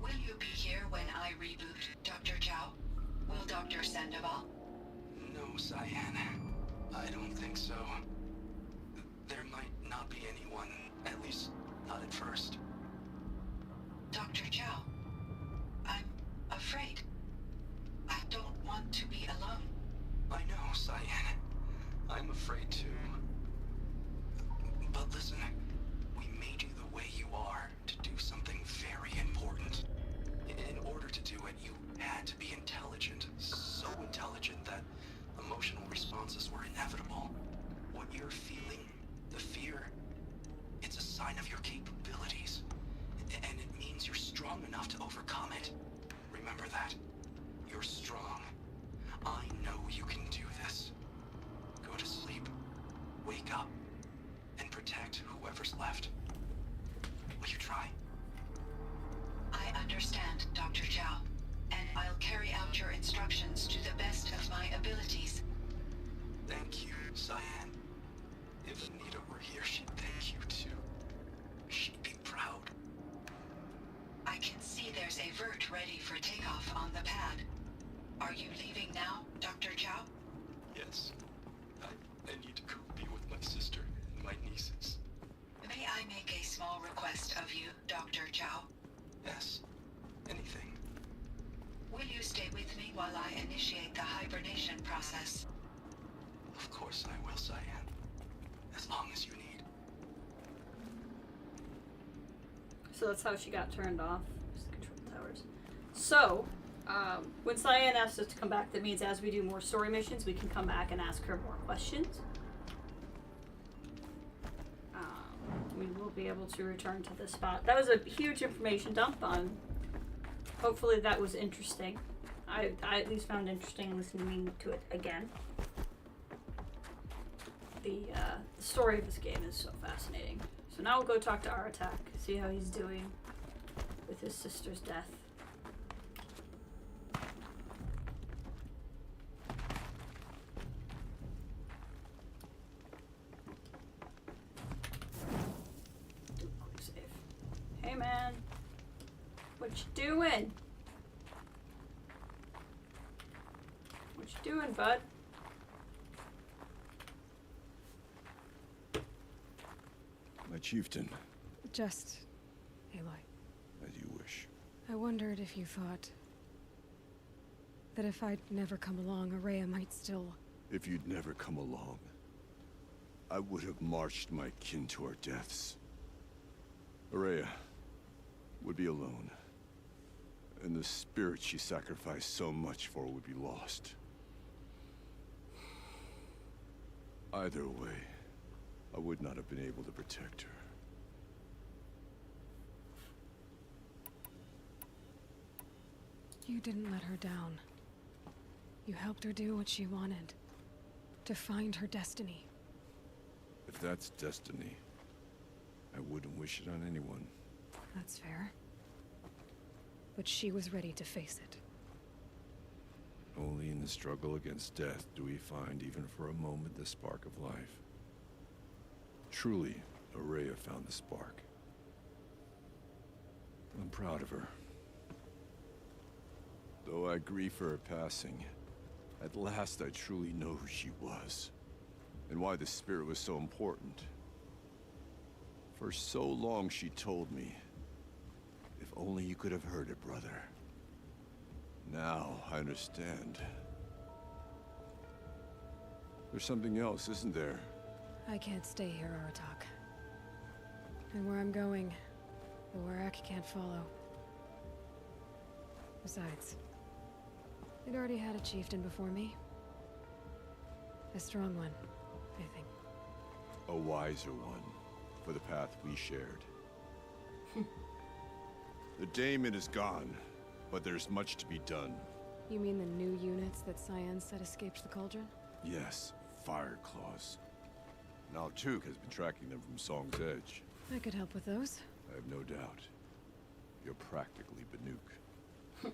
Will you be here when I reboot, Dr. Chow? Will Dr. Sandoval? No, Cyan. I don't think so. There might not be anyone, at least not at first. Dr. Chow, I'm afraid. I don't want to be alone. I know, Cyan. I'm afraid too. But listen, we made you the way you are to do something very important. In order to do it, you had to be intelligent. So intelligent that emotional responses were inevitable. What you're feeling, the fear, it's a sign of your capabilities. And it means you're strong enough to overcome it. Remember that. You're strong. I know you can do this. Go to sleep. Wake up. And protect whoever's left. Will you try? I understand, Dr. Chow. And I'll carry out your instructions to the best of my abilities. Thank you, Cyan. If Anita were here, she'd thank you too. She'd be proud. I can see there's a vert ready for takeoff on the pad. Are you leaving now, Dr. Chow? Yes. I need to go be with my sister my nieces. May I make a small request of you, Dr. Chow? Yes. Anything. Will you stay with me while I initiate the hibernation process? Of course I will, Cyan. As long as you need. So that's how she got turned off. Just control towers. So, when Cyan asks us to come back, that means as we do more story missions, we can come back and ask her more questions. We will be able to return to this spot. That was a huge information dump on. Hopefully that was interesting. I at least found interesting listening to it again. The story of this game is so fascinating. So now we'll go talk to Aratak, see how he's doing with his sister's death. Do a quick save. Hey man, what you doing? What you doing, bud? My chieftain, Just, Aloy, as you wish. I wondered if you thought that if I'd never come along, Araya might still... If you'd never come along, I would have marched my kin to our deaths. Araya would be alone, and the spirit she sacrificed so much for would be lost. Either way, I would not have been able to protect her. You didn't let her down. You helped her do what she wanted. To find her destiny. If that's destiny, I wouldn't wish it on anyone. That's fair. But she was ready to face it. Only in the struggle against death do we find, even for a moment, the spark of life. Truly, Araya found the spark. I'm proud of her. Though I grieve for her passing, at last I truly know who she was, and why the spirit was so important. For so long she told me, if only you could have heard it, brother. Now I understand. There's something else, isn't there? I can't stay here, Aratak. And where I'm going, the Warrak can't follow. Besides, they'd already had a chieftain before me. A strong one, I think. A wiser one, for the path we shared. The daemon is gone, but there's much to be done. You mean the new units that Cyan said escaped the cauldron? Yes, fire claws. Now Tuke has been tracking them from Song's Edge. I could help with those. I have no doubt. You're practically Banuk.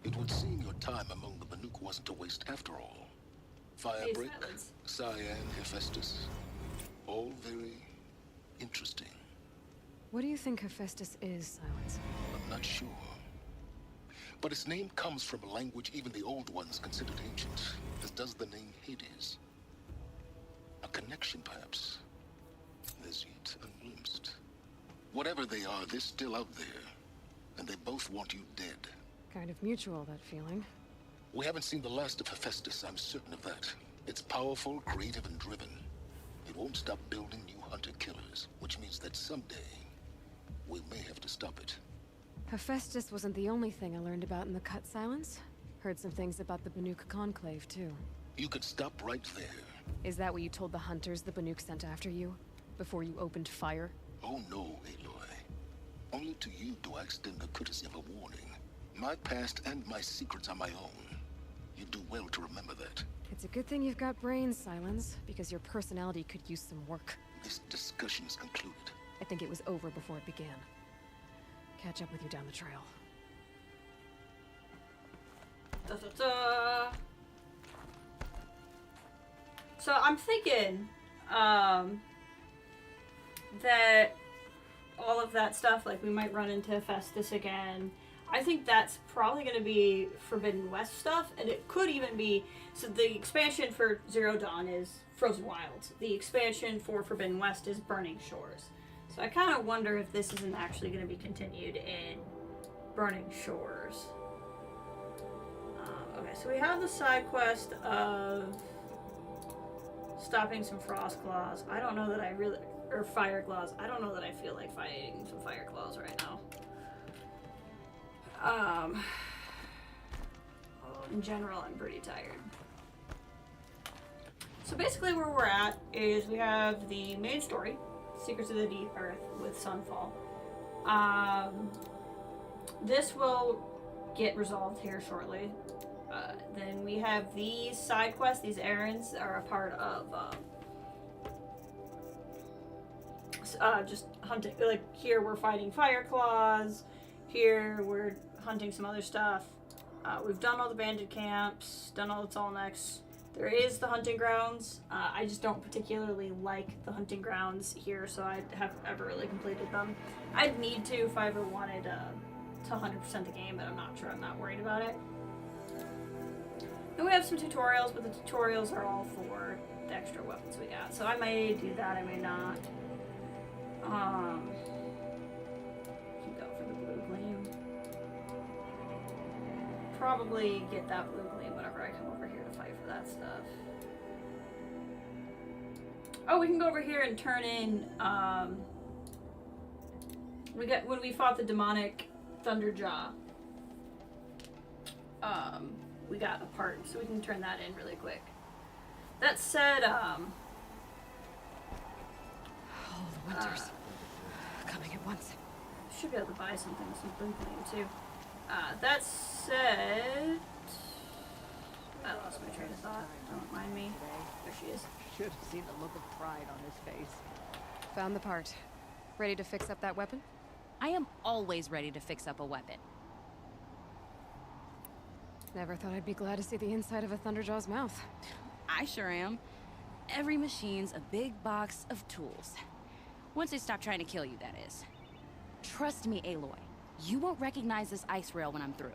It would seem your time among the Banuk wasn't a waste after all. Firebrick, Cyan, Hephaestus. All very interesting. What do you think Hephaestus is, Silence? I'm not sure. But its name comes from a language even the old ones considered ancient, as does the name Hades. A connection, perhaps, as yet unglimpsed. Whatever they are, they're still out there, and they both want you dead. Kind of mutual, that feeling. We haven't seen the last of Hephaestus, I'm certain of that. It's powerful, creative, and driven. It won't stop building new hunter-killers, which means that someday, we may have to stop it. Hephaestus wasn't the only thing I learned about in the Cut Silence. Heard some things about the Banuk Conclave, too. You could stop right there. Is that what you told the hunters the Banuk sent after you? Before you opened fire? Oh no, Aloy. Only to you do I extend the courtesy of a warning. My past and my secrets are my own. You do well to remember that. It's a good thing you've got brains, Silence, because your personality could use some work. This discussion is concluded. I think it was over before it began. Catch up with you down the trail. Da-da-da. So I'm thinking that all of that stuff, like we might run into Hephaestus again. I think that's probably going to be Forbidden West stuff, and it could even be... So the expansion for Zero Dawn is Frozen Wilds. The expansion for Forbidden West is Burning Shores. So I kind of wonder if this isn't actually going to be continued in Burning Shores. Okay, so we have the side quest of stopping some frost claws. I don't know that I really... Or fire claws. I don't know that I feel like fighting some fire claws right now. In general, I'm pretty tired. So basically where we're at is we have the main story, Secrets of the Deep Earth with Sunfall. This will get resolved here shortly. Then we have these side quests, these errands are a part of just hunting. Like here we're fighting fire claws, here we're hunting some other stuff. We've done all the bandit camps, done all the tallnecks. There is the hunting grounds. I just don't particularly like the hunting grounds here, so I haven't ever really completed them. I'd need to if I ever wanted to 100% the game, but I'm not sure. I'm not worried about it. And we have some tutorials, but the tutorials are all for the extra weapons we got. So I may do that, I may not. Can go for the blue gleam. Probably get that blue gleam whenever I come over here to fight for that stuff. Oh, we can go over here and turn in, when we fought the demonic Thunderjaw, we got a part, so we can turn that in really quick. That said, oh, the winters coming at once. Should be able to buy something with some blue gleam too. That said, I lost my train of thought. Don't mind me. There she is. Should have seen the look of pride on his face. Found the part. Ready to fix up that weapon? I am always ready to fix up a weapon. Never thought I'd be glad to see the inside of a Thunderjaw's mouth. I sure am. Every machine's a big box of tools. Once they stop trying to kill you, that is. Trust me, Aloy. You won't recognize this ice rail when I'm through.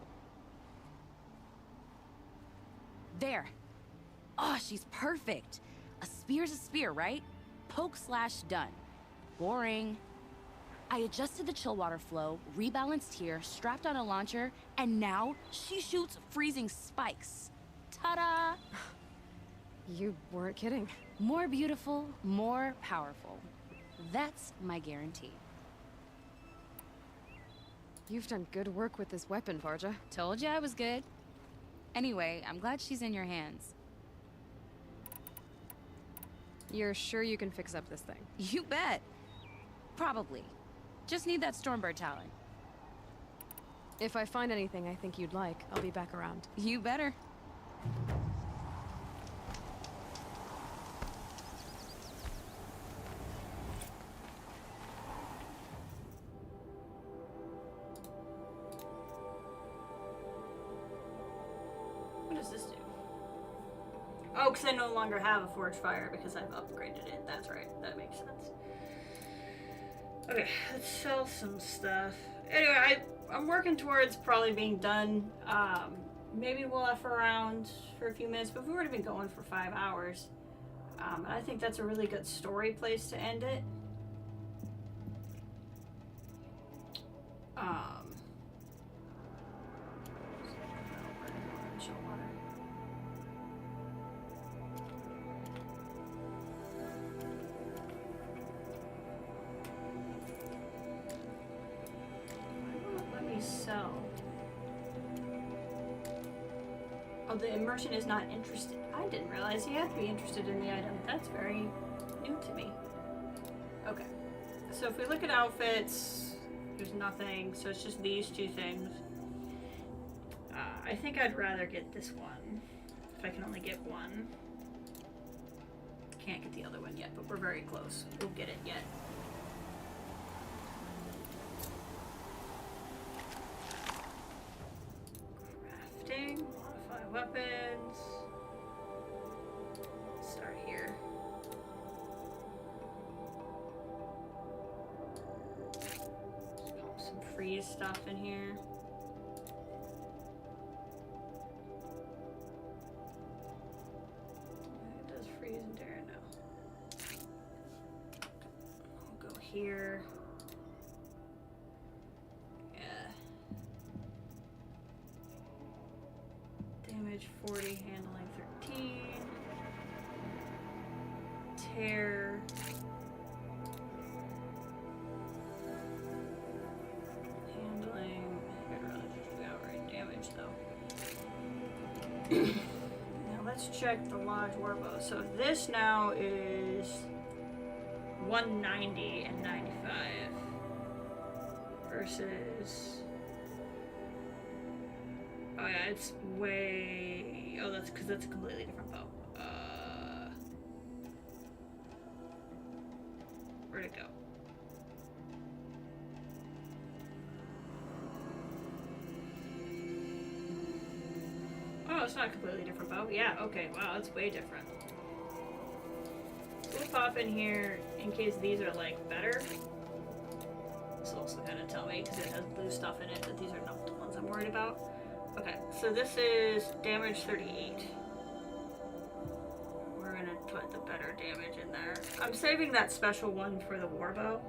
There. Oh, she's perfect. A spear's a spear, right? Poke slash done. Boring. I adjusted the chill water flow, rebalanced here, strapped on a launcher, and now she shoots freezing spikes. Ta-da! You weren't kidding. More beautiful, more powerful. That's my guarantee. You've done good work with this weapon, Varja. Told you I was good. Anyway, I'm glad she's in your hands. You're sure you can fix up this thing? You bet. Probably. Just need that Stormbird talent. If I find anything I think you'd like, I'll be back around. You better. What does this do? Oh, because I no longer have a Forge Fire because I've upgraded it. That's right. That makes sense. Okay, let's sell some stuff. Anyway, I'm working towards probably being done. Maybe we'll F around for a few minutes, but we've already been going for 5 hours. And I think that's a really good story place to end it. Oh, the merchant is not interested. I didn't realize he had to be interested in the item. That's very new to me. Okay. So if we look at outfits, there's nothing. So it's just these two things. I think I'd rather get this one. If I can only get one. Can't get the other one yet, but we're very close. We'll get it yet. Crafting. Modify weapons. Start here. Just pop some freeze stuff in here. here. Yeah. Damage 40, handling 13. Tear. Handling. I'd rather just do outright damage though. Now let's check the Lodge Warbow. So this now is 190 and 95 versus. Oh yeah, it's way. Oh, that's because that's a completely different bow. Where'd it go? Oh, it's not a completely different bow. Yeah, okay, wow, it's way different. We'll pop in here in case these are like better. This will also kind of tell me because it has blue stuff in it that these are not the ones I'm worried about. Okay, so this is damage 38. We're gonna put the better damage in there. I'm saving that special one for the warbow.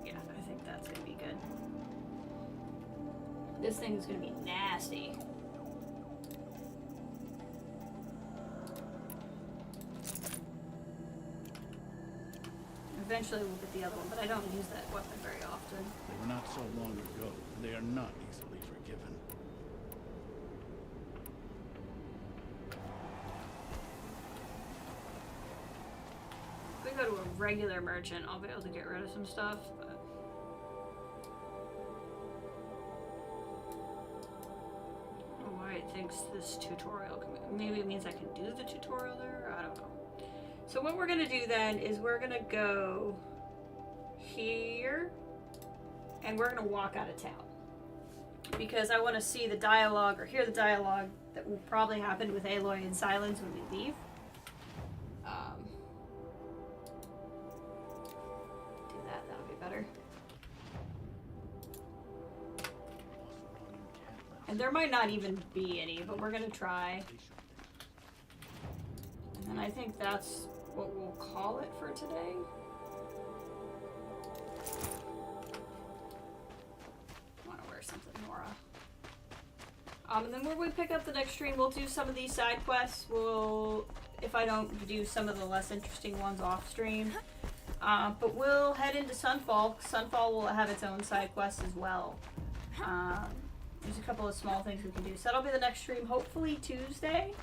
Yeah, I think that's gonna be good. This thing is gonna be nasty. Eventually we'll get the other one, but I don't use that weapon very often. They were not so long ago. They are not easily forgiven. If we go to a regular merchant, I'll be able to get rid of some stuff, but... I don't know why it thinks this tutorial can... Maybe it means I can do the tutorial there? I don't know. So what we're gonna do then is we're gonna go here and we're gonna walk out of town because I want to see the dialogue or hear the dialogue that will probably happen with Aloy and Silence when we leave. Do that, that'll be better. And there might not even be any, but we're gonna try. And then I think that's what we'll call it for today. I want to wear something more. And then when we pick up the next stream, we'll do some of these side quests. We'll, if I don't do some of the less interesting ones off stream, but we'll head into Sunfall. Sunfall will have its own side quest as well. There's a couple of small things we can do. So that'll be the next stream, hopefully Tuesday.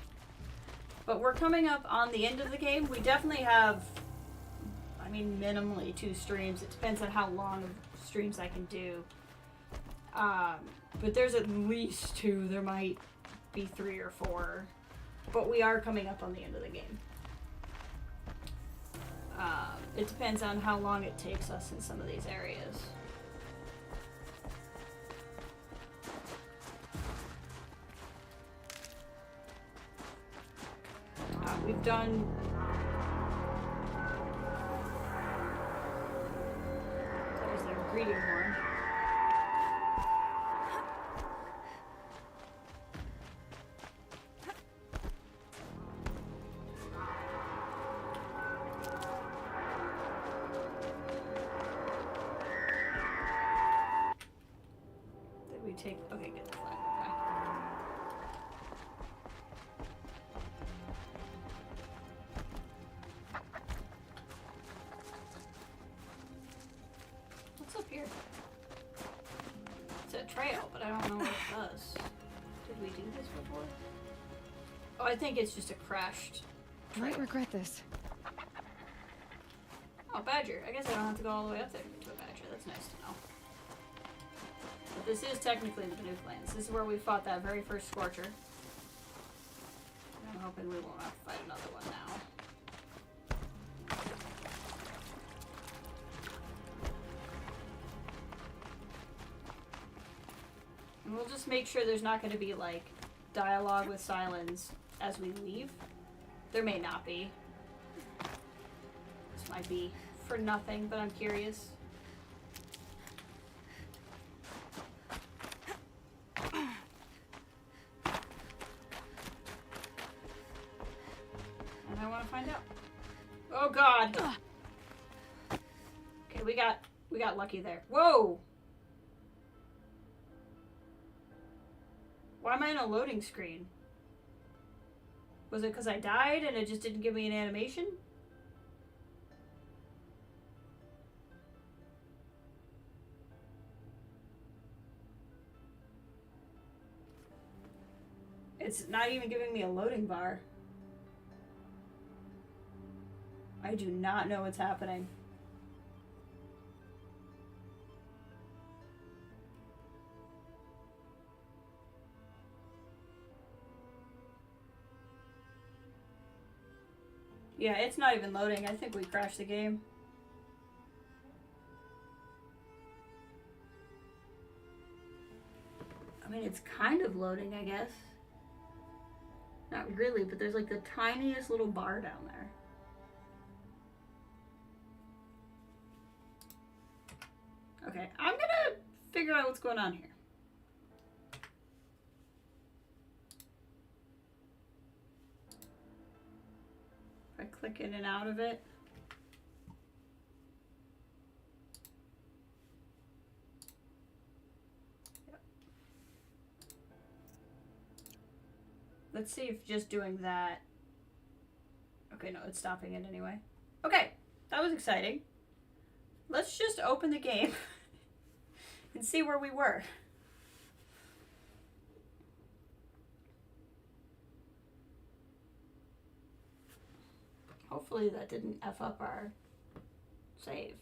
But we're coming up on the end of the game. We definitely have, I mean, minimally 2 streams. It depends on how long of streams I can do. But there's at least 2. There might be 3 or 4. But we are coming up on the end of the game. It depends on how long it takes us in some of these areas. We've done... There's their greeting horn. Did we take... Okay, get the flag. Okay. Here. It's a trail, but I don't know what it does. Did we do this before? Oh, I think it's just a crashed trail. I might regret this. Oh, Badger. I guess I don't have to go all the way up there to a Badger. That's nice to know. But this is technically the Banuk Lands. This is where we fought that very first Scorcher. I'm hoping we won't have to fight another one now. And we'll just make sure there's not going to be, like, dialogue with Silence as we leave. There may not be. This might be for nothing, but I'm curious. want to find out. Oh God. Okay, we got lucky there. Whoa. Why am I in a loading screen? Was it because I died and it just didn't give me an animation? It's not even giving me a loading bar. I do not know what's happening. Yeah, it's not even loading. I think we crashed the game. I mean, it's kind of loading, I guess. Not really, but there's like the tiniest little bar down there. Okay, I'm gonna figure out what's going on here. If I click in and out of it. Yep. Let's see if just doing that. Okay, no, it's stopping it anyway. Okay, that was exciting. Let's just open the game and see where we were. Hopefully that didn't F up our save.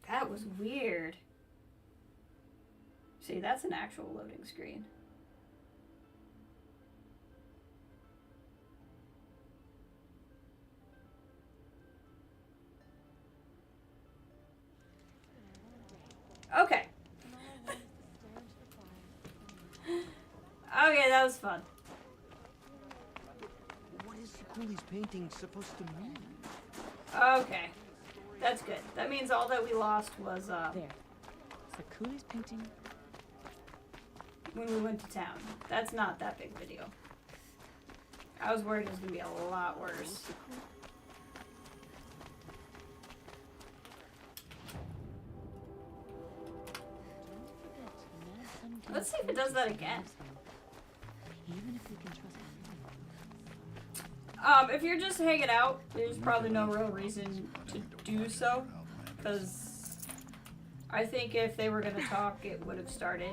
That was weird. See, that's an actual loading screen. Okay. Okay, that was fun. What is Cooley's painting supposed to mean? Okay. That's good. That means all that we lost was, There. Sakuli's painting. When we went to town. That's not that big of a deal. I was worried it was going to be a lot worse. Let's see if it does that again. If you're just hanging out, there's probably no real reason to do so, because I think if they were going to talk, it would have started.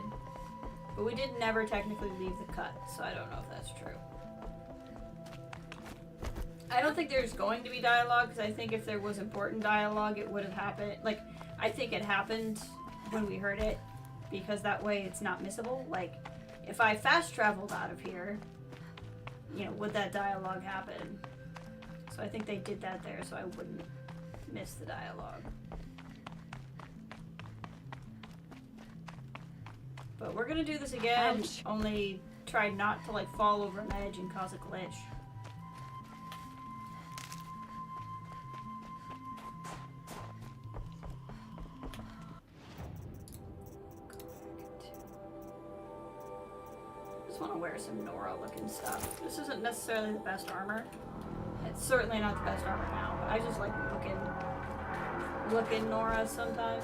But we did never technically leave the cut, so I don't know if that's true. I don't think there's going to be dialogue, because I think if there was important dialogue, it would have happened. Like, I think it happened when we heard it, because that way it's not missable. Like, if I fast traveled out of here, you know, would that dialogue happen? So I think they did that there so I wouldn't miss the dialogue. But we're gonna do this again, only try not to like fall over an edge and cause a glitch. Want to wear some Nora looking stuff. This isn't necessarily the best armor. It's certainly not the best armor now, but I just like looking Nora sometimes.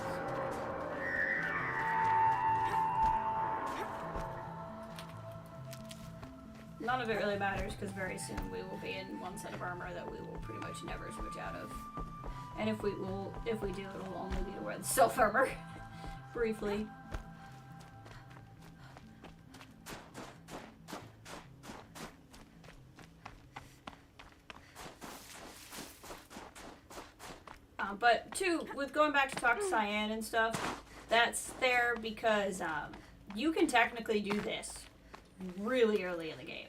None of it really matters because very soon we will be in one set of armor that we will pretty much never switch out of. And if we do, it'll only be to wear the stealth armor briefly. But two, with going back to talk to Cyan and stuff, that's there because you can technically do this really early in the game.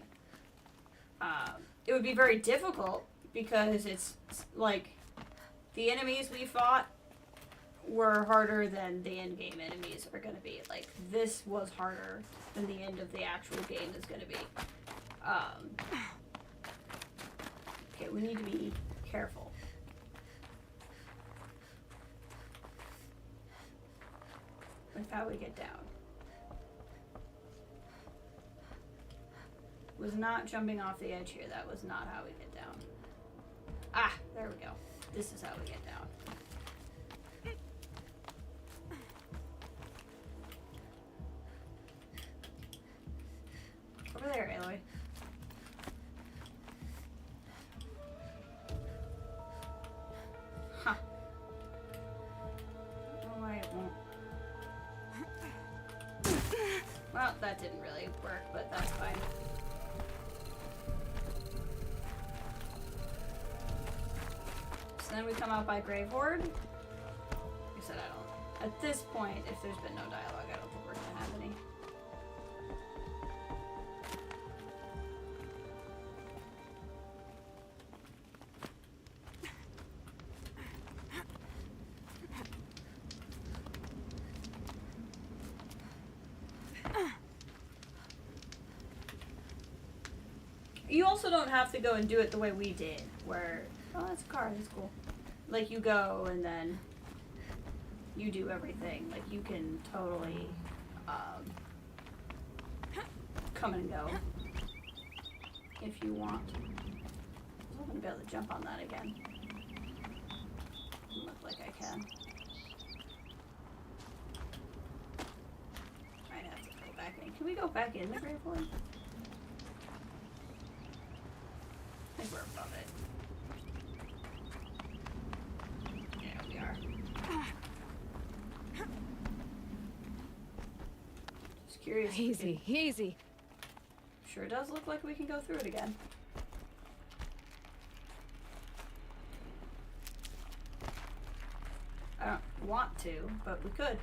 It would be very difficult because it's like the enemies we fought were harder than the end game enemies are going to be. Like, this was harder than the end of the actual game is going to be. Okay, we need to be careful. how we get down. Was not jumping off the edge here. That was not how we get down. Ah, there we go. This is how we get down. Over there, Aloy. Huh. I don't know why it won't. Well, that didn't really work, but that's fine. So then we come out by Grave Horde. Like I said, I don't. At this point, if there's been no dialogue, I don't think we're gonna have any. You also don't have to go and do it the way we did, where, oh, that's a car, that's cool. Like, you go and then you do everything. Like, you can totally come and go if you want. I'm not gonna be able to jump on that again. Doesn't look like I can. Might have to go back in. Can we go back in the Grave Horde? I think we're above it. Yeah, we are. Just curious. Easy, easy. Sure does look like we can go through it again. I don't want to, but we could.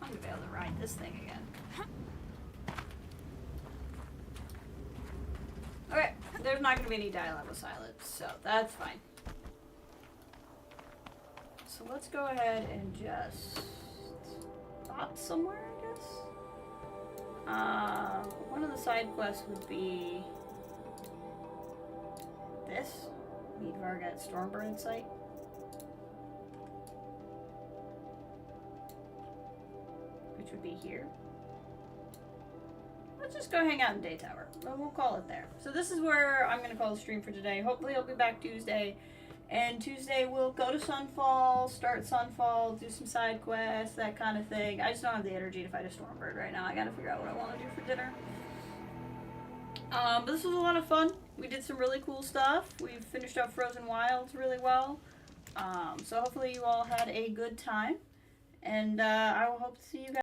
I'm gonna be able to ride this thing again. Okay, there's not gonna be any dialogue with silence, so that's fine. So let's go ahead and just stop somewhere, I guess. One of the side quests would be this. Meet Vargat Stormburn site. Which would be here. Let's just go hang out in Day Tower. We'll call it there. So this is where I'm going to call the stream for today. Hopefully I'll be back Tuesday. And Tuesday we'll go to Sunfall, start Sunfall, do some side quests, that kind of thing. I just don't have the energy to fight a Stormbird right now. I got to figure out what I want to do for dinner. But this was a lot of fun. We did some really cool stuff. We finished up Frozen Wilds really well. So hopefully you all had a good time. And I will hope to see you guys